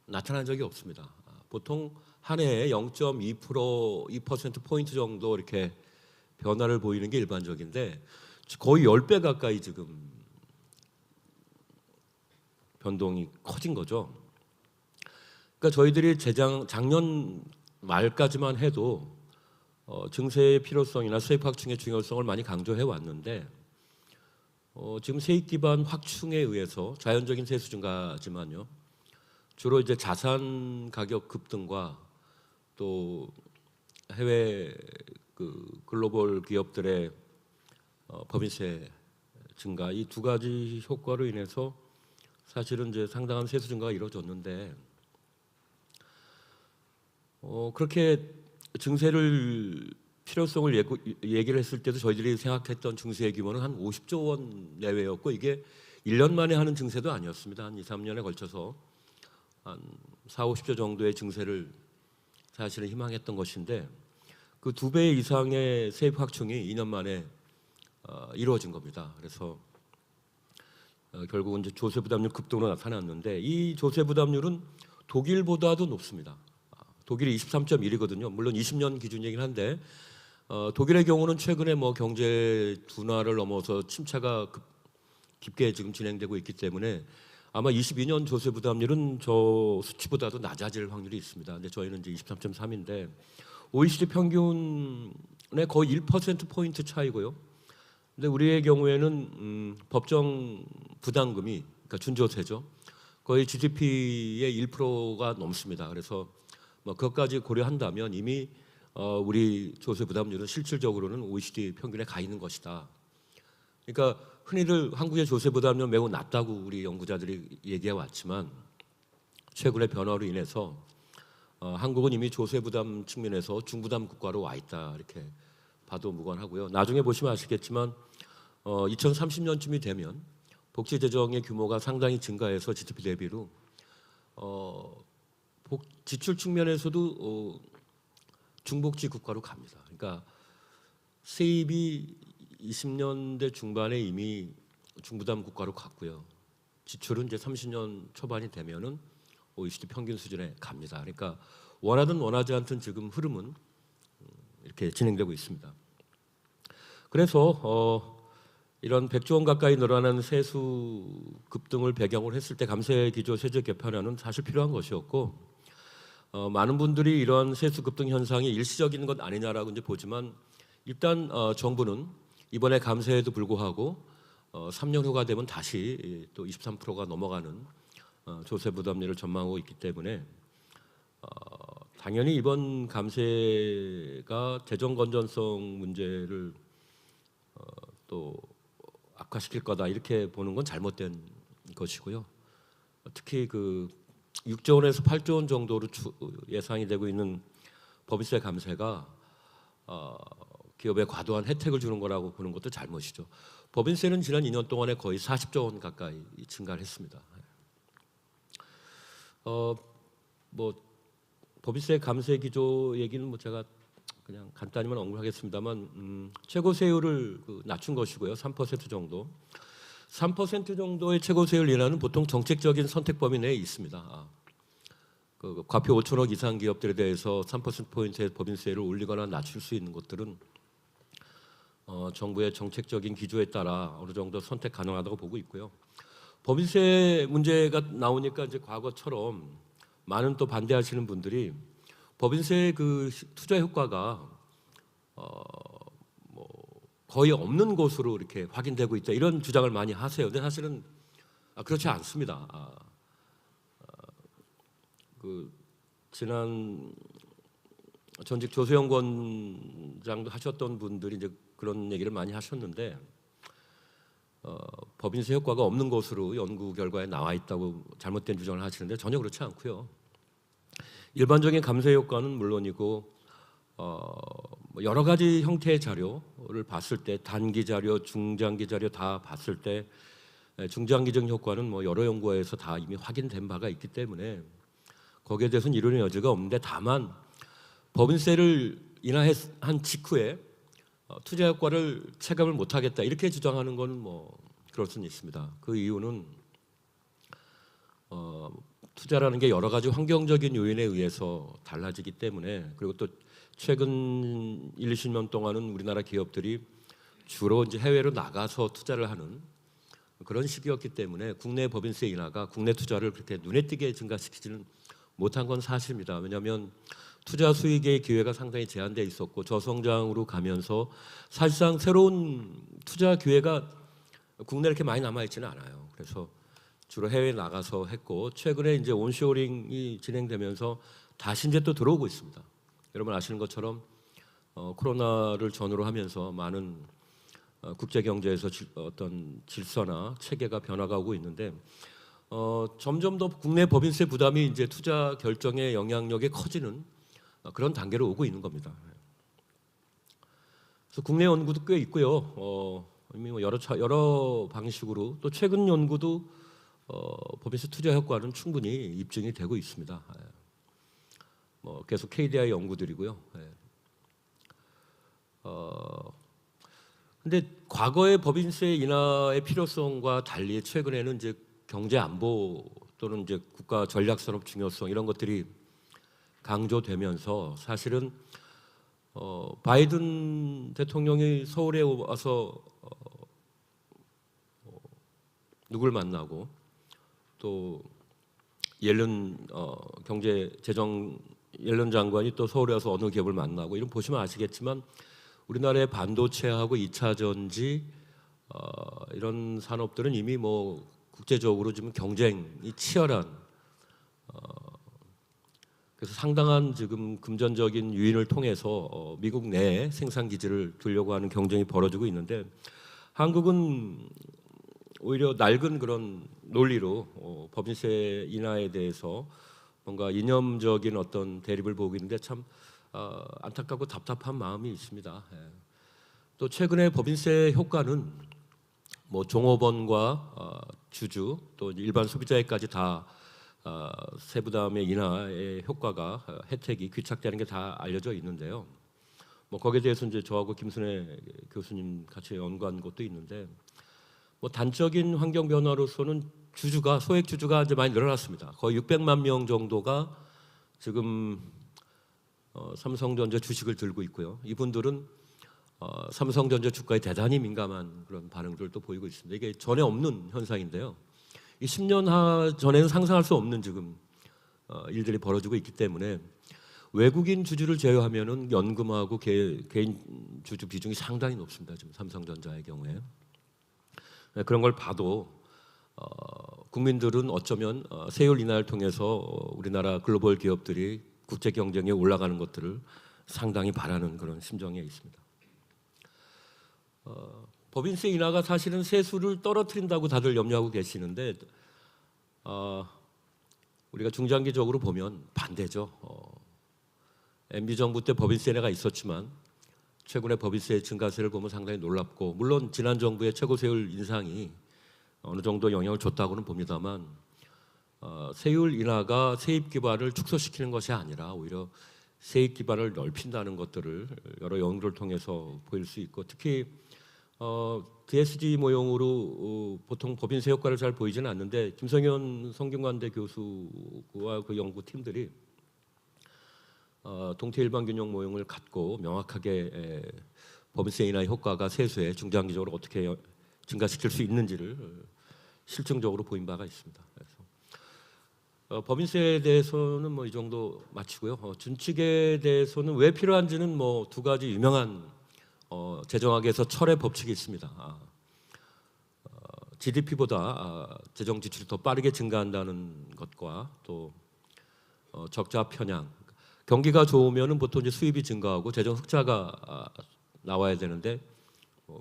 나타난 적이 없습니다. 보통 한 해에 0.2% 포인트 정도 이렇게 변화를 보이는 게 일반적인데, 거의 10배 가까이 지금 변동이 커진 거죠. 그러니까 저희들이 작년 말까지만 해도 증세의 필요성이나 세입 확충의 중요성을 많이 강조해 왔는데, 지금 세입 기반 확충에 의해서 자연적인 세수 증가지만요, 주로 이제 자산 가격 급등과 또 해외 그 글로벌 기업들의 법인세 증가, 이 두 가지 효과로 인해서 사실은 이제 상당한 세수 증가가 이루어졌는데, 그렇게 증세를 필요성을 얘기를 했을 때도 저희들이 생각했던 증세의 규모는 한 50조 원 내외였고, 이게 1년 만에 하는 증세도 아니었습니다. 한 2, 3년에 걸쳐서 한 4, 50조 정도의 증세를 사실은 희망했던 것인데, 그 2배 이상의 세입 확충이 2년 만에 이루어진 겁니다. 그래서 결국은 이제 조세 부담률 급등으로 나타났는데, 이 조세 부담률은 독일보다도 높습니다. 독일이 23.1이거든요. 물론 20년 기준이긴 한데, 독일의 경우는 최근에 뭐 경제 둔화를 넘어서 침체가 깊게 지금 진행되고 있기 때문에 아마 22년 조세 부담률은 저 수치보다도 낮아질 확률이 있습니다. 근데 저희는 이제 23.3인데 OECD 평균 거의 1% 포인트 차이고요. 근데 우리의 경우에는 법정 부담금이 그러니까 준조세죠. 거의 GDP의 1%가 넘습니다. 그래서 뭐 그것까지 고려한다면 이미 우리 조세 부담률은 실질적으로는 OECD 평균에 가 있는 것이다. 그러니까 흔히들 한국의 조세 부담률은 매우 낮다고 우리 연구자들이 얘기해 왔지만 최근의 변화로 인해서 한국은 이미 조세 부담 측면에서 중부담 국가로 와 있다 이렇게 봐도 무관하고요. 나중에 보시면 아시겠지만 2030년쯤이 되면 복지 재정의 규모가 상당히 증가해서 GDP 대비로 지출 측면에서도 중복지 국가로 갑니다. 그러니까 세입이 20년대 중반에 이미 중부담 국가로 갔고요. 지출은 이제 30년 초반이 되면은 OECD 평균 수준에 갑니다. 그러니까 원하든 원하지 않든 지금 흐름은 이렇게 진행되고 있습니다. 그래서 이런 100조 원 가까이 늘어나는 세수 급등을 배경으로 했을 때 감세 기조 세제 개편안은 사실 필요한 것이었고 많은 분들이 이러한 세수 급등 현상이 일시적인 것 아니냐라고 이제 보지만 일단 정부는 이번에 감세에도 불구하고 3년 후가 되면 다시 또 23%가 넘어가는 조세 부담률을 전망하고 있기 때문에 당연히 이번 감세가 재정 건전성 문제를 또 악화시킬 거다 이렇게 보는 건 잘못된 것이고요. 특히 그 6조 원에서 8조 원 정도로 예상이 되고 있는 법인세 감세가 기업에 과도한 혜택을 주는 거라고 보는 것도 잘못이죠. 법인세는 지난 2년 동안에 거의 40조 원 가까이 증가를 했습니다. 뭐 법인세 감세 기조 얘기는 뭐 제가 그냥 간단히만 언급하겠습니다만 최고세율을 낮춘 것이고요. 3% 정도. 3% 정도의 최고세율 인하는 보통 정책적인 선택 범위 내에 있습니다. 그 과표 5천억 이상 기업들에 대해서 3%포인트의 법인세를 올리거나 낮출 수 있는 것들은 정부의 정책적인 기조에 따라 어느 정도 선택 가능하다고 보고 있고요. 법인세 문제가 나오니까 이제 과거처럼 많은 또 반대하시는 분들이 법인세의 그 투자 효과가 뭐 거의 없는 것으로 이렇게 확인되고 있다 이런 주장을 많이 하세요. 근데 사실은 그렇지 않습니다. 그 지난 전직 조세연구원장도 하셨던 분들이 이제 그런 얘기를 많이 하셨는데 법인세 효과가 없는 것으로 연구 결과에 나와 있다고 잘못된 주장을 하시는데 전혀 그렇지 않고요. 일반적인 감세 효과는 물론이고 여러 가지 형태의 자료를 봤을 때 단기 자료, 중장기 자료 다 봤을 때 중장기적 효과는 뭐 여러 연구에서 다 이미 확인된 바가 있기 때문에 거기에 대해서는 이론의 여지가 없는데 다만 법인세를 인하한 직후에 투자 효과를 체감을 못하겠다 이렇게 주장하는 건 뭐 그럴 수는 있습니다. 그 이유는 투자라는 게 여러 가지 환경적인 요인에 의해서 달라지기 때문에 그리고 또 최근 1, 20년 동안은 우리나라 기업들이 주로 이제 해외로 나가서 투자를 하는 그런 시기였기 때문에 국내 법인세 인하가 국내 투자를 그렇게 눈에 띄게 증가시키지는 못한 건 사실입니다. 왜냐하면 투자 수익의 기회가 상당히 제한되어 있었고 저성장으로 가면서 사실상 새로운 투자 기회가 국내에 이렇게 많이 남아있지는 않아요. 그래서 주로 해외에 나가서 했고 최근에 이제 온쇼링이 진행되면서 다시 이제 또 들어오고 있습니다. 여러분 아시는 것처럼 코로나를 전후로 하면서 많은 국제 경제에서 어떤 질서나 체계가 변화가 오고 있는데 점점 더 국내 법인세 부담이 이제 투자 결정의 영향력이 커지는 그런 단계로 오고 있는 겁니다. 그래서 국내 연구도 꽤 있고요. 이미 뭐 여러 방식으로 또 최근 연구도 법인세 투자 효과는 충분히 입증이 되고 있습니다. 뭐 계속 KDI 연구들이고요. 근데 과거의 법인세 인하의 필요성과 달리 최근에는 이제 경제 안보 또는 이제 국가 전략 산업 중요성 이런 것들이 강조되면서 사실은 바이든 대통령이 서울에 와서 누굴 만나고 또 옐런 경제 재정 옐런 장관이 또 서울에 와서 어느 기업을 만나고 이런 보시면 아시겠지만 우리나라의 반도체하고 2차 전지 이런 산업들은 이미 뭐 국제적으로 지금 경쟁이 치열한 그래서 상당한 지금 금전적인 유인을 통해서 미국 내에 생산 기지를 두려고 하는 경쟁이 벌어지고 있는데 한국은 오히려 낡은 그런 논리로 법인세 인하에 대해서 뭔가 이념적인 어떤 대립을 보고 있는데 참 안타깝고 답답한 마음이 있습니다. 예. 또 최근에 법인세 효과는 뭐 종업원과 주주 또 일반 소비자에까지 다 세부담의 인하의 효과가 혜택이 귀착되는 게 다 알려져 있는데요. 뭐 거기에 대해서 이제 저하고 김순애 교수님 같이 연구한 것도 있는데 뭐 단적인 환경 변화로서는 주주가 소액 주주가 이제 많이 늘어났습니다. 거의 600만 명 정도가 지금 삼성전자 주식을 들고 있고요. 이분들은 삼성전자 주가에 대단히 민감한 그런 반응들도 보이고 있습니다. 이게 전에 없는 현상인데요. 이 10년 전에는 상상할 수 없는 지금 일들이 벌어지고 있기 때문에 외국인 주주를 제외하면은 연금하고 개인 주주 비중이 상당히 높습니다. 지금 삼성전자의 경우에 그런 걸 봐도 국민들은 어쩌면 세율 인하를 통해서 우리나라 글로벌 기업들이 국제 경쟁에 올라가는 것들을 상당히 바라는 그런 심정에 있습니다. 법인세 인하가 사실은 세수를 떨어뜨린다고 다들 염려하고 계시는데 우리가 중장기적으로 보면 반대죠. MB 정부 때 법인세 인하가 있었지만 최근에 법인세 증가세를 보면 상당히 놀랍고 물론 지난 정부의 최고세율 인상이 어느 정도 영향을 줬다고는 봅니다만 세율 인하가 세입 기반을 축소시키는 것이 아니라 오히려 세입 기반을 넓힌다는 것들을 여러 연구를 통해서 보일 수 있고 특히 DSG 모형으로 보통 법인세 효과를 잘 보이지는 않는데 김성현 성균관대 교수와 그 연구팀들이 동태 일반균형 모형을 갖고 명확하게 법인세 인하의 효과가 세수에 중장기적으로 어떻게 증가시킬 수 있는지를 실증적으로 보인 바가 있습니다. 그래서 법인세에 대해서는 뭐 이 정도 마치고요. 준칙에 대해서는 왜 필요한지는 뭐 두 가지 유명한 재정학에서 철의 법칙이 있습니다. GDP보다 재정 지출이 더 빠르게 증가한다는 것과 또 적자 편향. 경기가 좋으면은 보통 이제 수입이 증가하고 재정 흑자가 나와야 되는데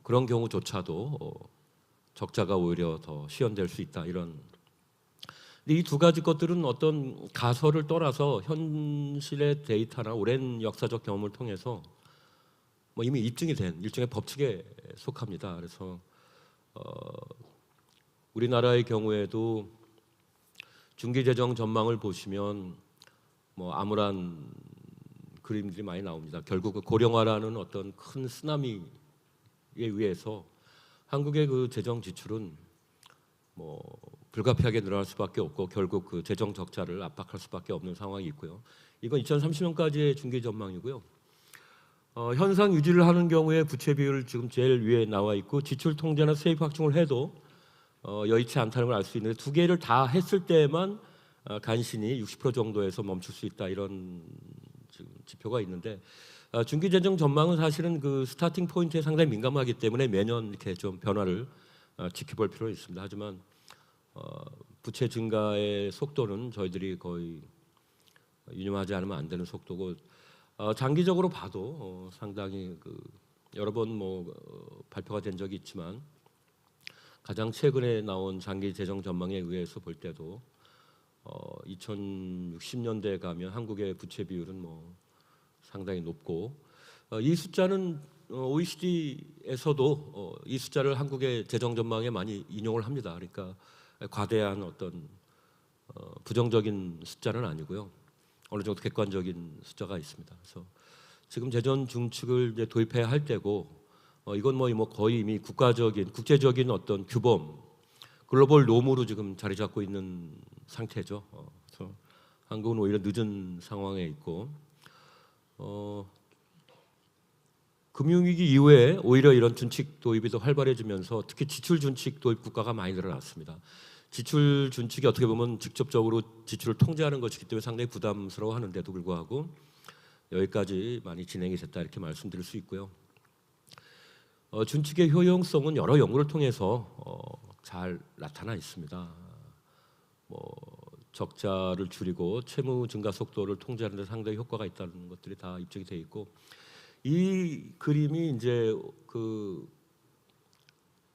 그런 경우조차도 적자가 오히려 더 시현될 수 있다 이런. 이 두 가지 것들은 어떤 가설을 떠나서 현실의 데이터나 오랜 역사적 경험을 통해서 뭐 이미 입증이 된 일종의 법칙에 속합니다. 그래서 우리나라의 경우에도 중기재정 전망을 보시면 뭐 암울한 그림들이 많이 나옵니다. 결국 그 고령화라는 어떤 큰 쓰나미에 의해서 한국의 그 재정 지출은 뭐 불가피하게 늘어날 수밖에 없고 결국 그 재정 적자를 압박할 수밖에 없는 상황이 있고요. 이건 2030년까지의 중기 전망이고요. 현상 유지를 하는 경우에 부채 비율 지금 제일 위에 나와 있고 지출 통제나 세입 확충을 해도 여의치 않다는 걸 알 수 있는데 두 개를 다 했을 때만 간신히 60% 정도에서 멈출 수 있다 이런 지금 지표가 있는데 중기 재정 전망은 사실은 그 스타팅 포인트에 상당히 민감하기 때문에 매년 이렇게 좀 변화를 지켜볼 필요가 있습니다. 하지만 부채 증가의 속도는 저희들이 거의 유념하지 않으면 안 되는 속도고 장기적으로 봐도 상당히 그 여러 번 뭐 발표가 된 적이 있지만 가장 최근에 나온 장기 재정 전망에 의해서 볼 때도 2060년대에 가면 한국의 부채 비율은 뭐 상당히 높고 이 숫자는 OECD에서도 이 숫자를 한국의 재정 전망에 많이 인용을 합니다. 그러니까 과대한 어떤 부정적인 숫자는 아니고요. 어느 정도 객관적인 숫자가 있습니다. 그래서 지금 재정 중축을 이제 도입해야 할 때고 이건 뭐 거의 이미 국제적인 어떤 규범, 글로벌 놈으로 지금 자리 잡고 있는 상태죠. 그래서 한국은 오히려 늦은 상황에 있고 금융위기 이후에 오히려 이런 준칙 도입이 더 활발해지면서 특히 지출 준칙 도입 국가가 많이 늘어났습니다. 지출 준칙이 어떻게 보면 직접적으로 지출을 통제하는 것이기 때문에 상당히 부담스러워하는데도 불구하고 여기까지 많이 진행이 됐다 이렇게 말씀드릴 수 있고요. 준칙의 효용성은 여러 연구를 통해서 잘 나타나 있습니다. 적자를 줄이고 채무 증가 속도를 통제하는 데 상당히 효과가 있다는 것들이 다 입증이 돼 있고, 이 그림이 이제 그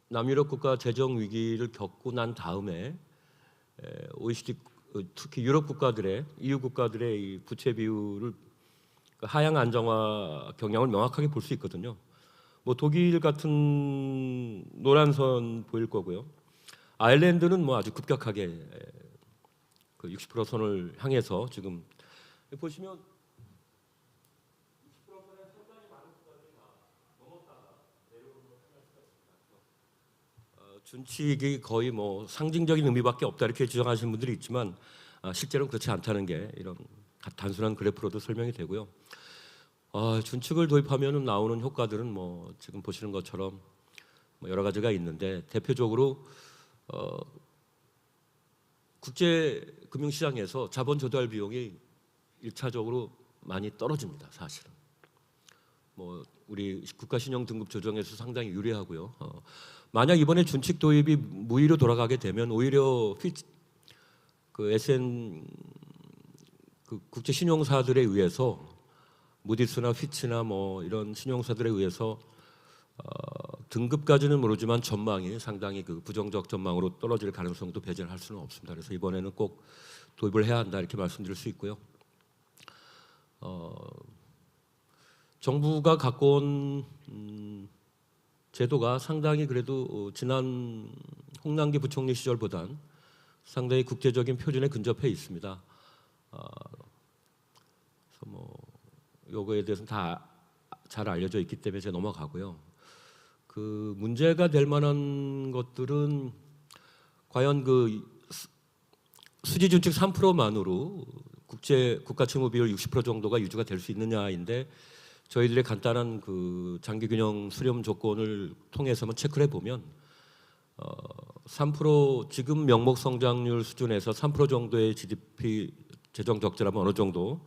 남유럽 국가 재정 위기를 겪고 난 다음에 OECD, 특히 유럽 국가들의, EU 국가들의 이 부채 비율을 하향 안정화 경향을 명확하게 볼 수 있거든요. 독일 같은 노란선 보일 거고요. 아일랜드는 아주 급격하게 그 60% 선을 향해서 지금 보시면 60%선에 상당히 많은 국가들이 다 넘었다가 내려오는 걸 확인할 수가 있습니다. 준칙이 거의 상징적인 의미밖에 없다 이렇게 주장하시는 분들이 있지만 실제로는 그렇지 않다는 게 이런 단순한 그래프로도 설명이 되고요. 준칙을 도입하면 나오는 효과들은 지금 보시는 것처럼 여러 가지가 있는데, 대표적으로 국제 금융시장에서 자본 조달 비용이 1차적으로 많이 떨어집니다. 사실은 우리 국가 신용 등급 조정에서 상당히 유리하고요. 만약 이번에 준칙 도입이 무의로 돌아가게 되면 오히려 SN 국제 신용사들에 의해서 무디스나 피치나 이런 신용사들에 의해서 등급까지는 모르지만 전망이 상당히 부정적 전망으로 떨어질 가능성도 배제할 수는 없습니다. 그래서 이번에는 꼭 도입을 해야 한다 이렇게 말씀드릴 수 있고요. 정부가 갖고 온 제도가 상당히 그래도 지난 홍남기 부총리 시절보단 상당히 국제적인 표준에 근접해 있습니다. 그래서 요거에 대해서는 다 잘 알려져 있기 때문에 제가 넘어가고요. 그 문제가 될 만한 것들은 과연 수지 준칙 3%만으로 국가 채무 비율 60% 정도가 유지가 될 수 있느냐인데, 저희들의 간단한 장기 균형 수렴 조건을 통해서만 체크를 해보면 3% 지금 명목 성장률 수준에서 3% 정도의 GDP 재정 적자라면 어느 정도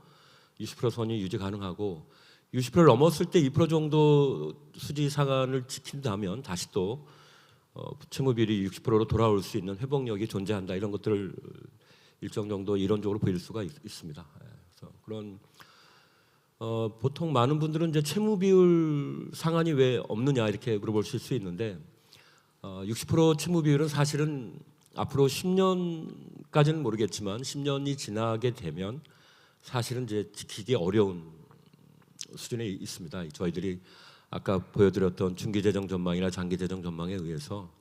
20% 선이 유지 가능하고, 60%를 넘었을 때 2% 정도 수지 상한을 지킨다면 다시 또 채무 비율이 60%로 돌아올 수 있는 회복력이 존재한다. 이런 것들을 일정 정도 이론적으로 보일 수가 있습니다. 그래서 그런 보통 많은 분들은 이제 채무 비율 상한이 왜 없느냐 이렇게 물어보실 수 있는데, 60% 채무 비율은 사실은 앞으로 10년까지는 모르겠지만 10년이 지나게 되면 사실은 이제 지키기 어려운 수준에 있습니다. 저희들이 아까 보여드렸던 중기재정 전망이나 장기재정 전망에 의해서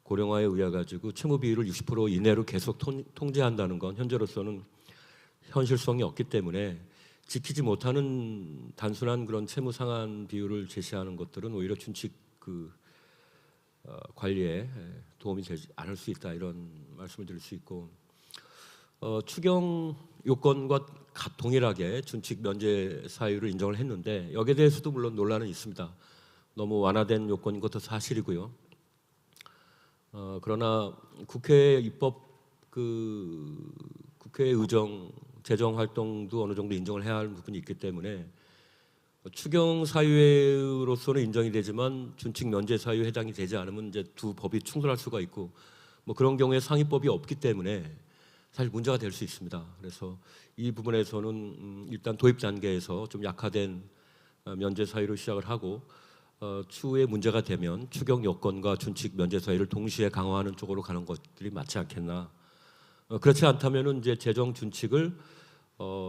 고령화에 의해 가지고 채무 비율을 60% 이내로 계속 통제한다는 건 현재로서는 현실성이 없기 때문에 지키지 못하는 단순한 그런 채무 상한 비율을 제시하는 것들은 오히려 준칙 관리에 도움이 되지 않을 수 있다, 이런 말씀을 드릴 수 있고, 추경 요건과 동일하게 준칙 면제 사유를 인정을 했는데 여기에 대해서도 물론 논란은 있습니다. 너무 완화된 요건인 것도 사실이고요. 그러나 국회 입법 국회 의정 재정 활동도 어느 정도 인정을 해야 할 부분이 있기 때문에 추경 사유로서는 인정이 되지만 준칙 면제 사유에 해당이 되지 않으면 이제 두 법이 충돌할 수가 있고, 그런 경우에 상위법이 없기 때문에 사실 문제가 될 수 있습니다. 그래서 이 부분에서는 일단 도입 단계에서 좀 약화된 면제 사유로 시작을 하고, 추후에 문제가 되면 추경 요건과 준칙 면제 사유를 동시에 강화하는 쪽으로 가는 것들이 맞지 않겠나. 그렇지 않다면은 이제 재정 준칙을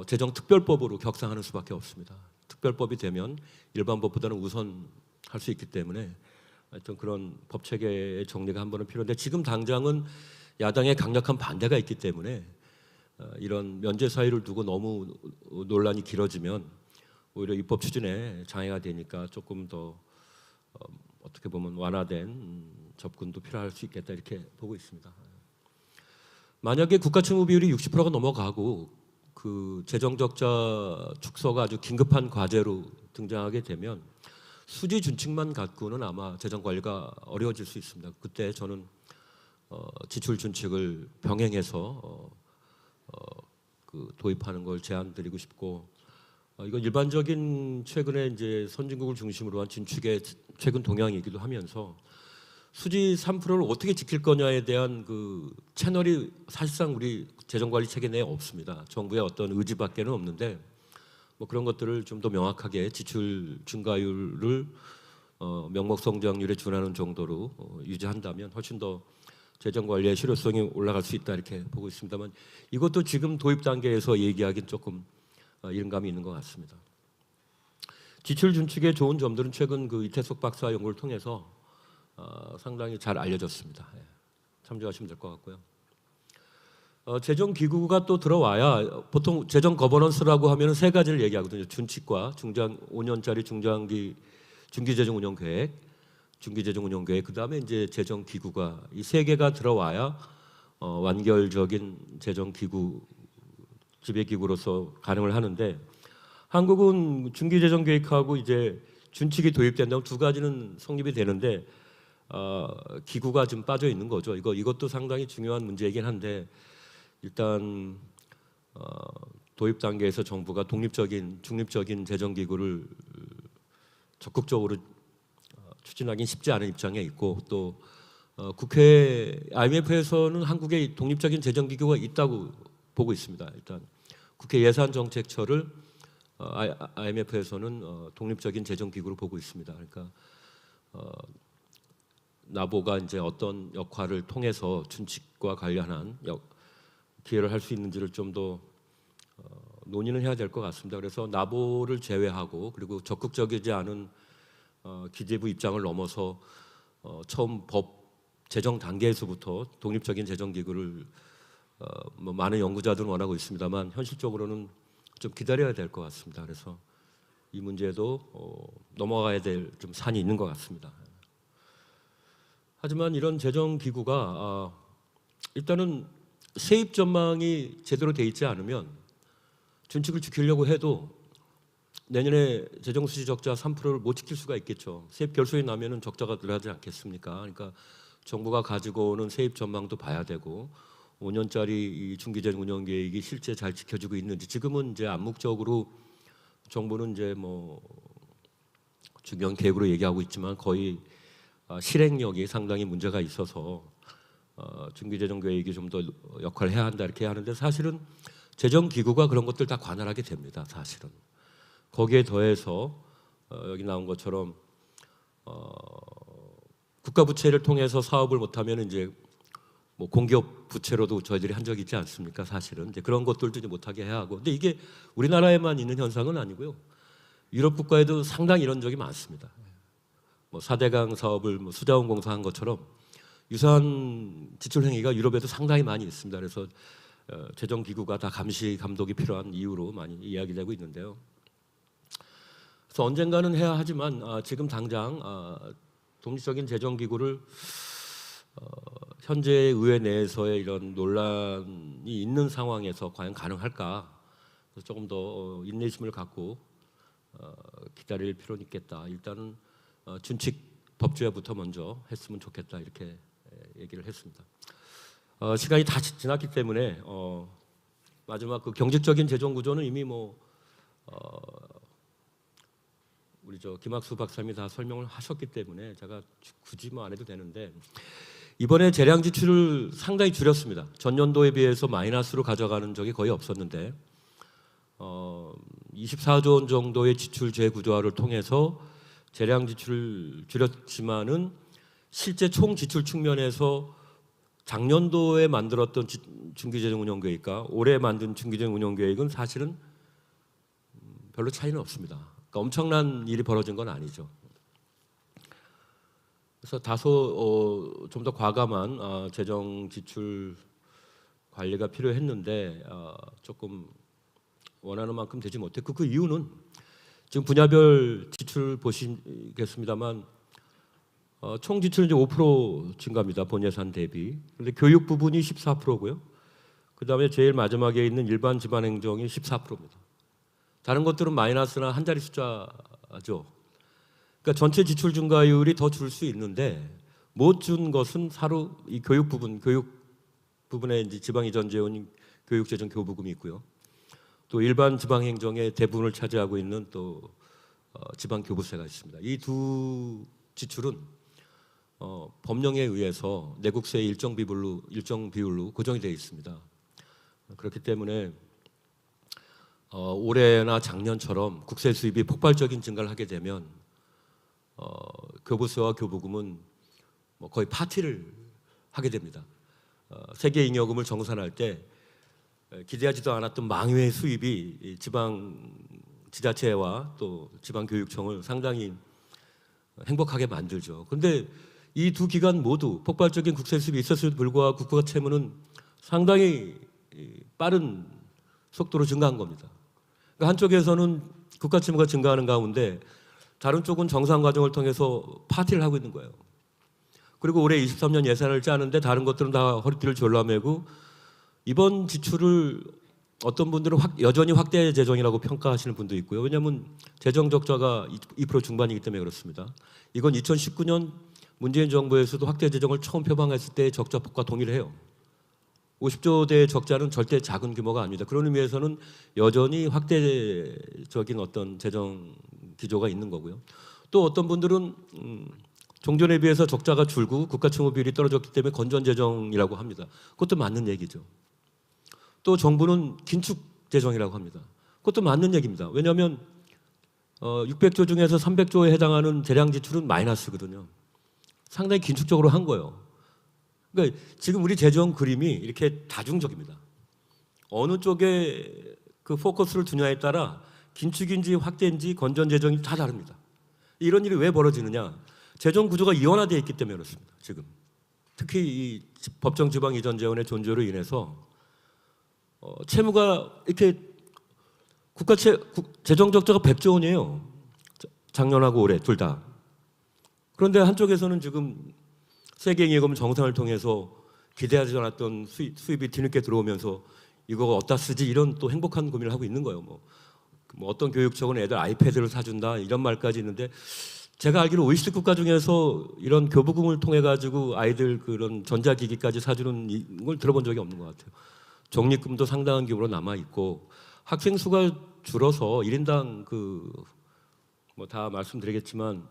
재정 특별법으로 격상하는 수밖에 없습니다. 특별법이 되면 일반 법보다는 우선할 수 있기 때문에 하여튼 그런 법 체계의 정리가 한 번은 필요한데, 지금 당장은 야당의 강력한 반대가 있기 때문에 이런 면제 사유를 두고 너무 논란이 길어지면 오히려 입법 추진에 장애가 되니까 조금 더 어떻게 보면 완화된 접근도 필요할 수 있겠다 이렇게 보고 있습니다. 만약에 국가 채무 비율이 60%가 넘어가고 그 재정 적자 축소가 아주 긴급한 과제로 등장하게 되면 수지 준칙만 갖고는 아마 재정 관리가 어려워질 수 있습니다. 그때 저는 지출 준칙을 병행해서 도입하는 걸 제안드리고 싶고, 이건 일반적인 최근에 이제 선진국을 중심으로 한 최근 동향이기도 하면서 수지 3%를 어떻게 지킬 거냐에 대한 그 채널이 사실상 우리 재정관리 체계 내에 없습니다. 정부의 어떤 의지밖에는 없는데 뭐 그런 것들을 좀 더 명확하게 지출 증가율을 명목 성장률에 준하는 정도로 유지한다면 훨씬 더 재정관리의 실효성이 올라갈 수 있다 이렇게 보고 있습니다만 이것도 지금 도입 단계에서 얘기하기는 조금 이른 감이 있는 것 같습니다. 지출 준칙의 좋은 점들은 최근 그 이태석 박사 연구를 통해서 상당히 잘 알려졌습니다. 예, 참조하시면 될 것 같고요. 재정 기구가 또 들어와야 보통 재정 거버넌스라고 하면 세 가지를 얘기하거든요. 준칙과 중장 5년짜리 중장기 중기 재정 운용 계획, 중기 재정 운용 계획, 그다음에 이제 재정 기구가 이 세 개가 들어와야 완결적인 재정 기구 지배 기구로서 가능을 하는데 한국은 중기 재정 계획하고 이제 준칙이 도입된다면 두 가지는 성립이 되는데 기구가 좀 빠져 있는 거죠. 이것도 상당히 중요한 문제이긴 한데 일단 도입 단계에서 정부가 중립적인 재정 기구를 적극적으로 추진하기는 쉽지 않은 입장에 있고 또 국회 IMF에서는 한국의 독립적인 재정 기구가 있다고 보고 있습니다. 일단 국회 예산정책처를 IMF에서는 독립적인 재정 기구로 보고 있습니다. 그러니까 나보가 이제 어떤 역할을 통해서 준칙과 관련한 기여를 할 수 있는지를 좀 더 논의는 해야 될 것 같습니다. 그래서 나보를 제외하고 그리고 적극적이지 않은 기재부 입장을 넘어서 처음 법 제정 단계에서부터 독립적인 재정 기구를 뭐 많은 연구자들은 원하고 있습니다만 현실적으로는 좀 기다려야 될 것 같습니다. 그래서 이 문제도 넘어가야 될 좀 산이 있는 것 같습니다. 하지만 이런 재정 기구가 일단은 세입 전망이 제대로 돼 있지 않으면 준칙을 지키려고 해도 내년에 재정 수지 적자 3%를 못 지킬 수가 있겠죠. 세입 결손이 나면은 적자가 늘어나지 않겠습니까? 그러니까 정부가 가지고 오는 세입 전망도 봐야 되고 5년짜리 이 중기재정 운영 계획이 실제 잘 지켜지고 있는지 지금은 이제 암묵적으로 정부는 이제 뭐 중요한 계획으로 얘기하고 있지만 거의 실행력이 상당히 문제가 있어서 중기재정 계획이 좀 더 역할을 해야 한다 이렇게 하는데 사실은 재정 기구가 그런 것들 다 관할하게 됩니다. 사실은 거기에 더해서 여기 나온 것처럼 국가 부채를 통해서 사업을 못하면 이제 뭐 공기업 부채로도 저희들이 한 적이 있지 않습니까? 사실은 이제 그런 것들도 이제 못하게 해야 하고 근데 이게 우리나라에만 있는 현상은 아니고요. 유럽 국가에도 상당히 이런 적이 많습니다. 뭐 4대강 사업을 뭐 수자원 공사한 것처럼 유사한 지출 행위가 유럽에도 상당히 많이 있습니다. 그래서 재정 기구가 다 감시 감독이 필요한 이유로 많이 이야기되고 있는데요. 그래서 언젠가는 해야 하지만 지금 당장 독립적인 재정 기구를 현재 의회 내에서의 이런 논란이 있는 상황에서 과연 가능할까? 그래서 조금 더 인내심을 갖고 기다릴 필요는 있겠다. 일단은 준칙 법제화부터 먼저 했으면 좋겠다 이렇게 얘기를 했습니다. 시간이 다 지났기 때문에 마지막 그 경제적인 재정 구조는 이미 뭐 우리 김학수 박사님이 다 설명을 하셨기 때문에 제가 굳이 뭐 안 해도 되는데 이번에 재량 지출을 상당히 줄였습니다. 전년도에 비해서 마이너스로 가져가는 적이 거의 없었는데 24조 원 정도의 지출 재구조화를 통해서 재량 지출을 줄였지만은 실제 총 지출 측면에서 작년도에 만들었던 중기재정 운영 계획과 올해 만든 중기재정 운영 계획은 사실은 별로 차이는 없습니다. 그러니까 엄청난 일이 벌어진 건 아니죠. 그래서 다소 좀 더 과감한 재정 지출 관리가 필요했는데 조금 원하는 만큼 되지 못했고 그 이유는 지금 분야별 지출 보시겠습니다만 총 지출은 이제 5% 증가입니다. 본 예산 대비. 그런데 교육 부분이 14%고요. 그 다음에 제일 마지막에 있는 일반 지방 행정이 14%입니다. 다른 것들은 마이너스나 한 자리 숫자죠. 그러니까 전체 지출 증가율이 더 줄 수 있는데 못 준 것은 사로 이 교육 부분에 이제 지방 이전 재원 교육재정 교부금이 있고요. 또 일반 지방 행정의 대부분을 차지하고 있는 또 지방 교부세가 있습니다. 이 두 지출은 법령에 의해서 내국세의 일정 비율로 고정이 되어 있습니다. 그렇기 때문에 올해나 작년처럼 국세 수입이 폭발적인 증가를 하게 되면 교부세와 교부금은 거의 파티를 하게 됩니다. 세계잉여금을 정산할 때 기대하지도 않았던 망회의 수입이 지방 지자체와 또 지방교육청을 상당히 행복하게 만들죠. 그런데 이 두 기관 모두 폭발적인 국세 수입이 있었음에도 불구하고 국가 채무는 상당히 빠른 속도로 증가한 겁니다. 그러니까 한쪽에서는 국가 채무가 증가하는 가운데 다른 쪽은 정상 과정을 통해서 파티를 하고 있는 거예요. 그리고 올해 23년 예산을 짜는데 다른 것들은 다 허리띠를 졸라매고 이번 지출을 어떤 분들은 여전히 확대 재정이라고 평가하시는 분도 있고요. 왜냐하면 재정 적자가 2% 중반이기 때문에 그렇습니다. 이건 2019년 문재인 정부에서도 확대 재정을 처음 표방했을 때의 적자폭과 동일해요. 50조대의 적자는 절대 작은 규모가 아닙니다. 그런 의미에서는 여전히 확대적인 어떤 재정 기조가 있는 거고요. 또 어떤 분들은 종전에 비해서 적자가 줄고 국가 채무 비율이 떨어졌기 때문에 건전 재정이라고 합니다. 그것도 맞는 얘기죠. 또 정부는 긴축 재정이라고 합니다. 그것도 맞는 얘기입니다. 왜냐하면 600조 중에서 300조에 해당하는 대량 지출은 마이너스거든요. 상당히 긴축적으로 한 거예요. 그러니까 지금 우리 재정 그림이 이렇게 다중적입니다. 어느 쪽에 그 포커스를 두냐에 따라 긴축인지 확대인지 건전 재정이 다 다릅니다. 이런 일이 왜 벌어지느냐? 재정 구조가 이원화되어 있기 때문에 그렇습니다. 지금 특히 이 법정 지방 이전 재원의 존재로 인해서 채무가 이렇게 재정 적자가 100조 원이에요. 작년하고 올해 둘 다. 그런데 한쪽에서는 지금 세계잉여금 정산을 통해서 기대하지 않았던 수입이 뒤늦게 들어오면서 이거 어디다 쓰지 이런 또 행복한 고민을 하고 있는 거예요. 뭐 어떤 교육청은 애들 아이패드를 사준다 이런 말까지 있는데 제가 알기로 OECD 국가 중에서 이런 교부금을 통해 가지고 아이들 그런 전자기기까지 사주는 걸 들어본 적이 없는 것 같아요. 적립금도 상당한 규모로 남아 있고 학생 수가 줄어서 1인당 뭐 다 말씀드리겠지만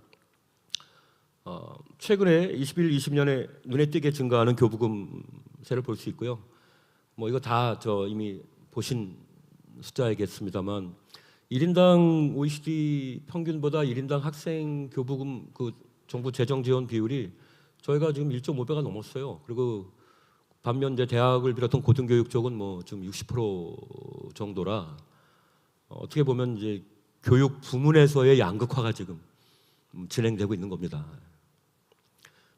최근에 21, 20년에 눈에 띄게 증가하는 교부금세를 볼 수 있고요. 뭐 이거 다 이미 보신 숫자이겠습니다만 1인당 OECD 평균보다 1인당 학생 교부금 그 정부 재정 지원 비율이 저희가 지금 1.5배가 넘었어요. 그리고 반면 이제 대학을 비롯한 고등교육 쪽은 뭐 좀 60% 정도라 어떻게 보면 이제 교육 부문에서의 양극화가 지금 진행되고 있는 겁니다.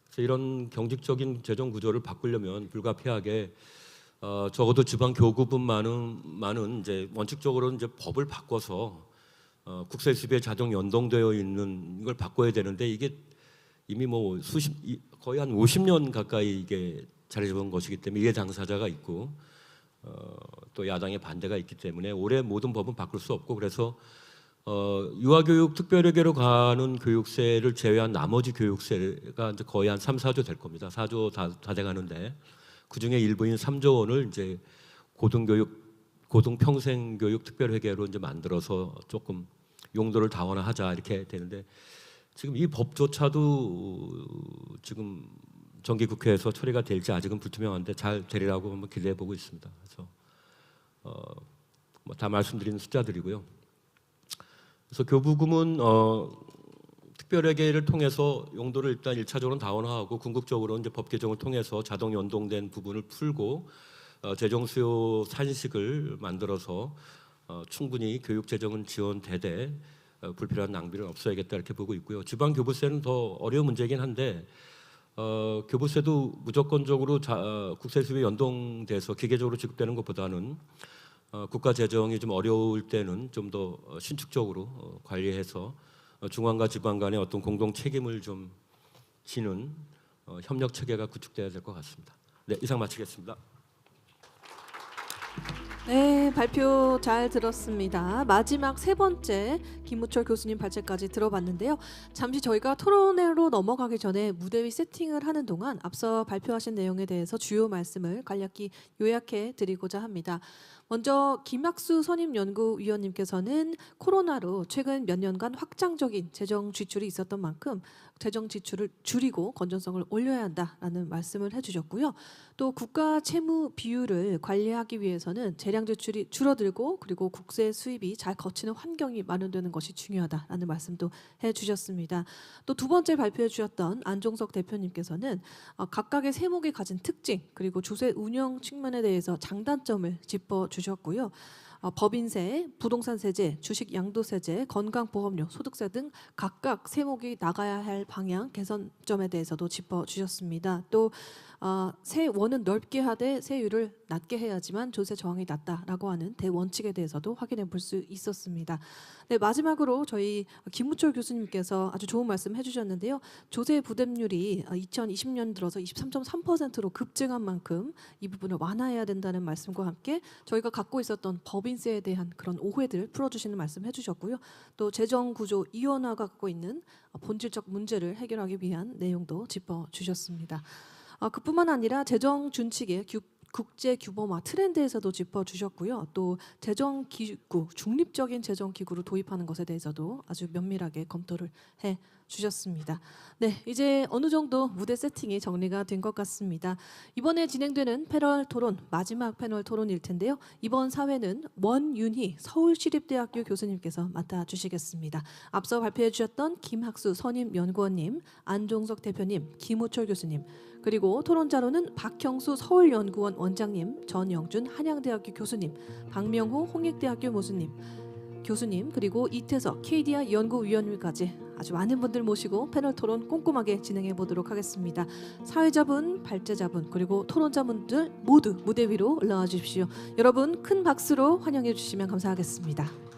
그래서 이런 경직적인 재정 구조를 바꾸려면 불가피하게 적어도 지방 교구분만은 이제 원칙적으로 이제 법을 바꿔서 국세 수입에 자동 연동되어 있는 걸 바꿔야 되는데 이게 이미 뭐 거의 한 50년 가까이 이게 자리 잡은 것이기 때문에 이해 당사자가 있고 또 야당의 반대가 있기 때문에 올해 모든 법은 바꿀 수 없고 그래서 유아교육 특별회계로 가는 교육세를 제외한 나머지 교육세가 이제 거의 한 3, 4조 될 겁니다. 4조 다 돼가는데 그 중에 일부인 3조 원을 이제 고등평생교육 특별회계로 이제 만들어서 조금 용도를 다원화하자 이렇게 되는데 지금 이 법조차도 지금 정기국회에서 처리가 될지 아직은 불투명한데 잘 되리라고 한번 기대해 보고 있습니다. 그래서 뭐 다 말씀드린 숫자들이고요. 그래서 교부금은 특별회계를 통해서 용도를 일단 1차적으로는 다원화하고 궁극적으로 이제 법 개정을 통해서 자동 연동된 부분을 풀고 재정 수요 산식을 만들어서 충분히 교육 재정은 지원되되 불필요한 낭비를 없애야겠다 이렇게 보고 있고요. 지방 교부세는 더 어려운 문제이긴 한데 교부세도 무조건적으로 국세 수입에 연동돼서 기계적으로 지급되는 것보다는 국가 재정이 좀 어려울 때는 좀 더 신축적으로 관리해서 중앙과 지방 간의 어떤 공동 책임을 좀 지는 협력 체계가 구축돼야 될 것 같습니다. 네, 이상 마치겠습니다. 네, 발표 잘 들었습니다. 마지막 세 번째 김무철 교수님 발제까지 들어봤는데요. 잠시 저희가 토론회로 넘어가기 전에 무대 위 세팅을 하는 동안 앞서 발표하신 내용에 대해서 주요 말씀을 간략히 요약해 드리고자 합니다. 먼저 김학수 선임연구위원님께서는 코로나로 최근 몇 년간 확장적인 재정 지출이 있었던 만큼 재정 지출을 줄이고 건전성을 올려야 한다라는 말씀을 해주셨고요. 또 국가 채무 비율을 관리하기 위해서는 재량 지출이 줄어들고 그리고 국세 수입이 잘 거치는 환경이 마련되는 것이 중요하다라는 말씀도 해주셨습니다. 또 두 번째 발표해 주셨던 안종석 대표님께서는 각각의 세목이 가진 특징 그리고 조세 운영 측면에 대해서 장단점을 짚어주셨고요. 법인세, 부동산세제, 주식 양도세제, 건강보험료, 소득세 등 각각 세목이 나가야 할 방향, 개선점에 대해서도 짚어주셨습니다. 또 세원은 넓게 하되 세율을 낮게 해야지만 조세 저항이 낮다라고 하는 대원칙에 대해서도 확인해 볼 수 있었습니다. 네, 마지막으로 저희 김우철 교수님께서 아주 좋은 말씀 해주셨는데요. 조세 부담률이 2020년 들어서 23.3%로 급증한 만큼 이 부분을 완화해야 된다는 말씀과 함께 저희가 갖고 있었던 법인세에 대한 그런 오해들 풀어주시는 말씀 해주셨고요. 또 재정구조 이원화가 갖고 있는 본질적 문제를 해결하기 위한 내용도 짚어주셨습니다. 그뿐만 아니라 재정 준칙의 국제 규범화 트렌드에서도 짚어주셨고요. 또 재정기구, 중립적인 재정기구를 도입하는 것에 대해서도 아주 면밀하게 검토를 해주셨습니다. 네, 이제 어느 정도 무대 세팅이 정리가 된 것 같습니다. 이번에 진행되는 패널 토론, 마지막 패널 토론일 텐데요. 이번 사회는 원윤희 서울시립대학교 교수님께서 맡아주시겠습니다. 앞서 발표해 주셨던 김학수 선임연구원님, 안종석 대표님, 김우철 교수님, 그리고 토론자로는 박형수 서울연구원 원장님, 전영준 한양대학교 교수님, 박명호 홍익대학교 교수님, 그리고 이태석 KDI 연구위원님까지 아주 많은 분들 모시고 패널 토론 꼼꼼하게 진행해 보도록 하겠습니다. 사회자분, 발제자분, 그리고 토론자분들 모두 무대 위로 올라와 주십시오. 여러분 큰 박수로 환영해 주시면 감사하겠습니다.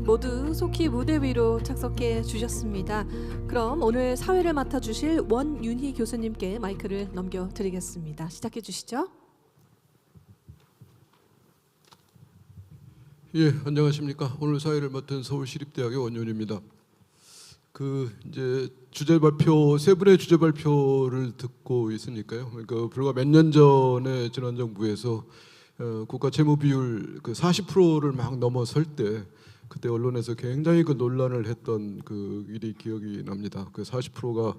모두 속히 무대 위로 착석해 주셨습니다. 그럼 오늘 사회를 맡아주실 원윤희 교수님께 마이크를 넘겨드리겠습니다. 시작해 주시죠. 예, 안녕하십니까. 오늘 사회를 맡은 서울시립대학의 원윤희입니다. 이제 주제 발표 세 분의 주제 발표를 듣고 있으니까요. 그러니까 불과 몇 년 전에 지난 정부에서 국가 채무 비율 40%를 막 넘어설 때 그때 언론에서 굉장히 논란을 했던 그 일이 기억이 납니다. 40%가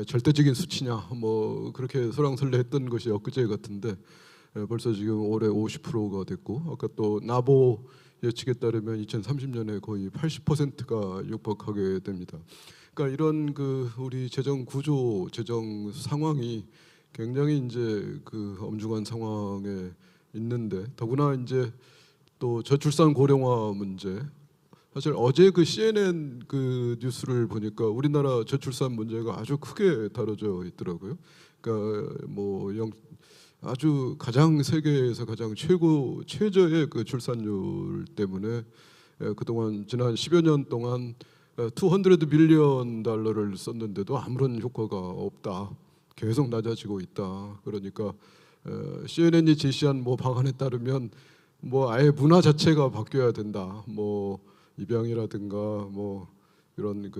절대적인 수치냐 뭐 그렇게 설왕설래했던 것이 엊그제 같은데 벌써 지금 올해 50%가 됐고 아까 또 나보 예측에 따르면 2030년에 거의 80%가 육박하게 됩니다. 그러니까 이런 우리 재정 구조, 재정 상황이 굉장히 이제 엄중한 상황에 있는데 더구나 이제 또 저출산 고령화 문제. 사실 어제 CNN 뉴스를 보니까 우리나라 저출산 문제가 아주 크게 다뤄져 있더라고요. 그러니까 아주 세계에서 가장 최저의 출산율 때문에 그동안 지난 10여 년 동안 $200 빌리언 썼는데도 아무런 효과가 없다. 계속 낮아지고 있다. 그러니까 CNN이 제시한 방안에 따르면 아예 문화 자체가 바뀌어야 된다. 입양이라든가 이런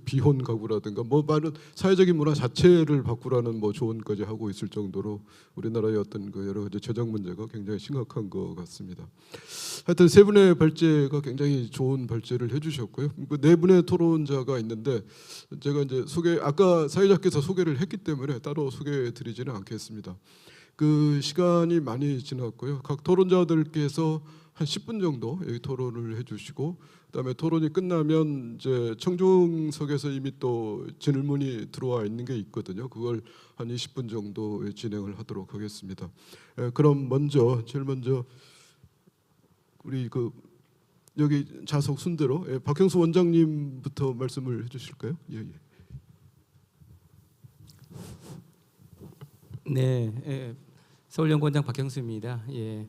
비혼 가구라든가 많은 사회적인 문화 자체를 바꾸라는 조언까지 하고 있을 정도로 우리나라의 어떤 여러 가지 재정 문제가 굉장히 심각한 것 같습니다. 하여튼 세 분의 발제가 굉장히 좋은 발제를 해주셨고요. 네 분의 토론자가 있는데 제가 이제 아까 사회자께서 소개를 했기 때문에 따로 소개해드리지는 않겠습니다. 시간이 많이 지났고요. 각 토론자들께서 한 10분 정도 여기 토론을 해주시고 그다음에 토론이 끝나면 이제 청중석에서 이미 또 질문이 들어와 있는 게 있거든요. 그걸 한 20분 정도 진행을 하도록 하겠습니다. 그럼 제일 먼저 우리 여기 좌석 순대로 박형수 원장님부터 말씀을 해주실까요? 예. 네, 서울연구원장 박형수입니다. 예.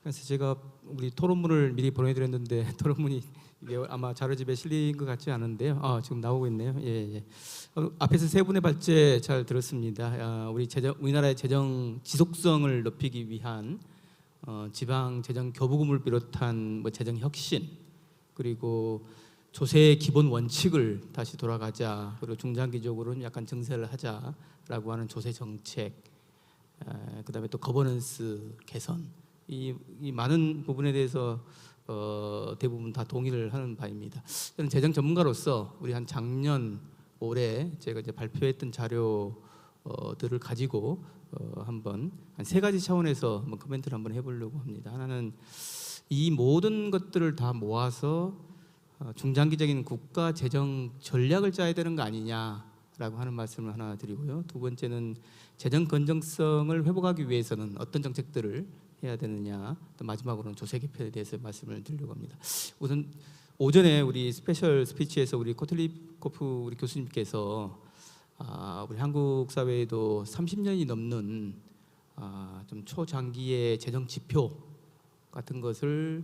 그래서 제가 우리 토론문을 미리 보내드렸는데 토론문이 이게 아마 자료집에 실린 것 같지 않은데요. 지금 나오고 있네요. 예. 앞에서 세 분의 발제 잘 들었습니다. 우리나라의 재정 지속성을 높이기 위한 지방 재정 교부금을 비롯한 재정 혁신, 그리고 조세의 기본 원칙을 다시 돌아가자, 그리고 중장기적으로는 약간 증세를 하자라고 하는 조세 정책, 그다음에 또 거버넌스 개선, 이 많은 부분에 대해서 대부분 다 동의를 하는 바입니다. 저는 재정 전문가로서 우리 한 작년 올해 제가 이제 발표했던 자료들을 가지고 한번 한 세 가지 차원에서 한번 코멘트를 한번 해보려고 합니다. 하나는 이 모든 것들을 다 모아서 중장기적인 국가 재정 전략을 짜야 되는 거 아니냐라고 하는 말씀을 하나 드리고요. 두 번째는 재정 건전성을 회복하기 위해서는 어떤 정책들을 해야 되느냐, 또 마지막으로는 조세 개편에 대해서 말씀을 드리려고 합니다. 우선 오전에 우리 스페셜 스피치에서 우리 코틀리코프 우리 교수님께서 우리 한국 사회에도 30년이 넘는 좀 초장기의 재정 지표 같은 것을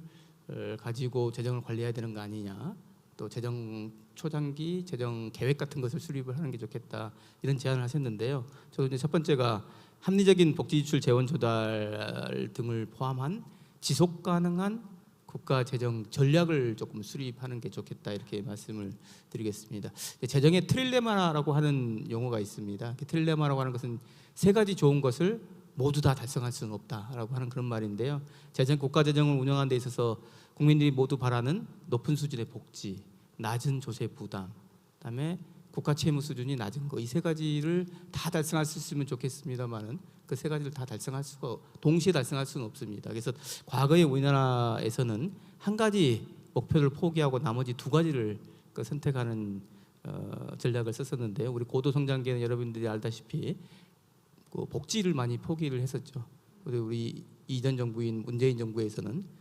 가지고 재정을 관리해야 되는 거 아니냐, 또 재정 초장기 재정 계획 같은 것을 수립을 하는 게 좋겠다, 이런 제안을 하셨는데요. 저도 이제 첫 번째가 합리적인 복지 지출 재원 조달 등을 포함한 지속 가능한 국가 재정 전략을 조금 수립하는 게 좋겠다, 이렇게 말씀을 드리겠습니다. 재정의 트릴레마라고 하는 용어가 있습니다. 트릴레마라고 하는 것은 세 가지 좋은 것을 모두 다 달성할 수는 없다라고 하는 그런 말인데요. 국가 재정을 운영하는 데 있어서 국민들이 모두 바라는 높은 수준의 복지, 낮은 조세 부담, 그다음에 국가 채무 수준이 낮은 거, 이 세 가지를 다 달성할 수 있으면 좋겠습니다만은 그 세 가지를 다 달성할 수가, 동시에 달성할 수는 없습니다. 그래서 과거에 우리나라에서는 한 가지 목표를 포기하고 나머지 두 가지를 선택하는 전략을 썼었는데요. 우리 고도성장기에는 여러분들이 알다시피 그 복지를 많이 포기를 했었죠. 우리 이전 정부인 문재인 정부에서는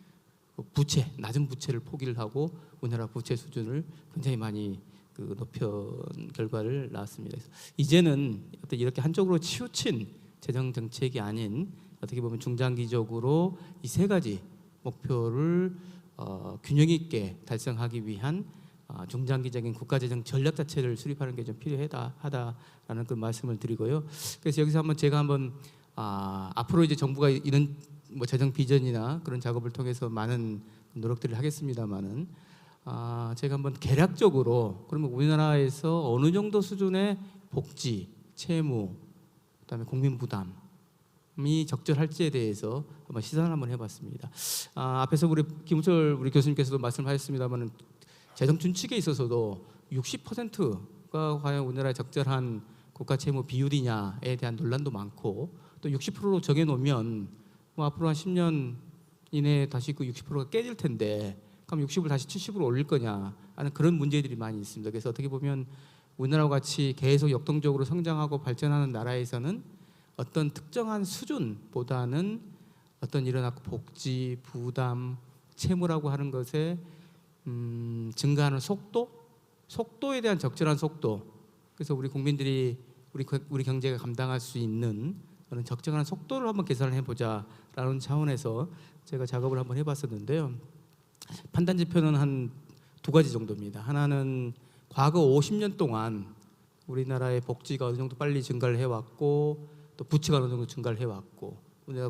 부채, 낮은 부채를 포기를 하고 우리나라 부채 수준을 굉장히 많이 높여 결과를 낳았습니다. 그래서 이제는 이렇게 한쪽으로 치우친 재정 정책이 아닌 어떻게 보면 중장기적으로 이 세 가지 목표를 균형 있게 달성하기 위한 중장기적인 국가 재정 전략 자체를 수립하는 게 좀 필요하다라는 그 말씀을 드리고요. 그래서 여기서 제가 앞으로 이제 정부가 이런 재정 비전이나 그런 작업을 통해서 많은 노력들을 하겠습니다만은 제가 한번 개략적으로 그러면 우리나라에서 어느 정도 수준의 복지, 채무, 그다음에 국민 부담이 적절할지에 대해서 한번 시사를 한번 해봤습니다. 앞에서 우리 김우철 우리 교수님께서도 말씀하셨습니다만은 재정 준칙에 있어서도 60%가 과연 우리나라의 적절한 국가 채무 비율이냐에 대한 논란도 많고, 또 60%로 정해놓으면 앞으로 한 10년 이내에 다시 그 60%가 깨질 텐데 그럼 60을 다시 70으로 올릴 거냐 하는 그런 문제들이 많이 있습니다. 그래서 어떻게 보면 우리나라와 같이 계속 역동적으로 성장하고 발전하는 나라에서는 어떤 특정한 수준보다는 어떤 이런 복지, 부담, 채무라고 하는 것에 증가하는 속도에 대한 적절한 속도, 그래서 우리 국민들이 우리 경제가 감당할 수 있는 그런 적정한 속도를 한번 계산을 해보자라는 차원에서 제가 작업을 한번 해봤었는데요. 판단 지표는 한 두 가지 정도입니다. 하나는 과거 50년 동안 우리나라의 복지가 어느 정도 빨리 증가를 해왔고, 또 부채가 어느 정도 증가를 해왔고, 우리나라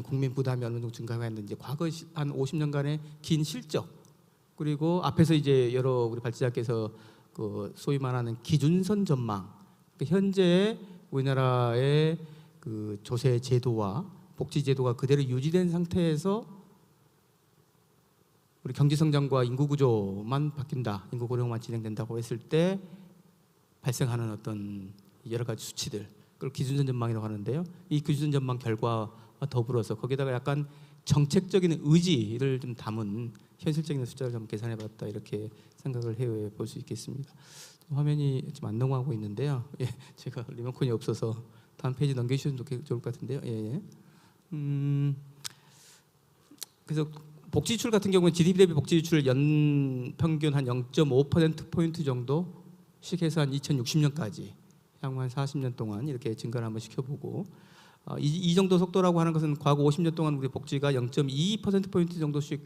국민 부담이 어느 정도 증가가 했는지 과거 한 50년간의 긴 실적, 그리고 앞에서 이제 여러 우리 발제자께서 그 소위 말하는 기준선 전망, 현재 우리나라의 그 조세 제도와 복지 제도가 그대로 유지된 상태에서 우리 경제 성장과 인구 구조만 바뀐다, 인구 고령만 진행된다고 했을 때 발생하는 어떤 여러 가지 수치들, 그걸 기준선 전망이라고 하는데요. 이 기준선 전망 결과와 더불어서 거기다가 약간 정책적인 의지를 좀 담은 현실적인 숫자를 좀 계산해봤다, 이렇게 생각을 해볼 수 있겠습니다. 화면이 지금 안 넘어가고 있는데요. 제가 리모컨이 없어서 다음 페이지 넘겨주시면 좋을 것 같은데요. 그래서 복지 지출 같은 경우는 GDP 대비 복지 지출 연 평균 한 0.5%포인트 정도씩 해서 한 2060년까지 향후 한 40년 동안 이렇게 증가를 한번 시켜보고, 이 정도 속도라고 하는 것은 과거 50년 동안 우리 복지가 0.2%포인트 정도씩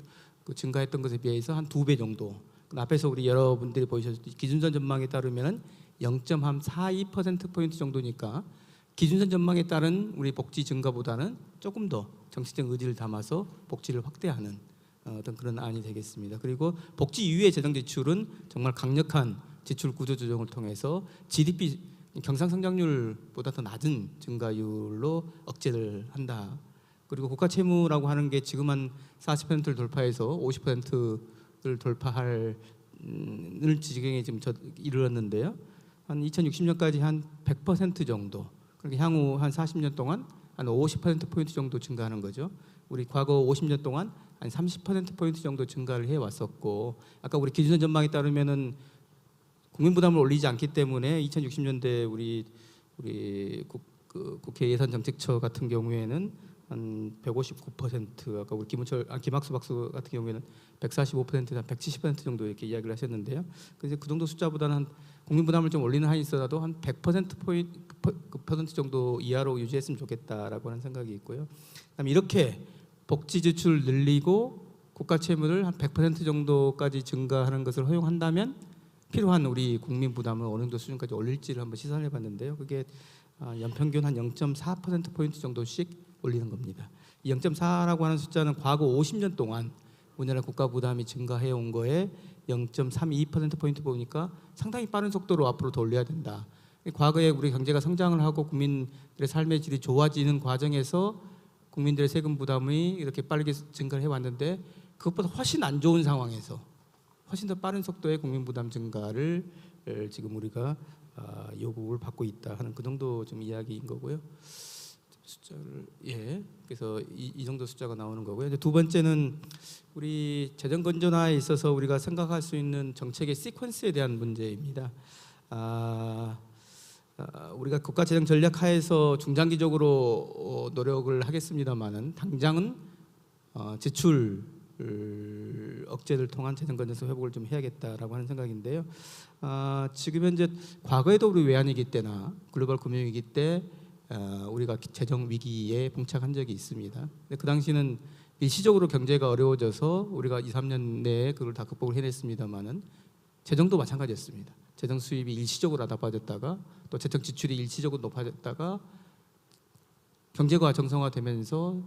증가했던 것에 비해서 한 2배 정도. 앞에서 우리 여러분들이 보셨듯이 기준선 전망에 따르면 0.42%포인트 정도니까 기준선 전망에 따른 우리 복지 증가보다는 조금 더 정치적 의지를 담아서 복지를 확대하는 어떤 그런 안이 되겠습니다. 그리고 복지 이후의 재정 지출은 정말 강력한 지출 구조 조정을 통해서 GDP 경상성장률보다 더 낮은 증가율로 억제를 한다. 그리고 국가 채무라고 하는 게 지금 한 40%를 돌파해서 50%를 돌파할 지경에 지금 이르렀는데요. 한 2060년까지 한 100% 정도. 그렇게 향후 한 40년 동안 한 50%포인트 정도 증가하는 거죠. 우리 과거 50년 동안 한 30%포인트 정도 증가를 해왔었고, 아까 우리 기준선 전망에 따르면은 국민 부담을 올리지 않기 때문에 2060년대 우리 국회 예산정책처 같은 경우에는 한 159%, 아까 우리 김학수 박수 같은 경우에는 145%, 한 170% 정도 이렇게 이야기를 하셨는데요. 그래서 그 정도 숫자보다는 한 국민 부담을 좀 올리는 한이 있어도 한 100% 정도 이하로 유지했으면 좋겠다라고 하는 생각이 있고요. 그다음에 이렇게 복지 지출 늘리고 국가 채무를 한 100% 정도까지 증가하는 것을 허용한다면 필요한 우리 국민 부담을 어느 정도 수준까지 올릴지를 한번 시사해 봤는데요. 그게 연평균 한 0.4%포인트 정도씩 올리는 겁니다. 이 0.4라고 하는 숫자는 과거 50년 동안 우리나라 국가 부담이 증가해 온 거에 0.32%포인트 보니까 상당히 빠른 속도로 앞으로 더 올려야 된다. 과거에 우리 경제가 성장을 하고 국민들의 삶의 질이 좋아지는 과정에서 국민들의 세금 부담이 이렇게 빠르게 증가를 해왔는데 그것보다 훨씬 안 좋은 상황에서 훨씬 더 빠른 속도의 국민 부담 증가를 지금 우리가 요구를 받고 있다 하는 그 정도 좀 이야기인 거고요. 숫자를 그래서 이 정도 숫자가 나오는 거고요. 이제 두 번째는 우리 재정 건전화에 있어서 우리가 생각할 수 있는 정책의 시퀀스에 대한 문제입니다. 우리가 국가 재정 전략 하에서 중장기적으로 노력을 하겠습니다만은 당장은 지출 억제를 통한 재정 건전성 회복을 좀 해야겠다라고 하는 생각인데요. 지금 현재 과거에도 우리 외환위기 때나 글로벌 금융위기 때 우리가 재정 위기에 봉착한 적이 있습니다. 근데 그 당시는 일시적으로 경제가 어려워져서 우리가 2, 3년 내에 그걸 다 극복을 해냈습니다만은 재정도 마찬가지였습니다. 재정 수입이 일시적으로 나빠졌다가 또 재정 지출이 일시적으로 높아졌다가 경제가 정상화되면서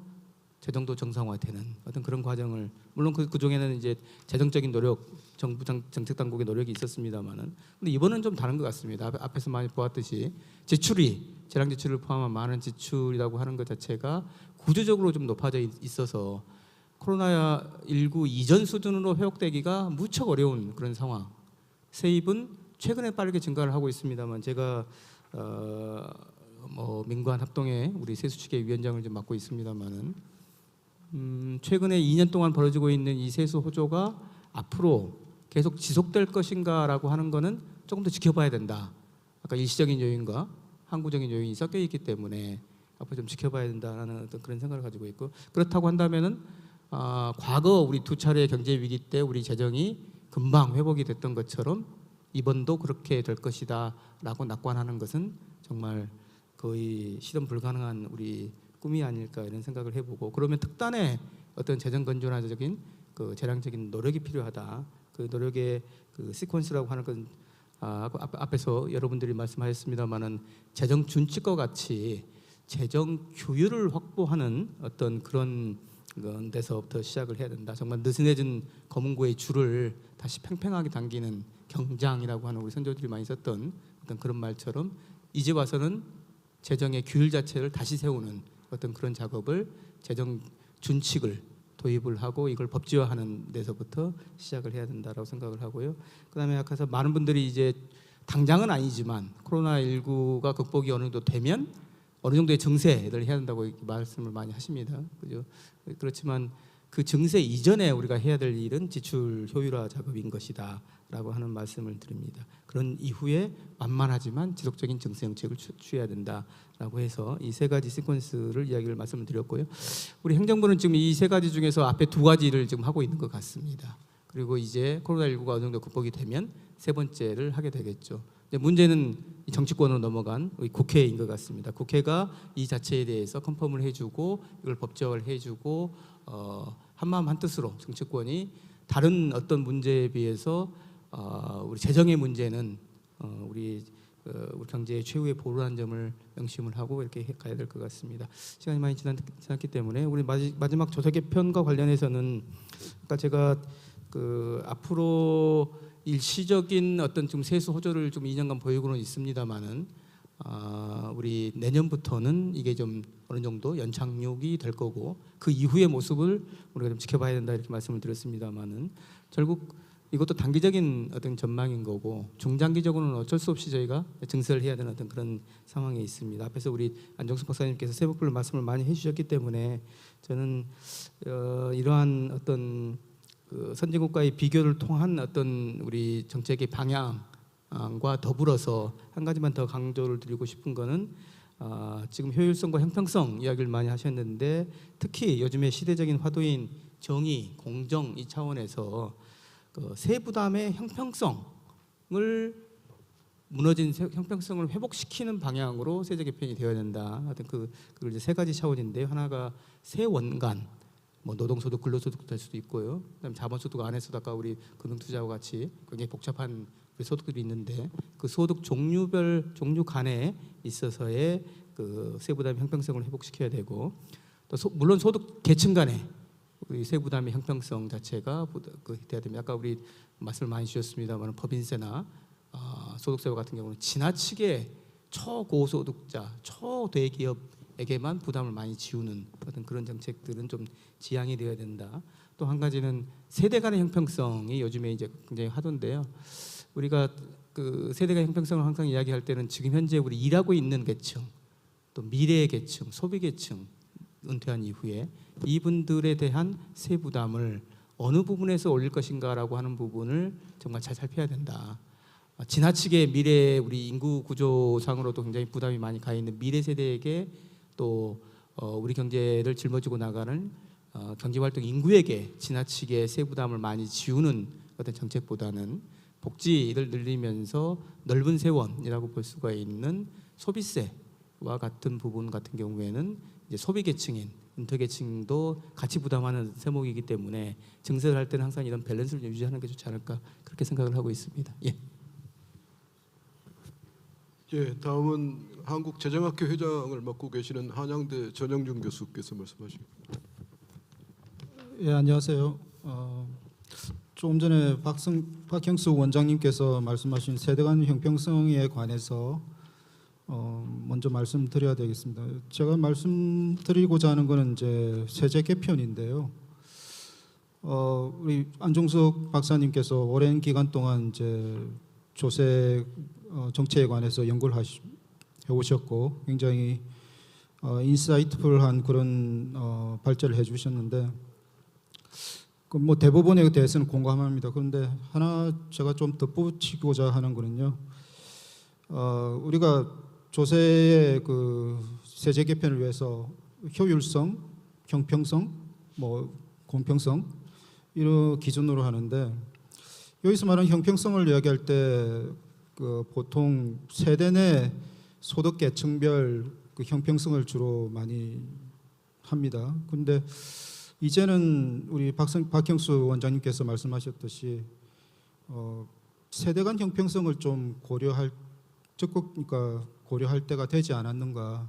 재정도 정상화되는 어떤 그런 과정을, 물론 그 중에는 이제 재정적인 노력, 정부 정책 당국의 노력이 있었습니다만은, 근데 이번은 좀 다른 것 같습니다. 앞에서 많이 보았듯이 지출이 재량 지출을 포함한 많은 지출이라고 하는 것 자체가 구조적으로 좀 높아져 있어서 코로나19 이전 수준으로 회복되기가 무척 어려운 그런 상황. 세입은 최근에 빠르게 증가를 하고 있습니다만, 제가 민관 합동의 우리 세수측의 위원장을 좀 맡고 있습니다만은 최근에 2년 동안 벌어지고 있는 이 세수 호조가 앞으로 계속 지속될 것인가라고 하는 거는 조금 더 지켜봐야 된다. 아까 일시적인 요인과 항구적인 요인이 섞여 있기 때문에 앞으로 좀 지켜봐야 된다라는 어떤 그런 생각을 가지고 있고, 그렇다고 한다면은 과거 우리 두 차례 경제 위기 때 우리 재정이 금방 회복이 됐던 것처럼 이번도 그렇게 될 것이다라고 낙관하는 것은 정말 거의 실현 불가능한 우리 꿈이 아닐까 이런 생각을 해보고, 그러면 특단의 어떤 재정 건전화적인 그 재량적인 노력이 필요하다. 그 노력의 그 시퀀스라고 하는 건 앞에서 여러분들이 말씀하셨습니다만은 재정 준칙과 같이 재정 규율을 확보하는 어떤 그런 데서부터 시작을 해야 된다. 정말 느슨해진 검은고의 줄을 다시 팽팽하게 당기는 경장이라고 하는 우리 선조들이 많이 썼던 어떤 그런 말처럼 이제 와서는 재정의 규율 자체를 다시 세우는 어떤 그런 작업을, 재정 준칙을 도입을 하고 이걸 법제화하는 데서부터 시작을 해야 된다라고 생각을 하고요. 그다음에 아까서 많은 분들이 이제 당장은 아니지만 코로나19가 극복이 어느 정도 되면 어느 정도의 증세를 해야 된다고 이렇게 말씀을 많이 하십니다. 그죠? 그렇지만 그 증세 이전에 우리가 해야 될 일은 지출 효율화 작업인 것이다라고 하는 말씀을 드립니다. 그런 이후에 만만하지만 지속적인 증세 정책을 취해야 된다라고 해서 이 세 가지 시퀀스를 이야기를 말씀을 드렸고요. 우리 행정부는 지금 이 세 가지 중에서 앞에 두 가지를 지금 하고 있는 것 같습니다. 그리고 이제 코로나19가 어느 정도 극복이 되면 세 번째를 하게 되겠죠. 이제 문제는 이 정치권으로 넘어간 우리 국회인 것 같습니다. 국회가 이 자체에 대해서 컨펌을 해주고 이걸 법제화를 해주고 한마음 한뜻으로 정치권이 다른 어떤 문제에 비해서 우리 재정의 문제는 우리 경제의 최후의 보루라는 점을 명심을 하고 이렇게 가야 될 것 같습니다. 시간이 많이 지났기 때문에 우리 마지막 조세 개편과 관련해서는 아까 제가 앞으로 일시적인 어떤 좀 세수 호조를 좀 2년간 보이고는 있습니다만은 우리 내년부터는 이게 좀 어느 정도 연착륙이 될 거고 그 이후의 모습을 우리가 좀 지켜봐야 된다 이렇게 말씀을 드렸습니다만은 결국 이것도 단기적인 어떤 전망인 거고 중장기적으로는 어쩔 수 없이 저희가 증설을 해야 되는 어떤 그런 상황에 있습니다. 앞에서 우리 안정수 박사님께서 세부별로 말씀을 많이 해주셨기 때문에 저는 이러한 어떤 선진국과의 비교를 통한 어떤 우리 정책의 방향과 더불어서 한 가지만 더 강조를 드리고 싶은 거는 지금 효율성과 형평성 이야기를 많이 하셨는데 특히 요즘에 시대적인 화두인 정의, 공정 이 차원에서 세부담의 형평성을 무너진 형평성을 회복시키는 방향으로 세제 개편이 되어야 된다. 하여튼 그걸 이제 세 가지 차원인데 하나가 세원간 뭐 노동소득, 근로소득 될 수도 있고요. 그다음에 자본소득 안에서도 아까 우리 금융투자와 같이 굉장히 복잡한 소득들이 있는데 그 소득 종류별 종류 간에 있어서의 세부담 형평성을 회복시켜야 되고 또 물론 소득 계층 간에 우리 세부담의 형평성 자체가 돼야 됩니다. 아까 우리 말씀을 많이 주셨습니다만 법인세나 소득세와 같은 경우는 지나치게 초고소득자, 초대기업에게만 부담을 많이 지우는 어떤 그런 정책들은 좀 지양이 되어야 된다. 또 한 가지는 세대 간의 형평성이 요즘에 이제 굉장히 하던데요. 우리가 세대 간 형평성을 항상 이야기할 때는 지금 현재 우리 일하고 있는 계층, 또 미래의 계층, 소비 계층 은퇴한 이후에 이분들에 대한 세부담을 어느 부분에서 올릴 것인가라고 하는 부분을 정말 잘 살펴야 된다. 지나치게 미래 우리 인구 구조상으로도 굉장히 부담이 많이 가 있는 미래 세대에게 또 우리 경제를 짊어지고 나가는 경제활동 인구에게 지나치게 세부담을 많이 지우는 어떤 정책보다는 복지를 늘리면서 넓은 세원이라고 볼 수가 있는 소비세와 같은 부분 같은 경우에는 이제 소비 계층인 은퇴 계층도 같이 부담하는 세목이기 때문에 증세를 할 때는 항상 이런 밸런스를 유지하는 게 좋지 않을까 그렇게 생각을 하고 있습니다. 예. 예, 다음은 한국재정학회 회장을 맡고 계시는 한양대 전영준 교수께서 말씀하십니다. 예, 안녕하세요. 조금 전에 박형수 원장님께서 말씀하신 세대 간 형평성에 관해서 먼저 말씀드려야 되겠습니다. 제가 말씀드리고자 하는 것은 이제 세제 개편인데요. 우리 안종석 박사님께서 오랜 기간 동안 이제 조세 정책에 관해서 연구를 해오셨고 굉장히 인사이트풀한 그런 발제를 해주셨는데 뭐 대부분에 대해서는 공감합니다. 그런데 하나 제가 좀 덧붙이고자 하는 거는요. 우리가 조세의 세제 개편을 위해서 효율성, 형평성, 뭐 공평성 이런 기준으로 하는데 여기서 말하는 형평성을 이야기할 때 보통 세대 내 소득 계층별 형평성을 주로 많이 합니다. 그런데 이제는 우리 박형수 원장님께서 말씀하셨듯이 세대 간 형평성을 좀 적극 고려할 때가 되지 않았는가.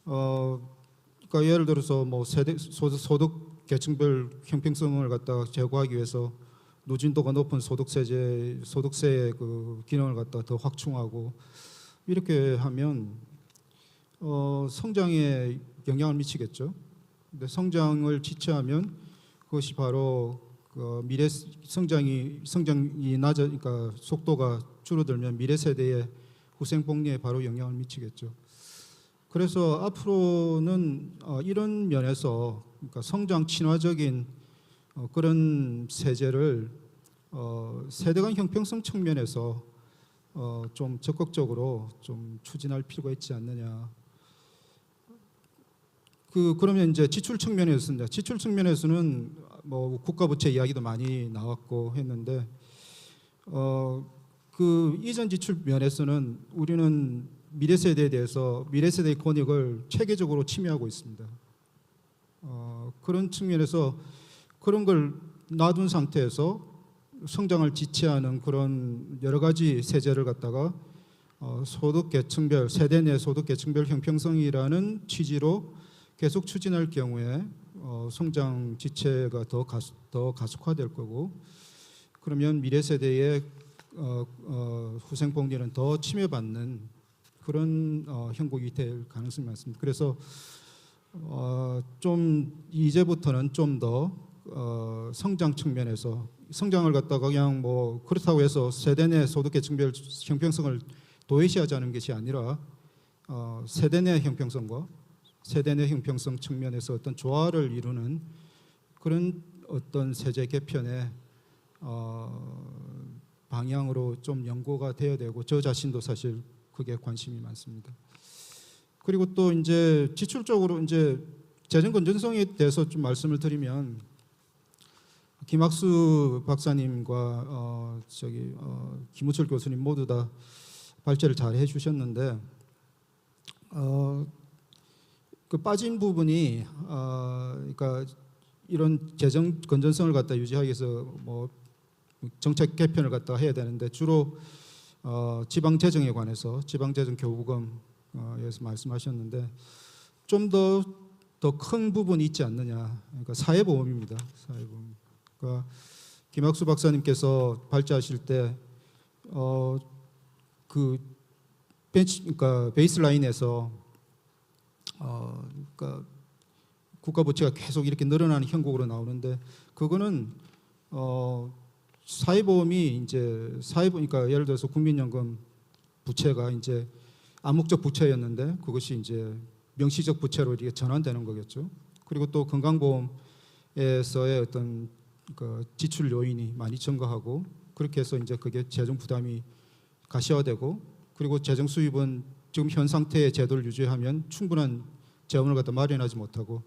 그러니까 예를 들어서 뭐 소득 계층별 형평성을 갖다가 제고하기 위해서 누진도가 높은 소득세의 기능을 갖다 더 확충하고 이렇게 하면 성장에 영향을 미치겠죠. 근데 성장을 지체하면 그것이 바로 미래 성장이 낮으니까 속도가 줄어들면 미래 세대의 후생복리에 바로 영향을 미치겠죠. 그래서 앞으로는 이런 면에서 그러니까 성장 친화적인 그런 세제를 세대 간 형평성 측면에서 좀 적극적으로 좀 추진할 필요가 있지 않느냐. 그러면 이제 지출 측면에서는 뭐 국가 부채 이야기도 많이 나왔고 했는데 그 이전 지출 면에서는 우리는 미래 세대에 대해서 미래 세대의 권익을 체계적으로 침해하고 있습니다. 그런 측면에서 그런 걸 놔둔 상태에서 성장을 지체하는 그런 여러 가지 세제를 갖다가 소득 계층별, 세대 내 소득 계층별 형평성이라는 취지로 계속 추진할 경우에 성장 지체가 더 가속화될 거고, 그러면 미래 세대의 후생 복리는 더 침해받는 그런 형국이 될 가능성이 많습니다. 그래서 좀 이제부터는 좀 더 성장 측면에서 성장을 갖다가 그냥 뭐 그렇다고 해서 세대 내 소득 계층별 형평성을 도외시하자는 것이 아니라 세대 내 형평성과 세대 내 형평성 측면에서 어떤 조화를 이루는 그런 어떤 세제 개편의 방향으로 좀 연구가 돼야 되고, 저 자신도 사실 그게 관심이 많습니다. 그리고 또 이제 지출적으로 이제 재정 건전성에 대해서 좀 말씀을 드리면, 김학수 박사님과 김우철 교수님 모두 다 발제를 잘 해주셨는데, 그 빠진 부분이 그러니까 이런 재정 건전성을 갖다 유지하기 위해서 뭐 정책 개편을 갖다 해야 되는데, 주로 지방 재정에 관해서 지방 재정 교부금에서 말씀하셨는데, 좀 더 큰 부분이 있지 않느냐. 그러니까 사회보험입니다. 사회보험. 그러니까 김학수 박사님께서 발제하실 때 그러니까 베이스라인에서 그러니까 국가 부채가 계속 이렇게 늘어나는 형국으로 나오는데, 그거는 사회보험이 이제 그러니까 예를 들어서 국민연금 부채가 이제 암묵적 부채였는데 그것이 이제 명시적 부채로 이렇게 전환되는 거겠죠. 그리고 또 건강보험에서의 어떤 그 지출 요인이 많이 증가하고, 그렇게 해서 이제 그게 재정 부담이 가시화되고, 그리고 재정 수입은 지금 현 상태의 제도를 유지하면 충분한 재원을 갖다 마련하지 못하고,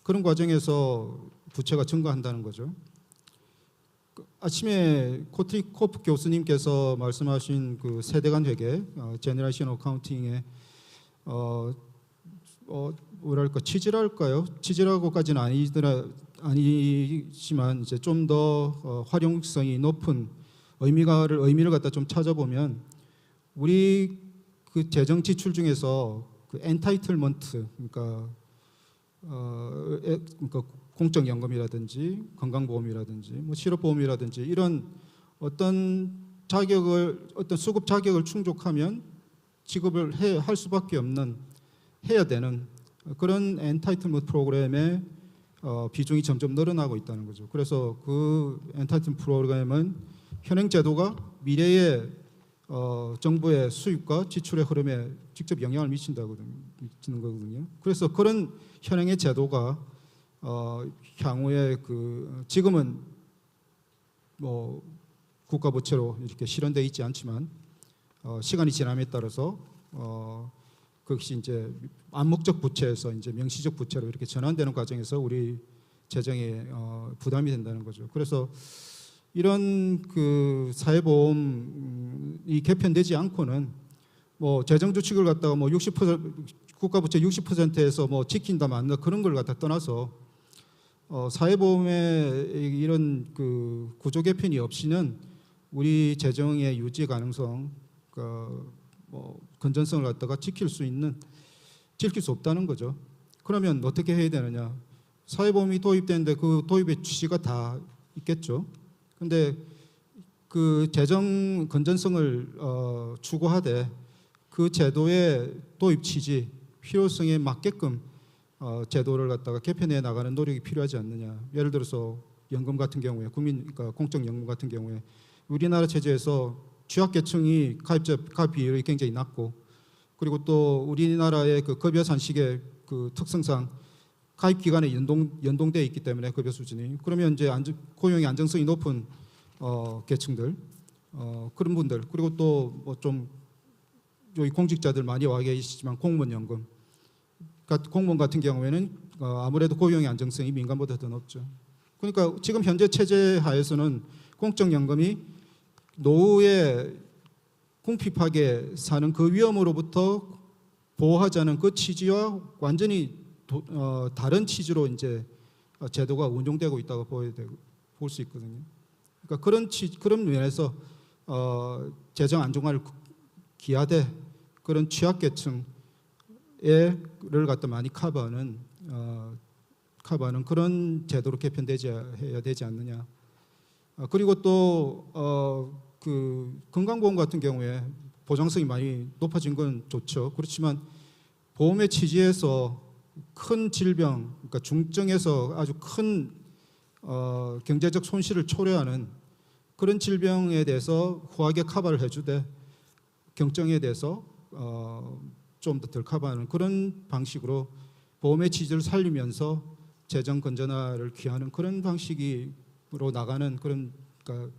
그런 과정에서 부채가 증가한다는 거죠. 아침에 코프 교수님께서 말씀하신 그 세대 간 회계, 제너레이션 어카운팅의 뭐랄까 취지랄까요? 취지라고까지는 아니지만 이제 좀 더 활용성이 높은 의미를 갖다 좀 찾아보면, 우리 그 재정 지출 중에서 그 엔타이틀먼트, 그러니까 공적연금이라든지 건강보험이라든지 뭐 실업보험이라든지 이런 어떤 수급 자격을 충족하면 지급을 할 수밖에 없는, 해야 되는 그런 엔타이틀먼트 프로그램의 비중이 점점 늘어나고 있다는 거죠. 그래서 그 엔타이틀먼트 프로그램은 현행 제도가 미래의 정부의 수입과 지출의 흐름에 직접 영향을 미치는 거거든요. 그래서 그런 현행의 제도가 향후에 지금은 뭐 국가 부채로 이렇게 실현되어 있지 않지만 시간이 지남에 따라서 그것이 이제 암묵적 부채에서 이제 명시적 부채로 이렇게 전환되는 과정에서 우리 재정에 부담이 된다는 거죠. 그래서 이런 그 사회보험이 개편되지 않고는 뭐 재정 주축을 갖다가 뭐 60% 국가 부채 60%에서 뭐 지킨다 만다 그런 걸 갖다 떠나서 사회보험의 이런 그 구조 개편이 없이는 우리 재정의 유지 가능성, 뭐 건전성을 갖다가 지킬 수 없다는 거죠. 그러면 어떻게 해야 되느냐? 사회보험이 도입되는데 그 도입의 취지가 다 있겠죠. 근데 그 재정 건전성을 추구하되 그 제도의 도입 취지, 필요성에 맞게끔 제도를 갖다가 개편해 나가는 노력이 필요하지 않느냐. 예를 들어서 연금 같은 경우에 그러니까 공적연금 같은 경우에 우리나라 체제에서 취약계층이 가입 비율이 굉장히 낮고, 그리고 또 우리나라의 그 급여 산식의 그 특성상 가입 기간에 연동되어 있기 때문에 급여 수준이, 그러면 이제 고용의 안정성이 높은 계층들, 그런 분들, 그리고 또 뭐 좀 여기 공직자들 많이 와 계시지만 공무원연금, 공무원 같은 경우에는 아무래도 고용의 안정성이 민간보다 더 높죠. 그러니까 지금 현재 체제 하에서는 공적연금이 노후에 궁핍하게 사는 그 위험으로부터 보호하자는 그 취지와 완전히 다른 취지로 이제 제도가 운용되고 있다고 볼 수 있거든요. 그러니까 그런 면에서 재정 안정화를 기하되 그런 취약계층을 갖다 많이 커버하는 그런 제도로 개편해야 되지 않느냐. 그리고 또 그 건강보험 같은 경우에 보장성이 많이 높아진 건 좋죠. 그렇지만 보험의 취지에서 큰 질병, 그러니까 중증에서 아주 큰 경제적 손실을 초래하는 그런 질병에 대해서 후하게 커버를 해주되 경증에 대해서 좀 더 덜 커버하는 그런 방식으로 보험의 취지를 살리면서 재정 건전화를 기하는 그런 방식으로 나가는 그런 그러니까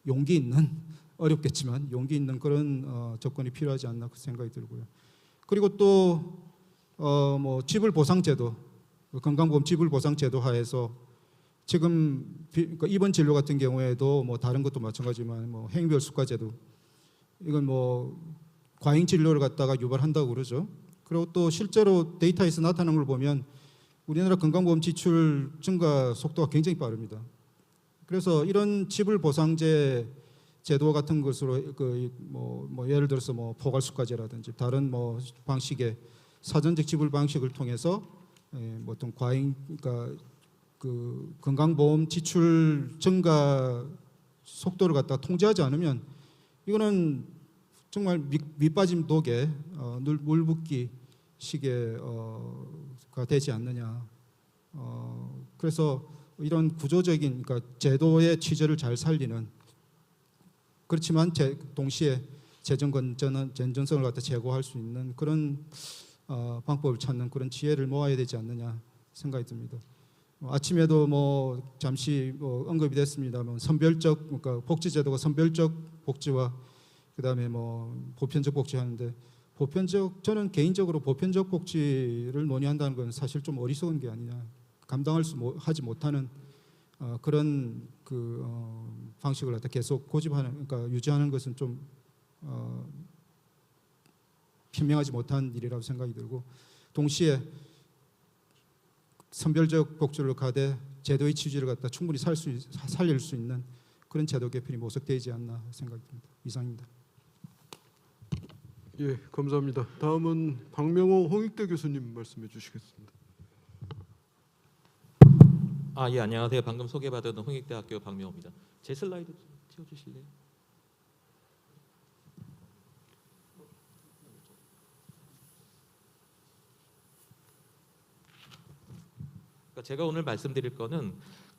용기 있는 어렵겠지만 용기 있는 그런 접근이 필요하지 않나 그 생각이 들고요. 그리고 또 뭐 지불보상제도, 건강보험 지불보상제도 하에서 지금 그러니까 입원 진료 같은 경우에도 뭐 다른 것도 마찬가지지만 뭐 행위별 수가제도 이건 뭐 과잉 진료를 갖다가 유발한다고 그러죠. 그리고 또 실제로 데이터에서 나타나는 걸 보면 우리나라 건강보험 지출 증가 속도가 굉장히 빠릅니다. 그래서 이런 지불보상제 제도 같은 것으로 뭐 예를 들어서 뭐 포괄수가제라든지 다른 뭐 방식의 사전적 지불 방식을 통해서 뭐 어떤 과잉 그러니까 그 건강보험 지출 증가 속도를 갖다 통제하지 않으면 이거는 정말 밑빠짐 독에 물 붓기 식의 가 되지 않느냐. 그래서 이런 구조적인 그러니까 제도의 취지를 잘 살리는 그렇지만 동시에 재정 건전성을 갖다 제고할 수 있는 그런 방법을 찾는 그런 지혜를 모아야 되지 않느냐 생각이 듭니다. 아침에도 뭐 잠시 뭐 언급이 됐습니다만 선별적 그러니까 복지제도가 선별적 복지와 그다음에 뭐 보편적 복지하는데 저는 개인적으로 보편적 복지를 논의한다는 건 사실 좀 어리석은 게 아니냐. 하지 못하는 그런 방식을 갖다 계속 고집하는 그러니까 유지하는 것은 좀 현명하지 못한 일이라고 생각이 들고 동시에 선별적 복지를 가되 제도의 취지를 갖다 충분히 살릴 수 있는 그런 제도 개편이 모색되지 않나 생각이 듭니다. 이상입니다. 예, 감사합니다. 다음은 박명호 홍익대 교수님 말씀해 주시겠습니다. 예, 안녕하세요. 방금 소개받은 홍익대학교 박명호입니다. 제 슬라이드 좀 띄워주실래요? 그러니까 제가 오늘 말씀드릴 거는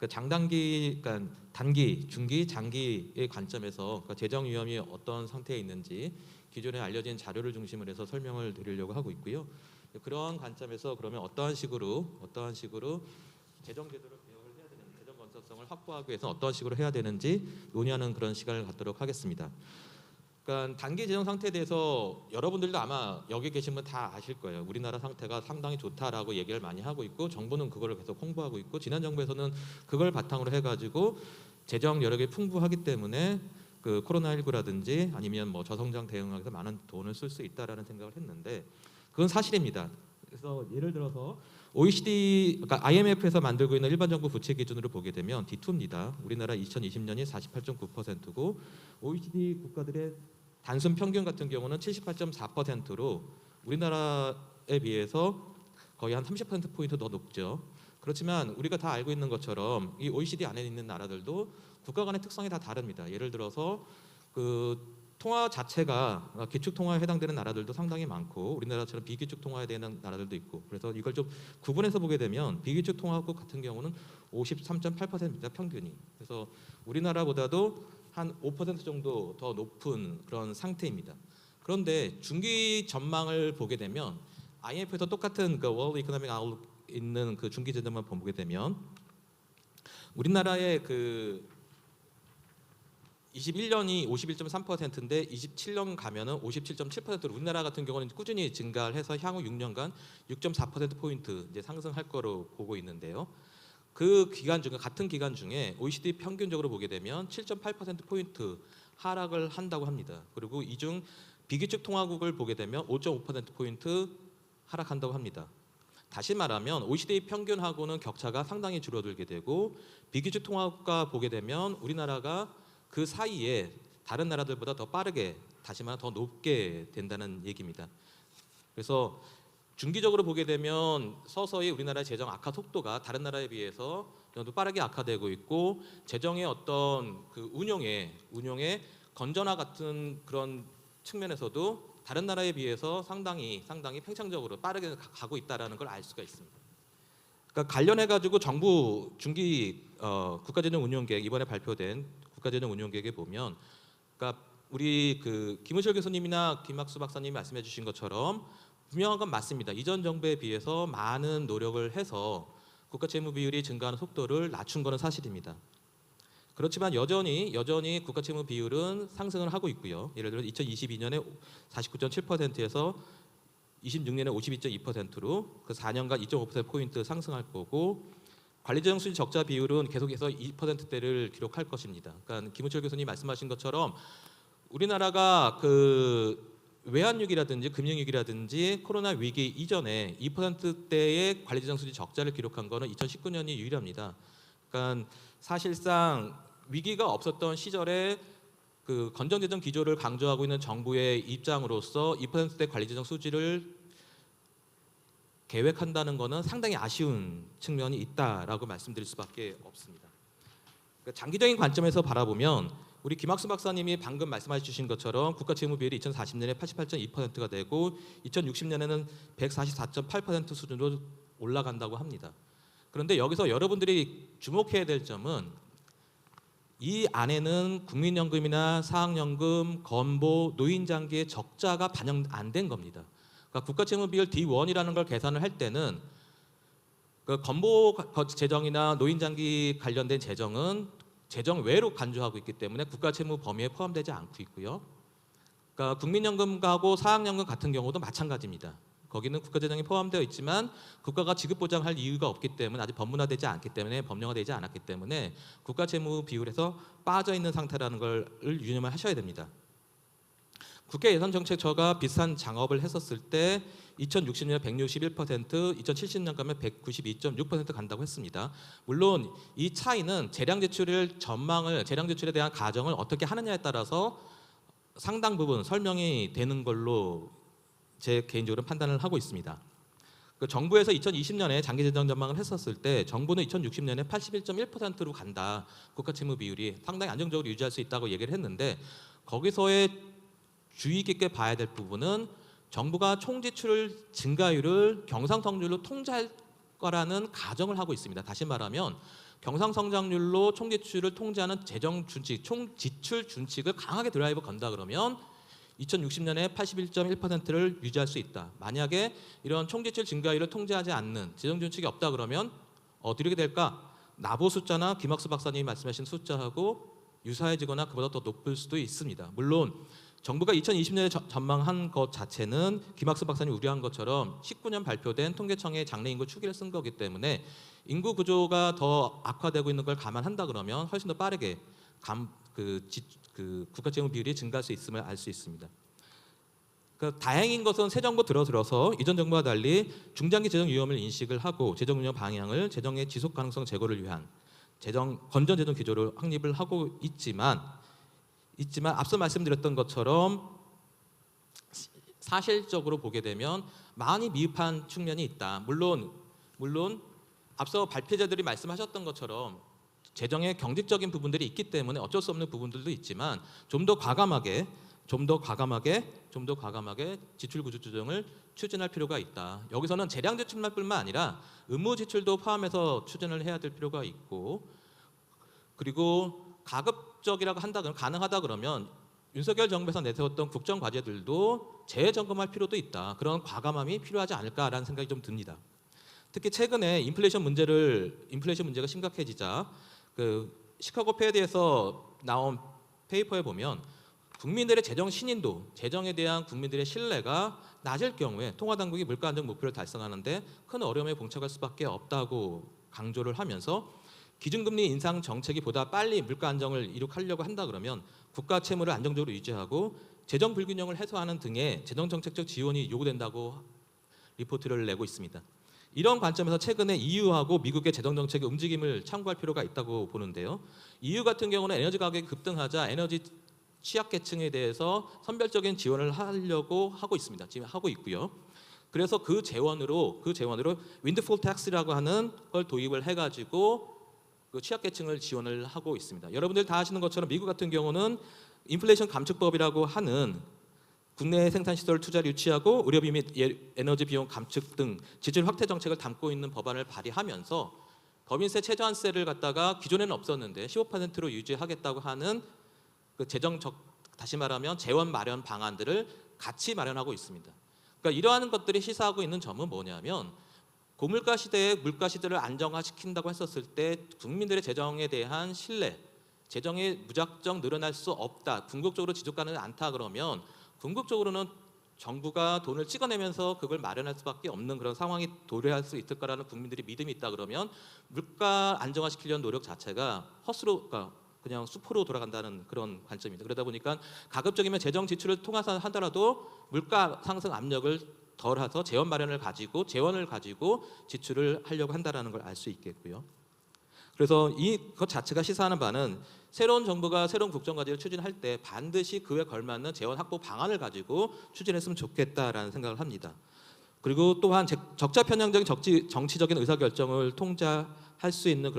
장단기, 그러니까 단기, 중기, 장기의 관점에서 그러니까 재정 위험이 어떤 상태에 있는지 기존에 알려진 자료를 중심으로 해서 설명을 드리려고 하고 있고요. 그런 관점에서 그러면 어떠한 식으로 재정 제도를 개혁을 해야 되는지, 재정 건전성을 확보하기 위해서 어떠한 식으로 해야 되는지 논의하는 그런 시간을 갖도록 하겠습니다. 그러니까 단기 재정 상태에 대해서 여러분들도 아마 여기 계신 분 다 아실 거예요. 우리나라 상태가 상당히 좋다라고 얘기를 많이 하고 있고 정부는 그거를 계속 홍보하고 있고 지난 정부에서는 그걸 바탕으로 해가지고 재정 여력이 풍부하기 때문에 그 코로나19라든지 아니면 뭐 저성장 대응하기 위해서 많은 돈을 쓸 수 있다라는 생각을 했는데 그건 사실입니다. 그래서 예를 들어서 OECD, 그러니까 IMF에서 만들고 있는 일반 정부 부채 기준으로 보게 되면 D2입니다. 우리나라 2020년이 48.9%고 OECD 국가들의 단순 평균 같은 경우는 78.4%로 우리나라에 비해서 거의 한 30%포인트 더 높죠. 그렇지만 우리가 다 알고 있는 것처럼 이 OECD 안에 있는 나라들도 국가 간의 특성이 다 다릅니다. 예를 들어서 그 통화 자체가 기축 통화에 해당되는 나라들도 상당히 많고 우리나라처럼 비기축 통화에 되는 나라들도 있고 그래서 이걸 좀 구분해서 보게 되면 비기축 통화국 같은 경우는 53.8%입니다. 평균이. 그래서 우리나라보다도 한 5% 정도 더 높은 그런 상태입니다. 그런데 중기 전망을 보게 되면 IMF에서 똑같은 그 월드 이코노믹 아웃룩 있는 그 중기 전망만 보게 되면 우리나라의 그 21년이 51.3%인데 27년 가면은 57.7%로 우리나라 같은 경우는 꾸준히 증가를 해서 향후 6년간 6.4%포인트 이제 상승할 거로 보고 있는데요. 그 기간 중에 같은 기간 중에 OECD 평균적으로 보게 되면 7.8%포인트 하락을 한다고 합니다. 그리고 이 중 비기축 통화국을 보게 되면 5.5%포인트 하락한다고 합니다. 다시 말하면 OECD 평균하고는 격차가 상당히 줄어들게 되고 비기축 통화국가 보게 되면 우리나라가 그 사이에 다른 나라들보다 더 빠르게 다시 말하면 더 높게 된다는 얘기입니다. 그래서 중기적으로 보게 되면 서서히 우리나라의 재정 악화 속도가 다른 나라에 비해서 더 빠르게 악화되고 있고 재정의 어떤 그 운용의 건전화 같은 그런 측면에서도 다른 나라에 비해서 상당히 팽창적으로 빠르게 가고 있다라는 걸 알 수가 있습니다. 그러니까 관련해 가지고 정부 중기 국가재정 운용계획 이번에 발표된 국가재정 운용계획에 보면, 그러니까 우리 그 김은실 교수님이나 김학수 박사님이 말씀해 주신 것처럼 분명한 건 맞습니다. 이전 정부에 비해서 많은 노력을 해서 국가 채무 비율이 증가하는 속도를 낮춘 것은 사실입니다. 그렇지만 여전히 국가 채무 비율은 상승을 하고 있고요. 예를 들어 2022년에 49.7%에서 26년에 52.2%로 그 4년간 2.5%포인트 상승할 거고, 관리재정 수지 적자 비율은 계속해서 2%대를 기록할 것입니다. 그러니까 김은철 교수님 말씀하신 것처럼 우리나라가 그 외환위기라든지 금융위기라든지 코로나 위기 이전에 2%대의 관리재정 수지 적자를 기록한 거는 2019년이 유일합니다. 그러니까 사실상 위기가 없었던 시절에 그 건전재정 기조를 강조하고 있는 정부의 입장으로서 2%대 관리재정 수지를 계획한다는 것은 상당히 아쉬운 측면이 있다라고 말씀드릴 수밖에 없습니다. 그러니까 장기적인 관점에서 바라보면 우리 김학수 박사님이 방금 말씀해 주신 것처럼 국가 채무 비율이 2040년에 88.2%가 되고 2060년에는 144.8% 수준으로 올라간다고 합니다. 그런데 여기서 여러분들이 주목해야 될 점은 이 안에는 국민연금이나 사학연금, 건보, 노인장기의 적자가 반영 안 된 겁니다. 그러니까 국가 채무 비율 D1이라는 걸 계산을 할 때는 그 건보 재정이나 노인장기 관련된 재정은 재정 외로 간주하고 있기 때문에 국가 채무 범위에 포함되지 않고 있고요. 그러니까 국민연금하고 사학연금 같은 경우도 마찬가지입니다. 거기는 국가 재정이 포함되어 있지만 국가가 지급 보장할 이유가 없기 때문에 아직 법문화되지 않기 때문에 법령화되지 않았기 때문에 국가 채무 비율에서 빠져 있는 상태라는 걸 유념을 하셔야 됩니다. 국가예산정책처가 비슷한 작업을 했었을 때 2060년 161%, 2070년 가면 192.6% 간다고 했습니다. 물론 이 차이는 재량 제출에 대한 가정을 어떻게 하느냐에 따라서 상당 부분 설명이 되는 걸로 제 개인적으로 판단을 하고 있습니다. 그 정부에서 2020년에 장기재정 전망을 했었을 때 정부는 2060년에 81.1%로 간다. 국가 채무 비율이 상당히 안정적으로 유지할 수 있다고 얘기를 했는데 거기서의 주의 깊게 봐야 될 부분은 정부가 총지출 증가율을 경상성장률로 통제할 거라는 가정을 하고 있습니다. 다시 말하면 경상성장률로 총지출을 통제하는 재정 준칙, 총지출 준칙을 강하게 드라이브 건다 그러면 2060년에 81.1%를 유지할 수 있다. 만약에 이런 총지출 증가율을 통제하지 않는 재정 준칙이 없다 그러면 어떻게 될까? 나보 숫자나 김학수 박사님이 말씀하신 숫자하고 유사해지거나 그보다 더 높을 수도 있습니다. 물론 정부가 2020년에 전망한 것 자체는 김학수 박사님이 우려한 것처럼 19년 발표된 통계청의 장래 인구 추기를 쓴 거기 때문에 인구 구조가 더 악화되고 있는 걸 감안한다 그러면 훨씬 더 빠르게 국가 채무 비율이 증가할 수 있음을 알 수 있습니다. 그러니까 다행인 것은 새 정부 들어서 이전 정부와 달리 중장기 재정 위험을 인식을 하고 재정 운용 방향을 재정의 지속 가능성 제고를 위한 건전 재정 기조를 확립을 하고 있지만 앞서 말씀드렸던 것처럼 사실적으로 보게 되면 많이 미흡한 측면이 있다. 물론 앞서 발표자들이 말씀하셨던 것처럼 재정의 경직적인 부분들이 있기 때문에 어쩔 수 없는 부분들도 있지만 좀 더 과감하게 지출 구조 조정을 추진할 필요가 있다. 여기서는 재량 지출만뿐만 아니라 의무 지출도 포함해서 추진을 해야 될 필요가 있고, 그리고 가급적이라고 가능하다 그러면 윤석열 정부에서 내세웠던 국정 과제들도 재점검할 필요도 있다. 그런 과감함이 필요하지 않을까라는 생각이 좀 듭니다. 특히 최근에 인플레이션 문제가 심각해지자 그 시카고 패드에서 나온 페이퍼에 보면 국민들의 재정 신인도, 재정에 대한 국민들의 신뢰가 낮을 경우에 통화당국이 물가 안정 목표를 달성하는데 큰 어려움에 봉착할 수밖에 없다고 강조를 하면서 기준금리 인상 정책이 보다 빨리 물가 안정을 이룩하려고 한다 그러면 국가 채무를 안정적으로 유지하고 재정 불균형을 해소하는 등의 재정정책적 지원이 요구된다고 리포트를 내고 있습니다. 이런 관점에서 최근에 EU하고 미국의 재정정책의 움직임을 참고할 필요가 있다고 보는데요. EU 같은 경우는 에너지 가격이 급등하자 에너지 취약계층에 대해서 선별적인 지원을 하려고 하고 있습니다. 지금 하고 있고요. 그래서 그 재원으로 윈드폴 텍스라고 하는 걸 도입을 해가지고 그 취약계층을 지원을 하고 있습니다. 여러분들 다 아시는 것처럼 미국 같은 경우는 인플레이션 감축법이라고 하는 국내 생산시설 투자를 유치하고 의료비 및 에너지 비용 감축 등 지출 확대 정책을 담고 있는 법안을 발의하면서 법인세 최저한세를 갖다가 기존에는 없었는데 15%로 유지하겠다고 하는 그 다시 말하면 재원 마련 방안들을 같이 마련하고 있습니다. 그러니까 이러한 것들이 시사하고 있는 점은 뭐냐면 고물가 시대에 물가 시대를 안정화시킨다고 했었을 때 국민들의 재정에 대한 신뢰, 재정이 무작정 늘어날 수 없다, 궁극적으로 지속 가능하지 않다 그러면 궁극적으로는 정부가 돈을 찍어내면서 그걸 마련할 수밖에 없는 그런 상황이 도래할 수 있을 거라는 국민들이 믿음이 있다 그러면 물가 안정화시키려는 노력 자체가 헛수로, 그냥 수포로 돌아간다는 그런 관점입니다. 그러다 보니까 가급적이면 재정 지출을 통해서 하더라도 물가 상승 압력을 덜해서 재원을 가지고 지출을 하려고 한다는 걸 알 수 있겠고요. 그래서 이것 자체가 시사하는 바는 새로운 정부가 새로운 국정과제를 추진할 때 반드시 그에 걸맞는 재원 확보 방안을 가지고 추진했으면 좋겠다라는 생각을 합니다. 그리고 또한 적자 편향적인 정치적인 의사결정을 통제할 수 있는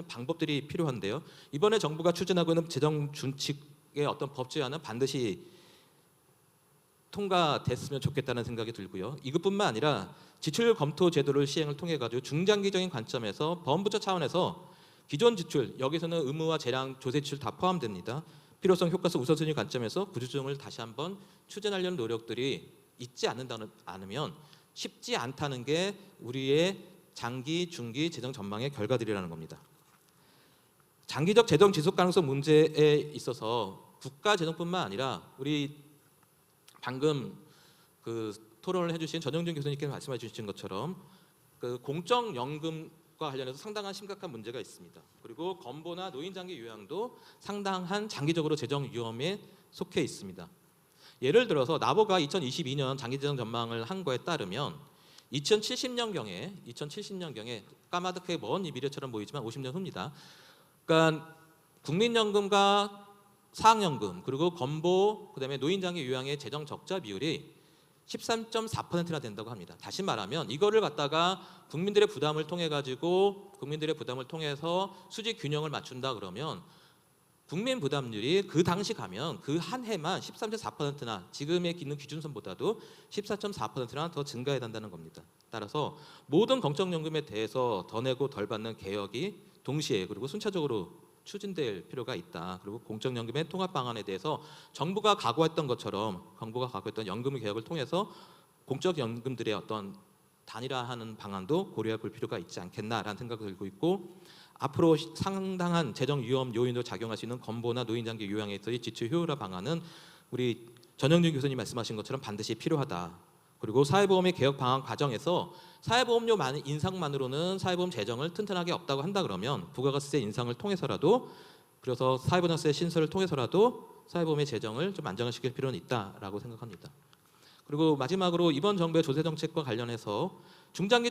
방법들이 필요한데요. 이번에 정부가 추진하고 있는 재정 준칙의 어떤 법 제안은 반드시 통과됐으면 좋겠다는 생각이 들고요. 이것뿐만 아니라 지출 검토 제도를 시행을 통해 가지고 중장기적인 관점에서 범부처 차원에서 기존 지출, 여기서는 의무와 재량, 조세 지출 다 포함됩니다. 필요성, 효과성, 우선순위 관점에서 구조조정을 다시 한번 추진하려는 노력들이 있지 않으면 쉽지 않다는 게 우리의 장기, 중기 재정 전망의 결과들이라는 겁니다. 장기적 재정 지속 가능성 문제에 있어서 국가 재정뿐만 아니라 우리 방금 그 토론을 해주신 전영준 교수님께서 말씀해 주신 것처럼 그 공적연금과 관련해서 상당한 심각한 문제가 있습니다. 그리고 건보나 노인장기 요양도 상당한 장기적으로 재정 위험에 속해 있습니다. 예를 들어서 나보가 2022년 장기재정 전망을 한 거에 따르면 2070년경에 까마득하게 먼 미래처럼 보이지만 50년 후입니다. 그러니까 국민연금과 사학연금 그리고 건보 그다음에 노인장기 요양의 재정 적자 비율이 13.4%나 된다고 합니다. 다시 말하면 이거를 갖다가 국민들의 부담을 통해서 수지 균형을 맞춘다 그러면 국민 부담률이 그 당시 가면 그 한 해만 13.4%나 지금의 있는 기준선보다도 14.4%나 더 증가해야 된다는 겁니다. 따라서 모든 공적연금에 대해서 더 내고 덜 받는 개혁이 동시에 그리고 순차적으로 추진될 필요가 있다. 그리고 공적연금의 통합 방안에 대해서 정부가 각오했던 연금 개혁을 통해서 공적연금들의 어떤 단일화하는 방안도 고려해 볼 필요가 있지 않겠나라는 생각을 들고 있고 앞으로 상당한 재정 위험 요인으로 작용할 수 있는 건보나 노인장기 요양에서의 지출 효율화 방안은 우리 전영준 교수님 말씀하신 것처럼 반드시 필요하다. 그리고 사회보험의 개혁 방안 과정에서 사회보험료 인상만으로는 사회보험 재정을 튼튼하게 없다고 한다 그러면 부가가치세 인상을 통해서라도 그래서 사회보장세 신설을 통해서라도 사회보험의 재정을 좀 안정화시킬 필요는 있다라고 생각합니다. 그리고 마지막으로 이번 정부의 조세정책과 관련해서 중장기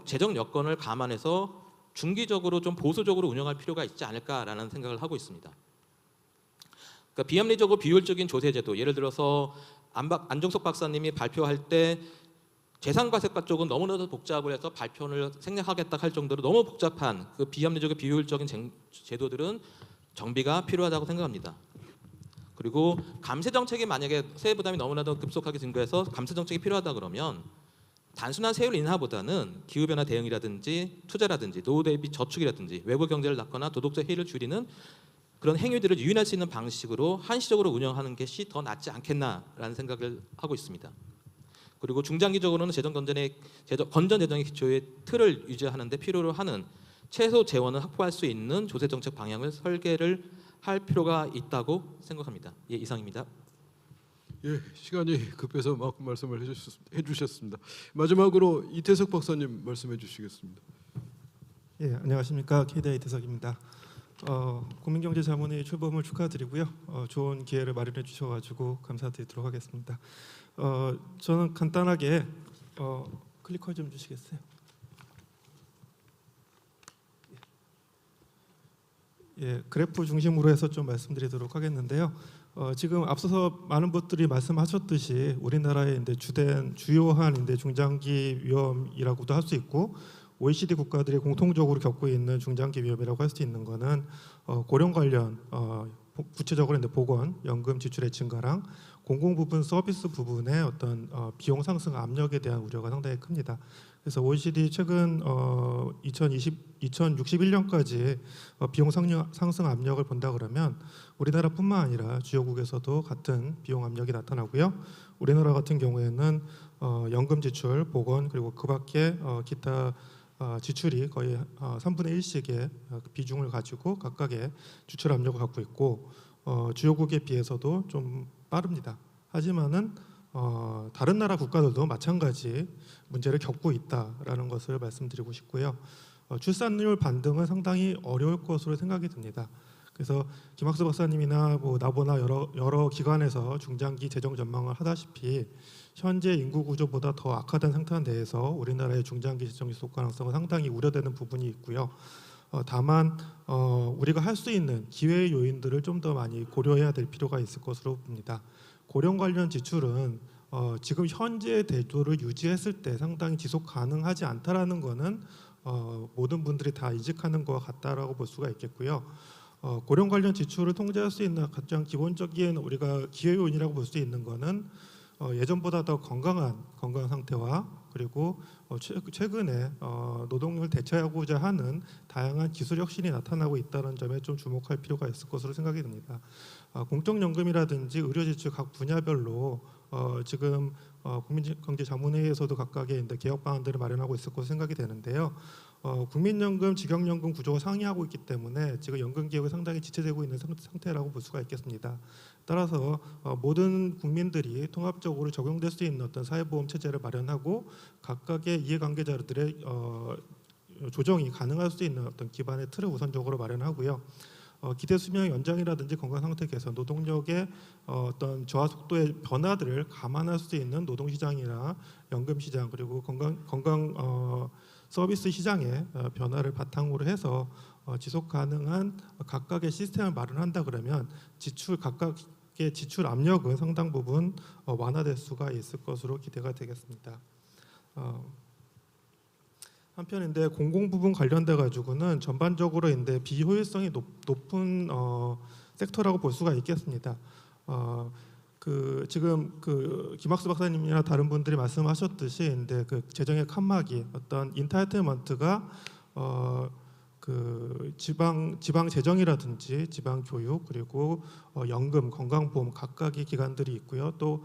재정 여건을 감안해서 중기적으로 좀 보수적으로 운영할 필요가 있지 않을까라는 생각을 하고 있습니다. 그러니까 비합리적으로 비효율적인 조세제도, 예를 들어서 안종석 박사님이 발표할 때 재산과세과 쪽은 너무나도 복잡을 해서 발표를 생략하겠다 할 정도로 너무 복잡한 그 비합리적이고 비효율적인 제도들은 정비가 필요하다고 생각합니다. 그리고 감세정책이 만약에 세부 부담이 너무나도 급속하게 증가해서 감세정책이 필요하다 그러면 단순한 세율 인하보다는 기후변화 대응이라든지 투자라든지 노후 대비 저축이라든지 외부 경제를 낳거나 도덕적 해이를 줄이는 그런 행위들을 유인할 수 있는 방식으로 한시적으로 운영하는 것이 더 낫지 않겠나라는 생각을 하고 있습니다. 그리고 중장기적으로는 건전 재정의 기초의 틀을 유지하는 데 필요로 하는 최소 재원을 확보할 수 있는 조세정책 방향을 설계를 할 필요가 있다고 생각합니다. 예, 이상입니다. 예, 시간이 급해서 막 말씀을 해주셨습니다. 마지막으로 이태석 박사님 말씀해 주시겠습니다. 예, 안녕하십니까. KDI 대석입니다. 국민경제자문회의 출범을 축하드리고요. 좋은 기회를 마련해 주셔가지고 감사드리도록 하겠습니다. 저는 간단하게 클리커 좀 주시겠어요? 예, 그래프 중심으로 해서 좀 말씀드리도록 하겠는데요. 지금 앞서서 많은 분들이 말씀하셨듯이 우리나라의 주요한 중장기 위험이라고도 할 수 있고 OECD 국가들이 공통적으로 겪고 있는 중장기 위험이라고 할 수 있는 것은 고령 관련 구체적으로 보건, 연금 지출의 증가랑 공공 부분 서비스 부분의 어떤 비용 상승 압력에 대한 우려가 상당히 큽니다. 그래서 OECD 최근 2061년까지 비용 상승 압력을 본다 그러면 우리나라뿐만 아니라 주요국에서도 같은 비용 압력이 나타나고요. 우리나라 같은 경우에는 연금 지출, 보건 그리고 그밖에 기타 지출이 거의 3분의 1씩의 비중을 가지고 각각의 지출 압력을 갖고 있고 주요국에 비해서도 좀 빠릅니다. 하지만은 다른 나라 국가들도 마찬가지 문제를 겪고 있다라는 것을 말씀드리고 싶고요. 출산율 반등은 상당히 어려울 것으로 생각이 듭니다. 그래서 김학수 박사님이나 나보나 여러 기관에서 중장기 재정 전망을 하다시피 현재 인구 구조보다 더 악화된 상태 내에서 우리나라의 중장기 재정 지속 가능성은 상당히 우려되는 부분이 있고요. 다만 우리가 할 수 있는 기회의 요인들을 좀 더 많이 고려해야 될 필요가 있을 것으로 봅니다. 고령 관련 지출은 지금 현재의 대조를 유지했을 때 상당히 지속 가능하지 않다라는 것은 모든 분들이 다 인식하는 것 같다라고 볼 수가 있겠고요. 고령 관련 지출을 통제할 수 있는 가장 기본적인 우리가 기회 요인이라고 볼 수 있는 것은 예전보다 더 건강 상태와 그리고 최근에 노동력을 대체하고자 하는 다양한 기술 혁신이 나타나고 있다는 점에 좀 주목할 필요가 있을 것으로 생각이 듭니다. 공적연금이라든지 의료지출 각 분야별로 지금 국민경제자문회의에서도 각각의 개혁 방안들을 마련하고 있을 것으로 생각이 되는데요. 국민연금, 직영연금 구조가 상이하고 있기 때문에 지금 연금 개혁이 상당히 지체되고 있는 상태라고 볼 수가 있겠습니다. 따라서 모든 국민들이 통합적으로 적용될 수 있는 어떤 사회보험 체제를 마련하고 각각의 이해관계자들의 조정이 가능할 수 있는 어떤 기반의 틀을 우선적으로 마련하고요. 기대 수명 연장이라든지 건강 상태 개선, 노동력의 어떤 저하 속도의 변화들을 감안할 수 있는 노동시장이나 연금 시장 그리고 건강 서비스 시장의 변화를 바탕으로 해서 지속 가능한 각각의 시스템을 마련한다 그러면 각각의 지출 압력은 상당 부분 완화될 수가 있을 것으로 기대가 되겠습니다. 한편인데 공공 부분 관련돼 가지고는 전반적으로 비효율성이 높은 섹터라고 볼 수가 있겠습니다. 지금 김학수 박사님이나 다른 분들이 말씀하셨듯이 재정의 칸막이 어떤 인타이틀먼트가 지방 재정이라든지 지방 교육 그리고 연금, 건강보험 각각의 기관들이 있고요. 또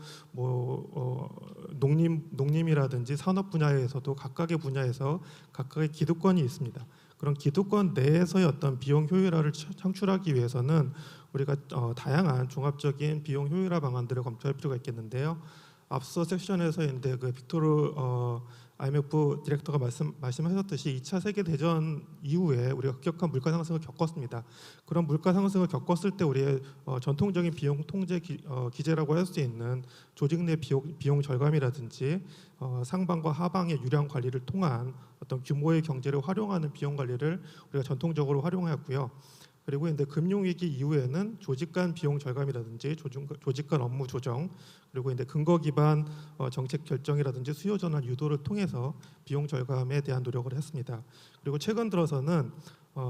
농림이라든지 산업 분야에서도 각각의 분야에서 각각의 기득권이 있습니다. 그런 기득권 내에서의 어떤 비용 효율화를 창출하기 위해서는 우리가 다양한 종합적인 비용 효율화 방안들을 검토할 필요가 있겠는데요. 앞서 섹션에서 빅토르 IMF 디렉터가 말씀하셨듯이 2차 세계대전 이후에 우리가 급격한 물가 상승을 겪었습니다. 그런 물가 상승을 겪었을 때 우리의 전통적인 비용 통제 기제라고 할 수 있는 조직 내 비용 절감이라든지 상방과 하방의 유량 관리를 통한 어떤 규모의 경제를 활용하는 비용 관리를 우리가 전통적으로 활용하였고요. 그리고 금융위기 이후에는 조직 간 비용 절감이라든지 조직 간 업무 조정 그리고 근거 기반 정책 결정이라든지 수요 전환 유도를 통해서 비용 절감에 대한 노력을 했습니다. 그리고 최근 들어서는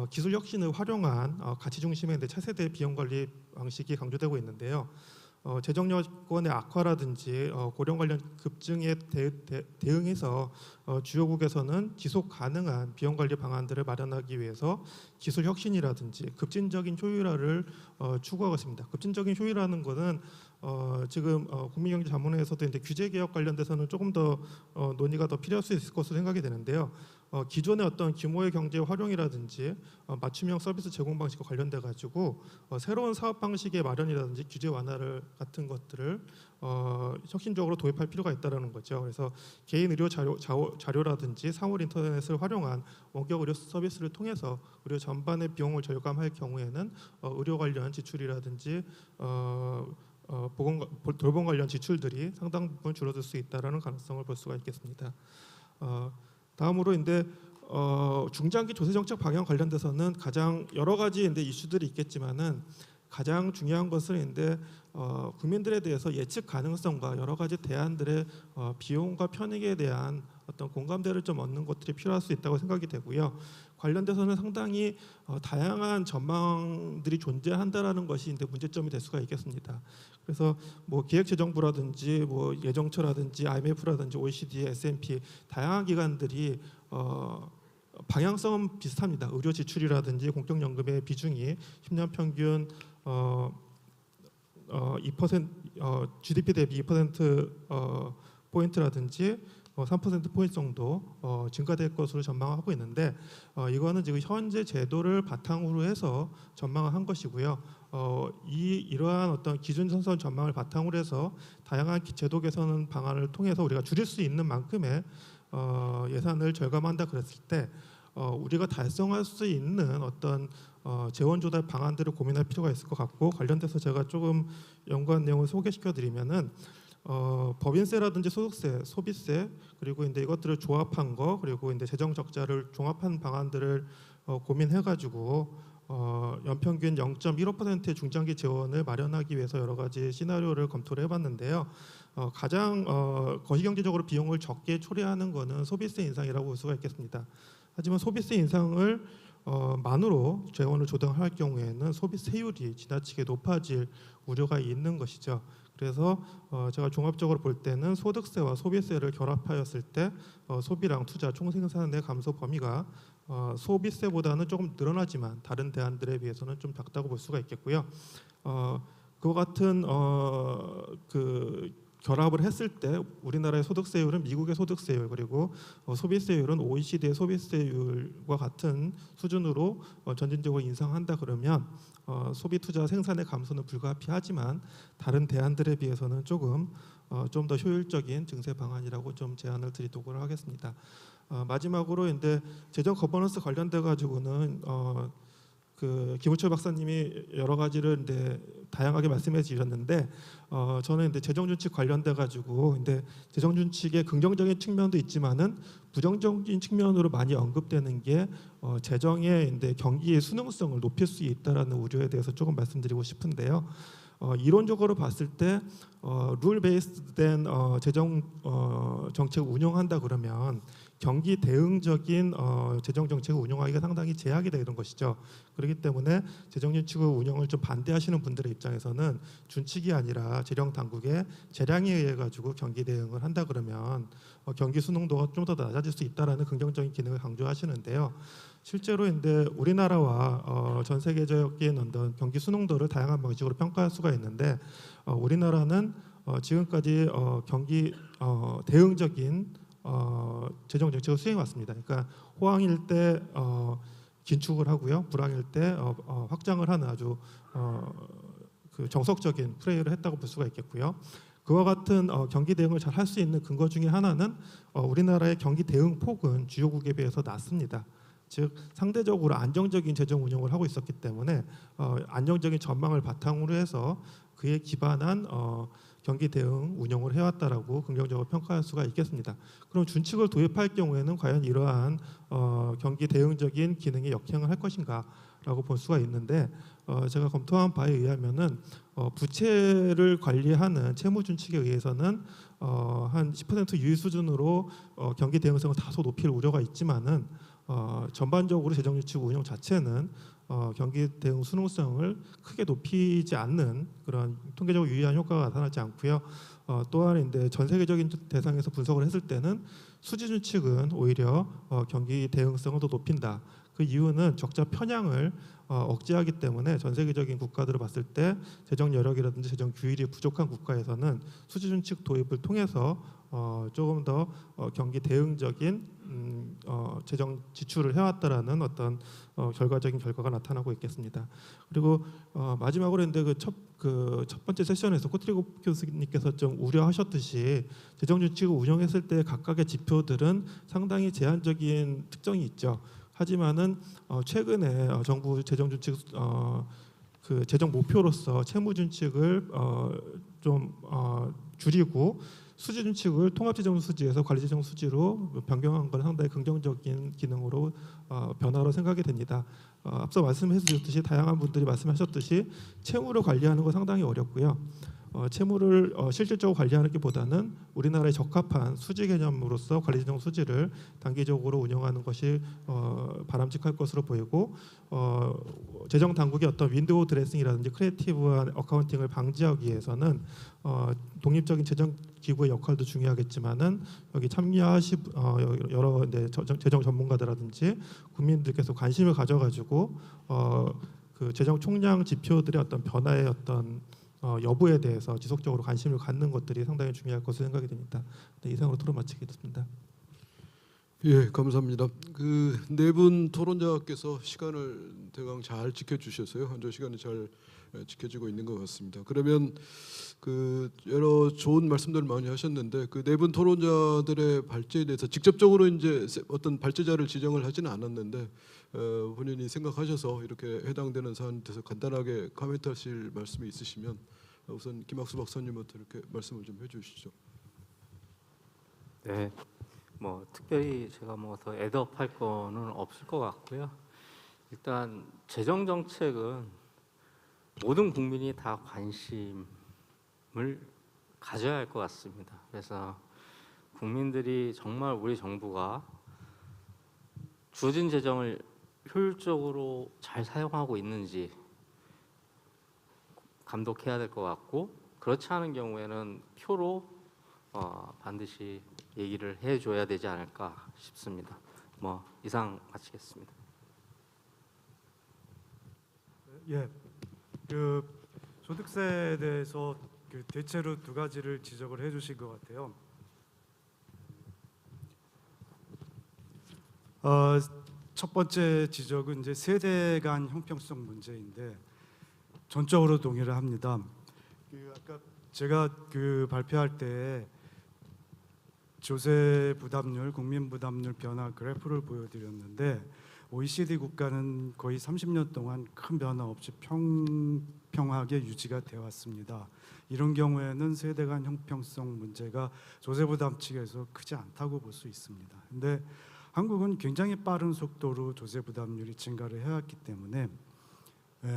기술 혁신을 활용한 가치 중심의 차세대 비용 관리 방식이 강조되고 있는데요. 재정 여건의 악화라든지 고령 관련 급증에 대응해서 주요국에서는 지속 가능한 비용 관리 방안들을 마련하기 위해서 기술 혁신이라든지 급진적인 효율화를 추구하고 있습니다. 급진적인 효율화는 것은 지금 국민경제자문회에서도 규제 개혁 관련돼서는 조금 더 논의가 더 필요할 수 있을 것으로 생각이 되는데요. 기존의 어떤 규모의 경제 활용이라든지 맞춤형 서비스 제공 방식과 관련돼 가지고 새로운 사업 방식의 마련이라든지 규제 완화를 같은 것들을 혁신적으로 도입할 필요가 있다라는 거죠. 그래서 개인 의료 자료라든지 사물 인터넷을 활용한 원격 의료 서비스를 통해서 의료 전반의 비용을 절감할 경우에는 의료 관련 지출이라든지 돌봄 관련 지출들이 상당 부분 줄어들 수 있다라는 가능성을 볼 수가 있겠습니다. 다음으로 인데 중장기 조세 정책 방향 관련돼서는 가장 여러 가지 인데 이슈들이 있겠지만은 가장 중요한 것은 인데 국민들에 대해서 예측 가능성과 여러 가지 대안들의 비용과 편익에 대한 어떤 공감대를 좀 얻는 것들이 필요할 수 있다고 생각이 되고요. 관련돼서는 상당히 다양한 전망들이 존재한다라는 것이 이제 문제점이 될 수가 있겠습니다. 그래서 뭐 기획재정부라든지 뭐 예정처라든지 IMF라든지 OECD, S&P 다양한 기관들이 방향성은 비슷합니다. 의료 지출이라든지 공적연금의 비중이 10년 평균 2% GDP 대비 2% 포인트라든지 3% 포인트 정도 증가될 것으로 전망하고 있는데 이거는 지금 현재 제도를 바탕으로 해서 전망을 한 것이고요. 이러한 어떤 기준 선선 전망을 바탕으로 해서 다양한 제도 개선 방안을 통해서 우리가 줄일 수 있는 만큼의 예산을 절감한다 그랬을 때 우리가 달성할 수 있는 어떤 재원 조달 방안들을 고민할 필요가 있을 것 같고 관련돼서 제가 조금 연관 내용을 소개시켜 드리면은 법인세라든지 소득세, 소비세 그리고 이제 이것들을 조합한 거 그리고 이제 재정 적자를 종합한 방안들을 고민해가지고 연평균 0.15%의 중장기 재원을 마련하기 위해서 여러 가지 시나리오를 검토를 해봤는데요. 가장 거시경제적으로 비용을 적게 초래하는 것은 소비세 인상이라고 볼 수가 있겠습니다. 하지만 소비세 인상을 만으로 재원을 조정할 경우에는 소비세율이 지나치게 높아질 우려가 있는 것이죠. 그래서 제가 종합적으로 볼 때는 소득세와 소비세를 결합하였을 때 소비랑 투자 총생산의 감소 범위가 소비세보다는 조금 늘어나지만 다른 대안들에 비해서는 좀 작다고 볼 수가 있겠고요. 그와 같은 결합을 했을 때 우리나라의 소득세율은 미국의 소득세율 그리고 소비세율은 OECD의 소비세율과 같은 수준으로 점진적으로 인상한다 그러면 소비 투자 생산의 감소는 불가피하지만 다른 대안들에 비해서는 조금 좀 더 효율적인 증세 방안이라고 좀 제안을 드리도록 하겠습니다. 마지막으로 이제 재정 거버넌스 관련돼 가지고는 김우철 박사님이 여러 가지를 이제 다양하게 말씀해 주셨는데 저는 이제 재정 준칙 관련돼 가지고 이제 재정 준칙의 긍정적인 측면도 있지만은 부정적인 측면으로 많이 언급되는 게 재정의 이제 경기의 수능성을 높일 수 있다라는 우려에 대해서 조금 말씀드리고 싶은데요. 이론적으로 봤을 때 룰 베이스된 재정 정책을 운영한다 그러면 경기 대응적인 재정 정책을 운영하기가 상당히 제약이 되는 것이죠. 그렇기 때문에 재정 준칙을 운영을 좀 반대하시는 분들의 입장에서는 준칙이 아니라 재정 당국의 재량에 의해 가지고 경기 대응을 한다 그러면 경기 수능도가 좀 더 낮아질 수 있다라는 긍정적인 기능을 강조하시는데요. 실제로 이제 우리나라와 전 세계적인 어떤 경기 수능도를 다양한 방식으로 평가할 수가 있는데 우리나라는 지금까지 경기 대응적인 재정 정책을 수행해 왔습니다. 그러니까 호황일 때 긴축을 하고요, 불황일 때 확장을 하는 아주 정석적인 플레이를 했다고 볼 수가 있겠고요. 그와 같은 경기 대응을 잘 할 수 있는 근거 중에 하나는 우리나라의 경기 대응 폭은 주요국에 비해서 낮습니다. 즉 상대적으로 안정적인 재정 운영을 하고 있었기 때문에 안정적인 전망을 바탕으로 해서 그에 기반한 경기 대응 운영을 해왔다라고 긍정적으로 평가할 수가 있겠습니다. 그럼 준칙을 도입할 경우에는 과연 이러한 경기 대응적인 기능에 역행을 할 것인가라고 볼 수가 있는데 제가 검토한 바에 의하면은 부채를 관리하는 채무 준칙에 의해서는 한 10% 유의 수준으로 경기 대응성을 다소 높일 우려가 있지만은 전반적으로 재정 준칙 운영 자체는 경기 대응 수능성을 크게 높이지 않는 그런 통계적으로 유의한 효과가 나타나지 않고요. 또한 이제 전 세계적인 대상에서 분석을 했을 때는 수지 준칙은 오히려 경기 대응성을 더 높인다. 그 이유는 적자 편향을 억제하기 때문에 전 세계적인 국가들을 봤을 때 재정 여력이라든지 재정 규율이 부족한 국가에서는 수지 준칙 도입을 통해서 조금 더 경기 대응적인 재정 지출을 해왔다라는 어떤 결과적인 결과가 나타나고 있겠습니다. 그리고 마지막으로 했는데 첫 번째 세션에서 코트리고 교수님께서 좀 우려하셨듯이 재정 정책을 운영했을 때 각각의 지표들은 상당히 제한적인 특성이 있죠. 하지만은 최근에 정부 재정 준칙 그 재정 목표로서 채무 준칙을 좀 줄이고 수지 준칙을 통합재정 수지에서 관리재정 수지로 변경한 건 상당히 긍정적인 기능으로 변화로 생각이 됩니다. 앞서 말씀해 주셨듯이 다양한 분들이 말씀하셨듯이 채무를 관리하는 거 상당히 어렵고요. 채무를 실질적으로 관리하는 것보다는 우리나라에 적합한 수지 개념으로서 관리재정 수지를 단기적으로 운영하는 것이 바람직할 것으로 보이고 재정 당국의 어떤 윈도우 드레싱이라든지 크리에이티브한 어카운팅을 방지하기 위해서는 독립적인 재정 기구의 역할도 중요하겠지만은 여기 참여하시 여러 재정 전문가들라든지 국민들께서 관심을 가져가지고 그 재정 총량 지표들의 어떤 변화의 어떤 여부에 대해서 지속적으로 관심을 갖는 것들이 상당히 중요할 것으로 생각이 됩니다. 네, 이상으로 토론 마치겠습니다. 예, 감사합니다. 그 네 분 토론자께서 시간을 대강 잘 지켜주셔서요. 현재 시간이 잘 지켜지고 있는 것 같습니다. 그러면 그 여러 좋은 말씀들 많이 하셨는데 그 네 분 토론자들의 발제에 대해서 직접적으로 이제 어떤 발제자를 지정을 하지는 않았는데 본인이 생각하셔서 이렇게 해당되는 사안에 대해서 간단하게 코멘트하실 말씀이 있으시면 우선 김학수 박사님부터 이렇게 말씀을 좀 해주시죠. 네, 뭐 특별히 제가 뭐 더 애드업할 거는 없을 것 같고요. 일단 재정 정책은 모든 국민이 다 관심을 가져야 할 것 같습니다. 그래서 국민들이 정말 우리 정부가 주어진 재정을 효율적으로 잘 사용하고 있는지 감독해야 될 것 같고, 그렇지 않은 경우에는 표로 반드시 얘기를 해줘야 되지 않을까 싶습니다. 뭐 이상 마치겠습니다. 예, 그 소득세에 대해서 그 대체로 두 가지를 지적을 해주신 것 같아요. 첫 번째 지적은 이제 세대 간 형평성 문제인데 전적으로 동의를 합니다. 그 아까 제가 그 발표할 때 조세 부담률, 국민 부담률 변화 그래프를 보여드렸는데 OECD 국가는 거의 30년 동안 큰 변화 없이 평평하게 유지가 되어 왔습니다. 이런 경우에는 세대 간 형평성 문제가 조세 부담 측에서 크지 않다고 볼 수 있습니다. 근데 한국은 굉장히 빠른 속도로 조세 부담률이 증가를 해왔기 때문에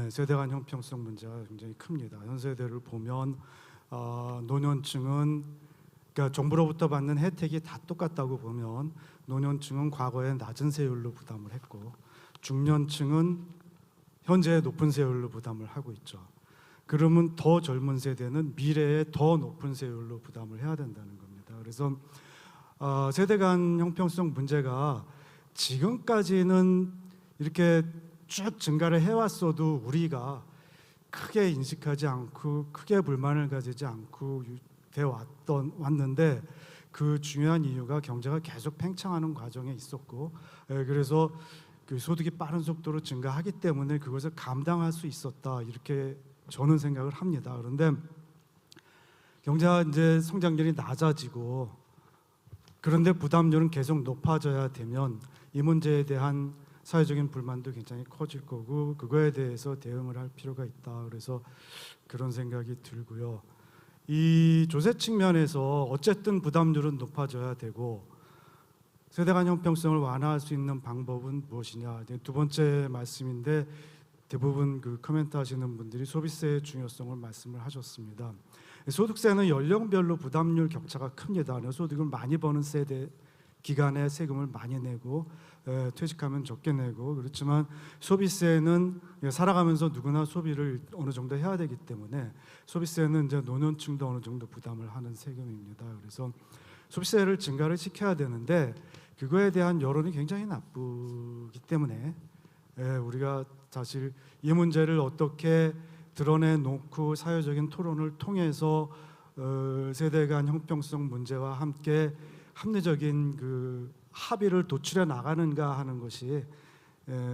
세대 간 형평성 문제가 굉장히 큽니다. 현 세대를 보면 노년층은 그러니까 정부로부터 받는 혜택이 다 똑같다고 보면 노년층은 과거에 낮은 세율로 부담을 했고 중년층은 현재 높은 세율로 부담을 하고 있죠. 그러면 더 젊은 세대는 미래에 더 높은 세율로 부담을 해야 된다는 겁니다. 그래서 세대 간 형평성 문제가 지금까지는 이렇게 쭉 증가를 해왔어도 우리가 크게 인식하지 않고 크게 불만을 가지지 않고 왔는데 그 중요한 이유가 경제가 계속 팽창하는 과정에 있었고 그래서 그 소득이 빠른 속도로 증가하기 때문에 그것을 감당할 수 있었다 이렇게 저는 생각을 합니다. 그런데 경제가 이제 성장률이 낮아지고 그런데 부담률은 계속 높아져야 되면 이 문제에 대한 사회적인 불만도 굉장히 커질 거고 그거에 대해서 대응을 할 필요가 있다. 그래서 그런 생각이 들고요. 이 조세 측면에서 어쨌든 부담률은 높아져야 되고 세대 간 형평성을 완화할 수 있는 방법은 무엇이냐. 두 번째 말씀인데 대부분 그 코멘트 하시는 분들이 소비세의 중요성을 말씀을 하셨습니다. 소득세는 연령별로 부담률 격차가 큽니다. 소득을 많이 버는 세대 기간에 세금을 많이 내고 퇴직하면 적게 내고 그렇지만 소비세는 살아가면서 누구나 소비를 어느 정도 해야 되기 때문에 소비세는 이제 노년층도 어느 정도 부담을 하는 세금입니다. 그래서 소비세를 증가를 시켜야 되는데 그거에 대한 여론이 굉장히 나쁘기 때문에 우리가 사실 이 문제를 어떻게 드러내놓고 사회적인 토론을 통해서 세대 간 형평성 문제와 함께 합리적인 그 합의를 도출해 나가는가 하는 것이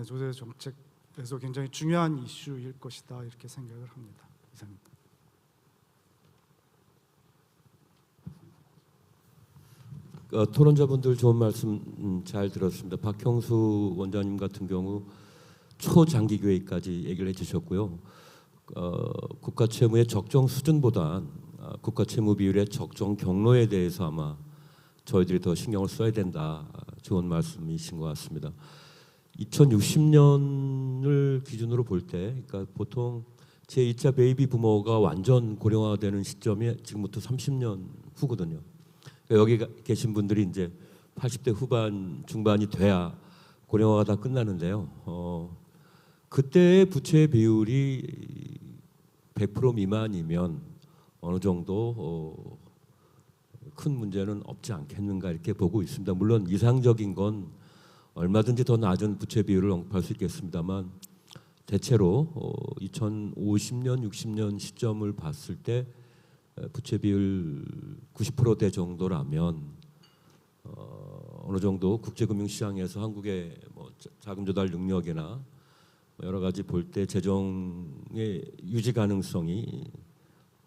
조세 정책에서 굉장히 중요한 이슈일 것이다 이렇게 생각을 합니다. 이상입니다. 토론자분들 좋은 말씀 잘 들었습니다. 박형수 원장님 같은 경우 초장기 계획까지 얘기를 해주셨고요. 국가 채무의 적정 수준보다 국가 채무 비율의 적정 경로에 대해서 아마 저희들이 더 신경을 써야 된다. 좋은 말씀이신 것 같습니다. 2060년을 기준으로 볼 때, 그러니까 보통 제2차 베이비 부모가 완전 고령화되는 시점이 지금부터 30년 후거든요. 여기 계신 분들이 이제 80대 후반 중반이 돼야 고령화가 다 끝나는데요. 그때의 부채 비율이 100% 미만이면 어느 정도 큰 문제는 없지 않겠는가 이렇게 보고 있습니다. 물론 이상적인 건 얼마든지 더 낮은 부채 비율을 언급할 수 있겠습니다만 대체로 2050년, 60년 시점을 봤을 때 부채 비율 90%대 정도라면 어느 정도 국제금융시장에서 한국의 뭐 자금 조달 능력이나 여러 가지 볼 때 재정의 유지 가능성이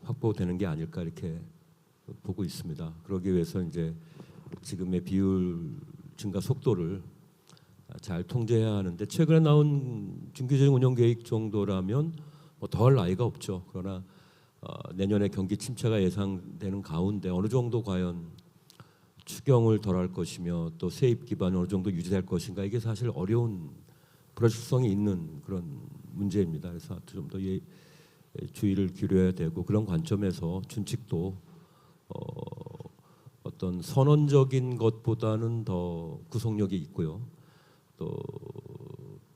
확보되는 게 아닐까 이렇게 보고 있습니다. 그러기 위해서 이제 지금의 비율 증가 속도를 잘 통제해야 하는데 최근에 나온 중기재정 운영 계획 정도라면 뭐 더할 나위가 없죠. 그러나 내년에 경기 침체가 예상되는 가운데 어느 정도 과연 추경을 덜할 것이며 또 세입 기반이 어느 정도 유지될 것인가 이게 사실 어려운 불확실성이 있는 그런 문제입니다. 그래서 좀 더 주의를 기울여야 되고 그런 관점에서 준칙도 어떤 선언적인 것보다는 더 구속력이 있고요. 또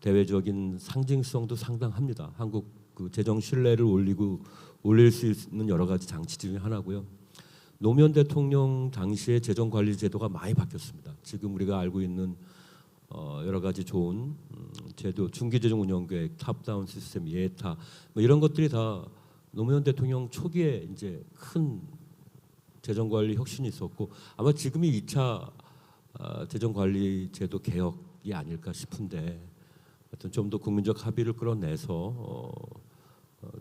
대외적인 상징성도 상당합니다. 한국 그 재정 신뢰를 올릴 수 있는 여러 가지 장치 중에 하나고요. 노무현 대통령 당시의 재정 관리 제도가 많이 바뀌었습니다. 지금 우리가 알고 있는 여러 가지 좋은 제도, 중기재정 운영계획, 탑다운 시스템, 예타 뭐 이런 것들이 다 노무현 대통령 초기에 이제 큰 재정 관리 혁신이 있었고 아마 지금이 2차 재정 관리 제도 개혁이 아닐까 싶은데 하여튼 좀 더 국민적 합의를 끌어내서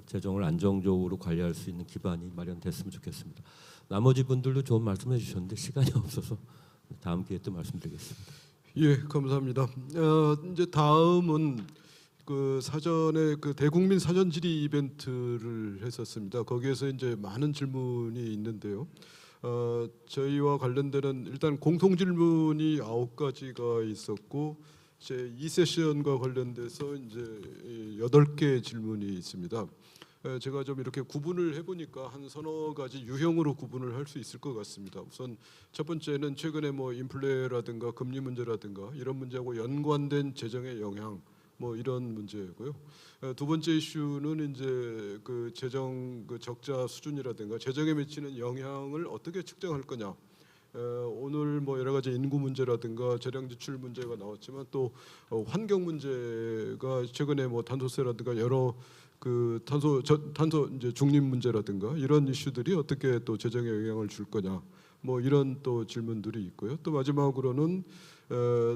재정을 안정적으로 관리할 수 있는 기반이 마련됐으면 좋겠습니다. 나머지 분들도 좋은 말씀해 주셨는데 시간이 없어서 다음 기회에 또 말씀드리겠습니다. 예, 감사합니다. 이제 다음은 그 사전에 그 대국민 사전 질의 이벤트를 했었습니다. 거기에서 이제 많은 질문이 있는데요. 저희와 관련되는 일단 공통 질문이 9가지가 있었고 제 2세션과 관련돼서 이제 8개 질문이 있습니다. 제가 좀 이렇게 구분을 해보니까 한 서너 가지 유형으로 구분을 할 수 있을 것 같습니다. 우선 첫 번째는 최근에 뭐 인플레라든가 금리 문제라든가 이런 문제하고 연관된 재정의 영향 뭐 이런 문제고요. 두 번째 이슈는 이제 그 재정 그 적자 수준이라든가 재정에 미치는 영향을 어떻게 측정할 거냐. 오늘 뭐 여러 가지 인구 문제라든가 재량 지출 문제가 나왔지만 또 환경 문제가 최근에 뭐 탄소세라든가 여러 그 탄소 이제 중립 문제라든가 이런 이슈들이 어떻게 또 재정에 영향을 줄 거냐. 뭐 이런 또 질문들이 있고요. 또 마지막으로는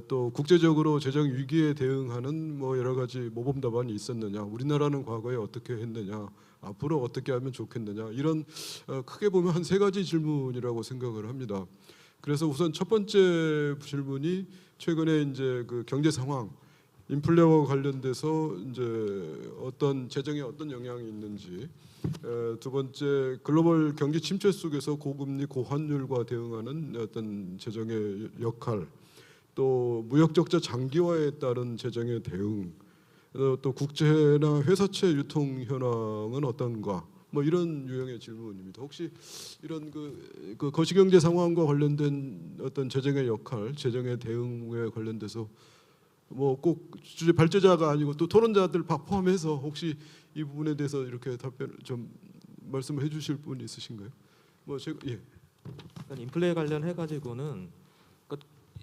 또 국제적으로 재정 위기에 대응하는 뭐 여러 가지 모범 답안이 있었느냐, 우리나라는 과거에 어떻게 했느냐, 앞으로 어떻게 하면 좋겠느냐 이런 크게 보면 한 3가지 질문이라고 생각을 합니다. 그래서 우선 첫 번째 질문이 최근에 이제 그 경제 상황, 인플레와 관련돼서 이제 어떤 재정에 어떤 영향이 있는지, 두 번째 글로벌 경기 침체 속에서 고금리 고환율과 대응하는 어떤 재정의 역할, 또 무역 적자 장기화에 따른 재정의 대응, 또 국채나 회사채 유통 현황은 어떤가, 뭐 이런 유형의 질문입니다. 혹시 이런 그 거시경제 상황과 관련된 어떤 재정의 역할, 재정의 대응에 관련돼서 뭐 꼭 주제 발제자가 아니고 또 토론자들 포함해서 혹시 이 부분에 대해서 이렇게 답변을 좀 말씀을 해주실 분 있으신가요? 뭐 제가 인플레 관련해 가지고는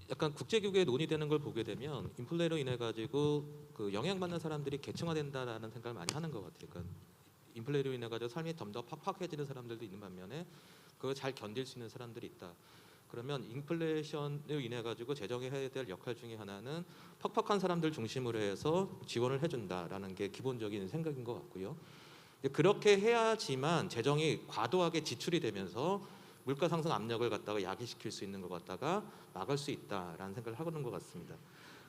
약간 국제교구에 논의되는 걸 보게 되면 인플레로 인해 가지고 그 영향받는 사람들이 계층화된다라는 생각을 많이 하는 것 같아요. 그러니까 인플레로 인해 가지고 삶이 좀 더 팍팍해지는 사람들도 있는 반면에 그걸 잘 견딜 수 있는 사람들이 있다. 그러면 인플레이션으로 인해 가지고 재정이 해야 될 역할 중에 하나는 퍽퍽한 사람들 중심으로 해서 지원을 해준다라는 게 기본적인 생각인 것 같고요. 그렇게 해야지만 재정이 과도하게 지출이 되면서 물가 상승 압력을 갖다가 야기시킬 수 있는 것 갖다가 막을 수 있다라는 생각을 하는 것 같습니다.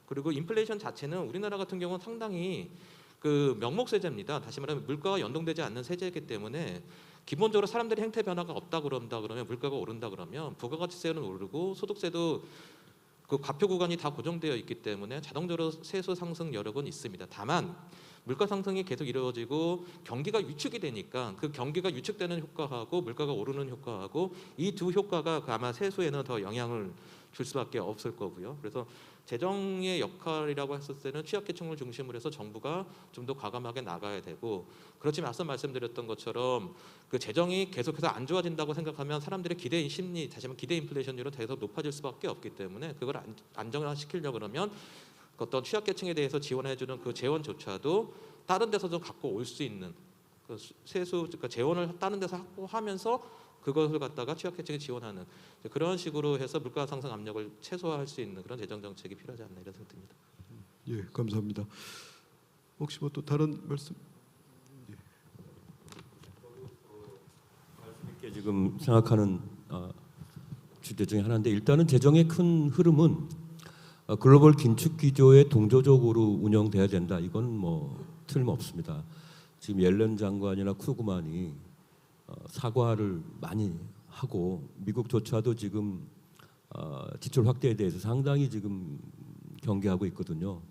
그리고 인플레이션 자체는 우리나라 같은 경우는 상당히 그 명목세제입니다. 다시 말하면 물가와 연동되지 않는 세제이기 때문에 기본적으로 사람들이 행태 변화가 없다 그러면 물가가 오른다 그러면 부가가치세는 오르고 소득세도 그 과표 구간이 다 고정되어 있기 때문에 자동적으로 세수 상승 여력은 있습니다. 다만 물가 상승이 계속 이루어지고 경기가 위축이 되니까 그 경기가 위축되는 효과하고 물가가 오르는 효과하고 이 두 효과가 아마 세수에는 더 영향을 줄 수밖에 없을 거고요. 그래서 재정의 역할이라고 했을 때는 취약계층을 중심으로 해서 정부가 좀 더 과감하게 나가야 되고, 그렇지만 앞서 말씀드렸던 것처럼 그 재정이 계속해서 안 좋아진다고 생각하면 사람들의 기대 심리, 다시 한번 기대 인플레이션율은 계속 높아질 수밖에 없기 때문에 그걸 안정화시키려고 그러면 어떤 취약계층에 대해서 지원해주는 그 재원조차도 다른 데서도 갖고 올 수 있는 그 세수, 그러니까 재원을 다른 데서 확보하면서 그것을 갖다가 취약계층에 지원하는 그런 식으로 해서 물가 상승 압력을 최소화할 수 있는 그런 재정 정책이 필요하지 않나 이런 생각입니다. 예, 감사합니다. 혹시 뭐 또 다른 말씀? 예. 말씀 있게 지금 생각하는 주제 중에 하나인데, 일단은 재정의 큰 흐름은 글로벌 긴축 기조에 동조적으로 운영돼야 된다. 이건 뭐 틀림없습니다. 지금 옐런 장관이나 크루그만이 사과를 많이 하고 미국조차도 지금 지출 확대에 대해서 상당히 지금 경계하고 있거든요.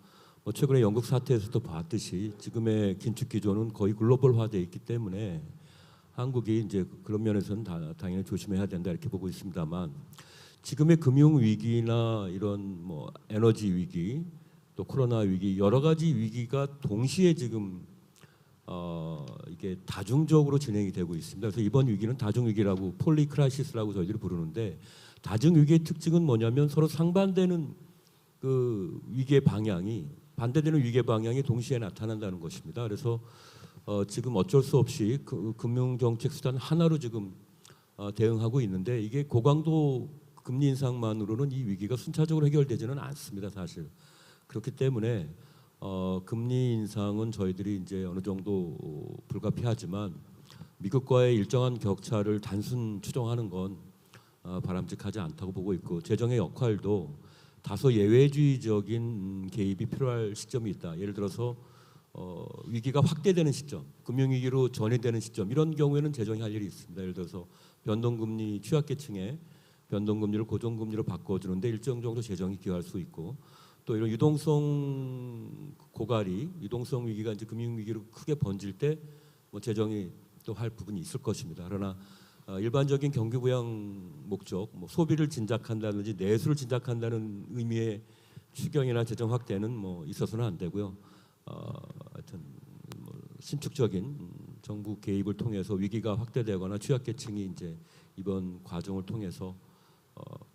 뭐 최근에 영국 사태에서도 봤듯이 지금의 긴축 기조는 거의 글로벌화되어 있기 때문에 한국이 이제 그런 면에서는 당연히 조심해야 된다 이렇게 보고 있습니다만, 지금의 금융 위기나 이런 뭐 에너지 위기, 또 코로나 위기, 여러 가지 위기가 동시에 지금 이게 다중적으로 진행이 되고 있습니다. 그래서 이번 위기는 다중 위기라고, 폴리크라이시스라고 저희들이 부르는데, 다중 위기의 특징은 뭐냐면 서로 상반되는 그 위기의 방향이, 반대되는 위기의 방향이 동시에 나타난다는 것입니다. 그래서 지금 어쩔 수 없이 그 금융 정책 수단 하나로 지금 대응하고 있는데, 이게 고강도 금리 인상만으로는 이 위기가 순차적으로 해결되지는 않습니다, 사실. 그렇기 때문에 금리 인상은 저희들이 이제 어느 정도 불가피하지만 미국과의 일정한 격차를 단순 추정하는 건 바람직하지 않다고 보고 있고, 재정의 역할도 다소 예외주의적인 개입이 필요할 시점이 있다. 예를 들어서 위기가 확대되는 시점, 금융위기로 전이되는 시점, 이런 경우에는 재정이 할 일이 있습니다. 예를 들어서 변동금리, 취약계층에 변동금리를 고정금리로 바꿔주는데 일정 정도 재정이 기여할 수 있고, 또 이런 유동성 고갈이, 유동성 위기가 이제 금융위기로 크게 번질 때 뭐 재정이 또 할 부분이 있을 것입니다. 그러나 일반적인 경기 부양 목적, 뭐 소비를 진작한다든지 내수를 진작한다는 의미의 추경이나 재정 확대는 뭐 있어서는 안 되고요. 하여튼 뭐 신축적인 정부 개입을 통해서 위기가 확대되거나 취약계층이 이제 이번 과정을 통해서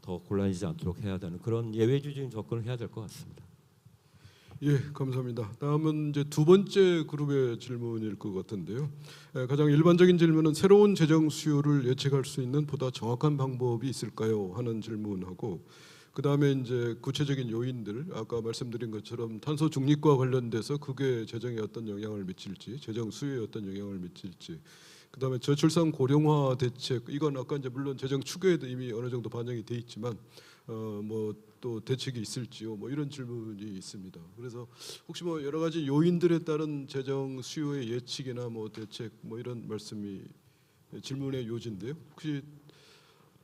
더 곤란해지지 않도록 해야 되는 그런 예외주의적인 접근을 해야 될 것 같습니다. 예, 감사합니다. 다음은 이제 두 번째 그룹의 질문일 것 같은데요. 가장 일반적인 질문은 새로운 재정 수요를 예측할 수 있는 보다 정확한 방법이 있을까요? 하는 질문하고, 그 다음에 이제 구체적인 요인들, 아까 말씀드린 것처럼 탄소 중립과 관련돼서 그게 재정에 어떤 영향을 미칠지, 재정 수요에 어떤 영향을 미칠지, 그 다음에 저출산 고령화 대책, 이건 아까 이제 물론 재정 추계에도 이미 어느 정도 반영이 돼 있지만 뭐 또 대책이 있을지요, 뭐 이런 질문이 있습니다. 그래서 혹시 뭐 여러 가지 요인들에 따른 재정 수요의 예측이나 뭐 대책, 뭐 이런 말씀이 질문의 요지인데요. 혹시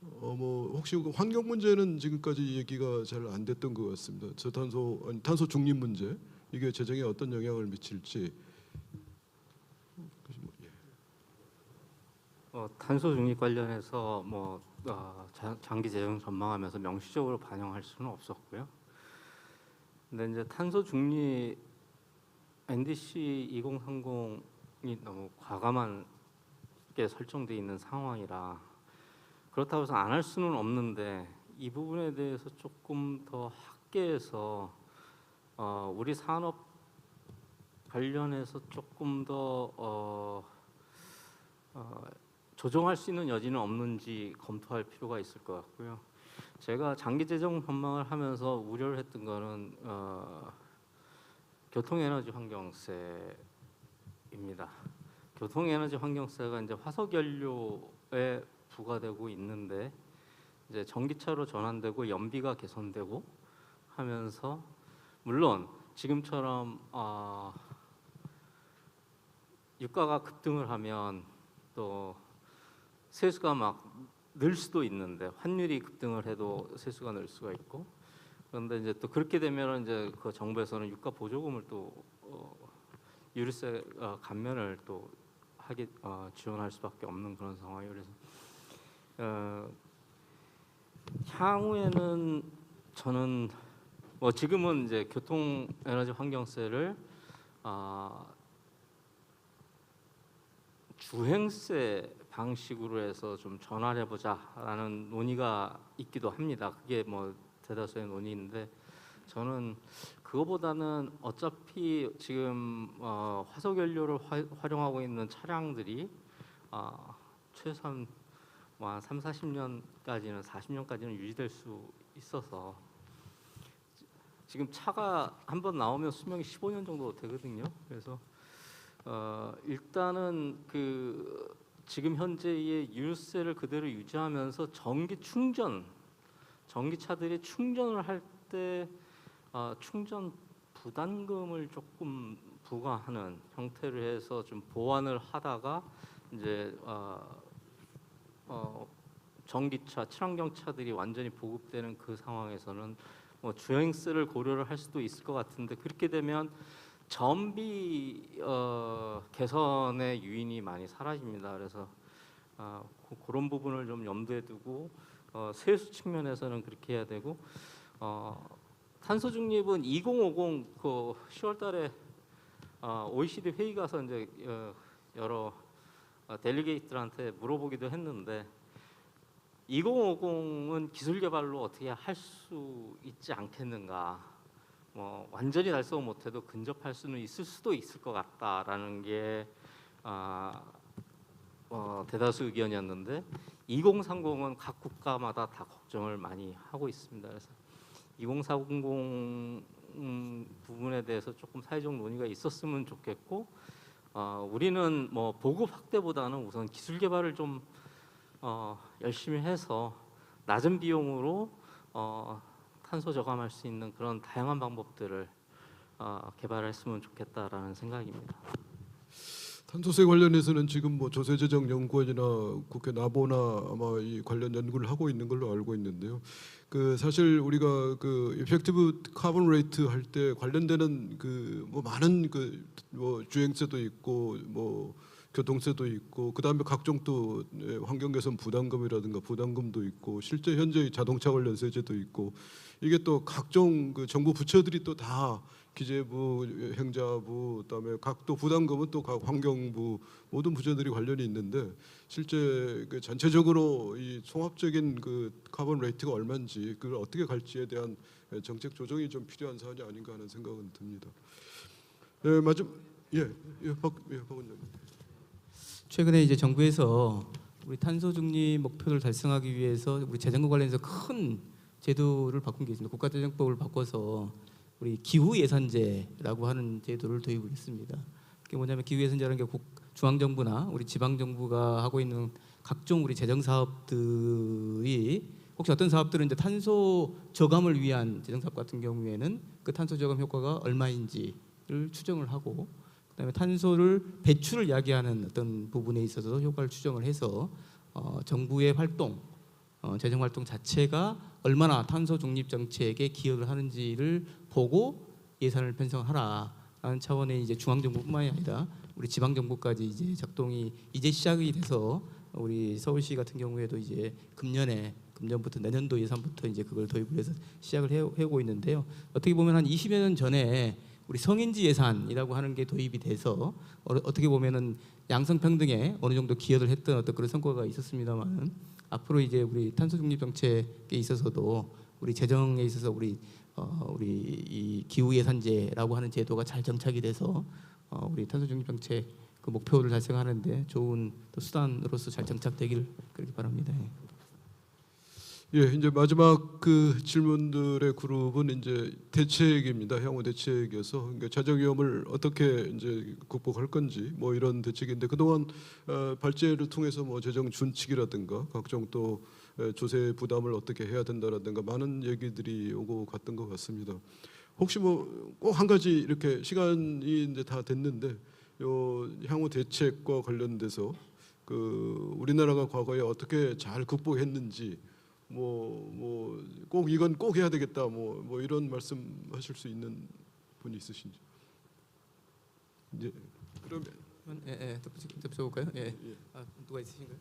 뭐 혹시 환경 문제는 지금까지 얘기가 잘 안 됐던 것 같습니다. 탄소 중립 문제, 이게 재정에 어떤 영향을 미칠지. 탄소 중립 관련해서 뭐 장기 재정 전망하면서 명시적으로 반영할 수는 없었고요. 근데 이제 탄소 중립 NDC 2030이 너무 과감하게 설정돼 있는 상황이라, 그렇다고 해서 안 할 수는 없는데 이 부분에 대해서 조금 더 확대해서 우리 산업 관련해서 조금 더 조정할 수 있는 여지는 없는지 검토할 필요가 있을 것 같고요. 제가 장기 재정 전망을 하면서 우려를 했던 거는 교통에너지 환경세입니다. 교통에너지 환경세가 이제 화석연료에 부과되고 있는데 이제 전기차로 전환되고 연비가 개선되고 하면서 물론 지금처럼 유가가 급등을 하면 또 세수가 막 늘 수도 있는데 환율이 급등을 해도 세수가 늘 수가 있고 그런데 이제 또 그렇게 되면 이제 그 정부에서는 유가 보조금을 또 유류세 감면을 또 지원할 수밖에 없는 그런 상황이에요. 그래서 향후에는 저는 뭐 지금은 이제 교통 에너지 환경세를 주행세 방식으로 해서 좀 전환해 보자라는 논의가 있기도 합니다. 그게 뭐 대다수의 논의인데 저는 그거보다는 어차피 지금 화석연료를 활용하고 있는 차량들이 최소한 뭐 한 3, 40년까지는 40년까지는 유지될 수 있어서 지금 차가 한번 나오면 수명이 15년 정도 되거든요. 그래서 일단은 그 지금 현재의 유류세를 그대로 유지하면서 전기차들이 충전을 할 때 충전 부담금을 조금 부과하는 형태로 해서 좀 보완을 하다가 이제 전기차, 친환경차들이 완전히 보급되는 그 상황에서는 뭐 주행세를 고려를 할 수도 있을 것 같은데 그렇게 되면 전비 개선의 요인이 많이 사라집니다. 그래서 그런 부분을 좀 염두에 두고 세수 측면에서는 그렇게 해야 되고 탄소 중립은 2050 그 10월달에 OECD 회의 가서 이제 여러 델리게이트들한테 물어보기도 했는데 2050은 기술 개발로 어떻게 할 수 있지 않겠는가? 뭐 완전히 달성을 못해도 근접할 수는 있을 수도 있을 것 같다라는 게 대다수 의견이었는데 2030은 각 국가마다 다 걱정을 많이 하고 있습니다. 그래서 2040 부분에 대해서 조금 사회적 논의가 있었으면 좋겠고 우리는 뭐 보급 확대보다는 우선 기술 개발을 좀 열심히 해서 낮은 비용으로 탄소 저감할 수 있는 그런 다양한 방법들을 개발했으면 좋겠다라는 생각입니다. 탄소세 관련해서는 지금 뭐 조세재정연구원이나 국회 나보나 아마 이 관련 연구를 하고 있는 걸로 알고 있는데요. 그 사실 우리가 그 이펙티브 카본 레이트 할 때 관련되는 그 뭐 많은 그 뭐 주행세도 있고 뭐 교통세도 있고 그다음에 각종 또 환경 개선 부담금이라든가 부담금도 있고 실제 현재 자동차 관련 세제도 있고 이게 또 각종 그 정부 부처들이 또 다 기재부, 행자부, 그다음에 각 또 부담금은 또 각 환경부 모든 부처들이 관련이 있는데 실제 그 전체적으로 이 종합적인 그 카본 레이트가 얼마인지 그걸 어떻게 갈지에 대한 정책 조정이 좀 필요한 사안이 아닌가 하는 생각은 듭니다. 박 원장님. 최근에 이제 정부에서 우리 탄소 중립 목표를 달성하기 위해서 우리 재정과 관련해서 큰 제도를 바꾼 게 있습니다. 국가재정법을 바꿔서 우리 기후 예산제라고 하는 제도를 도입을 했습니다. 그게 뭐냐면 기후 예산제라는 게 중앙 정부나 우리 지방 정부가 하고 있는 각종 우리 재정 사업들이 혹시 어떤 사업들은 이제 탄소 저감을 위한 재정 사업 같은 경우에는 그 탄소 저감 효과가 얼마인지를 추정을 하고 그다음에 탄소를 배출을 야기하는 어떤 부분에 있어서 효과를 추정을 해서 정부의 활동, 재정 활동 자체가 얼마나 탄소 중립 정책에 기여를 하는지를 보고 예산을 편성하라라는 차원의 이제 중앙 정부뿐만이 아니라 우리 지방 정부까지 이제 작동이 이제 시작이 돼서 우리 서울시 같은 경우에도 이제 금년부터 내년도 예산부터 이제 그걸 도입을 해서 시작을 해오고 있는데요. 어떻게 보면 한 20여 년 전에 우리 성인지 예산이라고 하는 게 도입이 돼서 어떻게 보면은 양성평등에 어느 정도 기여를 했던 어떤 그런 성과가 있었습니다만 앞으로 이제 우리 탄소 중립 정책에 있어서도 우리 재정에 있어서 우리 이 기후 예산제라고 하는 제도가 잘 정착이 돼서 우리 탄소 중립 정책 그 목표를 달성하는데 좋은 또 수단으로서 잘 정착되길 그렇게 바랍니다. 예, 이제 마지막 그 질문들의 그룹은 이제 대책입니다. 향후 대책이어서 그러니까 재정위험을 어떻게 이제 극복할 건지 뭐 이런 대책인데 그동안 발제를 통해서 뭐 재정 준칙이라든가 각종 또 조세 부담을 어떻게 해야 된다라든가 많은 얘기들이 오고 갔던 것 같습니다. 혹시 뭐 꼭 한 가지 이렇게 시간이 이제 다 됐는데 요 향후 대책과 관련돼서 그 우리나라가 과거에 어떻게 잘 극복했는지 꼭 이건 꼭 해야 되겠다 뭐 이런 말씀하실 수 있는 분이 있으신지. 이제 그러면 덮쳐볼까요? 예. 누가 있으신가요?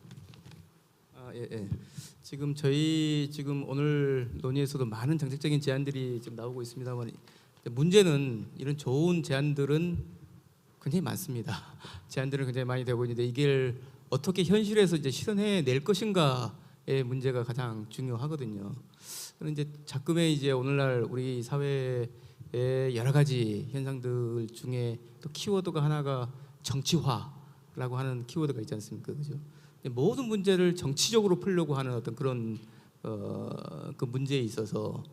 예. 지금 오늘 논의에서도 많은 정책적인 제안들이 지금 나오고 있습니다만 문제는 이런 좋은 제안들은 굉장히 많습니다. 제안들은 굉장히 많이 되고 있는데 이걸 어떻게 현실에서 이제 실현해낼 것인가. 의 문제가 가장 중요하거든요. 그런데 이제 자금의 이제 오늘날 우리 사회의 여러 가지 현상들 중에 또 키워드가 하나가 정치화라고 하는 키워드가 있지 않습니까, 그죠? 모든 문제를 정치적으로 풀려고 하는 어떤 그런 그 문제에 있어서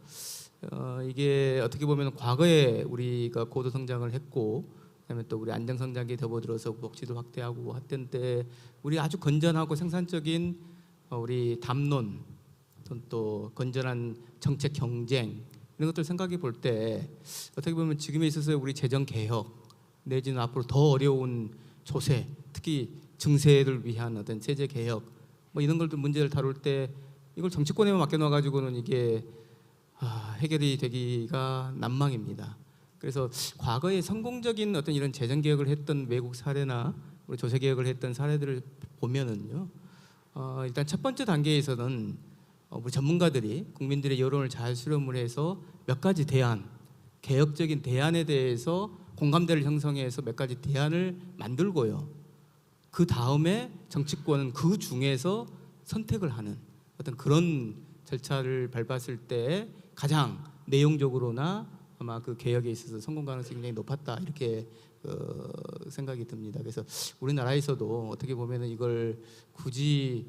이게 어떻게 보면 과거에 우리가 고도 성장을 했고, 그다음에 또 우리 안정 성장에 접어들어서 복지도 확대하고 했던 때 우리 아주 건전하고 생산적인 우리 담론 또 건전한 정책 경쟁 이런 것들 생각해 볼 때 어떻게 보면 지금에 있어서 우리 재정 개혁 내지는 앞으로 더 어려운 조세 특히 증세를 위한 어떤 세제 개혁 뭐 이런 것들 문제를 다룰 때 이걸 정치권에만 맡겨놔 가지고는 이게 해결이 되기가 난망입니다. 그래서 과거에 성공적인 어떤 이런 재정 개혁을 했던 외국 사례나 우리 조세 개혁을 했던 사례들을 보면은요. 일단 첫 번째 단계에서는 우리 전문가들이 국민들의 여론을 잘 수렴을 해서 몇 가지 대안, 개혁적인 대안에 대해서 공감대를 형성해서 몇 가지 대안을 만들고요. 그 다음에 정치권은 그 중에서 선택을 하는 어떤 그런 절차를 밟았을 때 가장 내용적으로나 아마 그 개혁에 있어서 성공 가능성이 굉장히 높았다 이렇게 생각이 듭니다. 그래서 우리나라에서도 어떻게 보면은 이걸 굳이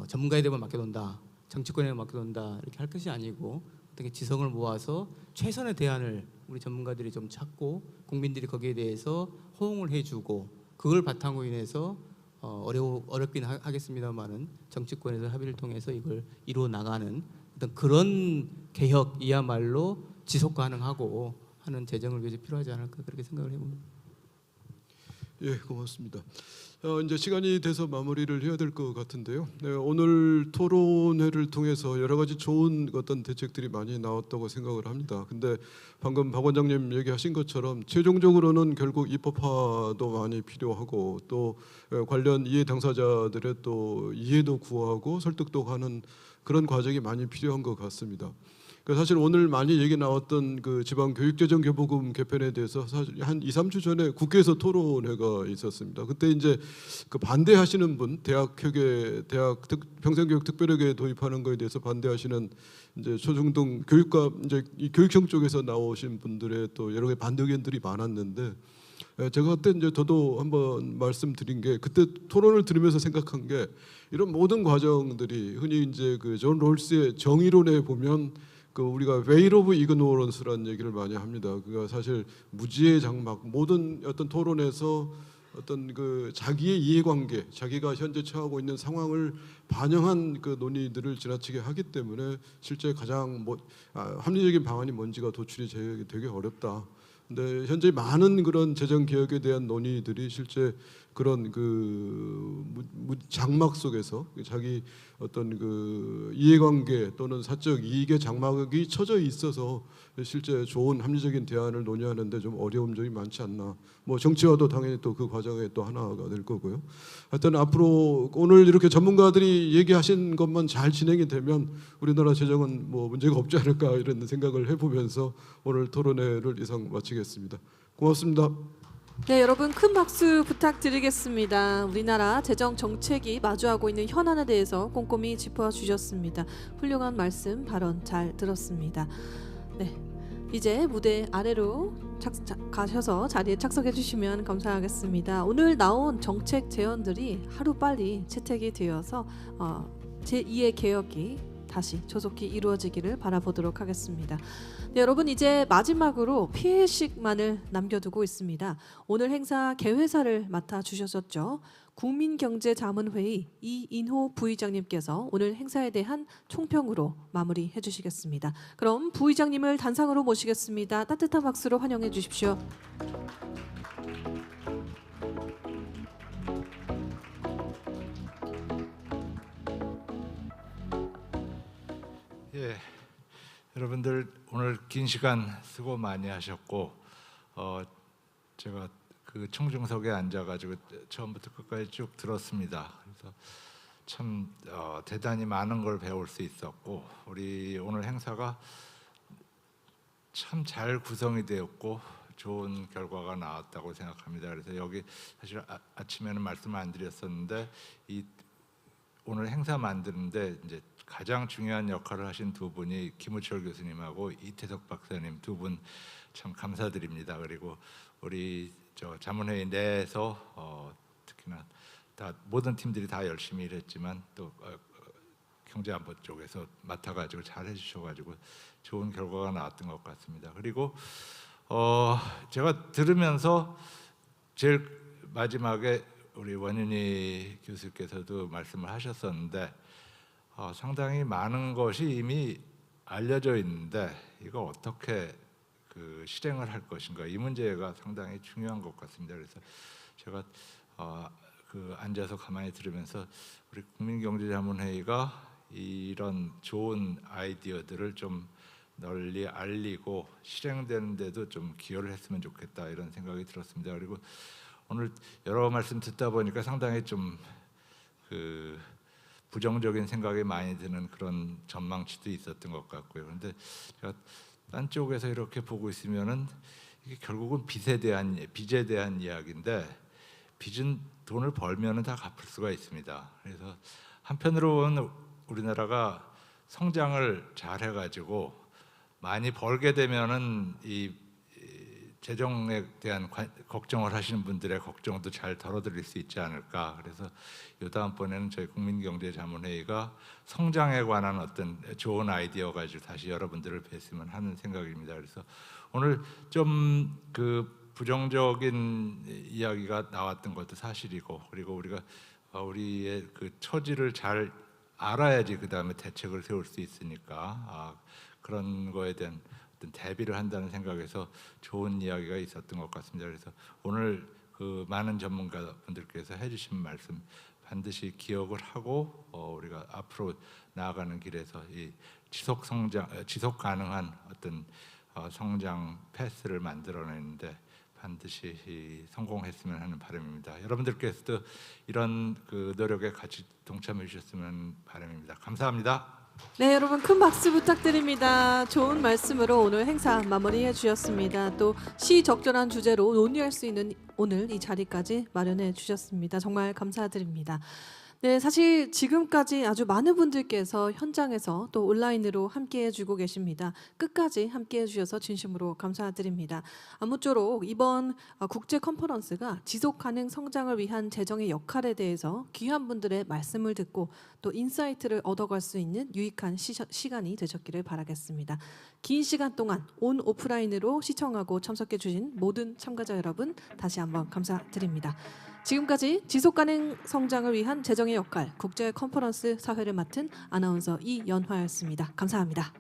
전문가에게만 맡겨놓는다, 정치권에만 맡겨놓는다 이렇게 할 것이 아니고 어떻게 지성을 모아서 최선의 대안을 우리 전문가들이 좀 찾고 국민들이 거기에 대해서 호응을 해주고 그걸 바탕으로 인해서 어렵긴 하겠습니다만은 정치권에서 합의를 통해서 이걸 이루어 나가는 어떤 그런 개혁이야말로 지속 가능하고 하는 재정을 위해서 필요하지 않을까 그렇게 생각을 해봅니다. 예, 고맙습니다. 이제 시간이 돼서 마무리를 해야 될 것 같은데요. 네, 오늘 토론회를 통해서 여러 가지 좋은 어떤 대책들이 많이 나왔다고 생각을 합니다. 근데 방금 박 원장님 얘기하신 것처럼 최종적으로는 결국 입법화도 많이 필요하고 또 관련 이해 당사자들의 또 이해도 구하고 설득도 하는 그런 과정이 많이 필요한 것 같습니다. 사실 오늘 많이 얘기 나왔던 그 지방교육재정교부금 개편에 대해서 사실 한 2~3주 전에 국회에서 토론회가 있었습니다. 그때 이제 그 반대하시는 분, 대학 평생교육 특별회계 도입하는 거에 대해서 반대하시는 이제 초중등 교육과 이제 이 교육청 쪽에서 나오신 분들의 또 여러 개 반대 의견들이 많았는데 제가 그때 이제 저도 한번 말씀드린 게 그때 토론을 들으면서 생각한 게 이런 모든 과정들이 흔히 이제 그 존 롤스의 정의론에 보면 그 우리가 veil of ignorance라는 얘기를 많이 합니다. 그가 사실 무지의 장막, 모든 어떤 토론에서 어떤 그 자기의 이해관계, 자기가 현재 처하고 있는 상황을 반영한 그 논의들을 지나치게 하기 때문에 실제 가장 합리적인 방안이 뭔지가 도출이 되게 어렵다. 근데 현재 많은 그런 재정 개혁에 대한 논의들이 실제 그런 그 장막 속에서 자기 어떤 그 이해관계 또는 사적 이익의 장막이 쳐져 있어서 실제 좋은 합리적인 대안을 논의하는데 좀 어려운 점이 많지 않나. 뭐 정치화도 당연히 또 그 과정의 또 하나가 될 거고요. 하여튼 앞으로 오늘 이렇게 전문가들이 얘기하신 것만 잘 진행이 되면 우리나라 재정은 뭐 문제가 없지 않을까 이런 생각을 해보면서 오늘 토론회를 이상 마치겠습니다. 고맙습니다. 네, 여러분 큰 박수 부탁드리겠습니다. 우리나라 재정 정책이 마주하고 있는 현안에 대해서 꼼꼼히 짚어주셨습니다. 훌륭한 말씀, 발언 잘 들었습니다. 네, 이제 무대 아래로 가셔서 자리에 착석해 주시면 감사하겠습니다. 오늘 나온 정책 제언들이 하루빨리 채택이 되어서 제2의 개혁이 다시 조속히 이루어지기를 바라보도록 하겠습니다. 네, 여러분 이제 마지막으로 피해의식만을 남겨두고 있습니다. 오늘 행사 개회사를 맡아주셨었죠. 국민경제자문회의 이인호 부의장님께서 오늘 행사에 대한 총평으로 마무리해 주시겠습니다. 그럼 부의장님을 단상으로 모시겠습니다. 따뜻한 박수로 환영해 주십시오. 예, 여러분들 오늘 긴 시간 수고 많이 하셨고 제가 그 청중석에 앉아가지고 처음부터 끝까지 쭉 들었습니다. 그래서 참 대단히 많은 걸 배울 수 있었고 우리 오늘 행사가 참 잘 구성이 되었고 좋은 결과가 나왔다고 생각합니다. 그래서 여기 사실 아침에는 말씀을 안 드렸었는데 이 오늘 행사 만드는데 이제 가장 중요한 역할을 하신 두 분이 김우철 교수님하고 이태석 박사님 두 분 참 감사드립니다. 그리고 우리 자문회의 내에서 특히나 다 모든 팀들이 다 열심히 일했지만 또 경제안보 쪽에서 맡아가지고 잘 해주셔가지고 좋은 결과가 나왔던 것 같습니다. 그리고 제가 들으면서 제일 마지막에 우리 원윤희 교수께서도 말씀을 하셨었는데 상당히 많은 것이 이미 알려져 있는데 이거 어떻게 그 실행을 할 것인가 이 문제가 상당히 중요한 것 같습니다. 그래서 제가 그 앉아서 가만히 들으면서 우리 국민경제자문회의가 이런 좋은 아이디어들을 좀 널리 알리고 실행되는 데도 좀 기여를 했으면 좋겠다 이런 생각이 들었습니다. 그리고 오늘 여러 말씀 듣다 보니까 상당히 좀 그 부정적인 생각이 많이 드는 그런 전망치도 있었던 것 같고요. 그런데 제가 딴 쪽에서 이렇게 보고 있으면은 이게 결국은 빚에 대한 이야기인데 빚은 돈을 벌면은 다 갚을 수가 있습니다. 그래서 한편으로는 우리나라가 성장을 잘 해가지고 많이 벌게 되면은 이 재정에 대한 걱정을 하시는 분들의 걱정도 잘 덜어드릴 수 있지 않을까. 그래서 이 다음번에는 저희 국민경제자문회의가 성장에 관한 어떤 좋은 아이디어 가지고 다시 여러분들을 뵀으면 하는 생각입니다. 그래서 오늘 좀 그 부정적인 이야기가 나왔던 것도 사실이고 그리고 우리가 우리의 그 처지를 잘 알아야지 그 다음에 대책을 세울 수 있으니까 그런 거에 대한 어떤 대비를 한다는 생각에서 좋은 이야기가 있었던 것 같습니다. 그래서 오늘 그 많은 전문가분들께서 해주신 말씀 반드시 기억을 하고 우리가 앞으로 나아가는 길에서 이 지속 가능한 어떤 성장 패스를 만들어내는데 반드시 성공했으면 하는 바람입니다. 여러분들께서도 이런 그 노력에 같이 동참해 주셨으면 바람입니다. 감사합니다. 네, 여러분 큰 박수 부탁드립니다. 좋은 말씀으로 오늘 행사 마무리해 주셨습니다. 또 시적절한 주제로 논의할 수 있는 오늘 이 자리까지 마련해 주셨습니다. 정말 감사드립니다. 네, 사실 지금까지 아주 많은 분들께서 현장에서 또 온라인으로 함께해 주고 계십니다. 끝까지 함께해 주셔서 진심으로 감사드립니다. 아무쪼록 이번 국제 컨퍼런스가 지속 가능 성장을 위한 재정의 역할에 대해서 귀한 분들의 말씀을 듣고 또 인사이트를 얻어갈 수 있는 유익한 시간이 되셨기를 바라겠습니다. 긴 시간 동안 온 오프라인으로 시청하고 참석해 주신 모든 참가자 여러분 다시 한번 감사드립니다. 지금까지 지속가능 성장을 위한 재정의 역할 국제 컨퍼런스 사회를 맡은 아나운서 이연화였습니다. 감사합니다.